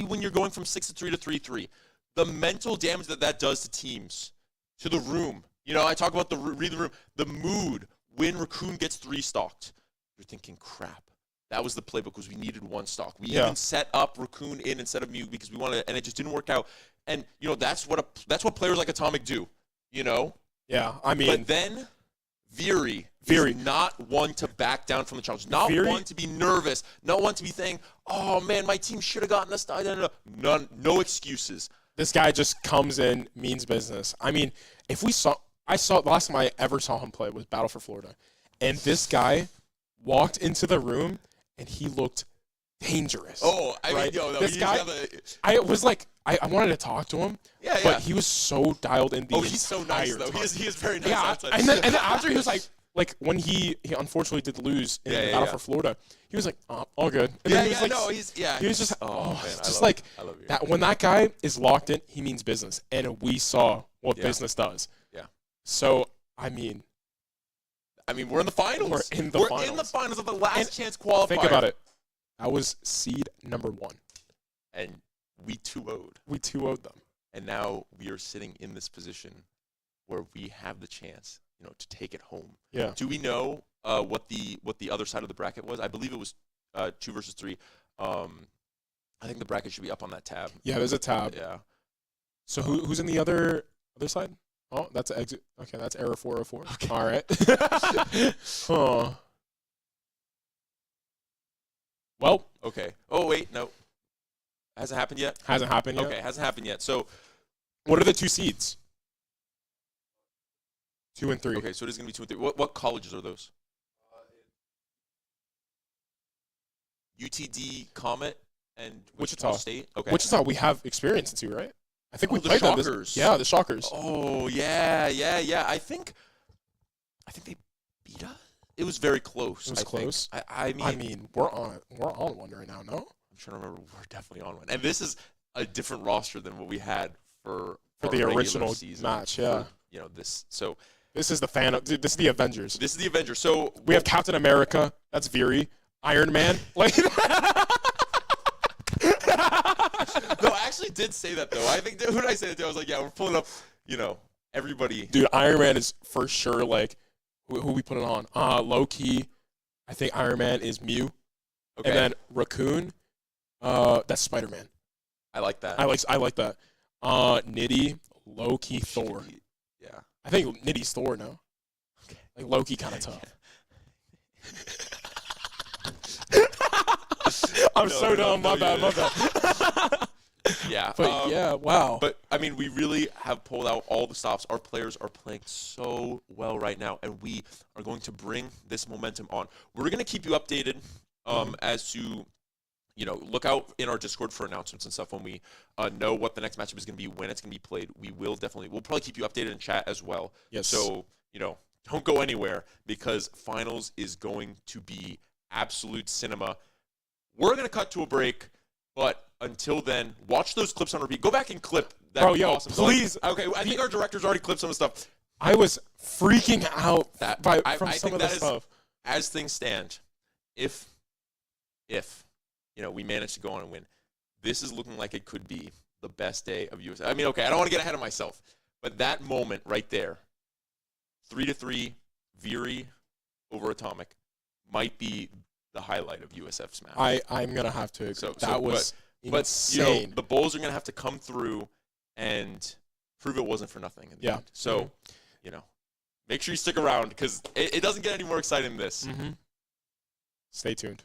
when you're going from 6-3 to 3-3. The mental damage that does to teams, to the room. I talk about read the room, the mood when Raccoon gets 3-stocked. You're thinking, crap. That was the playbook because we needed 1 stock. We even set up Raccoon in instead of Mew because we wanted, and it just didn't work out. And that's what players like Atomic do. Yeah, I mean, But then Veery is not one to back down from the challenge. Not one to be nervous. Not one to be saying, "Oh man, my team should have gotten us." No excuses. this guy just comes in, means business. I mean, I saw the last time I ever saw him play was Battle for Florida, and this guy walked into the room and he looked dangerous. Oh, I mean, this guy. I was like, I wanted to talk to him. Yeah, but he was so dialed in. He's so nice though. He is very nice. Yeah, outside. and then after he was like when he unfortunately did lose in the Battle for Florida, he was like, oh, all good. And then he was like, he was just, man, I love you. that when that guy is locked in, he means business, and we saw what business does. Yeah. So I mean, we're in the finals. We're in the finals of the last chance qualifier. Think about it. That was seed number 1, and we 2-0'd. We 2-0'd them, and now we are sitting in this position where we have the chance, to take it home. Yeah. Do we know what the other side of the bracket was? I believe it was 2 versus 3. I think the bracket should be up on that tab. Yeah, there's a tab. Yeah. So who's in the other side? Oh, that's exit. Okay, that's error 404. Okay. All right. Huh. Well. Okay. Oh wait, no. Hasn't happened yet. Hasn't happened yet. Okay, hasn't happened yet. So, what are the 2 seeds? 2 and 3. Okay, so it is going to be 2 and 3. What colleges are those? UTD, Comet, and Wichita State. Okay. Wichita, we have experience in 2, right? I think we the played them. Shockers. Yeah, the Shockers. Oh yeah. I think they beat us. It was very close. It was close. I mean, we're on one right now. No, I'm trying to remember. We're definitely on one, and this is a different roster than what we had for the original season match. Yeah. For, this is the this is the Avengers. This is the Avengers. So we have Captain America. That's Veery. Iron Man. Like. No, I actually did say that though. I think who did I say that to? I was like, yeah, we're pulling up, everybody. Dude, Iron Man is for sure like who we put it on. Low key, I think Iron Man is Mew. Okay. And then Raccoon, that's Spider-Man. I like that. I like that. Nitty, low key Thor. Yeah. I think Nitty's Thor now. Okay. Like low key kind of tough. I'm so dumb. My bad. Yeah. But yeah, wow. But we really have pulled out all the stops. Our players are playing so well right now, and we are going to bring this momentum on. We're going to keep you updated as to, look out in our Discord for announcements and stuff when we know what the next matchup is going to be, when it's going to be played. We'll probably keep you updated in chat as well. Yes. So, don't go anywhere because finals is going to be absolute cinema. We're going to cut to a break, but until then, watch those clips on repeat. Go back and clip that. Bro, yo, awesome please. Okay, I think our director's already clipped some of the stuff. I was freaking out from I some think of the that is, stuff. as things stand, if we manage to go on and win, this is looking like it could be the best day of USF. I don't want to get ahead of myself, but that moment right there, 3-3, Veery over Atomic, might be the highlight of USF Smash. I'm gonna have to. That was but insane. the Bulls are gonna have to come through and prove it wasn't for nothing. In the end. So, make sure you stick around because it doesn't get any more exciting than this. Mm-hmm. Stay tuned.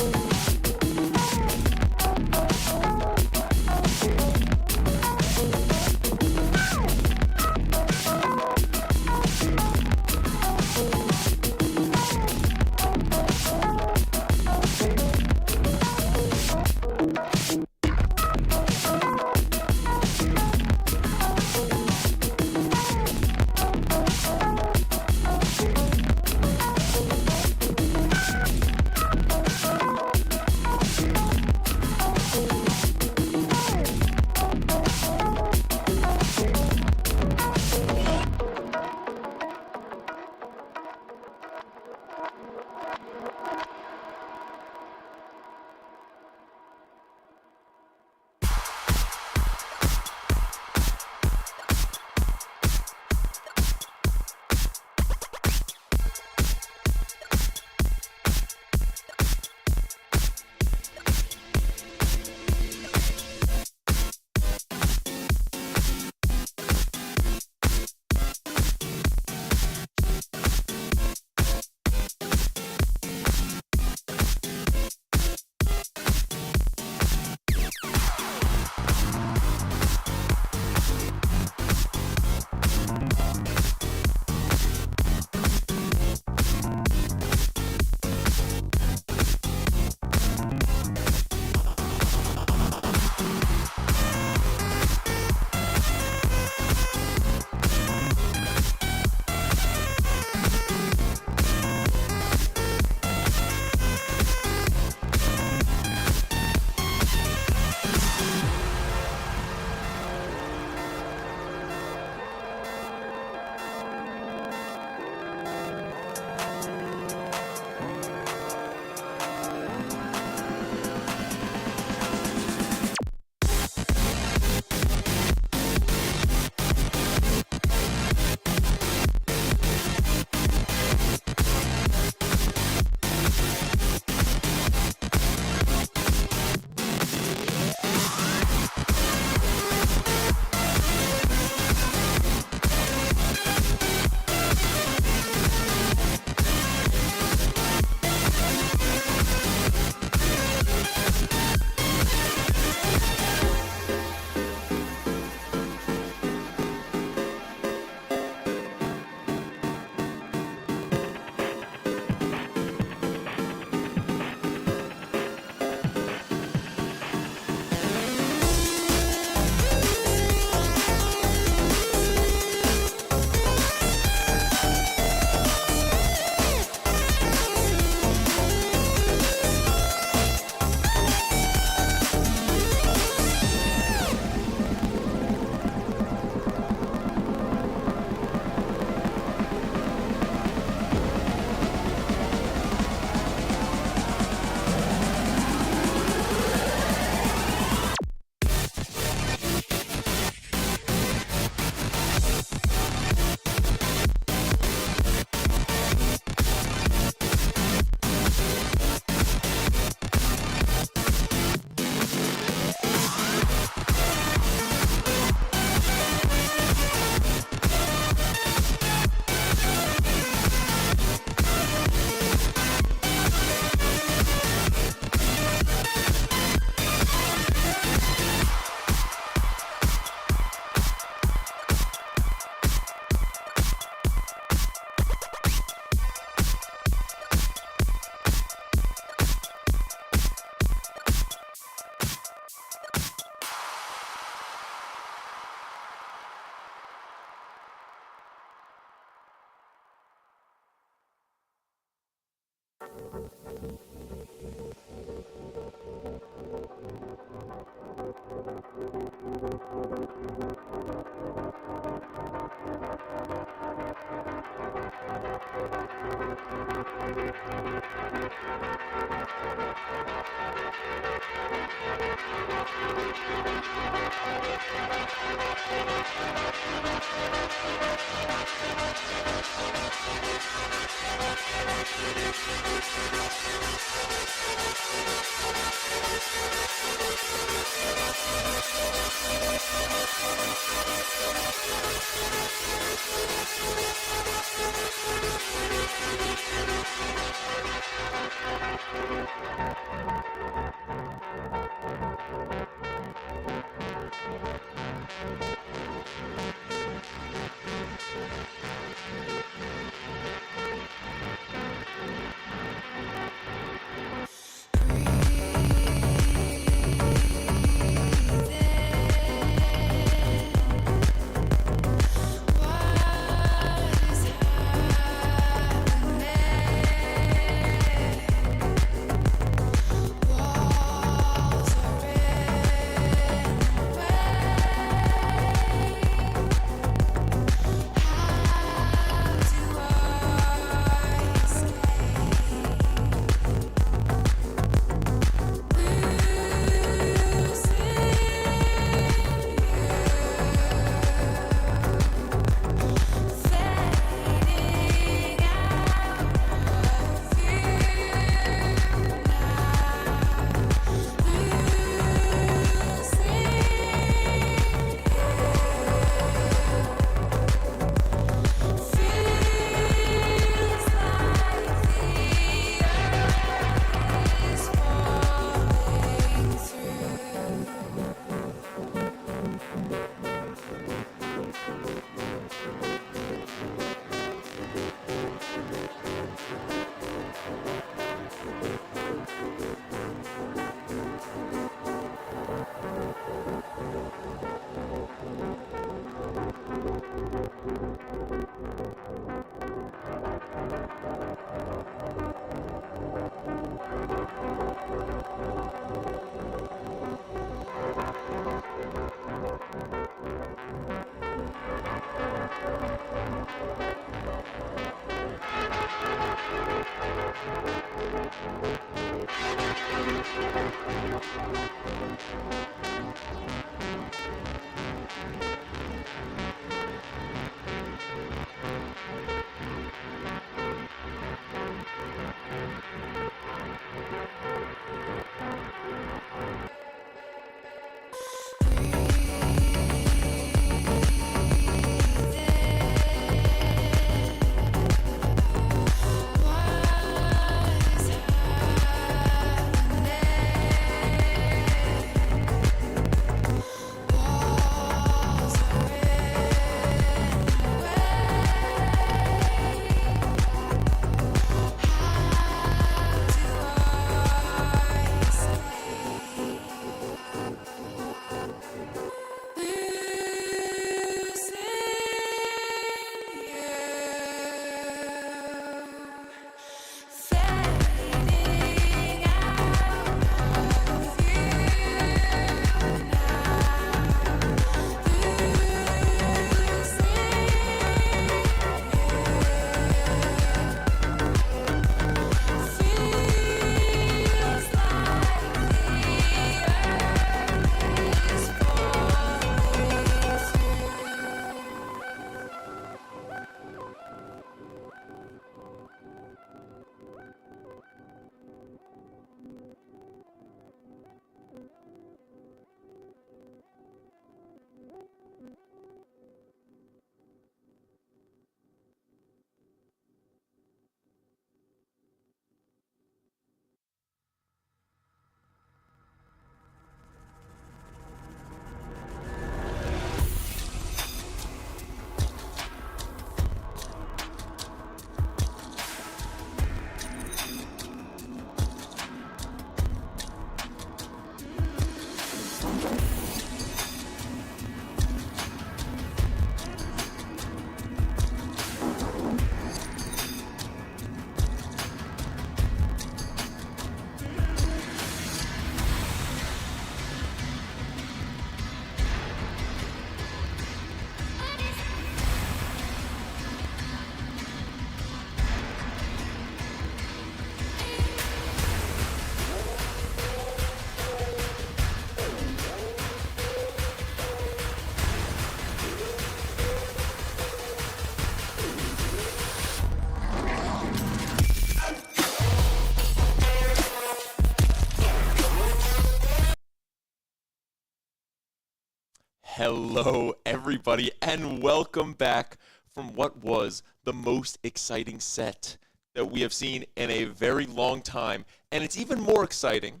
Hello, everybody, and welcome back from what was the most exciting set that we have seen in a very long time. And it's even more exciting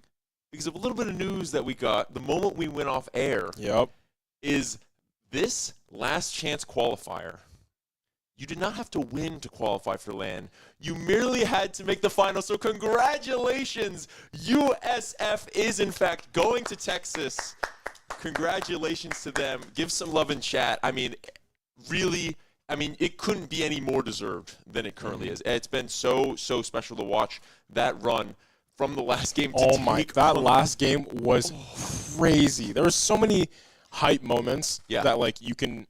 because of a little bit of news that we got the moment we went off air. Yep. Is this last chance qualifier. You did not have to win to qualify for LAN. You merely had to make the final. So congratulations. USF is, in fact, going to Texas. Congratulations to them. Give some love in chat. I mean, really, it couldn't be any more deserved than it currently is. It's been so special to watch that run from the last game to that last game was crazy. There were so many hype moments that, like, you can...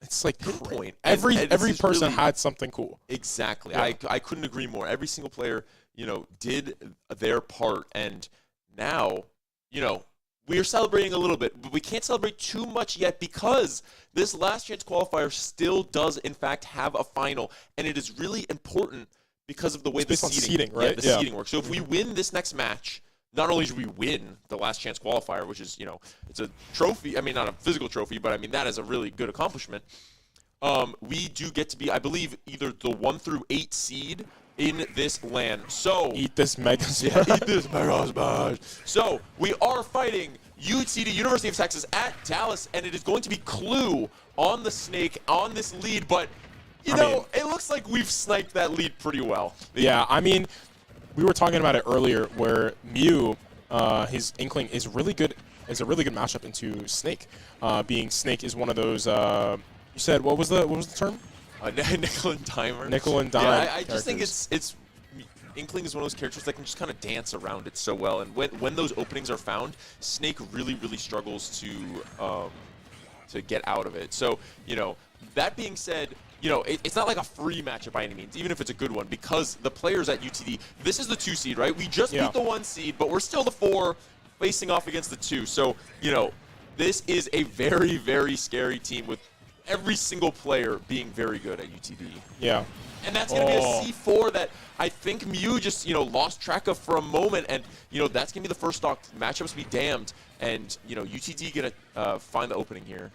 It's like pinpoint. Every person had something cool. Exactly. Yeah. I couldn't agree more. Every single player, did their part. And now, we are celebrating a little bit, but we can't celebrate too much yet because this last chance qualifier still does, in fact, have a final. And it is really important because of the way the seeding, right? The seeding works. So if we win this next match, not only should we win the last chance qualifier, which is, it's a trophy. I mean, not a physical trophy, but I mean, that is a really good accomplishment. We do get to be, I believe, either the 1 through 8 seed in this LAN. So eat this Mega Smash. Eat this Mega Smash. So we are fighting UTD, University of Texas, at Dallas, and it is going to be Clue on the Snake on this lead. But it looks like we've sniped that lead pretty well. Yeah, I mean, we were talking about it earlier, where Mew, his Inkling is really good. Is a really good matchup into Snake. Being Snake is one of those. You said what was the term? Nickel and dimer. Nickel and dime. Yeah, I just think it's Inkling is one of those characters that can just kind of dance around it so well. And when those openings are found, Snake really struggles to get out of it. So that being said. It's not like a free matchup by any means, even if it's a good one, because the players at UTD, this is the 2 seed, right? We just beat the 1 seed, but we're still the 4 facing off against the 2. So, this is a very scary team with every single player being very good at UTD. Yeah. And that's going to be a C4 that I think Mew just, lost track of for a moment. And, that's going to be the first stock. Matchups be damned. And, UTD going to find the opening here.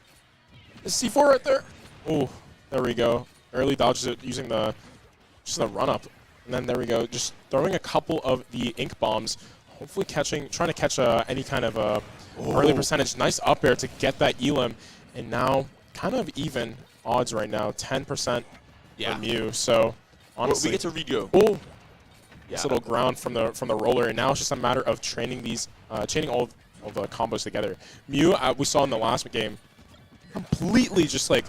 C4 right there. Ooh. There we go. Early dodges it using just the run-up. And then there we go. Just throwing a couple of the ink bombs. Hopefully trying to catch any kind of early percentage. Nice up air to get that elim. And now kind of even odds right now. 10% for Mew. So honestly. We get to re-go. Oh. This little ground from the roller. And now it's just a matter of chaining all of the combos together. Mew, we saw in the last game, completely just like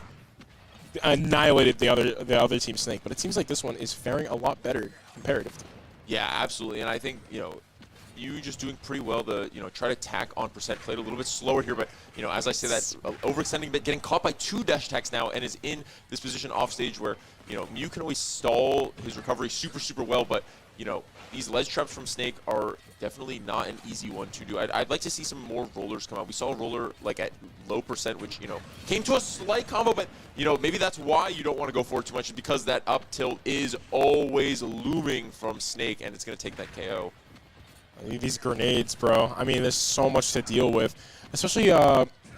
annihilated the other team Snake, but it seems like this one is faring a lot better comparatively. Yeah, absolutely, and I think you just doing pretty well to try to tack on percent. Played a little bit slower here, but as I say that, overextending a bit, getting caught by 2 dash attacks now, and is in this position off stage where Mew can always stall his recovery super well, but these ledge traps from Snake are definitely not an easy one to do. I'd like to see some more rollers come out. We saw a roller like at low percent, which came to a slight combo, but maybe that's why you don't want to go for it too much, because that up tilt is always looming from Snake, and it's going to take that KO. These grenades, bro. I mean, there's so much to deal with, especially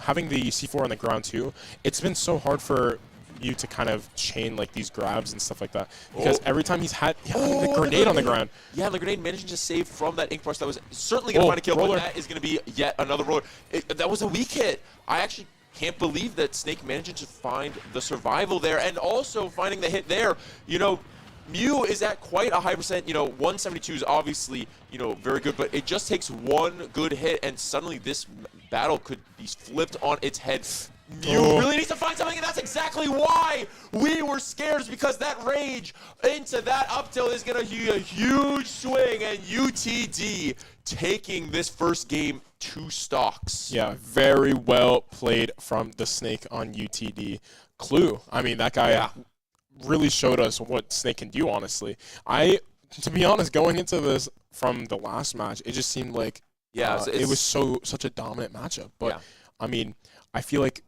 having the C4 on the ground too. It's been so hard for you to kind of chain like these grabs and stuff like that, because every time he's had the grenade on the ground. Yeah, the grenade managing to save from that ink brush. That was certainly going to find a kill, but that is going to be yet another roller. That was a weak hit. I actually can't believe that Snake managed to find the survival there, and also finding the hit there. Mew is at quite a high percent. 172 is obviously, very good, but it just takes one good hit, and suddenly this battle could be flipped on its head. Mew really needs to find something, and that's exactly why we were scared, is because that rage into that up tilt is going to be a huge swing, and UTD taking this first game 2 stocks. Yeah, very well played from the Snake on UTD. Clue, I mean, that guy really showed us what Snake can do, honestly. To be honest, going into this from the last match, it just seemed like it was such a dominant matchup. But, I mean, I feel like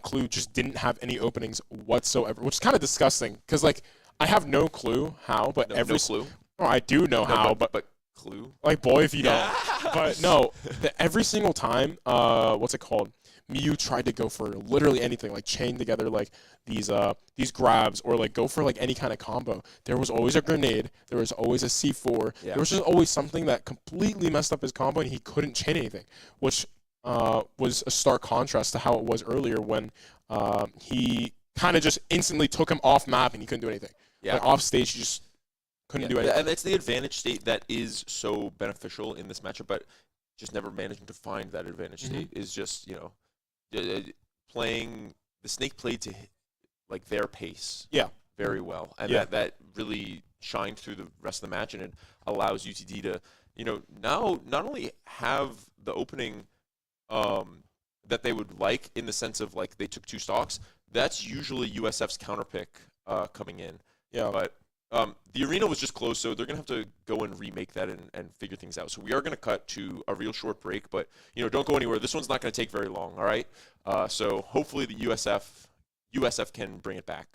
Clue just didn't have any openings whatsoever, which is kind of disgusting, because, like, I have no clue how, but no clue. Oh, I do know how, but clue. Like, boy, if you don't. But no, every single time, what's it called? Miyu tried to go for literally anything, like chain together like these grabs, or like go for like any kind of combo, there was always a grenade, there was always a C4, Yeah. there was just always something that completely messed up his combo, and he couldn't chain anything, which was a stark contrast to how it was earlier when he kind of just instantly took him off map and he couldn't do anything. Yeah. Like off stage, he just couldn't do anything. And it's the advantage state that is so beneficial in this matchup, but just never managing to find that advantage state is just, you know, playing the Snake played to like their pace very well, and that really shined through the rest of the match, and it allows UTD to, you know, now not only have the opening that they would like in the sense of like they took 2 stocks. That's usually USF's counter pick coming in. Yeah. But the arena was just closed, so they're going to have to go and remake that and figure things out. So we are going to cut to a real short break, but, you know, don't go anywhere. This one's not going to take very long, all right? So hopefully the USF can bring it back.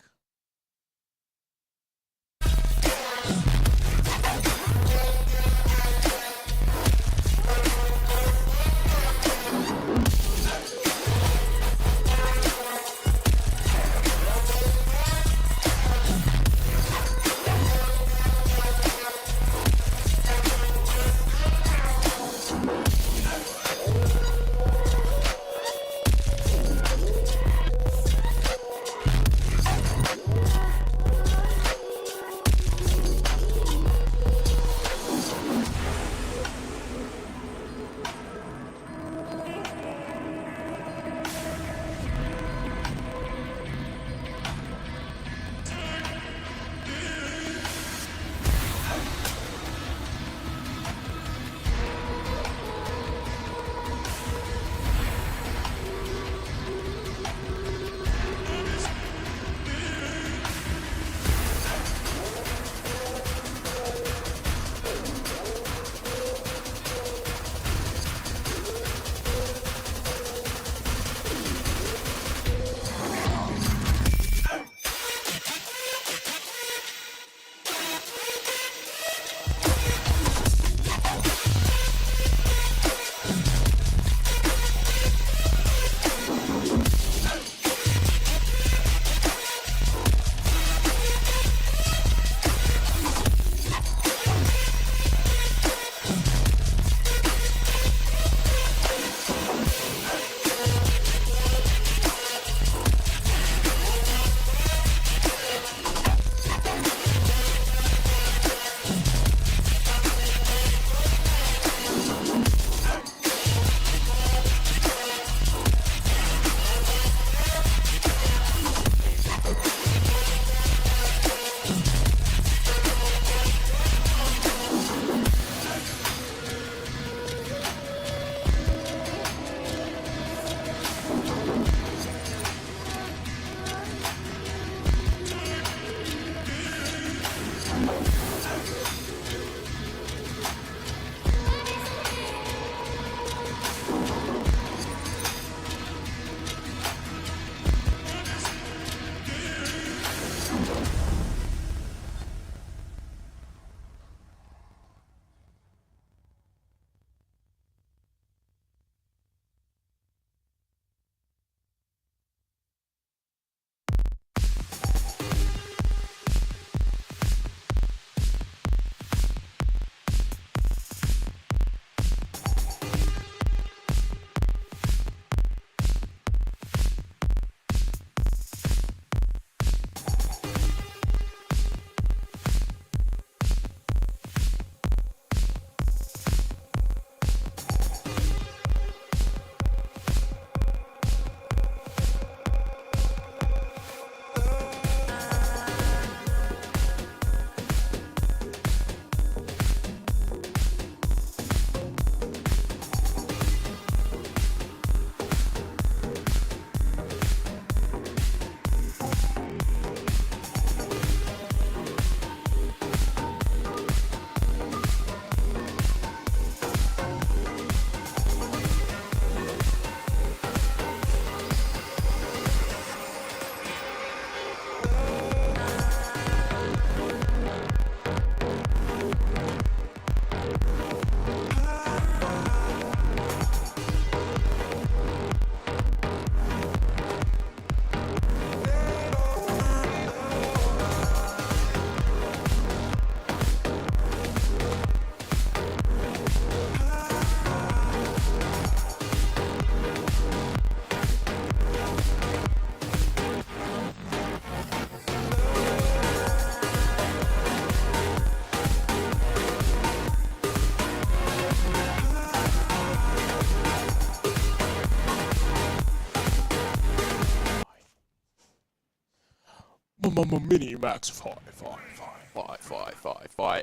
Mini Max 5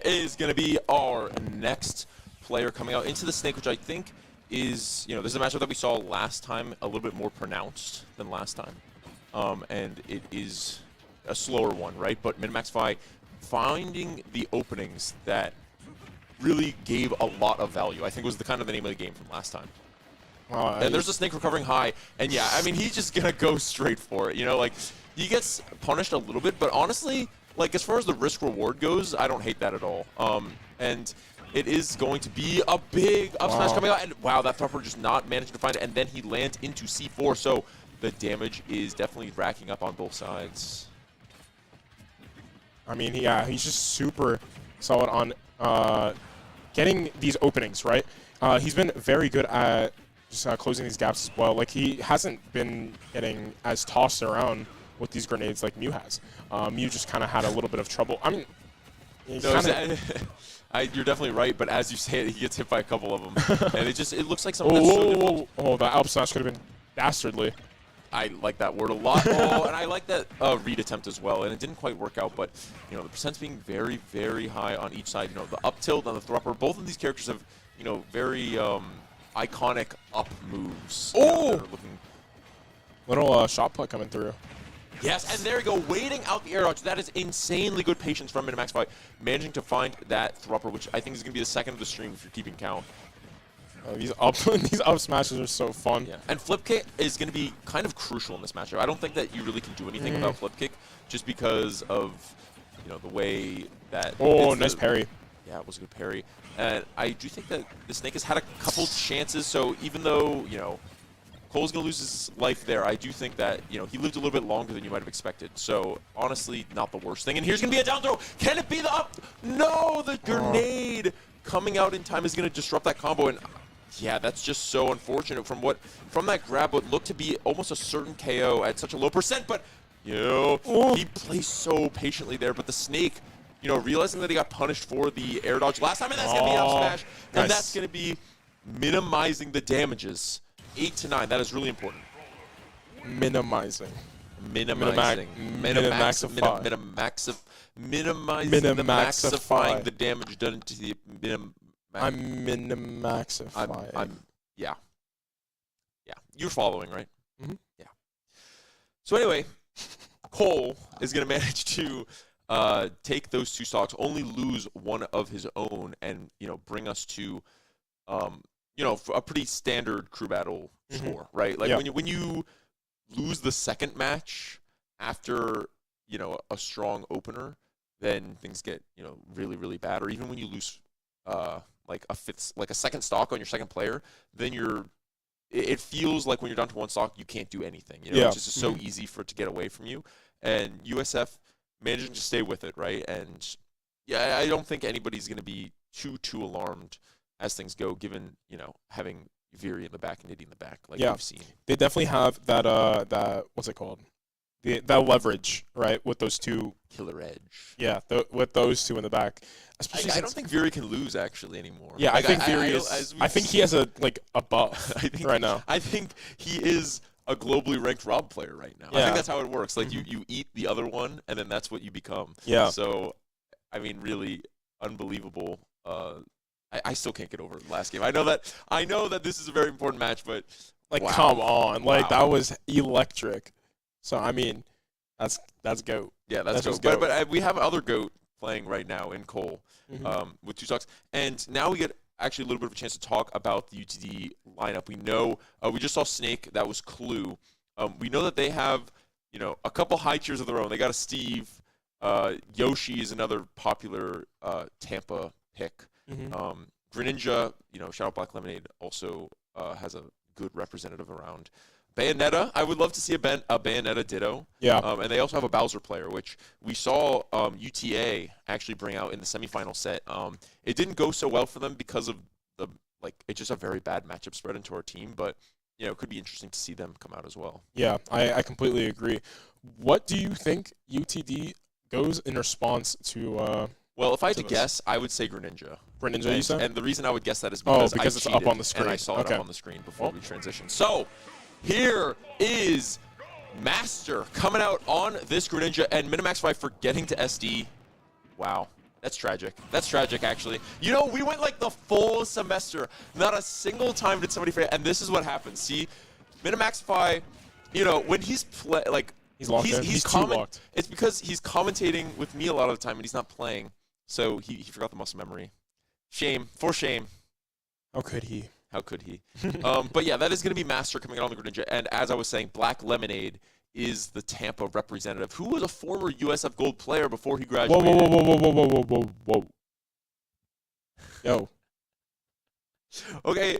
is going to be our next player coming out into the Snake, which I think is, this is a matchup that we saw last time, a little bit more pronounced than last time. And it is a slower one, right? But Minimax Fi finding the openings that really gave a lot of value, I think was the kind of the name of the game from last time. And there's a Snake recovering high, and yeah, I mean, he's just gonna go straight for it, like, he gets punished a little bit, but honestly, like, as far as the risk-reward goes, I don't hate that at all. And it is going to be a big up smash coming out, and wow, that Thumper just not managing to find it, and then he lands into C4, so the damage is definitely racking up on both sides. I mean, yeah, he's just super solid on getting these openings, right? He's been very good at just closing these gaps as well. Like, he hasn't been getting as tossed around with these grenades like Mew has. Mew just kind of had a little bit of trouble. I mean, you're definitely right, but as you say it, he gets hit by a couple of them. And it looks like something that's so difficult. Oh, that up smash could have been dastardly. I like that word a lot. And I like that read attempt as well. And it didn't quite work out, but the percents being very, very high on each side. The up tilt and the thropper. Both of these characters have very iconic up moves. Oh, little shot play coming through. Yes, and there you go, waiting out the air dodge. That is insanely good patience from Minimax Fi, managing to find that thropper, which I think is going to be the second of the stream if you're keeping count. These up smashes are so fun. Yeah. And flip kick is going to be kind of crucial in this matchup. I don't think that you really can do anything without flip kick, just because of the way that. Oh, nice parry. Yeah, it was a good parry. And I do think that the Snake has had a couple chances. So even though Cole's going to lose his life there, I do think that he lived a little bit longer than you might have expected. So honestly, not the worst thing. And here's going to be a down throw. Can it be the up? No, the grenade coming out in time is going to disrupt that combo. And yeah, that's just so unfortunate. From that grab, what looked to be almost a certain KO at such a low percent, but he plays so patiently there. But the Snake, realizing that he got punished for the air dodge last time, and that's gonna be an up smash, and that's gonna be minimizing the damages. 8 to 9. That is really important. Minimizing. Minimizing the damage done to the I'm minimaxifying. Yeah. You're following, right? Mm-hmm. Yeah. So anyway, Cole is going to manage to take those two stocks, only lose one of his own, and bring us to a pretty standard crew battle score, right? Like when you lose the second match after a strong opener, then things get really, really bad. Or even when you lose like a second stock on your second player, then it feels like when you're down to one stock, you can't do anything. It's just so easy for it to get away from you. And USF managing to stay with it, right? And yeah, I don't think anybody's going to be too alarmed as things go, given having Viri in the back and Nitty in the back, like we've seen. They definitely have that what's it called? That leverage, right, with those two. Killer edge. Yeah, with those two in the back. I don't think Viri can lose actually anymore. Yeah, like, I think Viri is. I think he has a buff right now. I think he is a globally ranked Rob player right now. I think that's how it works. Like you eat the other one, and then that's what you become. Yeah. So, I mean, really unbelievable. I still can't get over the last game. I know that this is a very important match, but like, come on, like that was electric. So I mean, that's GOAT. Yeah, that's GOAT. But we have other GOAT playing right now in Cole with two stocks, and now we get actually a little bit of a chance to talk about the UTD lineup. We know we just saw Snake. That was Clue. We know that they have a couple high tiers of their own. They got a Steve. Yoshi is another popular Tampa pick. Greninja, Shout Out Black Lemonade also has a good representative around. Bayonetta, I would love to see a Bayonetta Ditto. Yeah. And they also have a Bowser player, which we saw UTA actually bring out in the semifinal set. It didn't go so well for them because of it's just a very bad matchup spread into our team, but it could be interesting to see them come out as well. Yeah, I completely agree. What do you think UTD goes in response to? Well, if I had to guess, I would say Greninja. Greninja, you said? And the reason I would guess that is because I it's cheated, up on the screen. and I saw it up on the screen before we transitioned. So here is Master coming out on this Greninja, and Minimaxify forgetting to SD. Wow. That's tragic. That's tragic, actually. You know, we went like the full semester. Not a single time did somebody forget, and this is what happens. See, Minimaxify, you know, when he's He's locked in. He's too locked. It's because he's commentating with me a lot of the time, and he's not playing. So he forgot the muscle memory. Shame. For shame. How could he? How could he? But yeah, that is going to be Master coming out on the Greninja. And as I was saying, Black Lemonade is the Tampa representative, who was a former USF Gold player before he graduated. Whoa. Yo. Okay.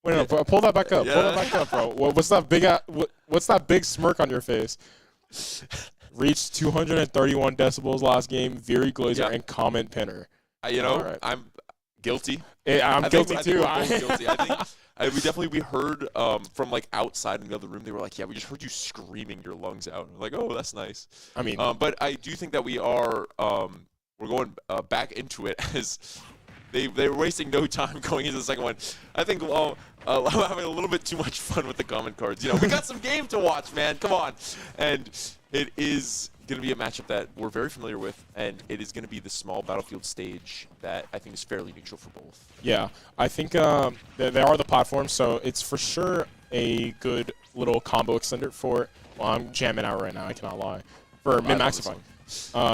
Wait, no, pull that back up. Yeah. Pull that back up, bro. What's that big what's that big smirk on your face? Reached 231 decibels last game. Very Glazer and comment pinner. You know, right. I'm guilty. I'm guilty too. I think we're both guilty. I think we heard from like outside in the other room. They were like, "Yeah, we just heard you screaming your lungs out." We're like, "Oh, that's nice." I mean, but I do think that we are we're going back into it as they were wasting no time going into the second one. I think I'm having a little bit too much fun with the comment cards. You know, we got some game to watch, man. Come on, and it is going to be a matchup that we're very familiar with, and it is going to be the small battlefield stage that I think is fairly neutral for both. yeah, I think they are the platforms, so it's for sure a good little combo extender for. Well, I'm jamming out right now. I cannot lie. For Min-Maxify.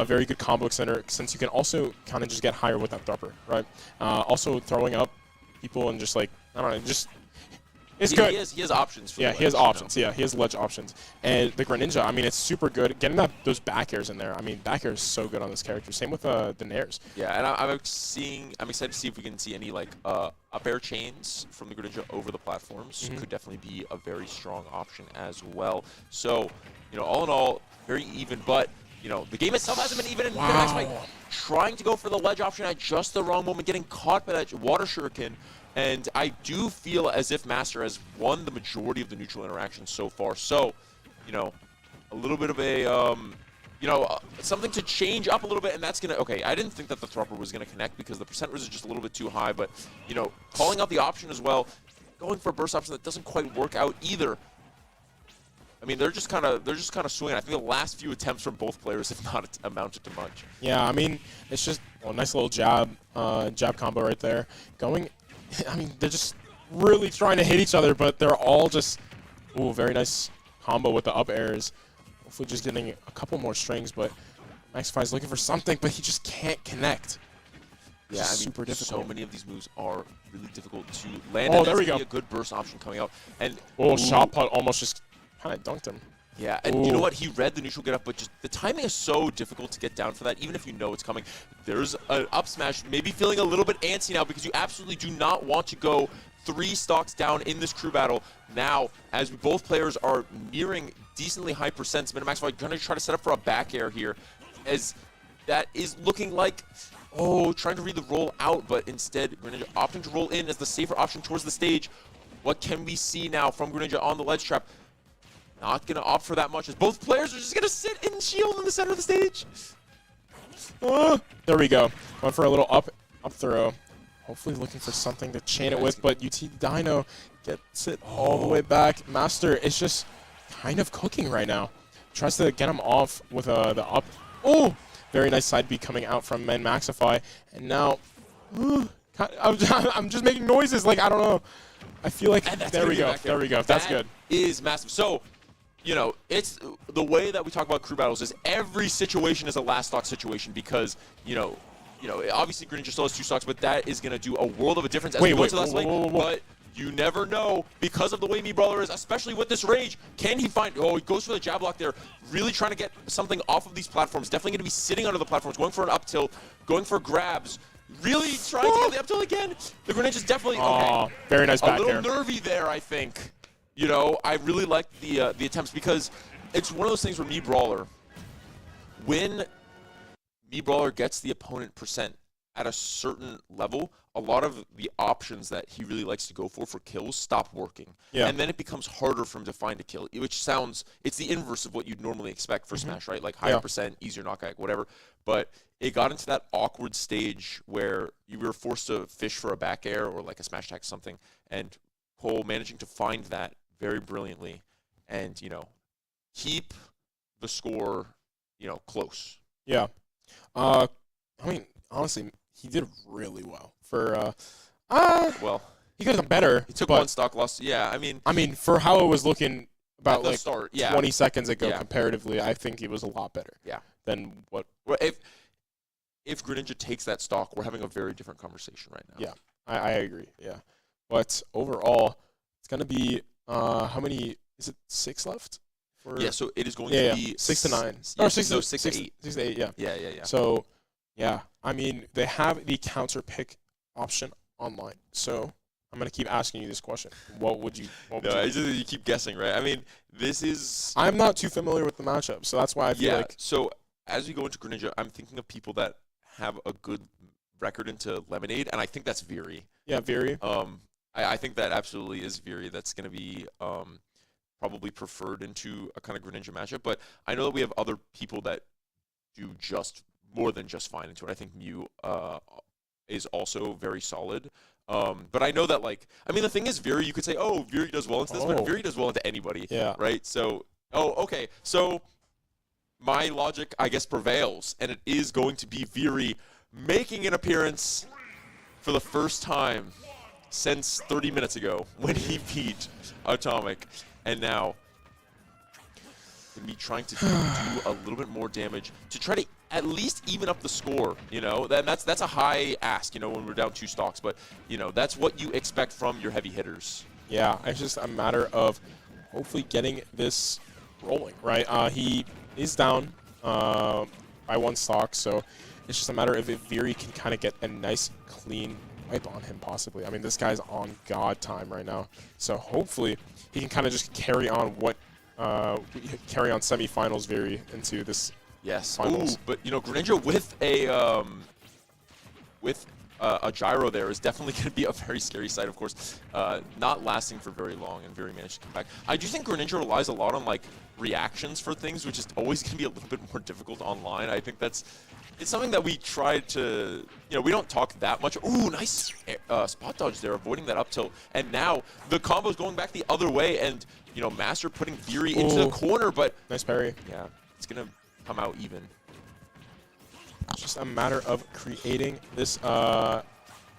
Very good combo extender, since you can also kind of just get higher with that thropper, right? Also throwing up people and just like, I don't know, just it's good. He has options. For yeah, the he has ledge, options. you know? Yeah, he has ledge options. And the Greninja, I mean, it's super good. Getting those back airs in there, I mean, back air is so good on this character. Same with the Nairs. Yeah, and I'm excited to see if we can see any like up air chains from the Greninja over the platforms. Could definitely be a very strong option as well. So, you know, all in all, very even, but you know, the game itself hasn't been even. Wow. Trying to go for the ledge option at just the wrong moment, getting caught by that water shuriken. And I do feel as if Master has won the majority of the neutral interactions so far. So, you know, a little bit of a, you know, something to change up a little bit. And that's going to, okay, I didn't think that the Thropper was going to connect because the percent was just a little bit too high. But, you know, calling out the option as well, going for a burst option that doesn't quite work out either. I mean, they're just kind of swinging. I think the last few attempts from both players have not amounted to much. Yeah, I mean, it's just a nice little jab combo right there. Going, I mean, they're just really trying to hit each other, but they're all just, ooh, very nice combo with the up airs. Hopefully just getting a couple more strings, but Maxify's looking for something, but he just can't connect. Yeah, I mean, super difficult. so many of these moves are really difficult to land. Oh, and there we there's go. A good burst option coming out. And Shot put almost just kind of dunked him. yeah, and you know what? He read the neutral get up, but just the timing is so difficult to get down for that, even if you know it's coming. There's an up smash, maybe feeling a little bit antsy now because you absolutely do not want to go 3 stocks down in this crew battle. Now, as both players are nearing decently high percents, Minimax going to try to set up for a back air here, as that is looking like, oh, trying to read the roll out, but instead Greninja opting to roll in as the safer option towards the stage. What can we see now from Greninja on the ledge trap? Not going to opt for that much, as both players are just going to sit and shield in the center of the stage. There we go. Going for a little up throw. Hopefully looking for something to chain it with, but UT Dino gets it all the way back. Master is just kind of cooking right now. Tries to get him off with the up. Oh! Very nice side B coming out from Maxify. And now, I'm just making noises. Like, I don't know. I feel like, there we go. There we go. That's good. That is massive. So, you know, it's the way that we talk about crew battles is every situation is a last stock situation because, you know, obviously Greninja still has 2 stocks, but that is going to do a world of a difference as we go to the last lane. But you never know because of the way Brawler is, especially with this rage. Can he find, oh, he goes for the jab block there, really trying to get something off of these platforms. Definitely going to be sitting under the platforms, going for an up tilt, going for grabs. Really trying to get the up tilt again. The Greninja's definitely, okay. Very nice back a little there. nervy there, I think. You know, I really like the attempts because it's one of those things where Brawler, when Brawler gets the opponent percent at a certain level, a lot of the options that he really likes to go for kills stop working. Yeah. And then it becomes harder for him to find a kill, which sounds, it's the inverse of what you'd normally expect for Smash, right? Like higher percent, easier knockout, whatever. But it got into that awkward stage where you were forced to fish for a back air or like a smash attack or something, and Cole managing to find that very brilliantly and, you know, keep the score, close. Yeah. I mean, honestly, he did really well for. Well, He could have done better. he took but, one stock loss. Yeah, I mean, for how it was looking about at the like start, yeah. 20 seconds ago Yeah. comparatively, I think he was a lot better. Yeah. Than what. Well, if Greninja takes that stock, we're having a very different conversation right now. Yeah, I agree. Yeah, but overall, it's gonna be how many? Is it 6 left? Yeah, so it is going to be 6 to 9. Yeah, Or 6 to 6 to 8. 6 to 8. Yeah. Yeah. So, yeah, I mean, they have the counter pick option online. So I'm gonna keep asking you this question. What would you? You keep guessing, right? I mean, this is. I'm not too familiar with the matchup, so that's why I feel like. So as we go into Greninja, I'm thinking of people that have a good record into Lemonade, and I think that's Veery. Yeah, Veery. I think that absolutely is Veery. That's going to be probably preferred into a kind of Greninja matchup. But I know that we have other people that do just more than just fine into it. I think Mew is also very solid. But I know that, the thing is, Veery, you could say, oh, Veery does well into this, but Veery does well into anybody. Yeah. Right? So, okay. So my logic, I guess, prevails, and it is going to be Veery making an appearance for the first time since 30 minutes ago when he beat Atomic, and now me trying to do a little bit more damage to try to at least even up the score. That's a high ask. When we're down 2 stocks, but that's what you expect from your heavy hitters. Yeah, it's just a matter of hopefully getting this rolling, right? He is down by 1 stock, so it's just a matter of if Veery can kind of get a nice, clean wipe on him, possibly. I mean, this guy's on God time right now, so hopefully he can kind of just carry on semifinals Veery into this. Yes. Finals. Ooh, but Greninja with a gyro there is definitely going to be a very scary sight. Of course, not lasting for very long, and Veery managed to come back. I do think Greninja relies a lot on reactions for things, which is always going to be a little bit more difficult online. I think it's something that we try to, we don't talk that much. Ooh, nice spot dodge there, avoiding that up tilt. And now the combo's going back the other way, and, Master putting Veery into the corner, but... Nice parry. Yeah, it's going to come out even. It's just a matter of creating this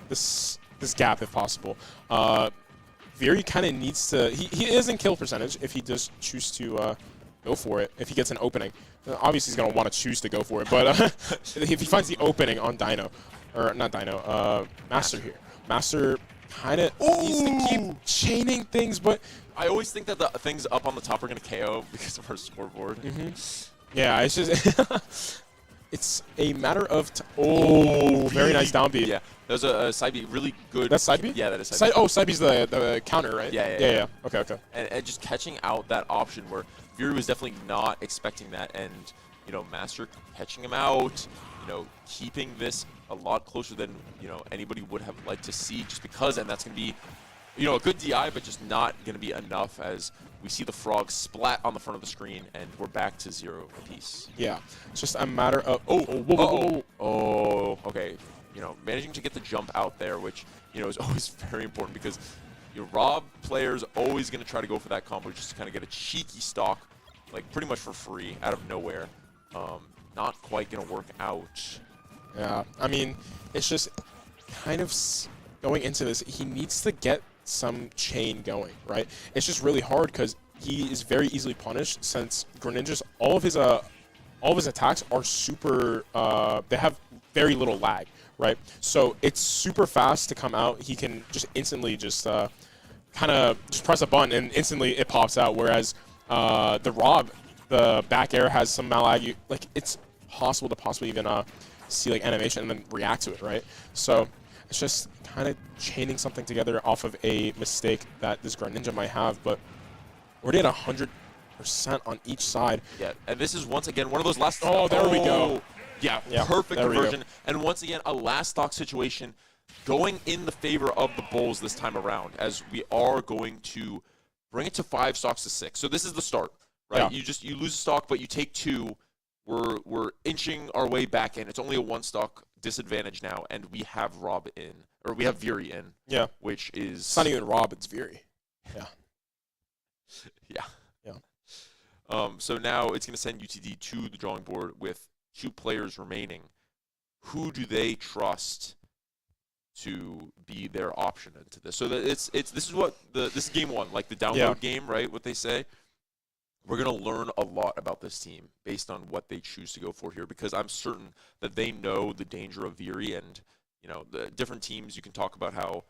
this gap if possible. Veery kind of needs to... He is in kill percentage if he does choose to go for it, if he gets an opening. Obviously, he's going to want to choose to go for it, but if he finds the opening on Dino, or not Dino, Master here. Master kind of needs to keep chaining things, but... I always think that the things up on the top are going to KO because of our scoreboard. Yeah, it's just... it's a matter of... very nice down B. Yeah, there's a side B, really good. That's side B? Yeah, that is side B. Side B's the counter, right? Yeah. Okay. And just catching out that option where Veery was definitely not expecting that, and Master catching him out, keeping this a lot closer than anybody would have liked to see, just because, and that's going to be a good DI, but just not going to be enough as we see the frog splat on the front of the screen, and we're back to 0 apiece. Yeah, it's just a matter of okay, managing to get the jump out there, which is always very important because your Rob player's always going to try to go for that combo just to kind of get a cheeky stock, pretty much for free out of nowhere. Not quite going to work out. Yeah, I mean, it's just kind of going into this, he needs to get some chain going, right? It's just really hard because he is very easily punished since Greninja's all of his attacks are super they have very little lag, right? So it's super fast to come out. He can just instantly just kind of just press a button and instantly it pops out, whereas the Rob, the back air has some lag. It's possible to possibly even see animation and then react to it, right? So it's just kind of chaining something together off of a mistake that this Greninja might have, but we're already at 100% on each side. Yeah, and this is once again one of those last... Oh, there we go. Yeah, perfect conversion. And once again, a last stock situation going in the favor of the Bulls this time around, as we are going to bring it to 5 stocks to 6. So this is the start, right? Yeah. You lose a stock, but you take 2. We're inching our way back in. It's only a 1 stock disadvantage now, and we have Rob in, or we have Veery in. Yeah. Which is... It's not even Rob, it's Veery. Yeah. Yeah. So now it's going to send UTD to the drawing board with 2 players remaining. Who do they trust to be their option into this? So that this is game 1, like the download game, right? What they say. We're going to learn a lot about this team based on what they choose to go for here, because I'm certain that they know the danger of Viri, and the different teams. You can talk about how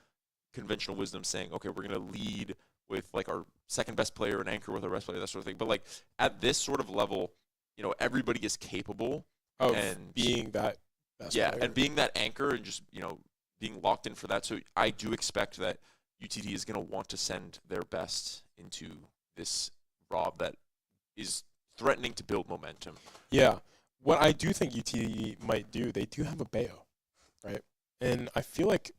conventional wisdom saying, okay, we're going to lead with like our second best player and anchor with our best player, that sort of thing. But like at this sort of level, everybody is capable Of and being that best player. and being that anchor and just being locked in for that. So I do expect that UTD is going to want to send their best into this Rob that is threatening to build momentum. Yeah. What I do think UTD might do, they do have a Bayo, right? And I feel like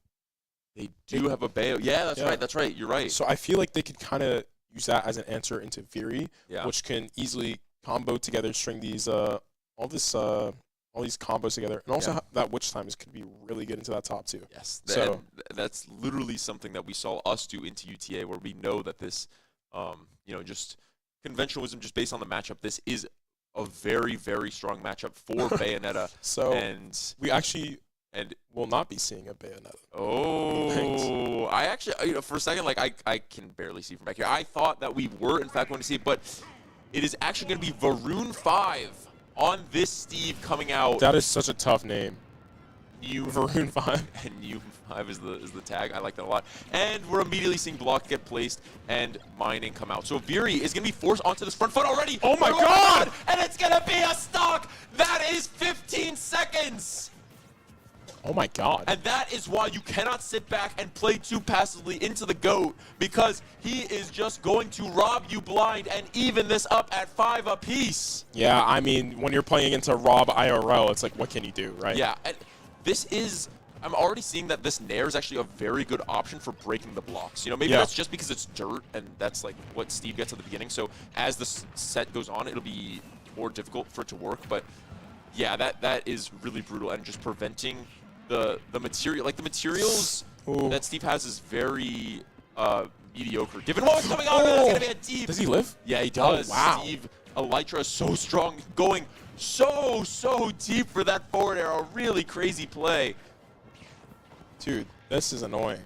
they do have a Bayo. Yeah, that's right. You're right. So I feel like they could kind of use that as an answer into Viri, which can easily combo together, string these all these combos together, and also that witch time could be really good into that top too. Yes. So that's literally something that we saw us do into UTA, where we know that this, just conventional wisdom, just based on the matchup, this is a very, very strong matchup for Bayonetta. So and we actually will not be seeing a Bayonetta. Oh, I actually, for a second, like I can barely see from back here. I thought that we were in fact going to see it, but it is actually going to be Varun 5 on this Steve coming out. That is such a tough name. Varun 5. And New 5 is the tag. I like that a lot. And we're immediately seeing block get placed and mining come out. So Viri is going to be forced onto this front foot already. Oh my god! And it's going to be a stock. That is 15 seconds. Oh my god. And that is why you cannot sit back and play too passively into the GOAT, because he is just going to rob you blind and even this up at 5 apiece. Yeah, I mean, when you're playing into Rob IRL, it's like, what can you do, right? Yeah, and this is, I'm already seeing that this Nair is actually a very good option for breaking the blocks. Maybe that's just because it's dirt, and that's like what Steve gets at the beginning. So as the set goes on, it'll be more difficult for it to work. But yeah, that is really brutal, and just preventing the material, like the materials that Steve has is very mediocre. Given what's coming on, it's gonna be a deep. Does he live? Yeah, he does. Oh, wow. Steve Elytra is so strong, going so deep for that forward arrow. Really crazy play. Dude, this is annoying.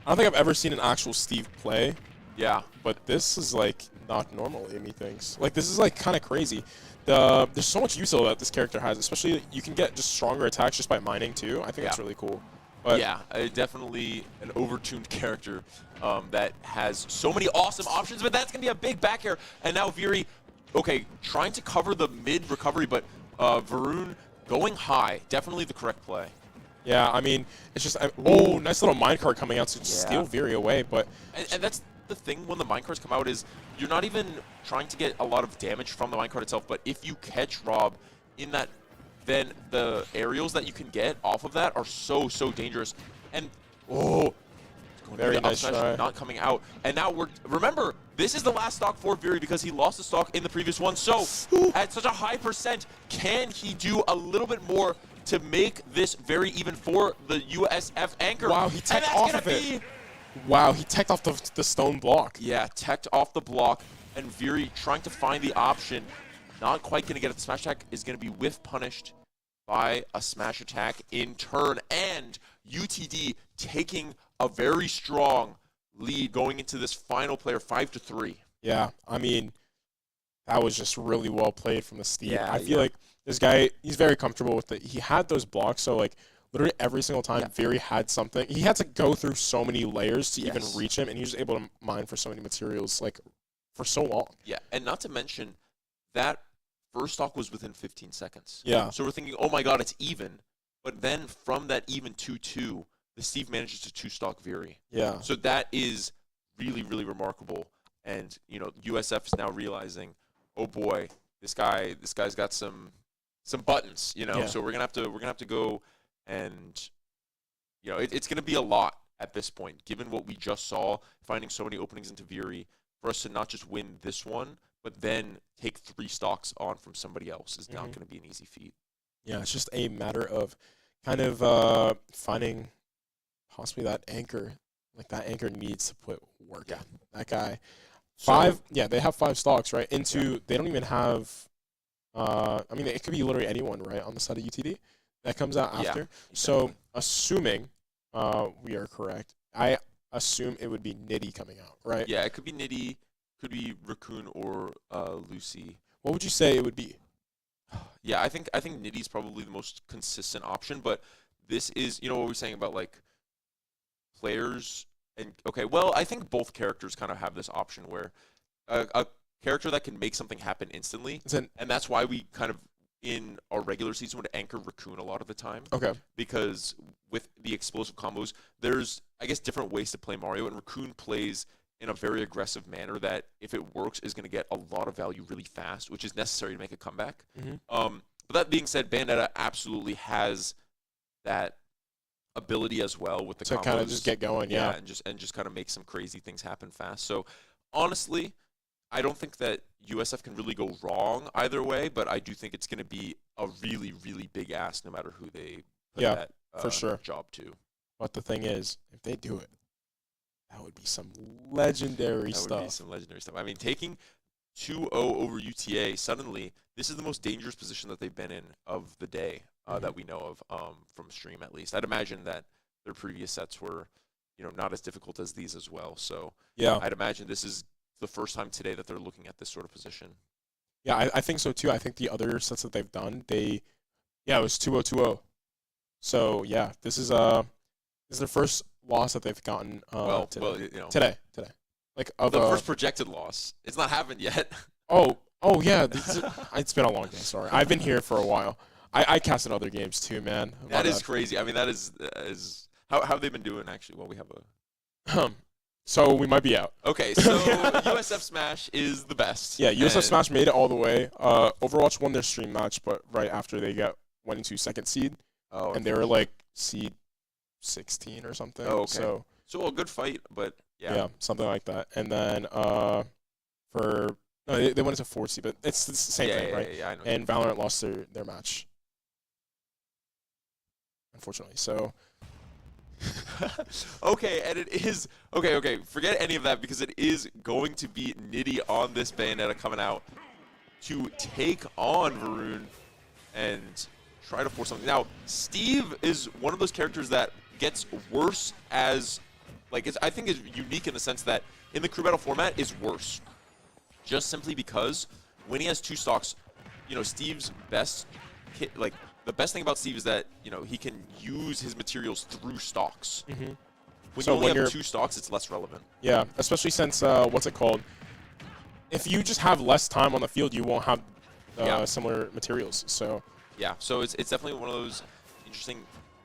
I don't think I've ever seen an actual Steve play. Yeah. But this is like not normal, methinks. Like this is like kind of crazy. There's so much util that this character has, especially you can get just stronger attacks just by mining too. I think that's really cool. But yeah, definitely an overtuned character that has so many awesome options, but that's going to be a big back air. And now Viri, okay, trying to cover the mid recovery, but Varun going high, definitely the correct play. Yeah, I mean, it's just, nice little minecart coming out to steal Viri away, but... And that's the thing when the minecarts come out is you're not even trying to get a lot of damage from the minecart itself, but if you catch Rob in that, then the aerials that you can get off of that are so dangerous. And, very nice try. Not coming out. And now remember, this is the last stock for Viri because he lost the stock in the previous one. So, at such a high percent, can he do a little bit more to make this very even for the USF anchor? Wow, he teched off of it. Wow, he teched off the stone block. Yeah, teched off the block, and Viri trying to find the option. Not quite going to get it. The smash attack is going to be whiff punished by a smash attack in turn, and UTD taking a very strong lead going into this final player, 5-3. Yeah, I mean, that was just really well played from the Steve. Yeah, I feel like this guy, he's very comfortable with it. He had those blocks, so like literally every single time Viri had something, he had to go through so many layers to even reach him, and he was able to mine for so many materials like for so long. Yeah, and not to mention that first stock was within 15 seconds. Yeah. So we're thinking, oh my god, it's even. But then from that even 2-2, the Steve manages to two-stock Viri. Yeah. So that is really remarkable. And, USF is now realizing, oh boy, this guy's got some buttons, Yeah. So we're gonna have to go and it's gonna be a lot at this point, given what we just saw, finding so many openings into Viri, for us to not just win this one, but then take 3 stocks on from somebody else is not gonna be an easy feat. Yeah, it's just a matter of kind of finding possibly that anchor. Like that anchor needs to put work in. That guy, 5. Yeah, they have 5 stocks, right? They don't even have. I mean, it could be literally anyone, right, on the side of UTD that comes out after. Yeah, So, exactly. assuming we are correct, I assume it would be Nitty coming out, right? Yeah, it could be Nitty, could be Raccoon or Lucy. What would you say it would be? Yeah, I think Nitty's probably the most consistent option, but this is, you know what we're saying about like players and okay, well, I think both characters kind of have this option where a character that can make something happen instantly, and that's why we kind of in our regular season would anchor Raccoon a lot of the time. Okay. Because with the explosive combos, there's I guess different ways to play Mario, and Raccoon plays in a very aggressive manner that, if it works, is going to get a lot of value really fast, which is necessary to make a comeback. But that being said, Bayonetta absolutely has that ability as well with the to combos. kind of just get going, yeah. and just kind of make some crazy things happen fast. So honestly, I don't think that USF can really go wrong either way, but I do think it's going to be a really, really big ask no matter who they put that for sure. job to. But the thing is, if they do it, that would be some legendary stuff. That would be some legendary stuff. I mean, taking 2-0 over UTA, suddenly, this is the most dangerous position that they've been in of the day that we know of, from stream at least. I'd imagine that their previous sets were, not as difficult as these as well. So yeah, I'd imagine this is the first time today that they're looking at this sort of position. Yeah, I think so too. I think the other sets that they've done, it was 2-0, 2-0. So yeah, this is their first loss that they've gotten today. Like the first projected loss. It's not happened yet. Oh yeah, it's been a long day. Sorry, I've been here for a while. I casted other games too, man. That is crazy. I mean, that is how have they been doing actually? Well, we have a. So we might be out. Okay, so USF Smash is the best. Yeah, USF Smash made it all the way. Overwatch won their stream match, but right after they went into second seed, and they were like seed 16 or something. Oh, okay. So a good fight, but yeah, something like that. And then they went into 4 seed, but it's the same thing, right? Yeah, I know. And Valorant lost their match, unfortunately. So. Okay, and it is okay. Forget any of that because it is going to be Nitty on this Bayonetta coming out to take on Varun and try to force something. Now, Steve is one of those characters that gets worse as I think is unique in the sense that in the crew battle format is worse, just simply because when he has 2 stocks, Steve's best the best thing about Steve is that, he can use his materials through stocks. When you only have 2 stocks, it's less relevant. Yeah, especially since, what's it called? If you just have less time on the field, you won't have similar materials. So yeah, so it's definitely one of those interesting.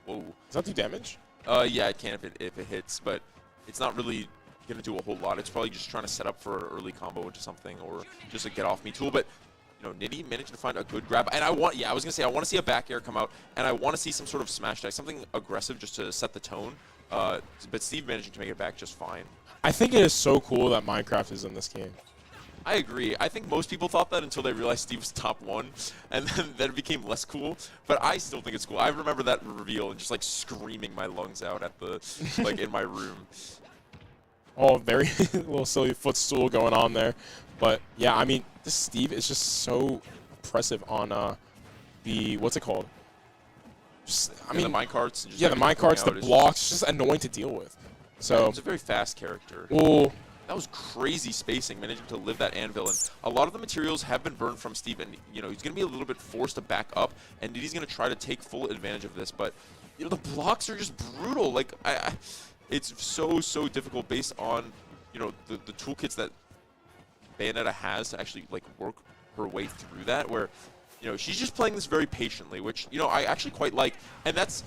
Whoa. Does that do damage? Yeah, it can if it hits, but it's not really going to do a whole lot. It's probably just trying to set up for an early combo into something or just a get off me tool. But Nitty managed to find a good grab. And I was going to say, I want to see a back air come out, and I want to see some sort of smash attack, something aggressive just to set the tone. But Steve managing to make it back just fine. I think it is so cool that Minecraft is in this game. I agree. I think most people thought that until they realized Steve was top 1, and then it became less cool. But I still think it's cool. I remember that reveal and just screaming my lungs out at the in my room. Oh, very little silly footstool going on there. But yeah, I mean, this Steve is just so impressive on the what's it called? The minecarts. Yeah, the minecarts, the blocks, just annoying to deal with. So it's a very fast character. Well, that was crazy spacing, managing to live that anvil. And a lot of the materials have been burned from Steve, and he's going to be a little bit forced to back up, and Nitty's going to try to take full advantage of this. But the blocks are just brutal. It's so difficult based on the toolkits that Bayonetta has to actually work her way through that, where she's just playing this very patiently, which I actually quite like. And that's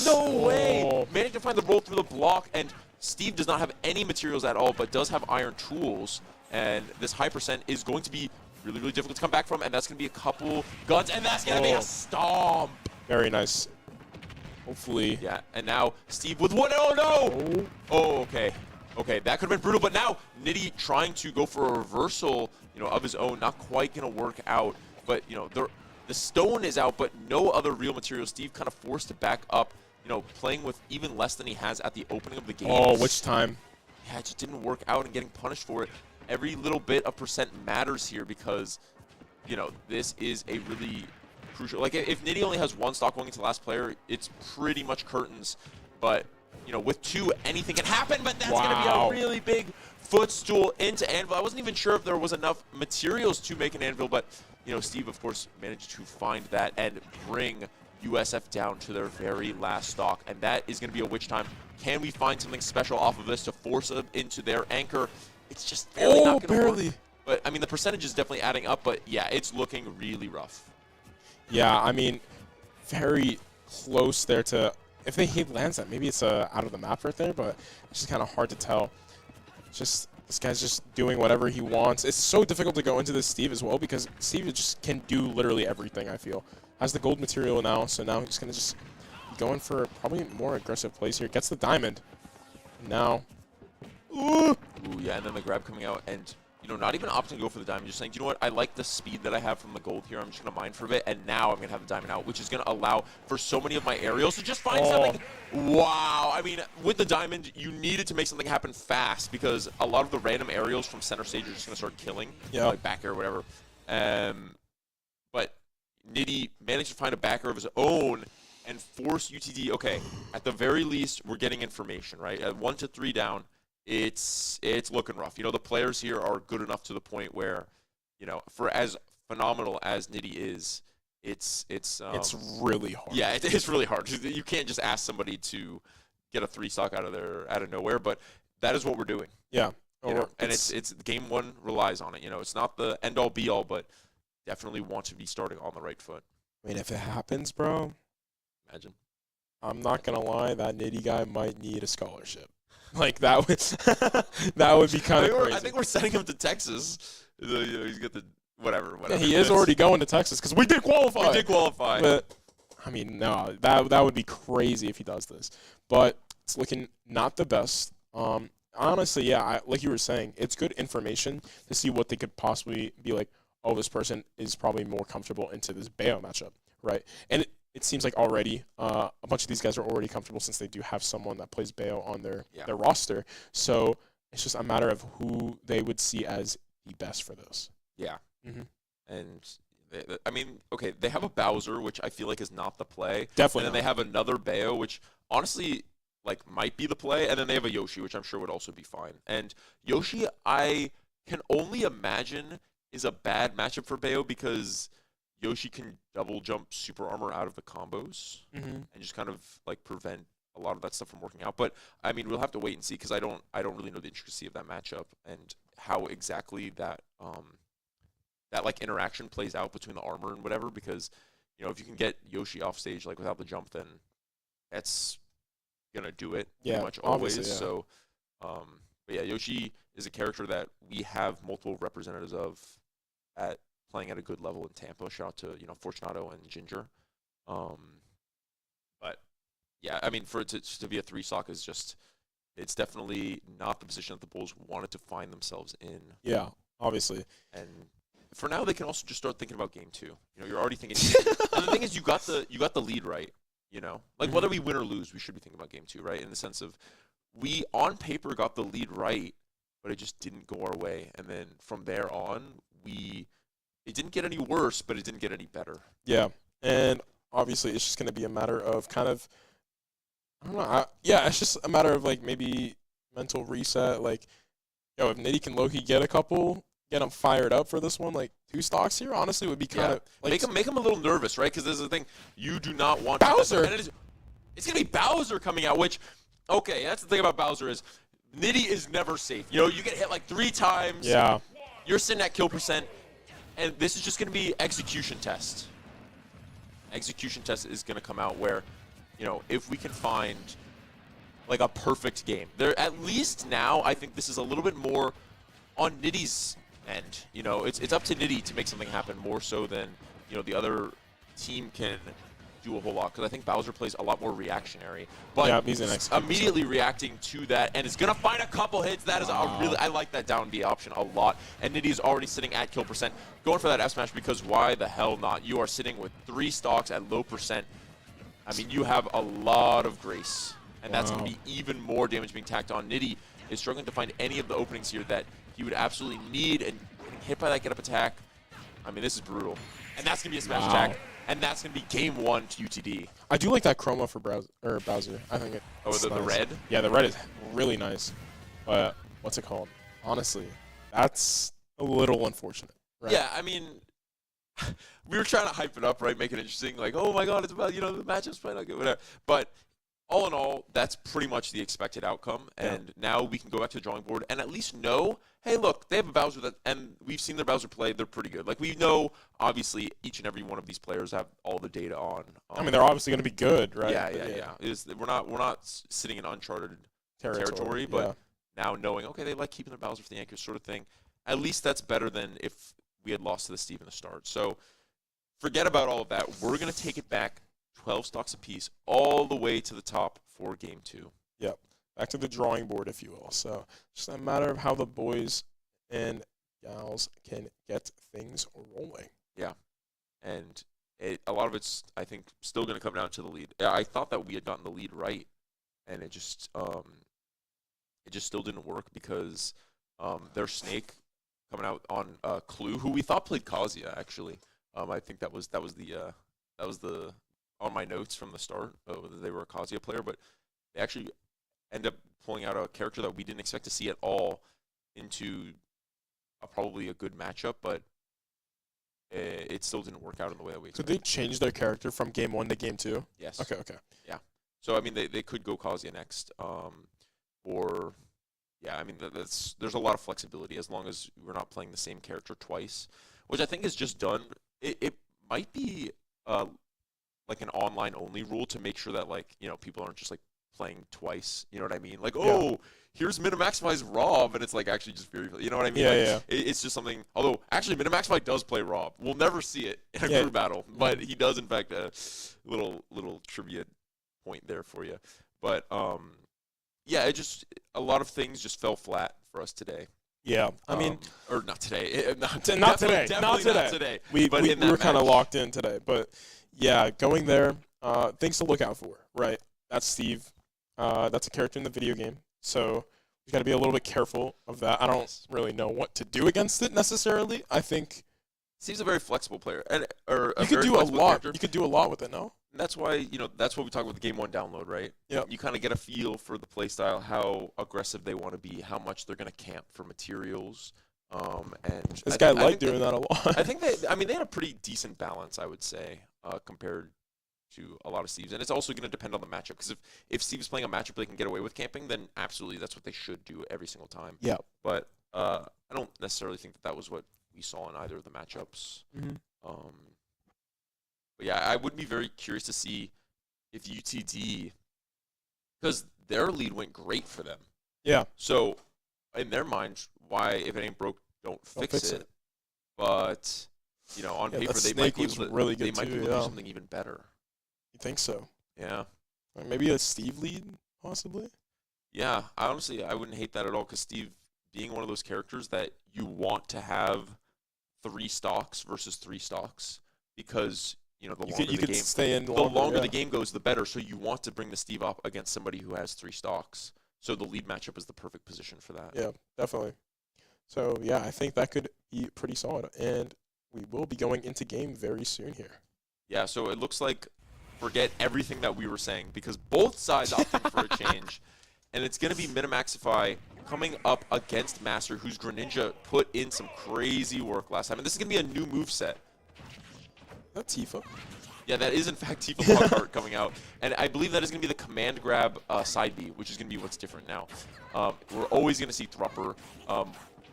no way managing to find the roll through the block, and Steve does not have any materials at all, but does have iron tools, and this high percent is going to be really, really difficult to come back from, and that's going to be a couple guns, and that's going to be a stomp. Very nice. Hopefully. Yeah, and now Steve with one. Oh, no! Oh, okay. Okay, that could have been brutal, but now Nitty trying to go for a reversal, of his own, not quite going to work out. But, the stone is out, but no other real material. Steve kind of forced to back up, playing with even less than he has at the opening of the game. Oh, which time? Yeah, it just didn't work out and getting punished for it. every little bit of percent matters here because, you know, this is a really crucial. Like, if Nitty only has one stock going into the last player, it's pretty much curtains. But, you know, with 2, anything can happen, but that's going to be a really big footstool into Anvil. I wasn't even sure if there was enough materials to make an Anvil, but, you know, Steve, of course, managed to find that and bring USF down to their very last stock. And that is going to be a witch time. Can we find something special off of this to force them into their anchor? It's just barely not going to work. But, I mean, the percentage is definitely adding up, but, yeah, it's looking really rough. Yeah, I mean, very close there to, if he lands that, maybe it's out of the map right there, but it's just kind of hard to tell. Just, this guy's just doing whatever he wants. It's so difficult to go into this Steve as well because Steve just can do literally everything, I feel. Has the gold material now, so now he's going to just be going for probably more aggressive plays here. Gets the diamond. Now, Ooh, yeah, and then the grab coming out, and, you know, not even opting to go for the diamond, just saying, you know what, I like the speed that I have from the gold here. I'm just going to mine for a bit, and now I'm going to have the diamond out, which is going to allow for so many of my aerials to just find something. Wow. I mean, with the diamond, you needed to make something happen fast because a lot of the random aerials from center stage are just going to start killing, like back air or whatever. But Nitty managed to find a backer of his own and force UTD. Okay, at the very least, we're getting information, right? At 1 to 3 down. It's looking rough. You know, the players here are good enough to the point where, you know, for as phenomenal as Nitty is, it's really hard. Yeah, it's really hard. You can't just ask somebody to get a 3 stock out of nowhere, but that is what we're doing. Yeah. You know? And it's game 1 relies on it. You know, it's not the end all be all, but definitely want to be starting on the right foot. I mean, if it happens, bro, imagine. I'm not gonna lie, that Nitty guy might need a scholarship. Like, that would that would be kind of crazy. I think we're sending him to Texas. You know, he's got the whatever. Yeah, he is already going to Texas because we did qualify. We did qualify. But I mean, no, that would be crazy if he does this. But it's looking not the best. Honestly, yeah, like you were saying, it's good information to see what they could possibly be like. Oh, this person is probably more comfortable into this Bayo matchup, right? And it seems like already a bunch of these guys are already comfortable since they do have someone that plays Bayo on their roster. So it's just a matter of who they would see as the best for this. Yeah. And I mean, okay, they have a Bowser, which I feel like is not the play. Definitely. And then they have another Bayo, which honestly, like, might be the play. And then they have a Yoshi, which I'm sure would also be fine. And Yoshi, I can only imagine is a bad matchup for Bayo because Yoshi can double jump super armor out of the combos and just kind of like prevent a lot of that stuff from working out. But I mean, we'll have to wait and see because I don't really know the intricacy of that matchup and how exactly that that like interaction plays out between the armor and whatever. Because, you know, if you can get Yoshi off stage like without the jump, then that's gonna do it pretty much always. Yeah. So, but yeah, Yoshi is a character that we have multiple representatives of at playing at a good level in Tampa. Shout out to, you know, Fortunato and Ginger. But yeah, I mean, for it to be a 3 stock is just, it's definitely not the position that the Bulls wanted to find themselves in. Yeah, obviously. And for now, they can also just start thinking about game 2. You know, you're already thinking. And the thing is, you got the lead right. You know, like whether we win or lose, we should be thinking about game 2, right? In the sense of, we on paper got the lead right, but it just didn't go our way. And then from there on, it didn't get any worse, but it didn't get any better. Yeah, and obviously it's just going to be a matter of kind of, I don't know, it's just a matter of like maybe mental reset. Like, yo, if Nitty can low-key get them fired up for this one, like 2 stocks here, honestly would be kind of like make him a little nervous, right? Because there's the thing, you do not want Bowser. It's gonna be Bowser coming out, which, okay, that's the thing about Bowser is Nitty is never safe. You know, you get hit like 3 times. Yeah. You're sitting at kill percent, and this is just gonna be execution test. Execution test is gonna come out where, you know, if we can find like a perfect game, there at least now I think this is a little bit more on Nitty's end. You know, it's up to Nitty to make something happen more so than, you know, the other team can do a whole lot, because I think Bowser plays a lot more reactionary. But yeah, he's immediately reacting to that, and is going to find a couple hits. That is a really, I like that down B option a lot. And Nitty is already sitting at kill percent, going for that F smash, because why the hell not? You are sitting with 3 stocks at low percent. I mean, you have a lot of grace, and that's going to be even more damage being tacked on. Nitty is struggling to find any of the openings here that he would absolutely need, and getting hit by that get-up attack, I mean, this is brutal. And that's going to be a smash attack, and that's going to be game 1 to UTD. I do like that chroma for Bowser. I think it's the nice. red? Yeah, the red is really nice. But what's it called? Honestly, that's a little unfortunate. Right? Yeah, I mean, we were trying to hype it up, right? Make it interesting. Like, oh my God, it's about, the matchup's probably not good, whatever. But all in all, that's pretty much the expected outcome. And now we can go back to the drawing board and at least know, hey, look, they have a Bowser and we've seen their Bowser play. They're pretty good. Like, we know, obviously, each and every one of these players have all the data on. I mean, they're obviously going to be good, right? Yeah. We're not sitting in uncharted territory, but now knowing, okay, they like keeping their Bowser for the anchors sort of thing. At least that's better than if we had lost to the Steve in the start. So forget about all of that. We're going to take it back 12 stocks apiece all the way to the top for game 2. Yep. Back to the drawing board, if you will. So just a matter of how the boys and gals can get things rolling. Yeah. And a lot of it's, I think, still going to come down to the lead. I thought that we had gotten the lead right, and it just still didn't work because their Snake coming out on Clue, who we thought played Kazuya, actually. I think that was the on my notes from the start, that they were a Kazuya player, but they actually end up pulling out a character that we didn't expect to see at all into probably a good matchup, but it still didn't work out in the way that we expected. Could they change their character from game 1 to game 2? Yes. Okay. Yeah. So, I mean, they could go Kazuya next, or... Yeah, I mean, there's a lot of flexibility as long as we're not playing the same character twice, which I think is just done. It might be like an online-only rule to make sure that, like, people aren't just, like, playing twice. You know what I mean? Like, here's Minimaxify's Rob, and it's, like, actually just very, you know what I mean? Yeah. It's just something, although, actually, Minimaxify does play Rob. We'll never see it in a crew battle, but he does, in fact, a little trivia point there for you. But, yeah, a lot of things just fell flat for us today. Yeah, I mean, or not today. Not today. Definitely Not today. We were kind of match. locked in today, but yeah, going there, things to look out for, right? That's Steve. That's a character in the video game, so we got to be a little bit careful of that. I don't really know what to do against it necessarily. I think Steve's a very flexible player, you could do a lot. You could do a lot with it, no? And that's why, that's what we talk about the game 1 download, right? Yeah. You kind of get a feel for the playstyle, how aggressive they want to be, how much they're going to camp for materials. And this guy liked doing that a lot. I think they had a pretty decent balance, I would say, compared to a lot of Steves. And it's also going to depend on the matchup, because if Steve's playing a matchup they can get away with camping, then absolutely that's what they should do every single time. Yeah. But I don't necessarily think that was what we saw in either of the matchups. Mm-hmm. But yeah, I would be very curious to see if UTD, because their lead went great for them. Yeah. So in their mind, why, if it ain't broke, don't fix it. But on paper they might be able to, really good they might be able to do something even better. You think so? Yeah. Maybe a Steve lead, possibly. Yeah, honestly, I wouldn't hate that at all, because Steve being one of those characters that you want to have 3 stocks versus 3 stocks, because the longer the game goes, the better. So you want to bring the Steve up against somebody who has 3 stocks. So the lead matchup is the perfect position for that. Yeah, definitely. So yeah, I think that could be pretty solid, and we will be going into game very soon here. Yeah, so it looks like forget everything that we were saying, because both sides opting for a change, and it's going to be Minimaxify coming up against Master, whose Greninja put in some crazy work last time. And this is going to be a new moveset. That's Tifa. Yeah, that is in fact Tifa Lockhart coming out. And I believe that is going to be the command grab side B, which is going to be what's different now. We're always going to see Thrupper.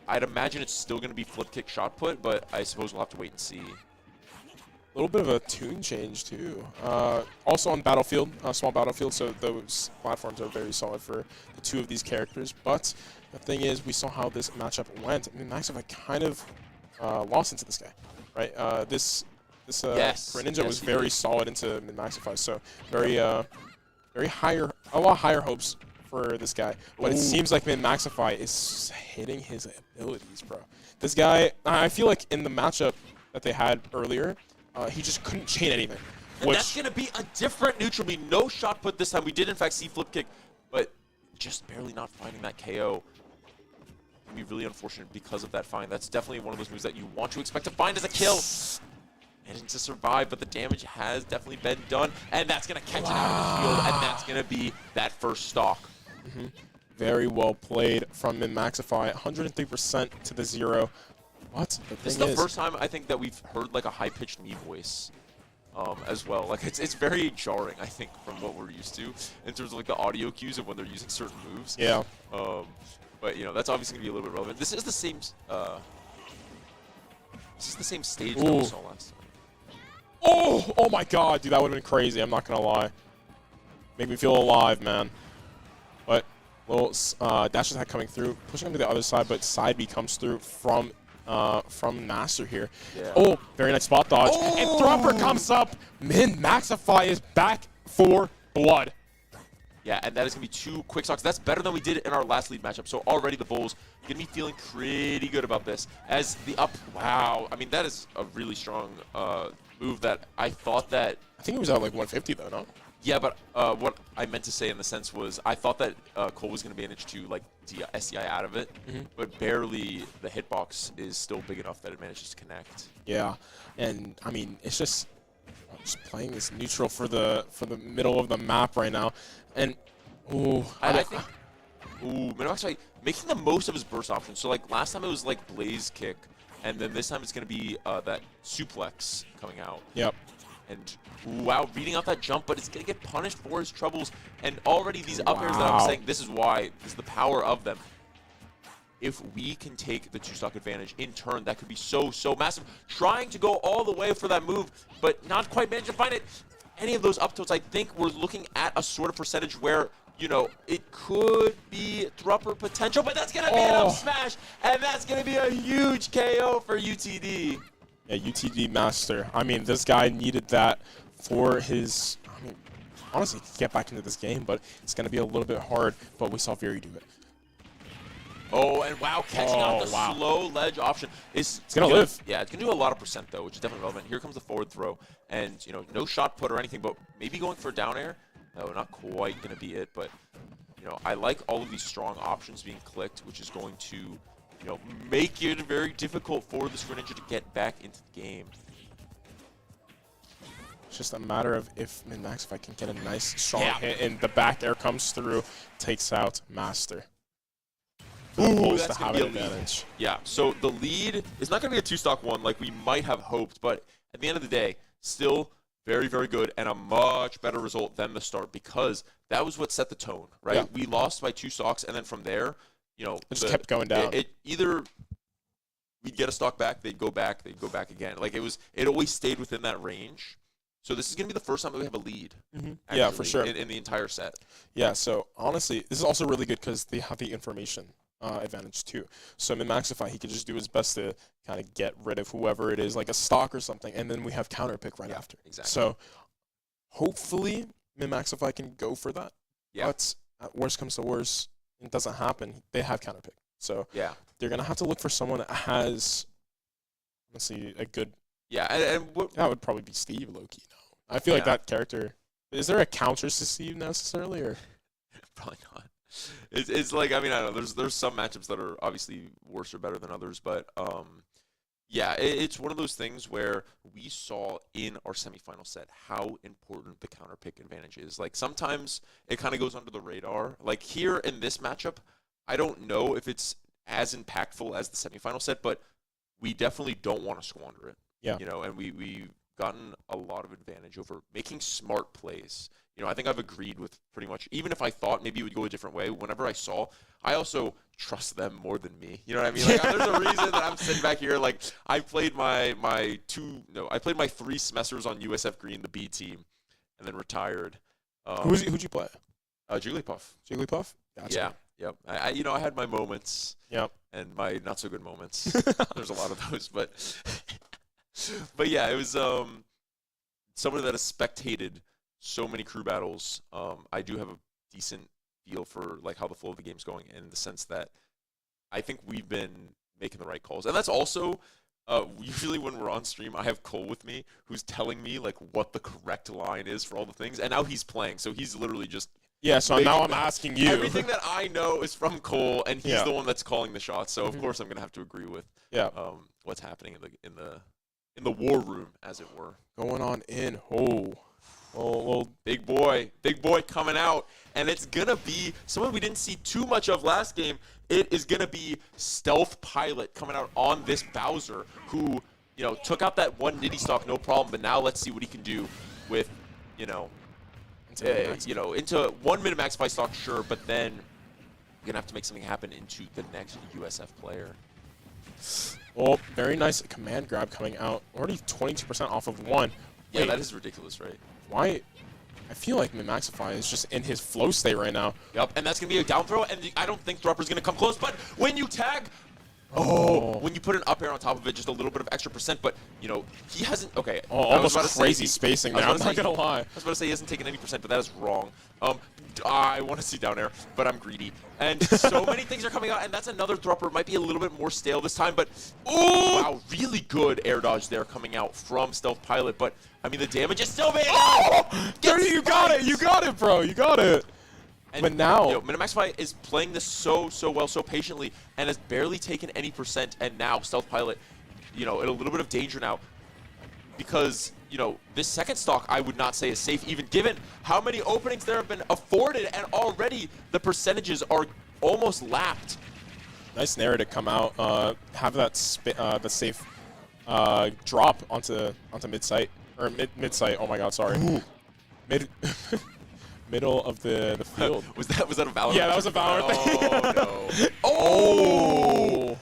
I'd imagine it's still going to be flip kick shot put, but I suppose we'll have to wait and see. A little bit of a tune change too. Also on Battlefield, small Battlefield, so those platforms are very solid for the 2 of these characters. But the thing is, we saw how this matchup went. I mean, Maxify kind of lost into this guy, right? This Greninja was very solid into Maxify, so a lot higher hopes for this guy. But it seems like Maxify is hitting his abilities, bro. This guy, I feel like in the matchup that they had earlier, he just couldn't chain anything. And that's going to be a different neutral beam. No shot put this time. We did, in fact, see flip kick, but just barely not finding that KO. can be really unfortunate because of that find. That's definitely one of those moves that you want to expect to find as a kill. And to survive, but the damage has definitely been done, and that's going to catch it out of the field, and that's going to be that first stock. Very well played from Maxify. 103% to the 0. What? This is the first time I think that we've heard like a high-pitched me voice as well. Like it's very jarring, I think, from what we're used to in terms of like the audio cues of when they're using certain moves. Yeah. But you know, that's obviously gonna be a little bit relevant. This is the same. Stage that we saw last time. Oh my God, dude, that would have been crazy. I'm not gonna lie. Make me feel alive, man. But little dash attack coming through, pushing him to the other side, but side B comes through from Nasser here. Yeah. Oh, very nice spot dodge. And Thropper comes up. Maxify is back for blood. Yeah, and that is going to be 2 quick stocks. That's better than we did in our last lead matchup. So already the Bulls going to be feeling pretty good about this. As the up, wow. I mean, that is a really strong move that I thought that. I think it was at like 150 though, no? Yeah, but what I meant to say in the sense was I thought that Cole was going to manage to like SDI out of it, but barely the hitbox is still big enough that it manages to connect. Yeah, and I mean it's just playing this neutral for the middle of the map right now, and I think Minox making the most of his burst options. So like last time it was like Blaze kick, and then this time it's going to be that suplex coming out. Yep. And wow, beating out that jump, but it's going to get punished for his troubles. And already these up airs that I'm saying, this is why, this is the power of them. If we can take the 2-stock advantage in turn, that could be so massive. Trying to go all the way for that move, but not quite managed to find it. Any of those up tilts, I think we're looking at a sort of percentage where, you know, it could be Thrupper potential, but that's going to be an up smash, and that's going to be a huge KO for UTD. Yeah, UTD Master. I mean, this guy needed that for his, I mean, honestly, he could get back into this game, but it's going to be a little bit hard, but we saw Very do it. Oh, and wow, catching out the slow ledge option. It's going to live. Yeah, it's going to do a lot of percent, though, which is definitely relevant. Here comes the forward throw, and, you know, no shot put or anything, but maybe going for a down air. No, not quite going to be it, but, you know, I like all of these strong options being clicked, which is going to, you know, make it very difficult for the Greninja to get back into the game. It's just a matter of if Maxify can get a nice strong hit and the back air comes through, takes out Master. Ooh, that's going to be a lead. Yeah, so the lead is not going to be a 2-stock one like we might have hoped, but at the end of the day, still very, very good and a much better result than the start because that was what set the tone, right? Yeah. We lost by 2 stocks, and then from there, you know, it just kept going down. It either we'd get a stock back, they'd go back again. Like it always stayed within that range. So this is going to be the first time that we have a lead. Actually, yeah, for sure. In the entire set. Yeah, so honestly, this is also really good because they have the information advantage too. So Maxify, he could just do his best to kind of get rid of whoever it is, like a stock or something, and then we have counter pick right after. Exactly. So hopefully Maxify can go for that. Yeah. But worst comes to worst, it doesn't happen. They have counter pick. So yeah, they're gonna have to look for someone that has, let's see, a good. Yeah, and that would probably be Steve Loki. No, I feel like that character. Is there a counter to Steve necessarily, or probably not? It's like, I mean, I don't know. There's some matchups that are obviously worse or better than others, but yeah, it's one of those things where we saw in our semifinal set how important the counter pick advantage is. Like sometimes it kind of goes under the radar. Like here in this matchup, I don't know if it's as impactful as the semifinal set, but we definitely don't want to squander it. Yeah. You know, and we've gotten a lot of advantage over making smart plays. You know, I think I've agreed with pretty much, even if I thought maybe it would go a different way, whenever I saw, I also trust them more than me. You know what I mean? Like, there's a reason that I'm sitting back here. Like, I played my 3 semesters on USF Green, the B team, and then retired. Who'd you play? Jigglypuff. Jigglypuff? Gotcha. Yeah. Yep. I had my moments. Yep. And my not so good moments. There's a lot of those, but yeah, it was someone that has spectated so many crew battles. I do have a decent feel for like how the flow of the game's going in the sense that I think we've been making the right calls. And that's also usually when we're on stream, I have Cole with me who's telling me like what the correct line is for all the things. And now he's playing, so he's literally just Yeah, so making now I'm the- asking you. Everything that I know is from Cole, and he's Yeah. the one that's calling the shots. So of course I'm gonna have to agree with Yeah. what's happening in the war room, as it were. Going on in. Oh. Well, Big boy coming out, and it's gonna be someone we didn't see too much of last game. It is gonna be Stealth Pilot coming out on this Bowser, who took out that one Nitty stock, no problem. But now let's see what he can do with into one Minimax fight stock, sure, but then you're gonna have to make something happen into the next USF player. well, very nice command grab coming out. Already 22% off of one. Yeah, Wait, that is ridiculous, right? why? I feel like Minimaxify is just in his flow state right now. Yep, and that's gonna be a down throw, and I don't think Thrupper's gonna come close. But when you tag, when you put an up air on top of it, just a little bit of extra percent. But he hasn't. Okay, Oh, I was almost about to say crazy he- spacing I was there. I'm about not to say- gonna lie. I was about to say he hasn't taken any percent, but that is wrong. I want to see down air, but I'm greedy. And so many things are coming out, and that's another Thrupper. Might be a little bit more stale this time, but wow, really good air dodge there coming out from Stealth Pilot. But I mean, the damage is still being. There, you got it. You got it, bro. You got it. And, But now- Minimaxify is playing this so well, so patiently, and has barely taken any percent. And now Stealth Pilot, in a little bit of danger now, because this second stock I would not say is safe, even given how many openings there have been afforded, and already the percentages are almost lapped. Nice Nair to come out. Have that the safe drop onto mid site or mid site. Oh my God, sorry. Mid middle of the field. Was that a Valorant? Yeah, that was a Valorant thing. Oh no! Oh!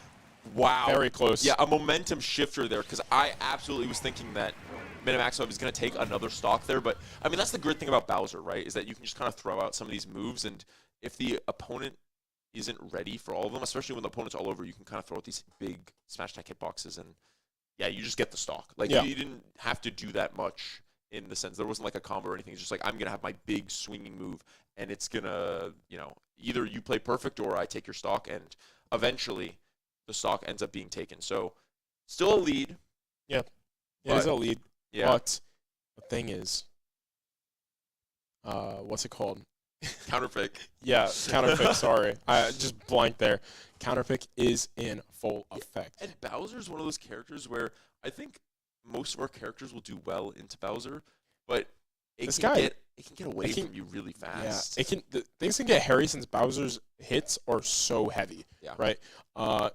Wow. Very close. Yeah, a momentum shifter there, because I absolutely was thinking that Minimaxify is going to take another stock there. But, I mean, that's the great thing about Bowser, right, is that you can just kind of throw out some of these moves, and if the opponent isn't ready for all of them, especially when the opponent's all over, you can kind of throw out these big smash attack hitboxes, and, yeah, you just get the stock. Like, Yeah. you didn't have to do that much in the sense. There wasn't, like, a combo or anything. It's just like, I'm going to have my big swinging move, and it's going to, either you play perfect or I take your stock, and eventually the stock ends up being taken. So, still a lead. It is a lead. Yeah. But the thing is, what's it called? Counterpick. Yeah, counterpick. Sorry, I just blanked there. Counterpick is in full effect. And Bowser's one of those characters where I think most of our characters will do well into Bowser, but it can get away from you really fast. Yeah, things can get hairy since Bowser's hits are so heavy. Yeah. Right.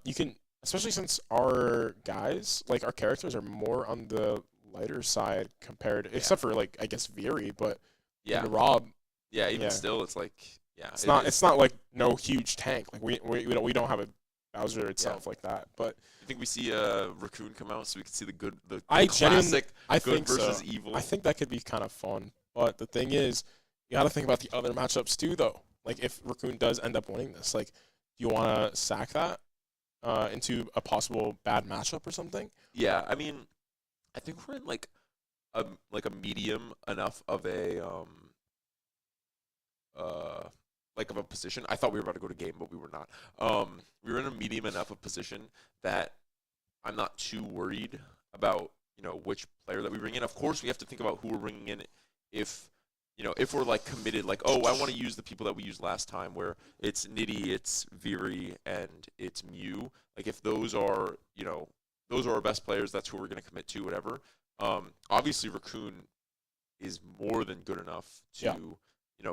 You can, especially since our guys, like our characters, are more on the lighter side compared, except for like I guess Veery, but Yeah. and Rob. Yeah, even Yeah. still, it's like, It's not like no huge tank. Like we don't have a Bowser itself like that. But I think we see Raccoon come out so we can see the I classic I good think versus so. evil. I think that could be kind of fun. But the thing is, you got to think about the other matchups too, though. Like if Raccoon does end up winning this, like, do you want to sack that into a possible bad matchup or something? Yeah, I mean, I think we're in like a medium enough of a position. I thought we were about to go to game, but we were not. We were in a medium enough of position that I'm not too worried about which player that we bring in. Of course, we have to think about who we're bringing in if we're like committed, like, oh, I want to use the people that we used last time, where it's Nitty, it's Veery, and it's Mew. Like if those are our best players, that's who we're going to commit to, whatever. Obviously, Raccoon is more than good enough to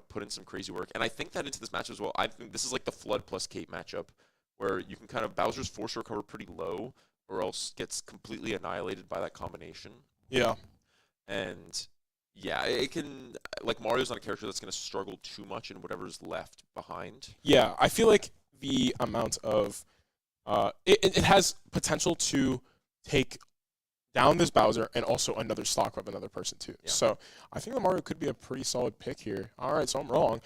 put in some crazy work. And I think that into this match as well, I think this is like the Flood plus Kate matchup, where you can kind of Bowser's force recover pretty low, or else gets completely annihilated by that combination. Yeah. And yeah, it can, like, Mario's not a character that's going to struggle too much in whatever's left behind. Yeah, I feel like the amount of it has potential to take down this Bowser and also another stock of another person too. Yeah. So I think the Mario could be a pretty solid pick here. All right, so I'm wrong.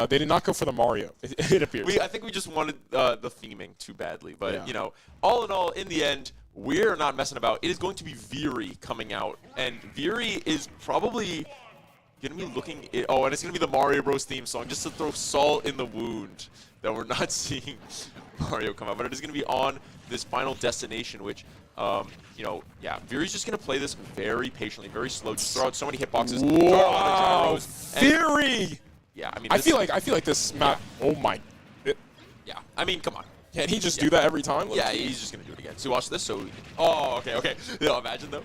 They did not go for the Mario. It appears. I think we just wanted the theming too badly. But, Yeah. all in all, in the end, we're not messing about. It is going to be Veery coming out. And Veery is probably going to be looking – and it's going to be the Mario Bros. Theme song, just to throw salt in the wound that we're not seeing Mario come out. But it is going to be on this final destination, which – Veery's just going to play this very patiently, very slow, just throw out so many hitboxes. Wow, Veery! yeah, I mean, I feel like this map. Oh my. yeah, I mean, come on. Can he just do that every time? Yeah, he's just gonna do it again. So watch this. So, oh, okay. No, imagine though.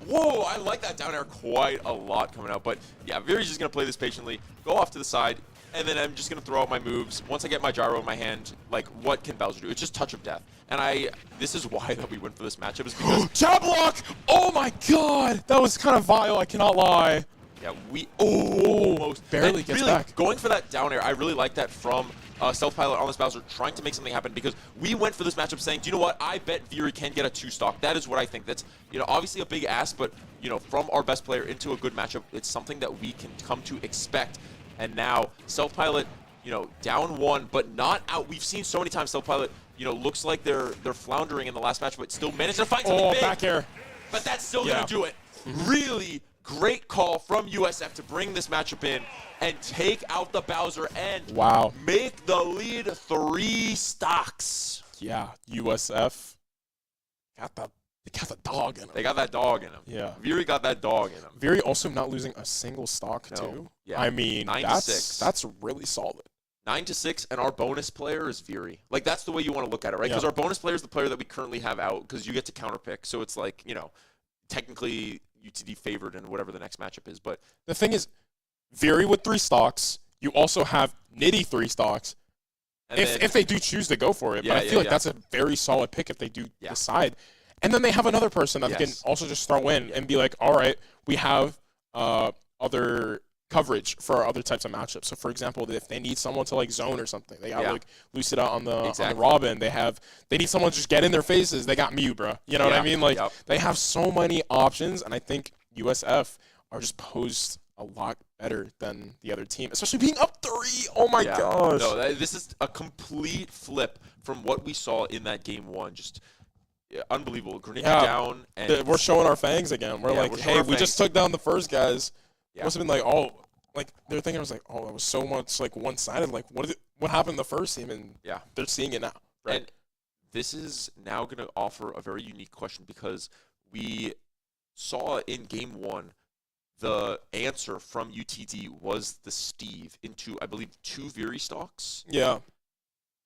Whoa, I like that down air quite a lot coming out. But yeah, Viri's just gonna play this patiently, go off to the side, and then I'm just gonna throw out my moves. Once I get my gyro in my hand, like, what can Bowser do? It's just touch of death. And this is why that we went for this matchup, is because jab block! Oh my god! That was kind of vile, I cannot lie. yeah, we almost barely and gets really, back. Going for that down air, I really like that from Stealth Pilot on this Bowser, trying to make something happen, because we went for this matchup saying, do you know what? I bet Viri can get a 2-stock. That is what I think. That's, you know, obviously a big ask, but, you know, from our best player into a good matchup, it's something that we can come to expect. And now, Stealth Pilot, you know, down 1, but not out. We've seen so many times Stealth Pilot, you know, looks like they're floundering in the last match, but still managed to find something big. Back air. But that's still going to do it. Really great call from USF to bring this matchup in and take out the Bowser and make the lead 3 stocks. Yeah, USF got the dog in him. They got that dog in him. Yeah. Viri got that dog in him. Viri also not losing a single stock too. Yeah. I mean, 9-6. that's really solid. 9-6, and our bonus player is Viri. Like, that's the way you want to look at it, right? Because our bonus player is the player that we currently have out, because you get to counterpick. So it's like, you know, technically UTD favored in whatever the next matchup is. But the thing is, Viri with 3 stocks, you also have Nitty 3 stocks. If they do choose to go for it. But I feel like that's a very solid pick if they do decide. And then they have another person that they can also just throw in and be like, all right, we have other coverage for other types of matchups. So, for example, if they need someone to, like, zone or something, they got, like, Lucida on the Robin. They need someone to just get in their faces. They got Mew, bro. You know what I mean? Like, they have so many options, and I think USF are just posed a lot better than the other team, especially being up 3. Oh, my gosh. No, this is a complete flip from what we saw in that game 1. Just unbelievable. Greninja down. And we're showing our fangs again. We're like, hey, we just took down the first guys. Yeah. Must have been like, oh, like they're thinking, I was like, oh, that was so much like one-sided. Like, what happened the first team? And they're seeing it now. Right. And this is now going to offer a very unique question, because we saw in game 1 the answer from UTD was the Steve into, I believe, 2 Viri stocks. Yeah.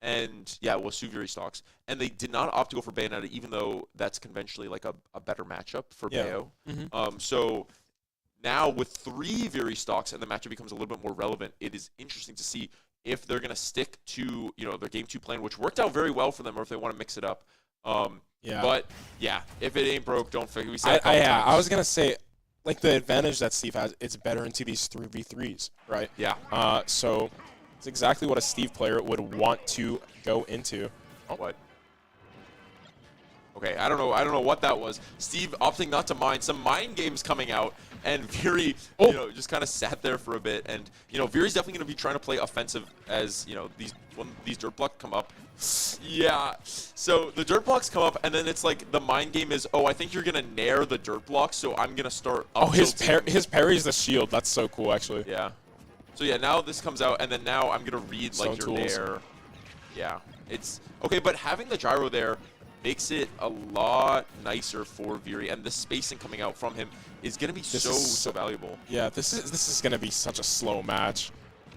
And it was 2 Viri stocks. And they did not opt to go for Bayonetta, even though that's conventionally like a better matchup for Bayo. So now with 3 Viri stocks and the matchup becomes a little bit more relevant, it is interesting to see if they're going to stick to, you know, their game 2 plan, which worked out very well for them, or if they want to mix it up. But if it ain't broke, don't fix it. I was going to say, like, the advantage that Steve has, it's better into these 3v3s, right? Yeah. So it's exactly what a Steve player would want to go into. What? Okay, I don't know what that was. Steve opting not to mind. Some mind games coming out, and Viri, you know, just kind of sat there for a bit. And, you know, Viri's definitely going to be trying to play offensive as, you know, when these dirt blocks come up. Yeah, so the dirt blocks come up, and then it's like the mind game is, oh, I think you're going to nair the dirt blocks, so I'm going to start up his parry's the shield. That's so cool, actually. Yeah. So, yeah, now this comes out, and then now I'm going to read, like, your nair. Yeah. It's okay, but having the gyro there makes it a lot nicer for Viri, and the spacing coming out from him is going to be so valuable. Yeah, this is going to be such a slow match.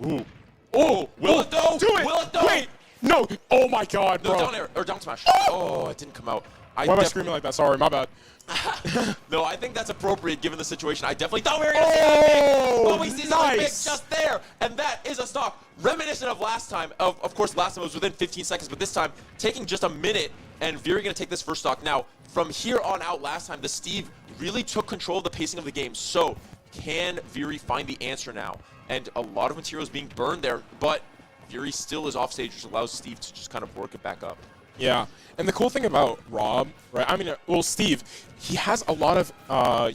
Ooh. Oh, will it though? Do it! Will it though? Wait! No! Oh my god, bro. No, down air, or down smash. Oh, it didn't come out. Why am I screaming like that? Sorry, my bad. No, I think that's appropriate given the situation. I definitely thought we were going to see that big. But we see something big just there, and that is a stock. Reminiscent of last time. Of course, last time it was within 15 seconds, but this time taking just a minute, and Viri going to take this first stock. Now, from here on out, last time, the Steve really took control of the pacing of the game. So, can Viri find the answer now? And a lot of materials being burned there, but Viri still is off stage, which allows Steve to just kind of work it back up. Yeah, and the cool thing about Rob, right, I mean, well, Steve, he has a lot of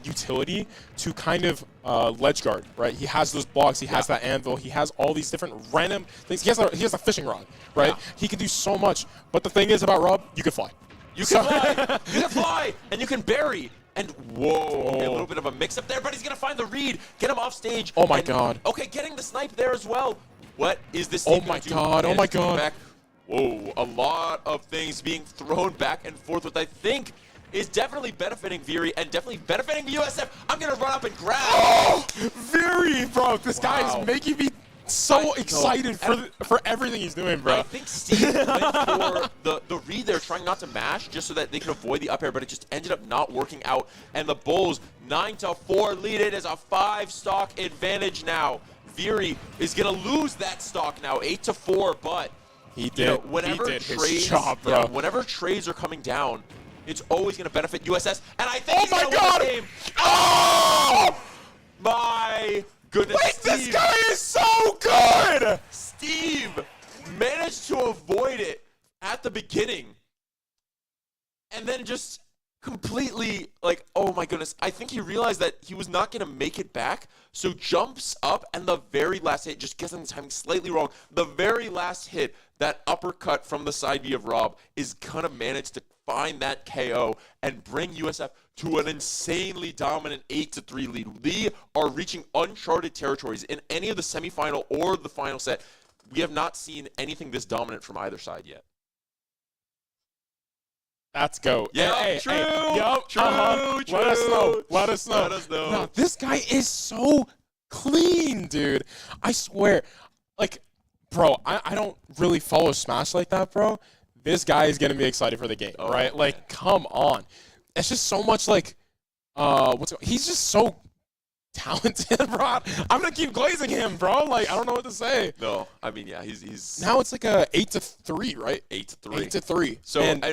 utility to kind of ledge guard, right? He has those blocks, he has that anvil, he has all these different random things. He has a fishing rod, right? Yeah. He can do so much, but the thing is about Rob, you can fly. You can fly! You can fly! And you can bury! And whoa, okay, a little bit of a mix-up there, but he's going to find the read, get him off stage. Oh, my God. Okay, getting the snipe there as well. What is this? Oh, my God. Oh, my God. Back? Whoa, a lot of things being thrown back and forth, which I think is definitely benefiting Viri and definitely benefiting USF. I'm going to run up and grab. Oh, Viri, bro. This guy is making me so excited for everything he's doing, bro. I think Steve went for the read there, trying not to mash just so that they could avoid the up air, but it just ended up not working out. And the Bulls 9-4 lead. It is a 5-stock advantage now. Viri is gonna lose that stock now, 8-4, but he did. You know, whenever he did trades, his job, bro. Yeah, whenever trades are coming down, it's always gonna benefit USS. And I think he's my gonna God! win the game. Oh my goodness! Wait, Steve, this guy is so good. Steve managed to avoid it at the beginning, and then just completely, like, oh my goodness, I think he realized that he was not going to make it back, so jumps up, and the very last hit, just gets the timing slightly wrong, the very last hit, that uppercut from the side B of Rob, is going to manage to find that KO and bring USF to an insanely dominant 8-3 lead. They are reaching uncharted territories in any of the semifinal or the final set. We have not seen anything this dominant from either side yet. Let's go. Yeah, hey, true. Hey, yup, True. Let us know. Let us know. Let us know. No, this guy is so clean, dude. I swear. Like, bro, I don't really follow Smash like that, bro. This guy is going to be excited for the game, right? Like, come on. It's just so much like, he's just so talented, bro. I'm going to keep glazing him, bro. Like, I don't know what to say. No, I mean, yeah, he's Now it's like a 8-3, right? 8-3. 8-3. So, and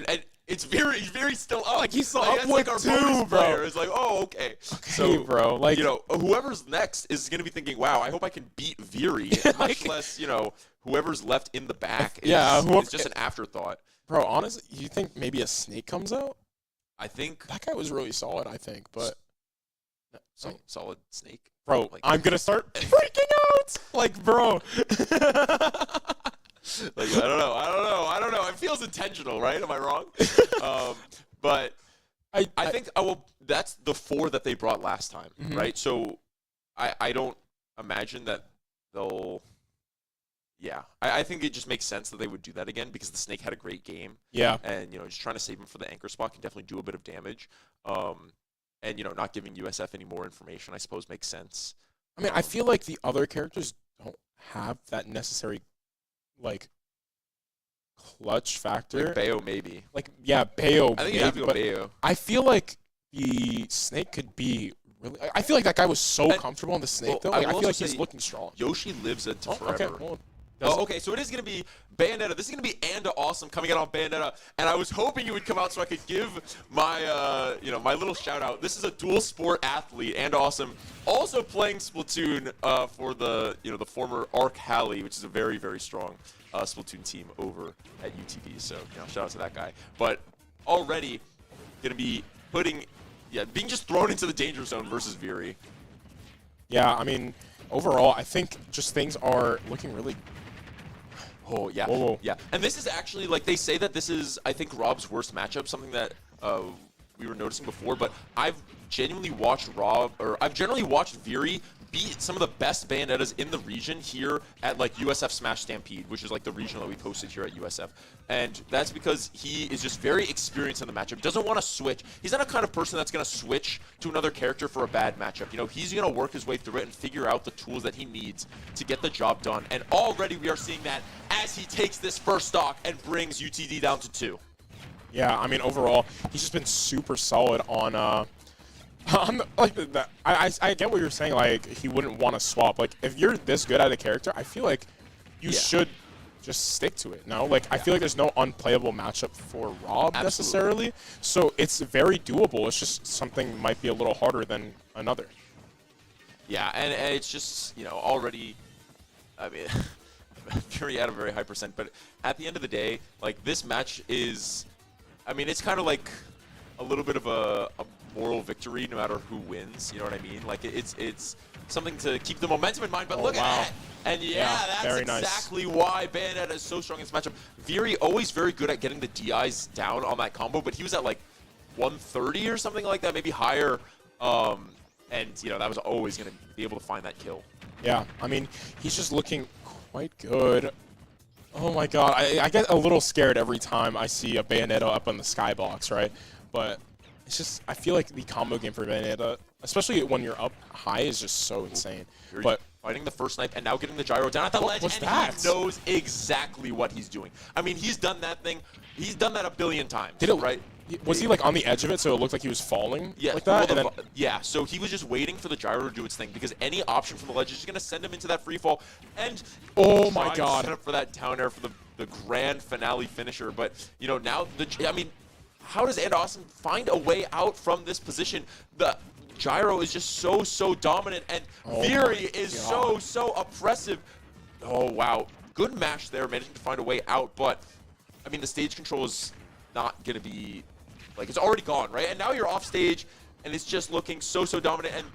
it's very still up. Like, he's still like, up that's with like our two, bonus bro. player. It's like, oh, okay. Hey, bro. Like, You know, whoever's next is going to be thinking, wow, I hope I can beat Viri. Much less, you know, whoever's left in the back is, is just an afterthought. Bro, honestly, you think maybe a Snake comes out? I think That guy was really solid, I think, but solid Snake. bro, Like, I'm gonna start freaking out. Like, bro. Like, I don't know. It feels intentional, right? Am I wrong? But I think that's the 4 that they brought last time, right? So I don't imagine that they'll. Yeah, I think it just makes sense that they would do that again because the Snake had a great game. Yeah. And, you know, just trying to save him for the anchor spot can definitely do a bit of damage. And, you know, not giving USF any more information, I suppose, makes sense. I mean, I feel like the other characters don't have that necessary, like, clutch factor. Like Bayo, maybe. Like, yeah, Bayo. I think you have to go Bayo. I feel like the Snake could be really. I feel like that guy was so comfortable on the Snake, though. Like, I feel like he's looking strong. Yoshi lives into forever. Okay, well, okay, so it is going to be Bayonetta. This is going to be Anda Awesome coming out on Bayonetta, and I was hoping you would come out so I could give my, my little shout out. This is a dual sport athlete, Anda Awesome, also playing Splatoon for the, the former Arc Halley, which is a very, very strong Splatoon team over at UTD. So, shout out to that guy. But already going to be being just thrown into the danger zone versus Viri. Yeah, I mean, overall, I think just things are looking really. Oh, yeah. Whoa. Yeah. And this is actually, like, they say that this is, I think, Rob's worst matchup, something that we were noticing before, but I've genuinely watched Viri beat some of the best Bayonettas in the region here at, like, USF Smash Stampede, which is, like, the regional that we posted here at USF. And that's because he is just very experienced in the matchup. Doesn't want to switch. He's not a kind of person that's going to switch to another character for a bad matchup. He's going to work his way through it and figure out the tools that he needs to get the job done. And already we are seeing that as he takes this first stock and brings UTD down to 2. Yeah, I mean, overall, he's just been super solid on I get what you're saying. Like, he wouldn't want to swap. Like, if you're this good at a character, I feel like you should just stick to it. No, like, I feel like there's no unplayable matchup for Rob necessarily. So it's very doable. It's just something might be a little harder than another. Yeah, and it's just, already, I mean, Fury had a very high percent, but at the end of the day, like, this match is, I mean, it's kind of like a little bit of a moral victory no matter who wins, you know what I mean? Like, it's something to keep the momentum in mind, but look at that! And that's exactly why Bayonetta is so strong in this matchup. Viri always very good at getting the DIs down on that combo, but he was at like 130 or something like that, maybe higher. And, that was always going to be able to find that kill. Yeah, I mean, he's just looking quite good. Oh my god, I get a little scared every time I see a Bayonetta up on the skybox, right? But it's just, I feel like the combo game for Bayonetta, especially when you're up high, is just so insane. Fury But finding the first snipe, and now getting the gyro down at the ledge, was and that? he knows exactly what he's doing. I mean, he's done that thing. He's done that a billion times, Did it, right? Was he like on the edge of it, so it looked like he was falling Yeah, like that? well, And then, yeah, so he was just waiting for the gyro to do its thing because any option from the ledge is just going to send him into that free fall. And oh my try to God. set up for that down air for the grand finale finisher. But, you know, now, I mean, how does Ed Austin find a way out from this position? The gyro is just so dominant, and Fury is so oppressive. Oh, wow. Good match there, managing to find a way out. But, I mean, the stage control is not going to be... Like, it's already gone, right? And now you're off stage, and it's just looking so dominant. And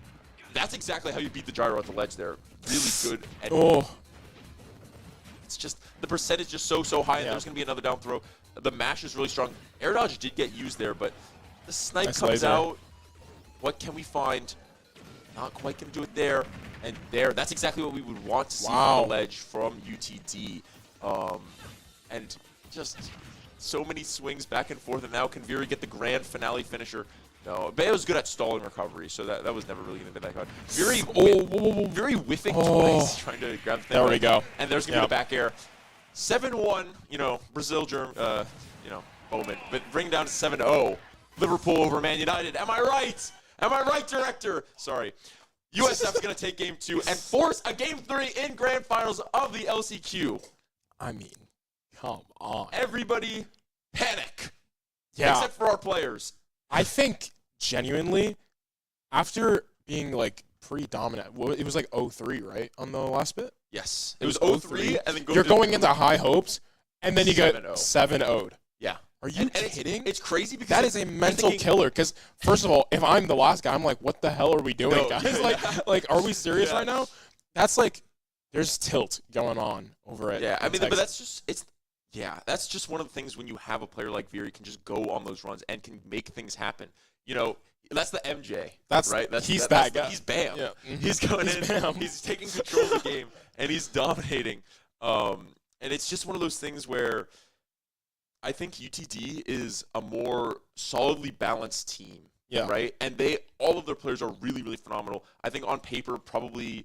that's exactly how you beat the gyro at the ledge there. Really good. And it's just, the percentage just so high, and there's going to be another down throw. The mash is really strong. Air dodge did get used there, but the snipe comes laser. out. What can we find? Not quite going to do it there. And there, that's exactly what we would want to see on the ledge from UTD. And just... so many swings back and forth, and now can Fury get the grand finale finisher? No, but it was good at stalling recovery, so that was never really going to be that good. Fury, Fury whiffing twice, trying to grab the thing. There we go. And there's going to be the back air. 7-1, you know, Brazil, you know, moment. But bring down to 7-0. Liverpool over Man United. Am I right? Am I right, director? Sorry. USF's going to take game 2 and force a game 3 in grand finals of the LCQ. I mean, come on. Everybody panic. Yeah. Except for our players. I think, genuinely, after being, like, pretty dominant, it was like 0-3, right, on the last bit? Yes. It was 0-3, and then you're going into high hopes, and then you get 7-0. 7-0'd. Yeah. Are you kidding? It's crazy because that is a mental killer. Because first of all, if I'm the last guy, I'm like, what the hell are we doing, guys? Like, are we serious right now? That's like, there's tilt going on over it. Yeah, I mean, but that's just that's just one of the things when you have a player like Fury can just go on those runs and can make things happen. You know, that's the MJ. Right. He's that guy. He's Bam. Yeah. He's going in. Bam. He's taking control of the game and he's dominating. And it's just one of those things where I think UTD is a more solidly balanced team. Yeah. Right. And all of their players are really phenomenal. I think on paper probably.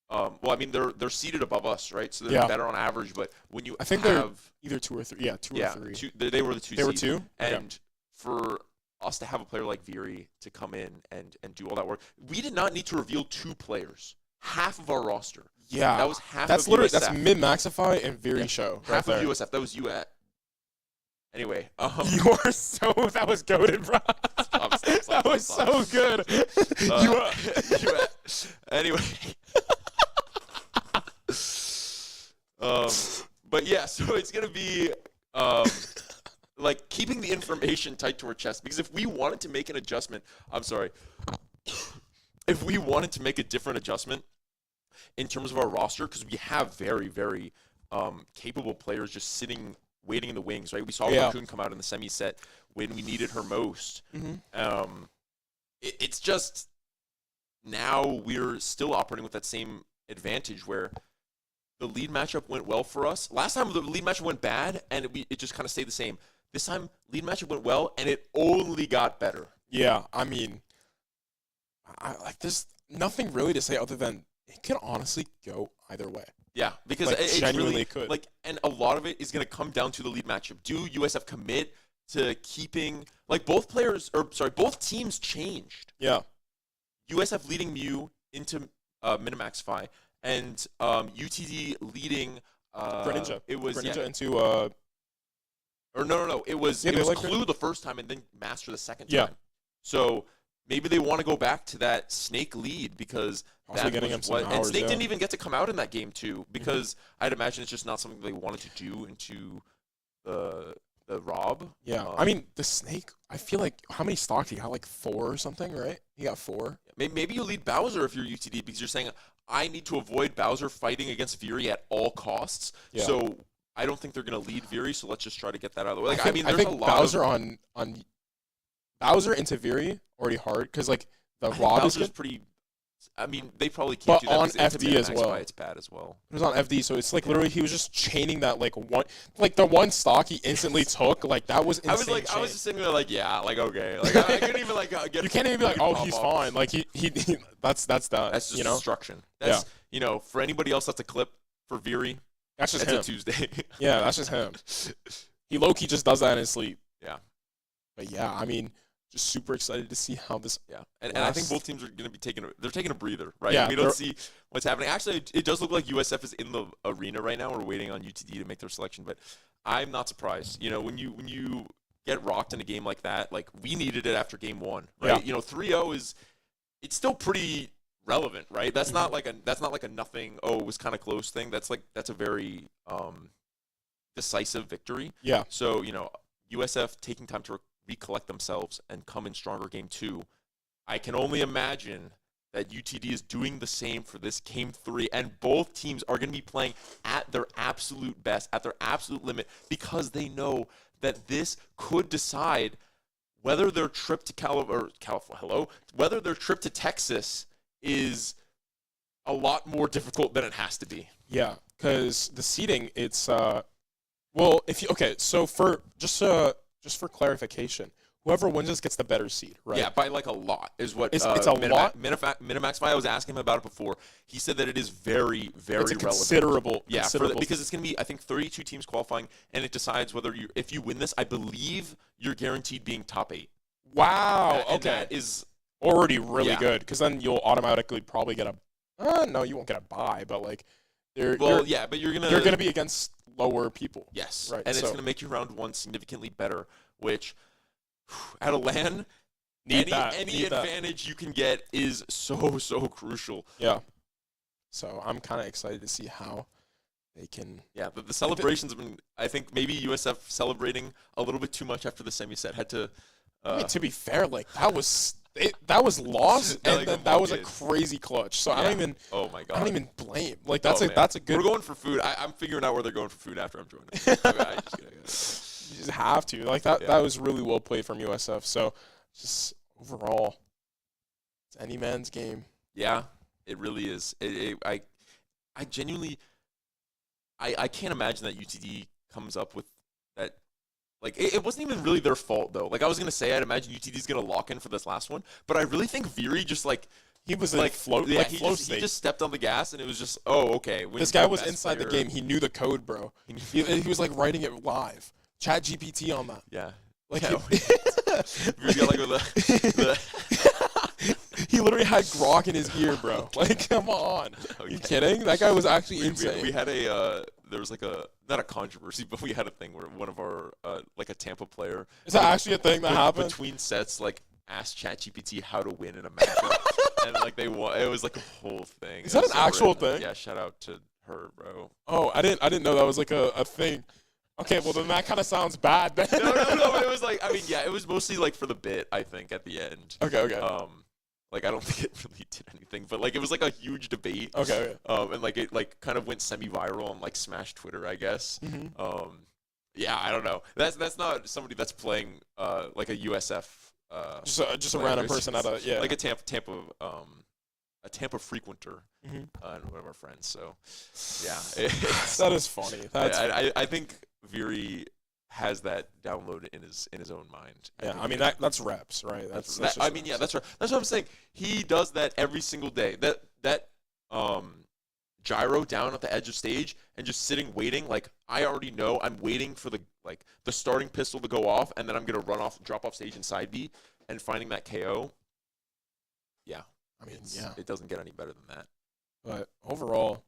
Well, I mean, they're seated above us, right? So they're better on average. But when you I think they're either 2 or 3. Yeah, 2 or 3. They were the 2 They were seed. 2? And for us to have a player like Fury to come in and do all that work, we did not need to reveal 2 players. Half of our roster. Yeah. That was half that's of literally, USF. That's mid-Maxify and Fury show. Half right of there. USF. That was you at. Anyway. You are so... That was goated, bro. Stop. That was so good. Anyway. But yeah, so it's gonna be like keeping the information tight to our chest, because if we wanted to make an adjustment, if we wanted to make a different adjustment in terms of our roster, because we have very capable players just sitting waiting in the wings, right? We saw Raccoon come out in the semi set when we needed her most. It's just now we're still operating with that same advantage where the lead matchup went well for us. Last time the lead matchup went bad, and it just kind of stayed the same. This time, lead matchup went well, and it only got better. Yeah, I mean, there's nothing really to say other than it could honestly go either way. Yeah, because Like, it genuinely really could. Like, and a lot of it is going to come down to the lead matchup. Do USF commit to keeping both teams changed. Yeah. USF leading Mew into Minimaxify, and UTD leading Greninja. It was Greninja into or no. It was Clue the first time and then Master the second time. So maybe they want to go back to that Snake lead because also getting him some hours, Snake didn't even get to come out in that game too because I'd imagine it's just not something they wanted to do into the Rob. Yeah, I mean the Snake. I feel like how many stocks he got? Like 4 or something, right? He got 4. Maybe you lead Bowser if you're UTD because you're saying I need to avoid Bowser fighting against Fury at all costs. Yeah. So I don't think they're going to lead Fury. So let's just try to get that out of the way. Like, I think a lot Bowser on Bowser into Fury already hard because like the Rob Bowser's pretty. I mean, they probably can't do that on FD as well. It's bad as well. It was on FD, so it's like literally he was just chaining that the one stock he instantly took. Like that was insane. I was just sitting there like, yeah, like okay, like I couldn't even like get. You can't even be like, oh, he's fine. Like he that's that. That's just you know? destruction. you know, for anybody else that's a clip for Viri, That's just it's him. a Tuesday. Yeah, that's just him. He low-key just does that in his sleep. Yeah. But yeah, I mean, just super excited to see how this. Yeah, and I think both teams are going to be taking a breather, right? Yeah, we don't see what's happening. Actually, it does look like USF is in the arena right now. We're waiting on UTD to make their selection, but I'm not surprised. You know, when you get rocked in a game like that, like we needed it after game 1, right? Yeah. You know, 3-0 it's still pretty relevant, right? That's not like a nothing. Oh, it was kind of close thing. That's a very decisive victory. Yeah. So you know, USF taking time to recollect themselves and come in stronger game 2. I can only imagine that UTD is doing the same for this game 3, and both teams are going to be playing at their absolute best, at their absolute limit, because they know that this could decide whether their trip to whether their trip to Texas is a lot more difficult than it has to be. Yeah, because the seeding, it's well, so for just for clarification, whoever wins this gets the better seed, right? Yeah, by like a lot is what It's a lot? Minimax, I was asking him about it before. He said that it is very, very It's a relevant. considerable, Yeah, considerable. because it's going to be, I think, 32 teams qualifying, and it decides whether if you win this, I believe you're guaranteed being top 8. Wow, And okay. that is Already really Yeah. good, because then you'll automatically probably get a no, you won't get a bye, but like you're but you're gonna be against lower people. yes, right, and it's so- going to make your round 1 significantly better, which at a LAN, Need any advantage you can get is so crucial. Yeah. So I'm kind of excited to see how they can. Yeah, the celebrations have been, I think maybe USF celebrating a little bit too much after the semi set. Had to. I mean, to be fair, like that was lost, Yeah, and like then a that was a bucket. crazy clutch. So Yeah. I don't even. Oh my god. I don't even blame. Like that's Oh, a man. that's a good. We're going for food. I'm figuring out where they're going for food after I'm joining. I just You just have to. Like that. Yeah. That was really well played from USF. So just overall, it's any man's game. yeah, it really is. I genuinely, I can't imagine that UTD comes up with that. Like, it wasn't even really their fault, though. Like, I was going to say, I'd imagine UTD's going to lock in for this last one. But I really think Viri just, like, He was like, in flow, yeah, like he flow just, state. he just stepped on the gas, and it was just, oh, okay. This guy was inside the game. He knew the code, bro. He He was like writing it live. Chat GPT on that. Yeah. Like Yeah, Viri got, like, with he literally had grok in his ear, bro. Like, come on. Okay. You kidding? That guy was actually insane. We had there was like not a controversy, but we had a thing where one of our, like a Tampa player. Is that actually a thing that happened? Between sets, like, asked ChatGPT how to win in a matchup. And, like, they won. It was, like, a whole thing. Is It that was an so actual random. thing? Yeah, shout out to her, bro. Oh, I didn't know that was like a thing. Okay, well then that kind of sounds bad. Then. No, but it was like, I mean, yeah, it was mostly, like, for the bit, I think, at the end. Okay. Like, I don't think it really did anything, but, like, it was, like, a huge debate. Okay. And, like, it, like, kind of went semi-viral on, like, Smash Twitter, I guess. Mm-hmm. Yeah, I don't know. That's not somebody that's playing, like, a USF. Just a random person at a like a Tampa frequenter, Mhm. and one of our friends. So, yeah, That is funny. That's I think Viri has that downloaded in his own mind. yeah. I mean that's reps, right? That's just I mean, yeah, that's right. That's what I'm saying. He does that every single day. That gyro down at the edge of stage and just sitting waiting. Like, I already know I'm waiting for the starting pistol to go off, and then I'm gonna drop off stage in side B and finding that KO. Yeah, I mean, it's, yeah. it doesn't get any better than that. But overall,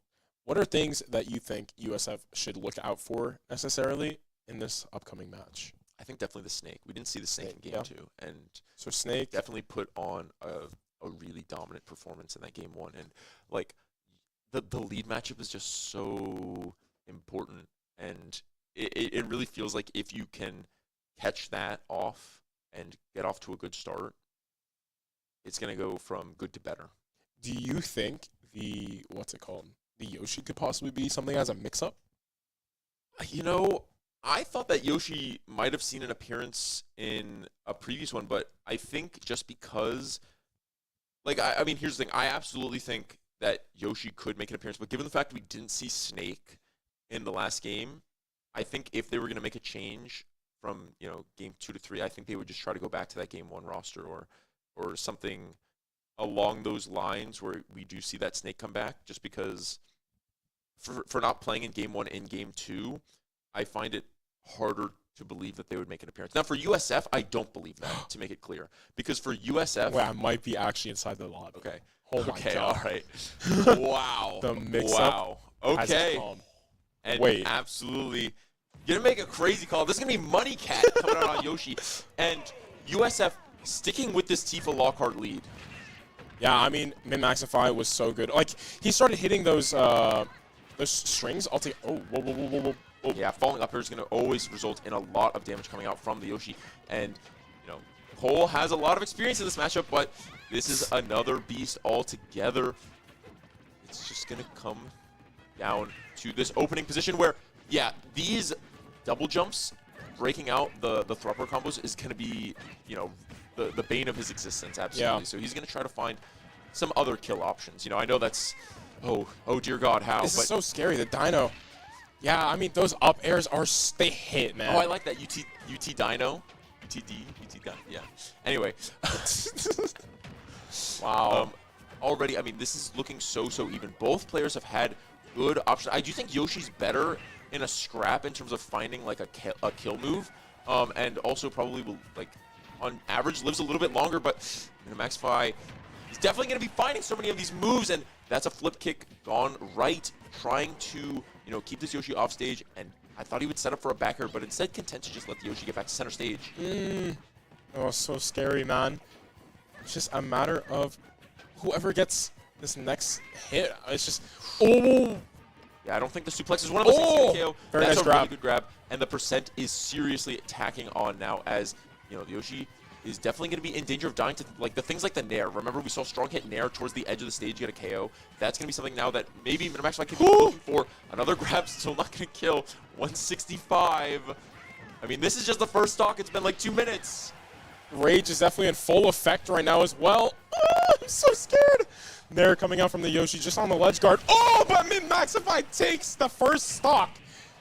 what are things that you think USF should look out for necessarily in this upcoming match? I think definitely the snake. We didn't see the snake in game Yeah. 2, and So Snake, definitely put on a really dominant performance in that game 1. And like the lead matchup is just so important, and it really feels like if you can catch that off and get off to a good start, it's gonna go from good to better. do you think the Yoshi could possibly be something as a mix-up? You know, I thought that Yoshi might have seen an appearance in a previous one, but I think just because, like, I mean, here's the thing. I absolutely think that Yoshi could make an appearance, but given the fact we didn't see Snake in the last game, I think if they were going to make a change from, game 2 to 3, I think they would just try to go back to that game 1 roster or something along those lines where we do see that Snake come back, just because for not playing in game 1 and game 2, I find it harder to believe that they would make an appearance. Now, for USF, I don't believe that, to make it clear. Because for USF... Wait, I might be actually inside the lobby. Okay. Oh my okay, God. all right. Wow. The mix-up Wow. Okay. And Wait. absolutely. You're going to make a crazy call. This is going to be Money Cat coming out on Yoshi. And USF sticking with this Tifa Lockhart lead. Yeah, I mean, Min-Maxify was so good. Like, he started hitting those strings. I'll take... Oh, whoa, whoa, whoa, whoa, whoa. Oh. Yeah, falling up here is going to always result in a lot of damage coming out from the Yoshi. And, you know, Cole has a lot of experience in this matchup, but this is another beast altogether. It's just going to come down to this opening position where, yeah, these double jumps, breaking out the thropper combos is going to be, you know, the bane of his existence, absolutely. Yeah. So he's going to try to find some other kill options. You know, I know that's, oh dear God, how? This is so scary, the Dino. Yeah, I mean, those up airs they hit, man. Oh, I like that UT Dino. UTD, Dino, yeah. Anyway. Wow. Already, I mean, this is looking so even. Both players have had good options. I do think Yoshi's better in a scrap in terms of finding, like, a kill move. And also probably will, like, on average, lives a little bit longer. But Maxify, he's definitely going to be finding so many of these moves. And that's a flip kick gone right, trying to, you know, keep this Yoshi off stage. And I thought he would set up for a backer, but instead content to just let the Yoshi get back to center stage. Oh, so scary, man. It's just a matter of whoever gets this next hit. It's just, oh. Yeah, I don't think the suplex is one of those things to KO. Very That's nice a really grab. good grab. And the percent is seriously attacking on now as, you know, the Yoshi is definitely going to be in danger of dying to, like, the things like the Nair. Remember, we saw strong hit Nair towards the edge of the stage get a KO. That's going to be something now that maybe Maxify can be looking for. Another grab, still not going to kill. 165. I mean, this is just the first stock. It's been like 2 minutes. Rage is definitely in full effect right now as well. Oh, I'm so scared. Nair coming out from the Yoshi just on the ledge guard. Oh, but Min-Maxify takes the first stock.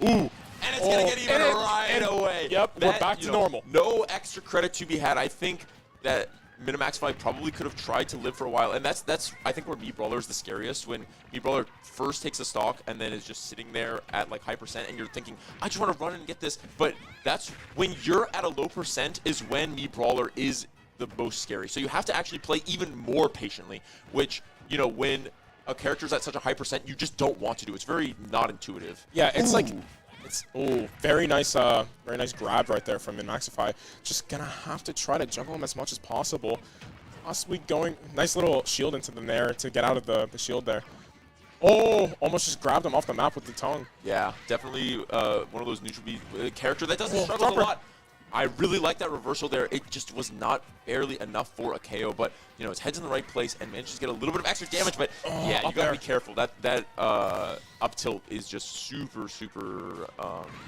Ooh. And it's going to get even right away. Yep, we're back to normal. No extra credit to be had. I think that Min-Maxify probably could have tried to live for a while. And that's I think where Brawler is the scariest, when Brawler first takes a stock and then is just sitting there at like high percent and you're thinking, I just want to run in and get this. But that's when you're at a low percent is when Brawler is the most scary. So you have to actually play even more patiently, which, you know, when a character's at such a high percent, you just don't want to do. It's very not intuitive. Yeah, it's like... very nice grab right there from Min-Maxify. Just gonna have to try to juggle him as much as possible. Possibly going, nice little shield into the Nair to get out of the shield there. Oh, almost just grabbed him off the map with the tongue. Yeah, definitely one of those neutral B character that doesn't struggle a lot. I really like that reversal there. It just was not barely enough for a KO, but, you know, his head's in the right place and manages to get a little bit of extra damage. But yeah, you gotta be careful. That up tilt is just super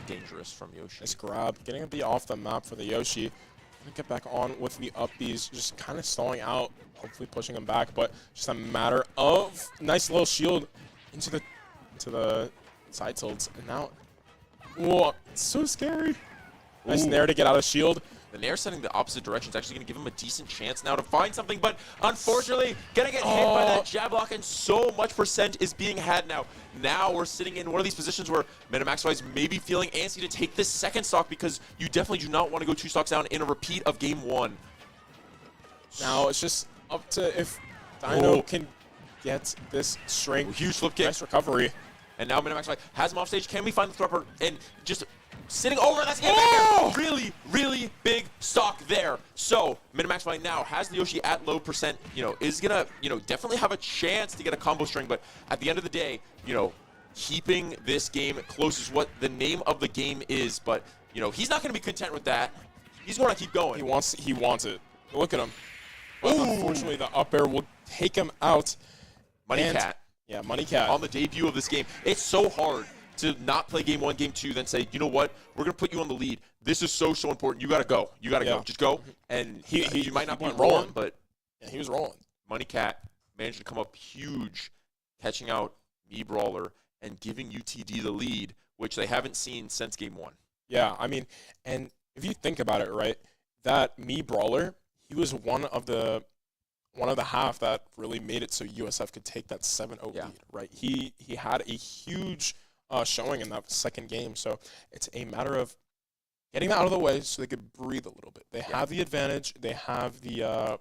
dangerous from Yoshi. Nice grab, getting a B off the map for the Yoshi. Gonna get back on with the up Bs, just kind of stalling out, hopefully pushing him back, but just a matter of nice little shield into the side tilts, and now, whoa, it's so scary. Nice Nair to get out of shield. The Nair setting the opposite direction is actually going to give him a decent chance now to find something, but unfortunately, going to get hit by that jab block, and so much percent is being had now. Now we're sitting in one of these positions where Maxify is maybe feeling antsy to take this second stock, because you definitely do not want to go 2 stocks down in a repeat of game 1. Now it's just up to if Dino can get this string. Huge flip kick. Nice recovery. And now Maxify has him off stage. Can we find the thropper? And just sitting over, that's getting back there. Really big stock there. So Maxify now has the Yoshi at low percent, you know, is gonna, you know, definitely have a chance to get a combo string, but at the end of the day, you know, keeping this game close is what the name of the game is, but, you know, he's not gonna be content with that. He's gonna keep going. He wants it. Look at him. But unfortunately, the up air will take him out. Money Cat. Yeah, Money Cat. On the debut of this game. It's so hard to not play game 1, game 2, then say, you know what, we're going to put you on the lead. This is so important. You got to go. You got to go. Just go. And he might not be rolling, but yeah, he was rolling. Money Cat managed to come up huge, catching out Brawler and giving UTD the lead, which they haven't seen since game 1. Yeah, I mean, and if you think about it, right, that Brawler, he was one of the one of the half that really made it so USF could take that 7-0 Yeah. lead, right? He had a huge showing in that second game, so it's a matter of getting that out of the way so they could breathe a little bit. They have the advantage. They have the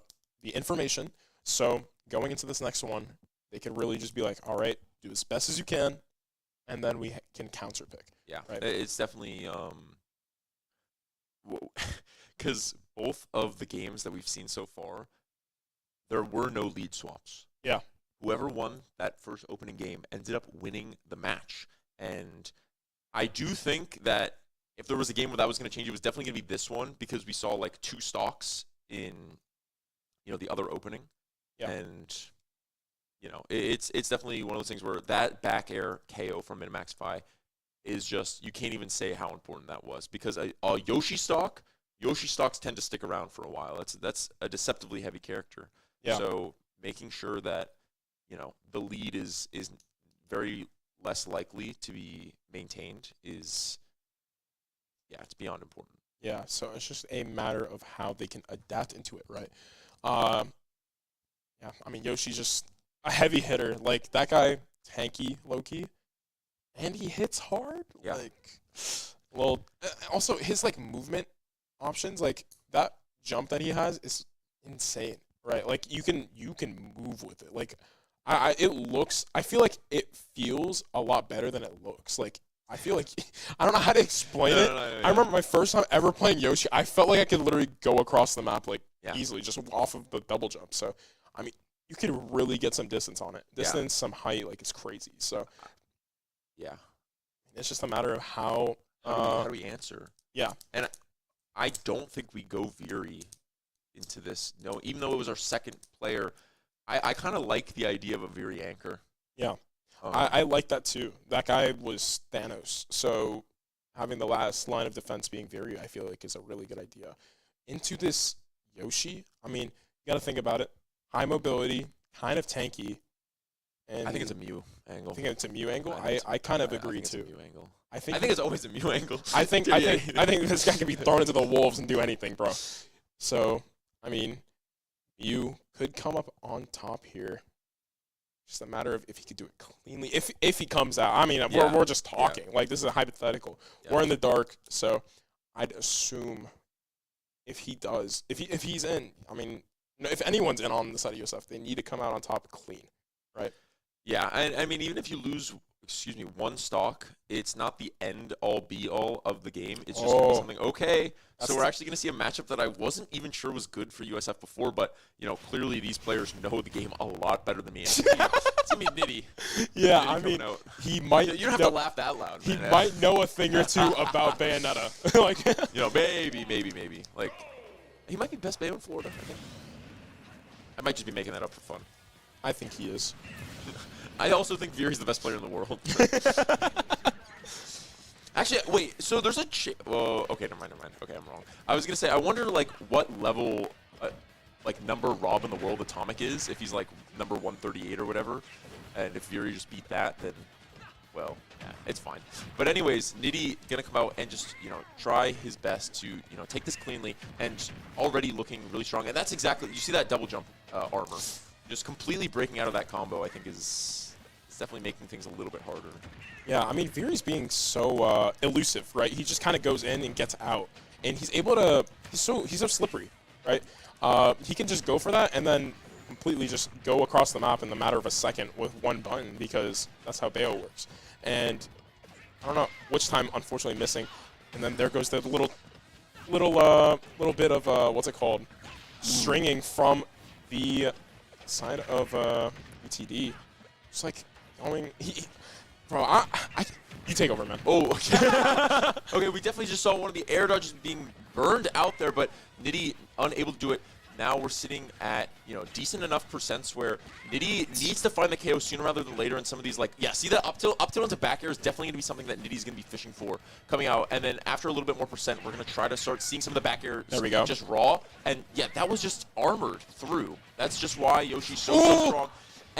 information. So going into this next one, they could really just be like, all right, do as best as you can, and then we can counter pick. Yeah, Right. it's definitely because both of the games that we've seen so far, there were no lead swaps. Yeah. Whoever won that first opening game ended up winning the match. And I do think that if there was a game where that was going to change, it was definitely going to be this one because we saw like 2 stocks in, the other opening. Yeah. And, it's definitely one of those things where that back air KO from Minimax Fi is just, you can't even say how important that was because a Yoshi stocks tend to stick around for a while. That's a deceptively heavy character. Yeah. So making sure that, the lead is very less likely to be maintained is, it's beyond important. Yeah, so it's just a matter of how they can adapt into it, right? Yeah, I mean, Yoshi's just a heavy hitter. Like, that guy, tanky, low-key, and he hits hard. Yeah. Like, well, also, his, like, movement options, like, that jump that he has is insane, right? Like, you can move with it. Like, I feel like it feels a lot better than it looks. Like, I feel like, I don't know how to explain it. No, I remember my first time ever playing Yoshi, I felt like I could literally go across the map, like, Yeah. easily, just off of the double jump. So, I mean, you could really get some distance on it. Distance, some height, like, it's crazy. So, Yeah. it's just a matter of how How do we answer? yeah. And I don't think we go Viri into this. No, even though it was our second player, I kind of like the idea of a Viri anchor. Yeah. Um, I like that too. That guy was Thanos. So having the last line of defense being Viri, I feel like is a really good idea. Into this Yoshi, I mean, you got to think about it. High mobility, kind of tanky. And I think it's a Mew angle. I think it's a Mew angle. I think it's- I kind of I agree think it's too. a Mew angle. I think it's always a Mew angle. I think this guy can be thrown into the wolves and do anything, bro. So, I mean, Mew could come up on top here. Just a matter of if he could do it cleanly. If he comes out, I mean, Yeah. we're just talking. Like, this is a hypothetical. Yeah. We're in the dark, so I'd assume if he does, if he's in, I mean, if anyone's in on the side of USF, they need to come out on top clean, right? Yeah, and I mean, even if you lose, one stock, it's not the end all be all of the game. It's just gonna be something okay. So we're actually going to see a matchup that I wasn't even sure was good for USF before, but clearly these players know the game a lot better than me. It's gonna be nitty. Yeah, Nitty I coming mean, out. he might. You don't have to laugh that loud. He man. might know a thing or two about Bayonetta. Like, Maybe. Like, he might be best Bayo in Florida, I think. I might just be making that up for fun. I think he is. I also think Viri's the best player in the world. Actually, wait. So there's a. Well, okay, never mind. Okay, I'm wrong. I was gonna say, I wonder like what level, number Rob in the world Atomic is. If he's like number 138 or whatever, and if Viri just beat that, then, well, yeah, it's fine. But anyways, Nitty gonna come out and just try his best to take this cleanly, and already looking really strong. And that's exactly, you see that double jump armor, just completely breaking out of that combo. I think is definitely making things a little bit harder. Yeah, I mean, Viri's being so elusive, right? He just kind of goes in and gets out, and he's able to. He's so slippery, right? He can just go for that and then completely just go across the map in the matter of a second with one button because that's how Bayo works. And I don't know which time, unfortunately, missing, and then there goes the little bit of what's it called, stringing from the side of UTD. Just like going. Bro, you take over, man. Oh, okay. Okay, we definitely just saw one of the air dodges being burned out there, but Nitty unable to do it. Now we're sitting at, decent enough percents where Nitty needs to find the KO sooner rather than later in some of these, see that up tilt into back air is definitely going to be something that Nitty's going to be fishing for coming out. And then after a little bit more percent, we're going to try to start seeing some of the back air just raw. And yeah, that was just armored through. That's just why Yoshi's so strong.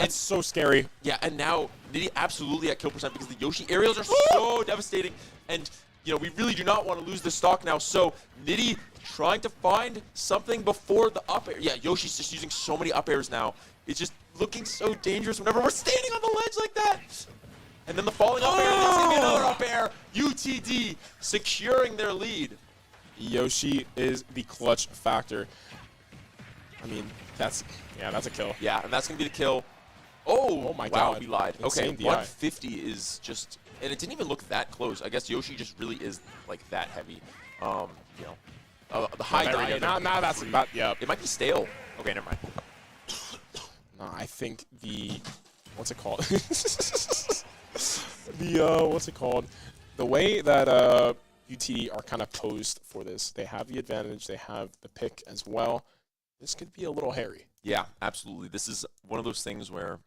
It's so scary. Yeah, and now Nitty absolutely at kill percent because the Yoshi aerials are so devastating. And you know, we really do not want to lose the stock now. So Nitty trying to find something before the up air. Yeah, Yoshi's just using so many up airs now. It's just looking so dangerous whenever we're standing on the ledge like that. And then the falling up air, and it's going to be another up air. UTD securing their lead. Yoshi is the clutch factor. I mean, that's a kill. Yeah, and that's going to be the kill. Oh my wow, God. we lied. Insane Okay, DI. 150 is just, and it didn't even look that close. I guess Yoshi just really is like that heavy. You know, the high There we die. go. Now that's about, yeah. It might be stale. Okay, never mind. No, I think what's it called? What's it called? The way that UTD are kind of posed for this, they have the advantage, they have the pick as well. This could be a little hairy. Yeah, absolutely. This is one of those things where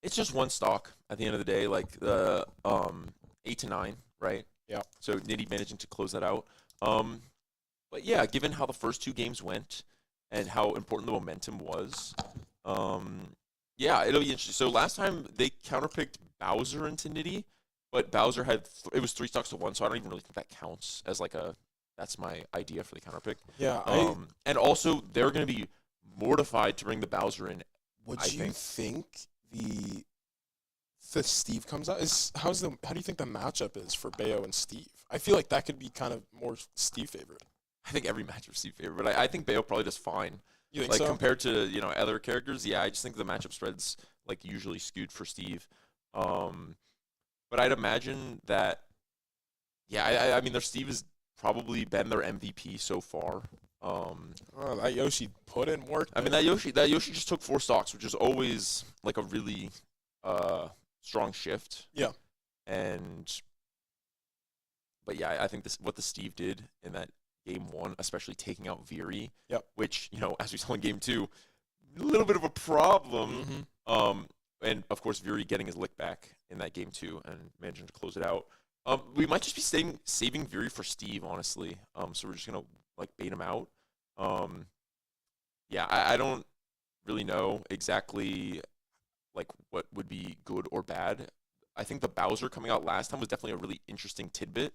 it's just one stock at the end of the day, like the 8 to 9, right? Yeah. So Nitty managing to close that out. But yeah, given how the first 2 games went and how important the momentum was, yeah, it'll be interesting. So last time they counterpicked Bowser into Nitty, but Bowser had it was 3 stocks to 1, so I don't even really think that counts as like that's my idea for the counterpick. Yeah. And also they're going to be mortified to bring the Bowser in. Would you think the Steve comes out? How do you think the matchup is for Bayo and Steve? I feel like that could be kind of more Steve favored. I think every match is Steve favorite, but I think Bayo probably does fine. You think like so? compared to other characters, yeah, I just think the matchup spread's like usually skewed for Steve. But I'd imagine that, yeah, I mean their Steve has probably been their MVP so far. That Yoshi put in work. I mean that Yoshi just took 4 stocks, which is always like a really strong shift. Yeah. But yeah, I think what the Steve did in that game 1, especially taking out Viri, Yep. which, as we saw in game 2, a little bit of a problem. Mm-hmm. And of course Viri getting his lick back in that game 2 and managing to close it out. We might just be saving Viri for Steve, honestly. So we're just gonna like bait him out. Yeah, I don't really know exactly like what would be good or bad. I think the Bowser coming out last time was definitely a really interesting tidbit.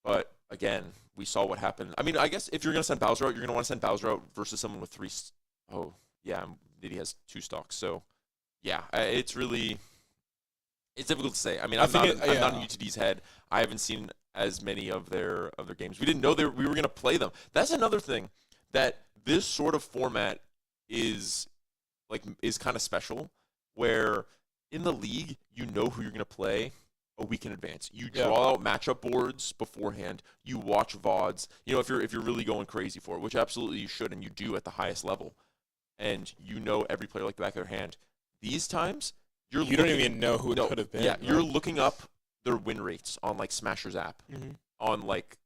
But again, we saw what happened. I mean, I guess if you're gonna send Bowser out, you're gonna want to send Bowser out versus someone with 3. Oh yeah, Nitty has 2 stocks. So yeah, it's difficult to say. I mean, I'm not in UTD's head. I haven't seen as many of their games. We didn't know we were gonna play them. That's another thing, that this sort of format is kind of special, where in the league you know who you're gonna play a week in advance. You draw out matchup boards beforehand. You watch VODs. If you're really going crazy for it, which absolutely you should, and you do at the highest level, and you know every player like the back of their hand. These times you don't even know who it could have been. Yeah, you're looking up their win rates on like Smasher's app. Mm-hmm. On like,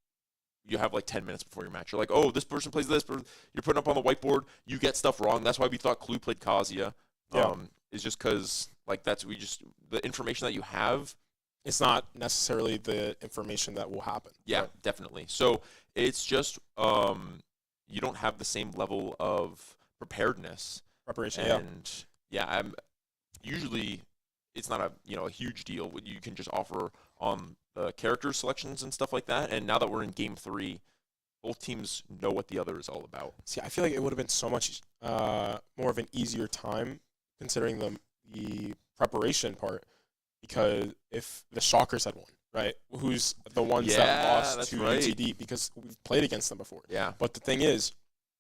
you have like 10 minutes before your match. You're like, oh, this person plays this. You're putting up on the whiteboard. You get stuff wrong. That's why we thought Clue played Kazuya. Yeah. Is just because like the information that you have. It's not necessarily the information that will happen. Yeah, definitely. So it's just you don't have the same level of preparedness. Preparation. And I'm usually it's not a huge deal. You can just offer on the character selections and stuff like that. And now that we're in game 3, both teams know what the other is all about. See, I feel like it would have been so much more of an easier time considering the preparation part, because if the Shockers had won, right? Who's the ones that lost to UTD, because we've played against them before. Yeah. But the thing is,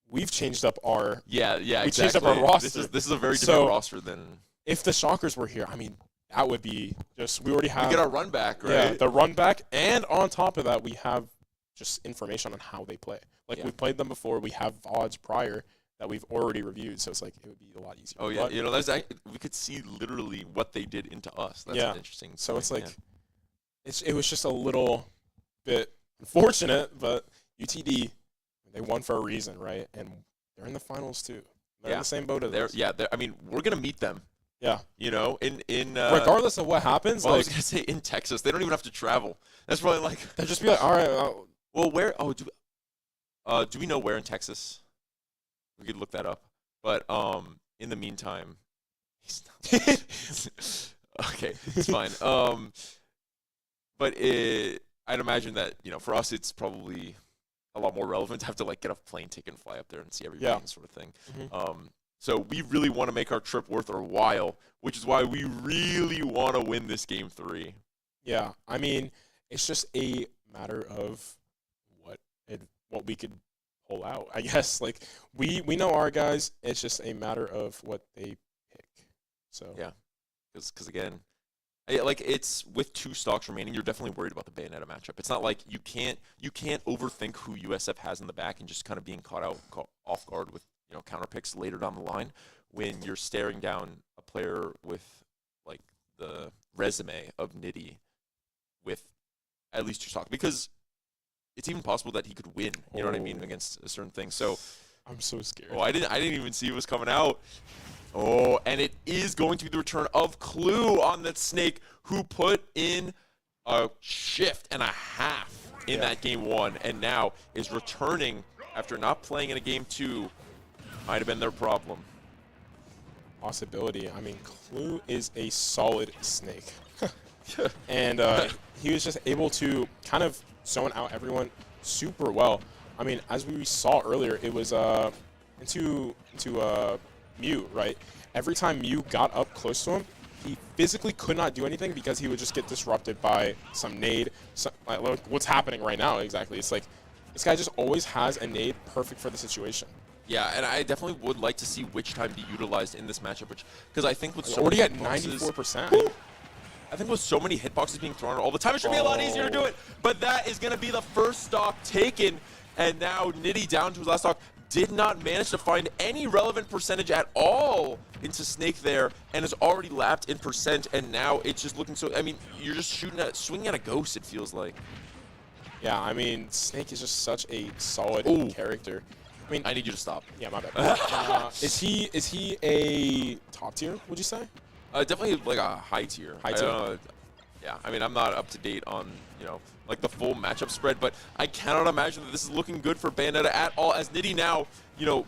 we've changed up our changed up our roster. This is a very different roster than if the Shockers were here. I mean, that would be just, we already have. We get our run back, right? Yeah, the run back, and on top of that, we have just information on how they play. Like, we played them before. We have VODs prior that we've already reviewed, so it's like it would be a lot easier. Oh yeah, but, we could see literally what they did into us. That's interesting. So it's like it was just a little bit unfortunate, but UTD, they won for a reason, right? And they're in the finals too. They're in the same boat as us. I mean, we're gonna meet them. Yeah. In regardless of what happens. Well, I was gonna say in Texas, they don't even have to travel. That's probably like they'll just be like, all right. Well, where? Oh, do we know where in Texas? We could look that up. But in the meantime, Okay, it's fine. But I'd imagine that, for us, it's probably a lot more relevant to have to, like, get a plane ticket and fly up there and see everything sort of thing. So we really want to make our trip worth our while, which is why we really want to win this game 3. Yeah, I mean, it's just a matter of what we could pull out. I guess, like, we know our guys. It's just a matter of what they pick. So yeah, because again, it's with 2 stocks remaining, you're definitely worried about the Bayonetta matchup. It's not like you can't overthink who USF has in the back and just kind of being caught off guard with counter picks later down the line when you're staring down a player with like the resume of Nitty with at least 2 stocks, because it's even possible that he could win. You know what I mean, against a certain thing. So I'm so scared. Oh, I didn't even see it was coming out. Oh, and it is going to be the return of Clue on that Snake, who put in a shift and a half in that game 1, and now is returning after not playing in a game 2. Might have been their problem. Possibility. I mean, Clue is a solid Snake. And he was just able to kind of zone out everyone super well. I mean, as we saw earlier, it was into Mew, right? Every time Mew got up close to him, he physically could not do anything because he would just get disrupted by some nade. Like what's happening right now exactly? It's like this guy just always has a nade perfect for the situation. Yeah, and I definitely would like to see which time be utilized in this matchup, because I think with so already many at hitboxes, 94%. I think with so many hitboxes being thrown all the time, it should be a lot easier to do it. But that is going to be the first stock taken, and now Nitty down to his last stock. Did not manage to find any relevant percentage at all into Snake there, and is already lapped in percent, and now it's just looking so, I mean, you're just swinging at a ghost, it feels like. Yeah, I mean, Snake is just such a solid character. I mean, I need you to stop. Yeah, my bad. Is he a top tier, would you say? Definitely like a high tier. High tier? Yeah, I mean, I'm not up to date on, like the full matchup spread, but I cannot imagine that this is looking good for Bayonetta at all, as Nitty now,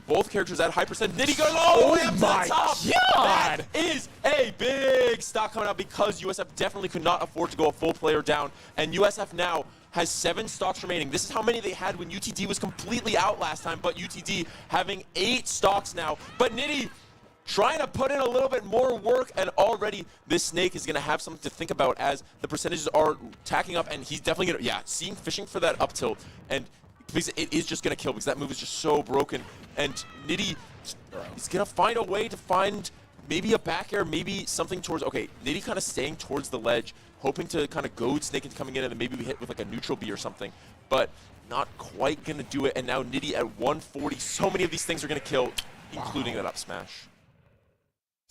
both characters at high percent. Nitty going all the way up to the top. God! That is a big stock coming out, because USF definitely could not afford to go a full player down, and USF now has 7 stocks remaining. This is how many they had when UTD was completely out last time, but UTD having 8 stocks now. But Nitty trying to put in a little bit more work, and already this Snake is going to have something to think about as the percentages are tacking up, and he's definitely going to, fishing for that up tilt, and because it is just going to kill, because that move is just so broken, and Nitty is going to find a way to find maybe a back air, maybe something towards, okay, Nitty kind of staying towards the ledge, hoping to kind of goad Snake into coming in, and then maybe we hit with like a neutral B or something, but not quite going to do it, and now Nitty at 140, so many of these things are going to kill, including that up smash.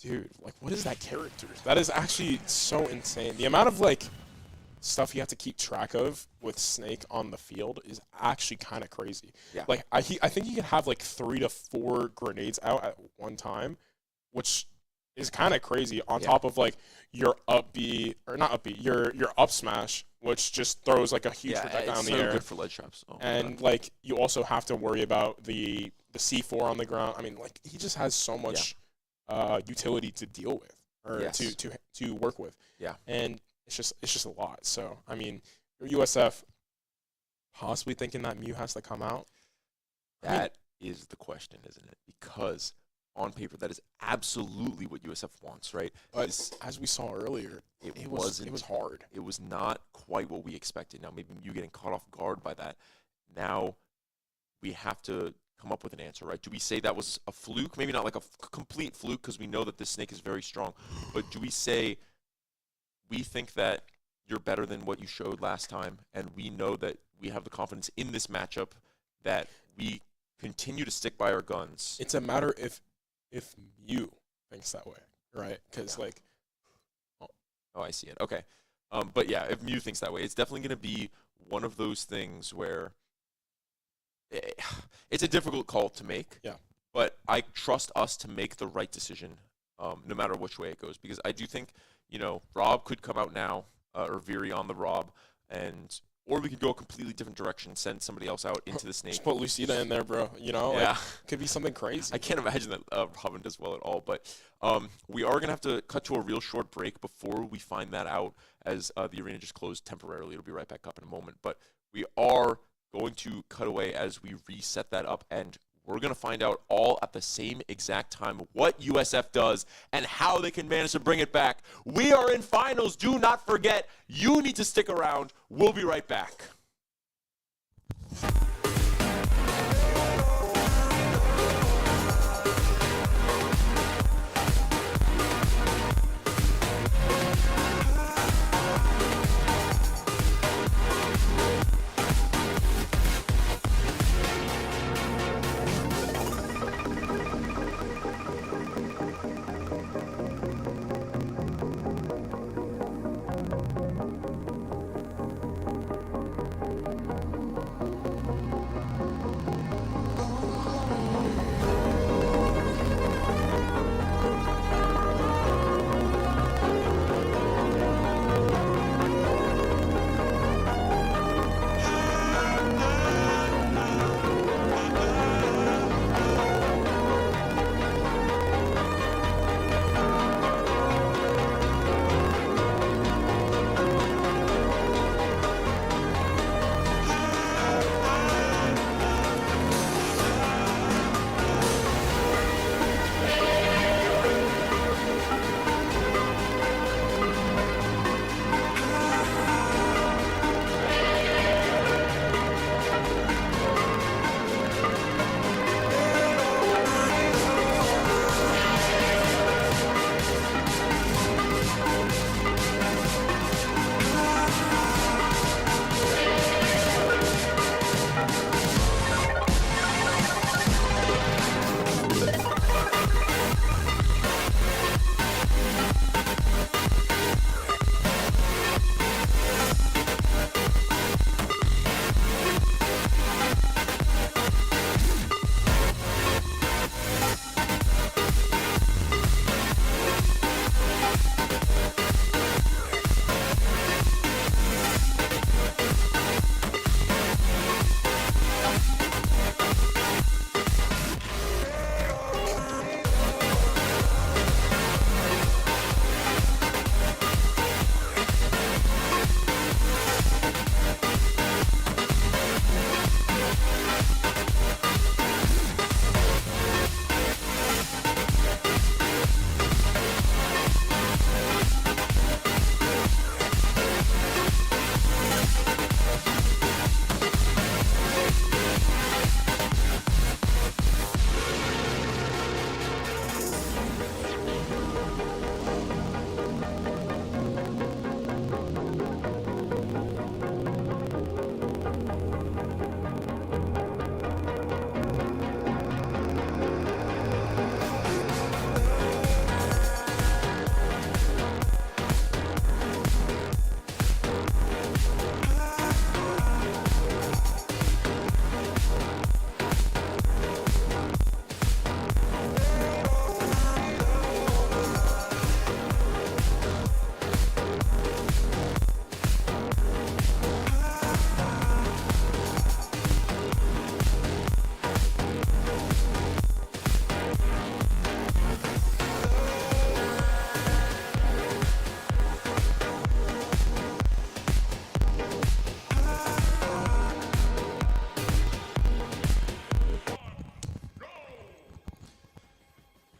Dude, like, what is that character? That is actually so insane. The amount of, like, stuff you have to keep track of with Snake on the field is actually kind of crazy. Yeah. Like, I think you can have, like, 3 to 4 grenades out at one time, which is kind of crazy, on top of, like, your up B, or not up B, your up smash, which just throws, like, a huge projectile in the air. Good for ledge traps. Oh, and, like, you also have to worry about the C4 on the ground. I mean, like, he just has so much utility to deal with, or to work with. Yeah. And it's just a lot. So, I mean, your USF possibly thinking that Mew has to come out. That is the question, isn't it? Because on paper, that is absolutely what USF wants, right? But as we saw earlier, it was hard. It was not quite what we expected. Now, maybe you getting caught off guard by that. Now, we have to come up with an answer, right? Do we say that was a fluke? Maybe not like a complete fluke, because we know that this Snake is very strong. But do we say we think that you're better than what you showed last time, and we know that we have the confidence in this matchup that we continue to stick by our guns? It's a matter if Mew thinks that way, right? Because Oh, I see it. Okay. But yeah, if Mew thinks that way, it's definitely going to be one of those things where it's a difficult call to make. Yeah. But I trust us to make the right decision, no matter which way it goes. Because I do think, Rob could come out now, or Viri on the Rob, and or we could go a completely different direction, send somebody else out into the snake. Just put Lucida in there, bro. You know, Yeah. like, could be something crazy. I can't imagine that Robin does well at all, but we are going to have to cut to a real short break before we find that out, as the arena just closed temporarily. It'll be right back up in a moment, but we are going to cut away as we reset that up, and we're going to find out all at the same exact time what USF does and how they can manage to bring it back. We are in finals. Do not forget, you need to stick around. We'll be right back.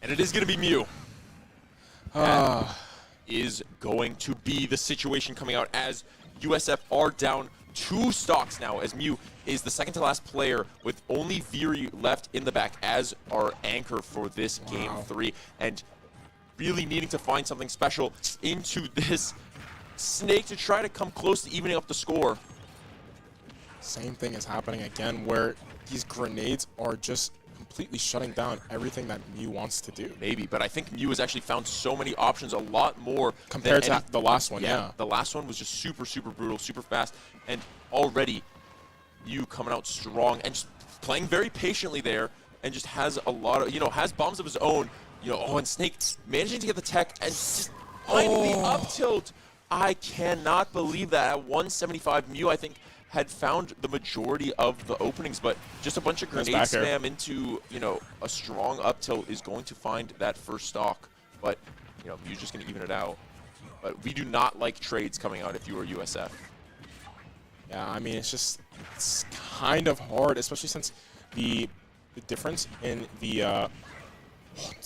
And it is going to be Mew. That is going to be the situation coming out as USF are down 2 stocks now, as Mew is the second to last player with only Viri left in the back as our anchor for this game 3, and really needing to find something special into this snake to try to come close to evening up the score. Same thing is happening again, where these grenades are just completely shutting down everything that Mew wants to do. Maybe, but I think Mew has actually found so many options, a lot more compared to the last one. Yeah, the last one was just super brutal, super fast, and already Mew coming out strong and just playing very patiently there, and just has a lot of, has bombs of his own, and Snake managing to get the tech and just finding the up tilt. I cannot believe that at 175, Mew, I think, had found the majority of the openings, but just a bunch of Nice grenade back air. spam into, you know, a strong up tilt is going to find that first stock. But, you know, you're just going to even it out. But we do not like trades coming out if you are USF. Yeah, I mean, it's kind of hard, especially since the difference in the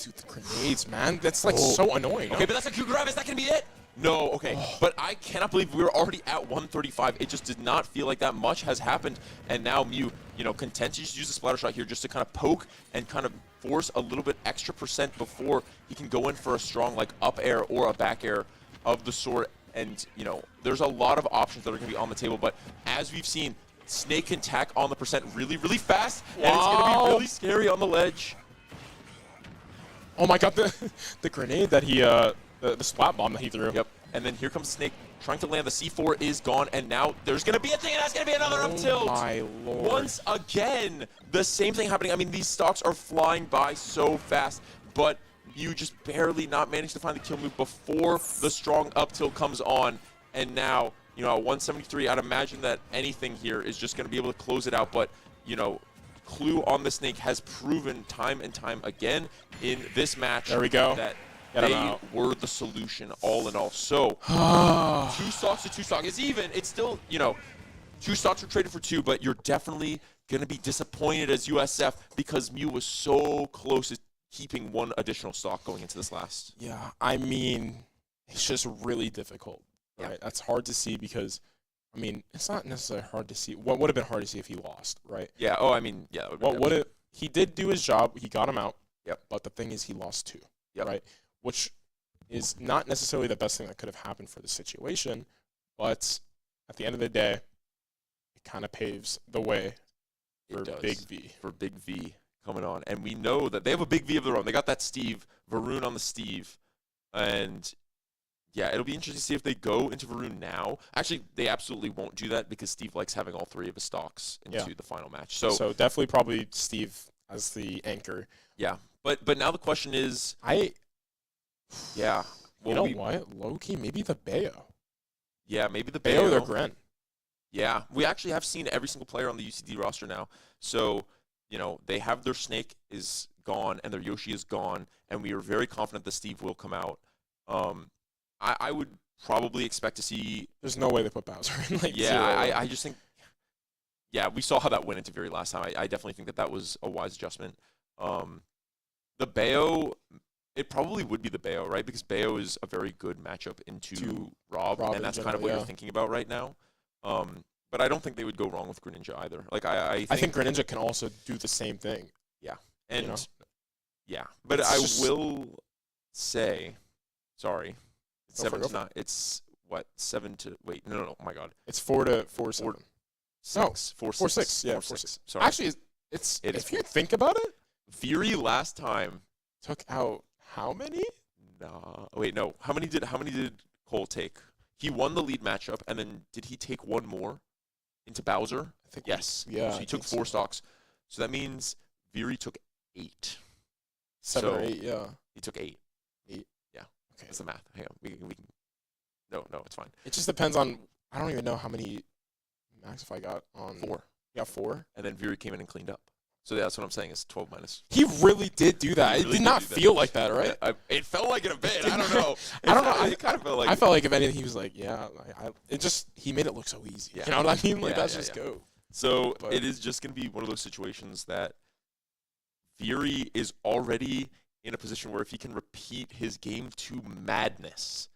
dude, the grenades, man. That's like so annoying. Okay, but that's a coup grab. Is that going to be it? No, okay. But I cannot believe we were already at 135. It just did not feel like that much has happened. And now Mew, you know, content to just use the splatter shot here just to kind of poke and kind of force a little bit extra percent before he can go in for a strong, like, up air or a back air of the sort. And, you know, there's a lot of options that are going to be on the table. But as we've seen, Snake can tack on the percent really, really fast. And it's going to be really scary on the ledge. Oh my god, the grenade that he the splat bomb that he threw. Yep. And then here comes Snake trying to land. The C4 is gone, and now there's going to be a thing, and that's going to be another up tilt. Oh my lord. Once again, the same thing happening. I mean, these stocks are flying by so fast, but you just barely not managed to find the kill move before the strong up tilt comes on. And now, you know, at 173, I'd imagine that anything here is just going to be able to close it out. But, you know, Clue on the Snake has proven time and time again in this match There we go. that Get him they out. were the solution all in all. So, 2 stocks to 2 stocks. It's even. It's still, you know, 2 stocks were traded for 2, but you're definitely going to be disappointed as USF because Mew was so close to keeping 1 additional stock going into this last. Yeah, I mean, it's just really difficult, right? Yeah. That's hard to see because, I mean, it's not necessarily hard to see. What would have been hard to see if he lost, right? Yeah. Oh, I mean, yeah. What would it? He did do his job. He got him out. Yep. But the thing is, he lost 2. Yep. Right? Which is not necessarily the best thing that could have happened for the situation, but at the end of the day, it kind of paves the way for It does. Big V. For Big V coming on. And we know that they have a Big V of their own. They got that Steve, Varun on the Steve. And, yeah, it'll be interesting to see if they go into Varun now. Actually, they absolutely won't do that because Steve likes having all 3 of his stocks into the final match. So definitely probably Steve as the anchor. Yeah. But now the question is, yeah. You know what? Low-key, maybe the Bayo. Yeah, maybe the Bayo Bayo. or Gren. Yeah, we actually have seen every single player on the UCD roster now. So, you know, they have their Snake is gone and their Yoshi is gone, and we are very confident that Steve will come out. I would probably expect to see. There's no way they put Bowser in. Like, Yeah, zero. I just think. Yeah, we saw how that went into Fury last time. I definitely think that was a wise adjustment. The Bayo, it probably would be the Bayo, right? Because Bayo is a very good matchup into Rob Rob and that's in kind of general, what yeah. you're thinking about right now. But I don't think they would go wrong with Greninja either. Like I think Greninja can also do the same thing. and know? yeah, but It's I just- will say, sorry, it's Go for 7 it, to go 9. It's what 7 to wait? No, oh my God, It's 4 to 4 7. 6, 4 4 6, 6. Yeah, 4 4 6. 6. Sorry, Actually, it's It is if you 4. think about it, Fury last time. took out how many? Nah, wait, no. How many did Cole take? He won the lead matchup, and then did he take 1 more into Bowser? I think Yes. Yeah. So I he took think 4 stocks. So that means Fury took 8. 7 or so- 8. Yeah. He took 8. 8. Yeah. Okay. That's the math. Hang on. We can. No, it's fine. It just depends on. I don't even know how many max if I got on 4. Yeah, 4. And then Fury came in and cleaned up. So that's what I'm saying is 12 minus. He really did do that. He It really did did not do that. feel like that, right? It felt like it a bit. did I don't not. know. I don't know. It kind of felt like I felt like if anything, he was like, yeah. It just he made it look so easy. Yeah. You know what I mean? Like Yeah, that's yeah, just yeah. go. So But- it is just going to be one of those situations that Fury is already in a position where if he can repeat his game 2 madness,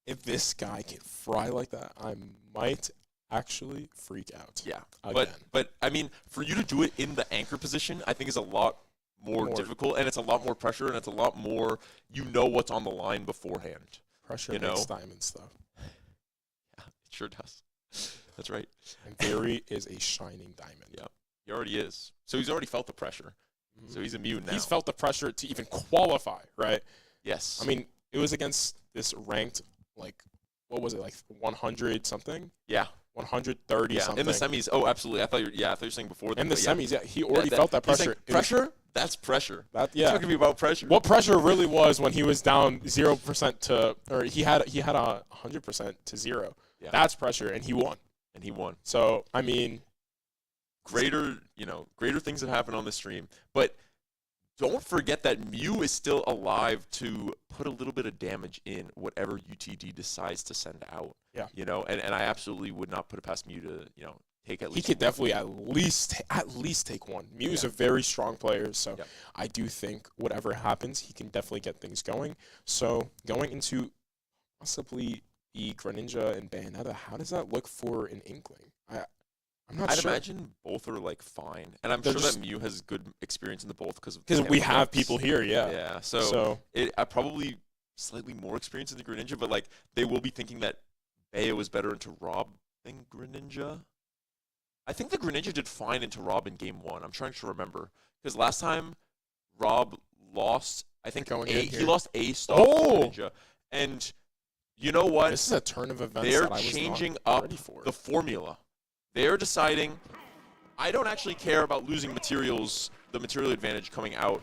If this guy can fry like that, I might actually freak out. yeah. Again. But I mean, for you to do it in the anchor position, I think is a lot more difficult, and it's a lot more pressure, and it's a lot more. You know what's on the line beforehand. Pressure you makes know? diamond stuff. Yeah, it sure does. That's right. And Fury is a shining diamond. Yeah. He already is. So he's already felt the pressure. So he's immune now. He's felt the pressure to even qualify, right? Yes. I mean, it was against this ranked, like, what was it, like 100 something? yeah. 130 Yeah. something. In the semis. Oh, absolutely. I thought you were saying before. In the but yeah. semis, yeah, he already felt that he's pressure. like, It was- pressure? That's pressure. That, It's yeah. not gonna be about pressure. What pressure really was when he was down 0% to, or he had 100% to 0. Yeah. That's pressure, and he won. and he won. So, I mean, Greater things have happened on the stream. But don't forget that Mew is still alive to put a little bit of damage in whatever UTD decides to send out. Yeah. And I absolutely would not put it past Mew to, take at least. he could definitely at least take one. Mew is a very strong player, so Yep. I do think whatever happens, he can definitely get things going. So going into possibly the Greninja and Bayonetta, how does that look for an Inkling? I'm not I'd sure. imagine both are like fine, and I'm They're sure just- that Mew has good experience in the both because we have people here, yeah. Yeah, So I probably slightly more experience in the Greninja, but like they will be thinking that Bayo is better into Rob than Greninja. I think the Greninja did fine into Rob in game 1. I'm trying to remember because last time Rob lost, I think Going in he here. lost a stock Oh! Greninja, and you know what? this is a turn of events They're that I was changing not up ready for. the formula. They're deciding, I don't actually care about losing materials, the material advantage coming out.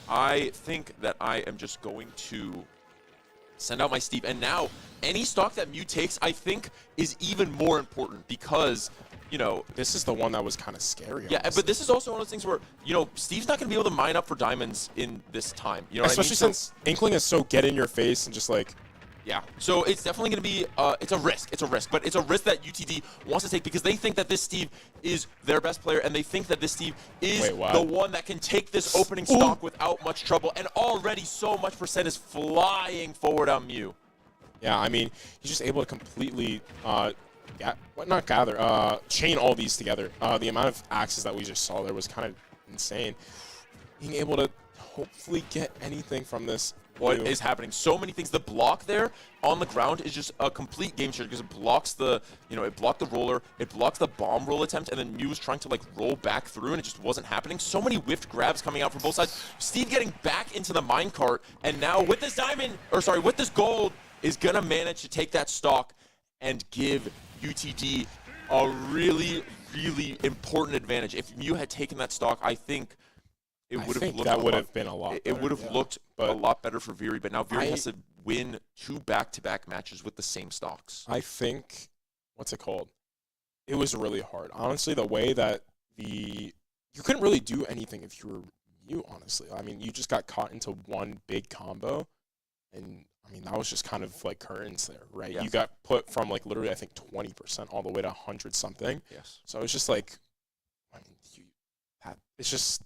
I think that I am just going to send out my Steve. And now, any stock that Mew takes, I think, is even more important because, This is the one that was kind of scary. yeah, honestly. but this is also one of those things where, Steve's not going to be able to mine up for diamonds in this time. You know especially what I mean? since Inkling is so get in your face and just like, Yeah, so it's definitely going to be, it's a risk, but it's a risk that UTD wants to take because they think that this Steve is their best player and they think that this Steve is Wait, what? the one that can take this opening stock without much trouble, and already so much percent is flying forward on Mew. yeah, I mean, he's just able to completely, chain all these together. The amount of axes that we just saw there was kind of insane. Being able to hopefully get anything from this. What Mew. is happening? So many things. The block there on the ground is just a complete game changer because it blocks the, it blocked the roller, it blocks the bomb roll attempt, and then Mew was trying to like roll back through, and it just wasn't happening. So many whiffed grabs coming out from both sides. Steve getting back into the minecart, and now with this with this gold, is gonna manage to take that stock and give UTD a really, really important advantage. If Mew had taken that stock, I think it I would have think looked that a would lot- have been a lot It better, would have yeah. looked But a lot better for Viri, but now Viri I- has to win 2 back-to-back matches with the same stocks. I think, what's it called? It was really hard. Honestly, the way that you couldn't really do anything if you were Mew, honestly. I mean, you just got caught into one big combo, and I mean, that was just kind of like curtains there, right? Yeah. You got put from like literally, I think, 20% all the way to 100 something. Yes. So it's just like, I mean, it's just,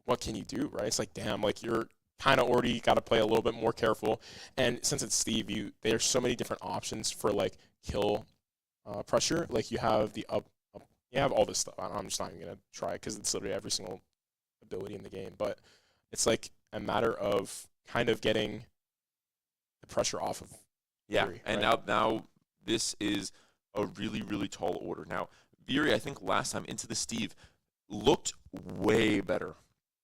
what can you do, right? It's like, damn, like you're kind of already got to play a little bit more careful. And since it's Steve, there's so many different options for like kill pressure. Like you have the up, you have all this stuff. I'm just not even gonna try it because it's literally every single ability in the game. But it's like a matter of kind of getting the pressure off of. Yeah, Viri, and right? now this is a really, really tall order. Now, Viri, I think last time into the Steve looked way better.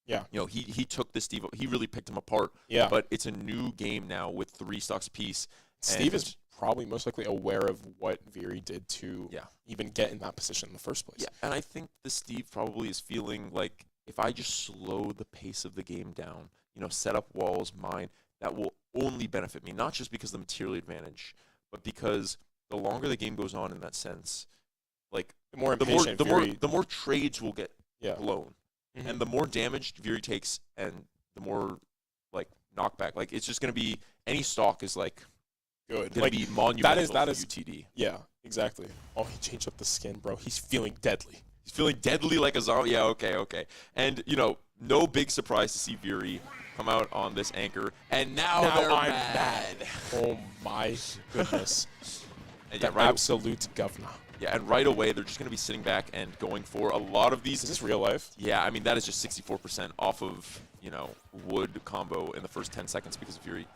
Yeah. He took the Steve, he really picked him apart. Yeah. But it's a new game now with 3 stocks apiece. Steve and- is probably most likely aware of what Viri did to Yeah. even get in that position in the first place. Yeah, and I think the Steve probably is feeling like if I just slow the pace of the game down, set up walls, mine, that will only benefit me, not just because of the material advantage, but because the longer the game goes on in that sense, like The more the impatient Viri, more trades will get yeah. blown, Mhm. and the more damage Viri takes, and the more like knockback, like it's just gonna be any stock is like Good. gonna Like, be monumental that for is- UTD. yeah, exactly. Oh, he changed up the skin, bro. He's feeling deadly. He's feeling deadly like a zombie. Yeah, okay. And, no big surprise to see Viri come out on this anchor. And now they're I'm mad. Oh my goodness. And The yeah, right, absolute governor. and right away, they're just going to be sitting back and going for a lot of these. Is this real life? Yeah, I mean, that is just 64% off of, wood combo in the first 10 seconds because Viri,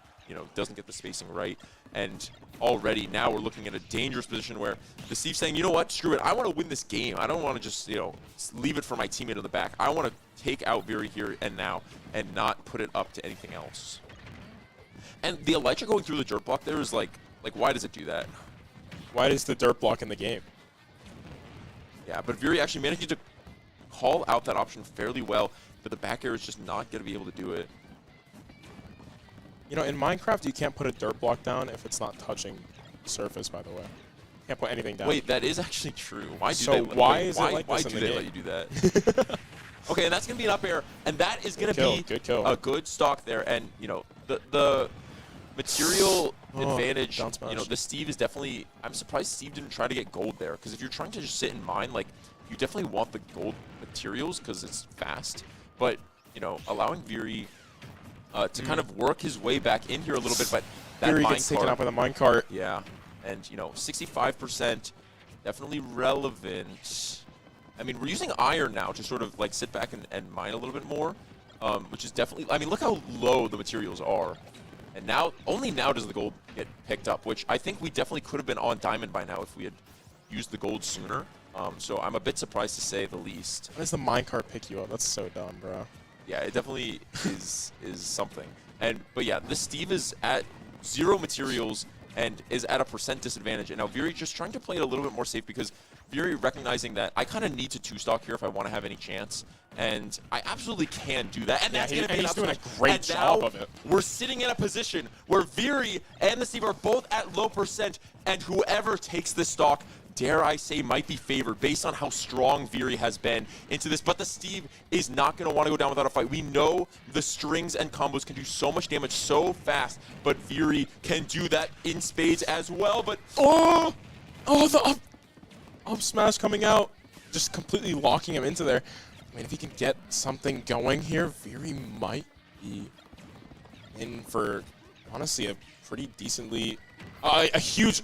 doesn't get the spacing right. And already now we're looking at a dangerous position where the Steve's saying, you know what, screw it. I want to win this game. I don't want to just, leave it for my teammate in the back. I want to take out Viri here and now and not put it up to anything else. And the Elytra going through the dirt block there is like why does it do that? Why is the dirt block in the game? Yeah, but Viri actually managed to call out that option fairly well, but the back air is just not going to be able to do it. In Minecraft, you can't put a dirt block down if it's not touching the surface, by the way. Can't put anything down. Wait, that is actually true. Why do So they? why wait, is it why, like why this in do the they game? let you do that? Okay, and that's gonna be an up air, and that is gonna be Good kill. a good stock there. And you know the material advantage. down smash. You know, the Steve is definitely. I'm surprised Steve didn't try to get gold there, because if you're trying to just sit in mine, like you definitely want the gold materials because it's fast. But you know, allowing Viri to kind of work his way back in here a little bit, but that Fury mine gets taken cart- out by the minecart. yeah, and you know, 65%, definitely relevant. I mean, we're using iron now to sort of like sit back and mine a little bit more, which is definitely. I mean, look how low the materials are, and now only now does the gold get picked up, which I think we definitely could have been on diamond by now if we had used the gold sooner. So I'm a bit surprised to say the least. How does the minecart pick you up? That's so dumb, bro. Yeah, it definitely is something. But yeah, this Steve is at 0 materials and is at a % disadvantage. And now Viri just trying to play it a little bit more safe, because Viri recognizing that I kind of need to 2-stock here if I want to have any chance. And I absolutely can do that. And that's going to be he's an doing a upsmash. great And job now of it. We're sitting in a position where Viri and the Steve are both at low %, and whoever takes this stock, dare I say, might be favored based on how strong Viri has been into this. But the Steve is not going to want to go down without a fight. We know the strings and combos can do so much damage so fast, but Viri can do that in spades as well. But the up smash coming out, just completely locking him into there. I mean, if he can get something going here, Viri might be in for, honestly, a pretty decently, a huge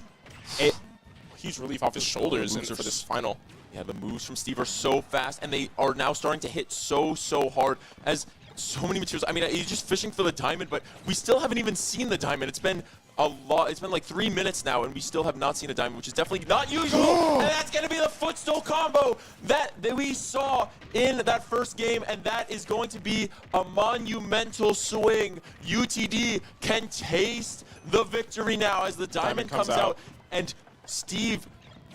relief off his shoulders moves for are this final. yeah, the moves from Steve are so fast, and they are now starting to hit so hard as so many materials. I mean, he's just fishing for the diamond, but we still haven't even seen the diamond. It's been a lot. It's been like 3 minutes now, and we still have not seen a diamond, which is definitely not usual. And that's going to be the footstool combo that we saw in that first game, and that is going to be a monumental swing. UTD can taste the victory now as the diamond comes out. And Steve,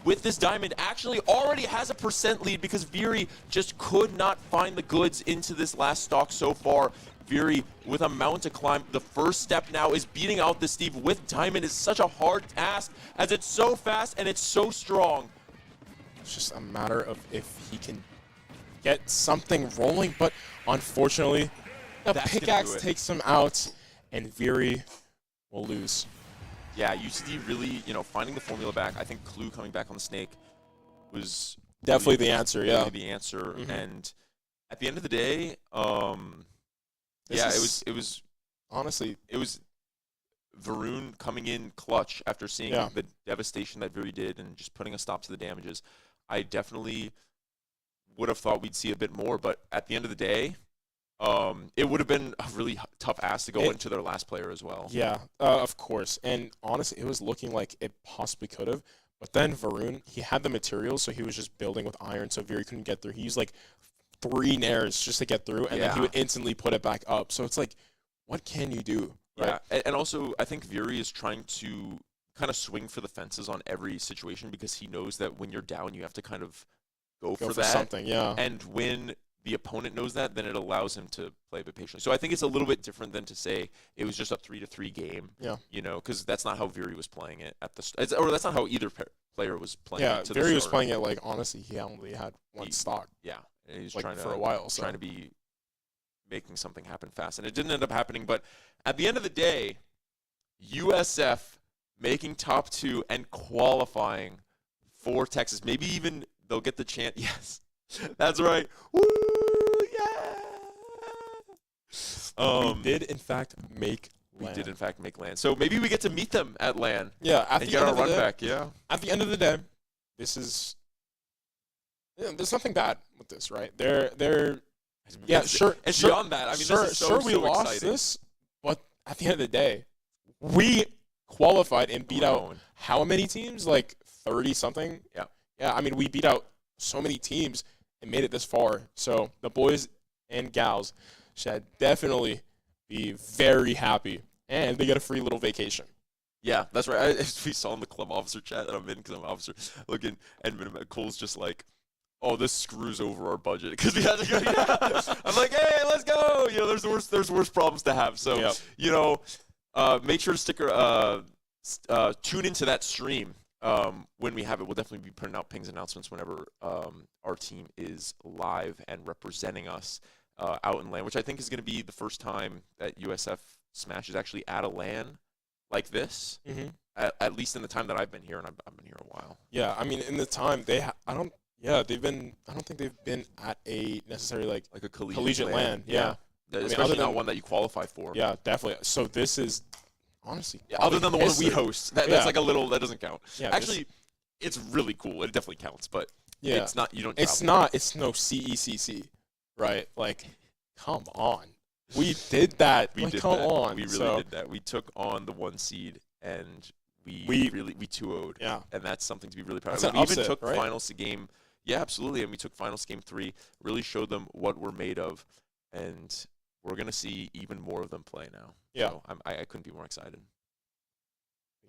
with this diamond, actually already has a % lead because Viri just could not find the goods into this last stock so far. Viri with a mountain to climb. The first step now is beating out the Steve with diamond is such a hard task as it's so fast and it's so strong. It's just a matter of if he can get something rolling, but unfortunately, the That's gonna pickaxe do it. takes him out, and Viri will lose. Yeah, UCD really, you know, finding the formula back. I think Clue coming back on the snake was Definitely really, the answer, really yeah. the answer. Mhm. And at the end of the day, it was Honestly, Varun coming in clutch after seeing Yeah. the devastation that Viri did and just putting a stop to the damages. I definitely would have thought we'd see a bit more, but at the end of the day, it would have been a really tough ask to go into their last player as well. yeah, of course. And honestly, it was looking like it possibly could have. But then Varun, he had the materials, so he was just building with iron, so Viri couldn't get through. He used like 3 nairs just to get through, and then he Yeah. would instantly put it back up. So it's like, what can you do? Yeah, and also I think Viri is trying to kind of swing for the fences on every situation because he knows that when you're down, you have to kind of go for that. something, yeah. And when the opponent knows that, then it allows him to play a bit patiently. So I think it's a little bit different than to say it was just a 3-3 game. Yeah. You know, because that's not how Viri was playing it at the or that's not how either player was playing Yeah, it. To Viri the was start. playing it like, honestly, he only had one stock. Yeah, and he was Like, trying to for a while, so. trying to be making something happen fast, and it didn't end up happening. But at the end of the day, USF making top 2 and qualifying for Texas. Maybe even they'll get the chance. Yes, that's right. Woo! Yeah. We did, in fact, make We land. did in fact make LAN. So maybe we get to meet them at LAN Yeah, at and the get end our of the run day, back. Yeah. at the end of the day, this is there's nothing bad with this, right? They're yeah, It's- sure. And sure, beyond that, I mean, sure, this is so, sure we so lost exciting. this, but at the end of the day, we qualified and beat out Alone. how many teams? Like 30 something. Yeah. Yeah, I mean, we beat out so many teams and made it this far. So the boys and gals should definitely be very happy, and they get a free little vacation. Yeah, that's right. We saw in the club officer chat that I'm in because I'm an officer looking, and Cole's just like, "Oh, this screws over our budget because we had to go." Yeah. I'm like, "Hey, let's go!" You know, there's worse problems to have. So, Yep. you know, make sure to tune into that stream when we have it, we'll definitely be putting out pings announcements whenever our team is live and representing us out in LAN, which I think is going to be the first time that USF Smash is actually at a LAN like this. Mm-hmm. At least in the time that I've been here, and I've been here a while. Yeah, I mean, in the time I don't think they've been at a necessarily like a collegiate LAN. Yeah. Especially not one that you qualify for. Yeah, definitely. So this is honestly other than the one we history. host. That's like a little, that doesn't count. Yeah, actually, it's really cool. It definitely counts, but it's not. You don't. It's not. It's no CECC, right? Like, come on. We did that. We did come that. on. We really did that. We took on the 1 seed and we 2-0'd. Yeah. And that's something to be really proud That's of. an We upset, even took right? finals to game. Yeah, absolutely. And we took finals game 3. Really showed them what we're made of, and we're gonna see even more of them play now. Yeah. So I couldn't be more excited.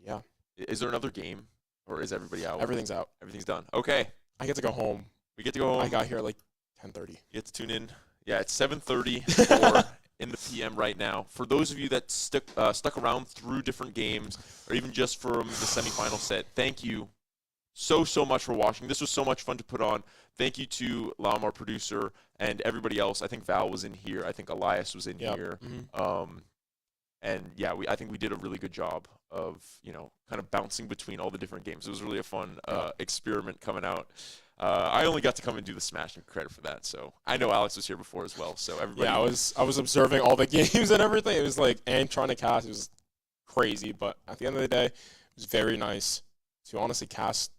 Yeah. Is there another game, or is everybody out? Everything's out. Everything's done. Okay. I get to go home. We get to go home. I got here at like 10:30. You get to tune in. Yeah, it's 7:34 in the PM right now. For those of you that stuck around through different games, or even just from the semifinal set, thank you so much for watching. This was so much fun to put on. Thank you to Lam, our producer, and everybody else. I think Val was in here. I think Elias was in here. Mm-hmm. And yeah, I think we did a really good job of, kind of bouncing between all the different games. It was really a fun experiment coming out. I only got to come and do the Smash, and credit for that. So I know Alex was here before as well. So everybody. Yeah, I was observing all the games and everything. It was like, and trying to cast. It was crazy, but at the end of the day, it was very nice to honestly cast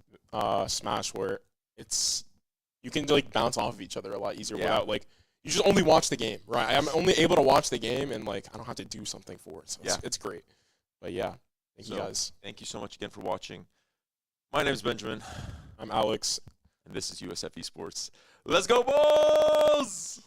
Smash, where you can like bounce off of each other a lot easier without like. You just only watch the game, right? I'm only able to watch the game, and like I don't have to do something for it. So it's great. But yeah, thank you guys. Thank you so much again for watching. My name is Benjamin. I'm Alex. And this is USF Esports. Let's go, Bulls!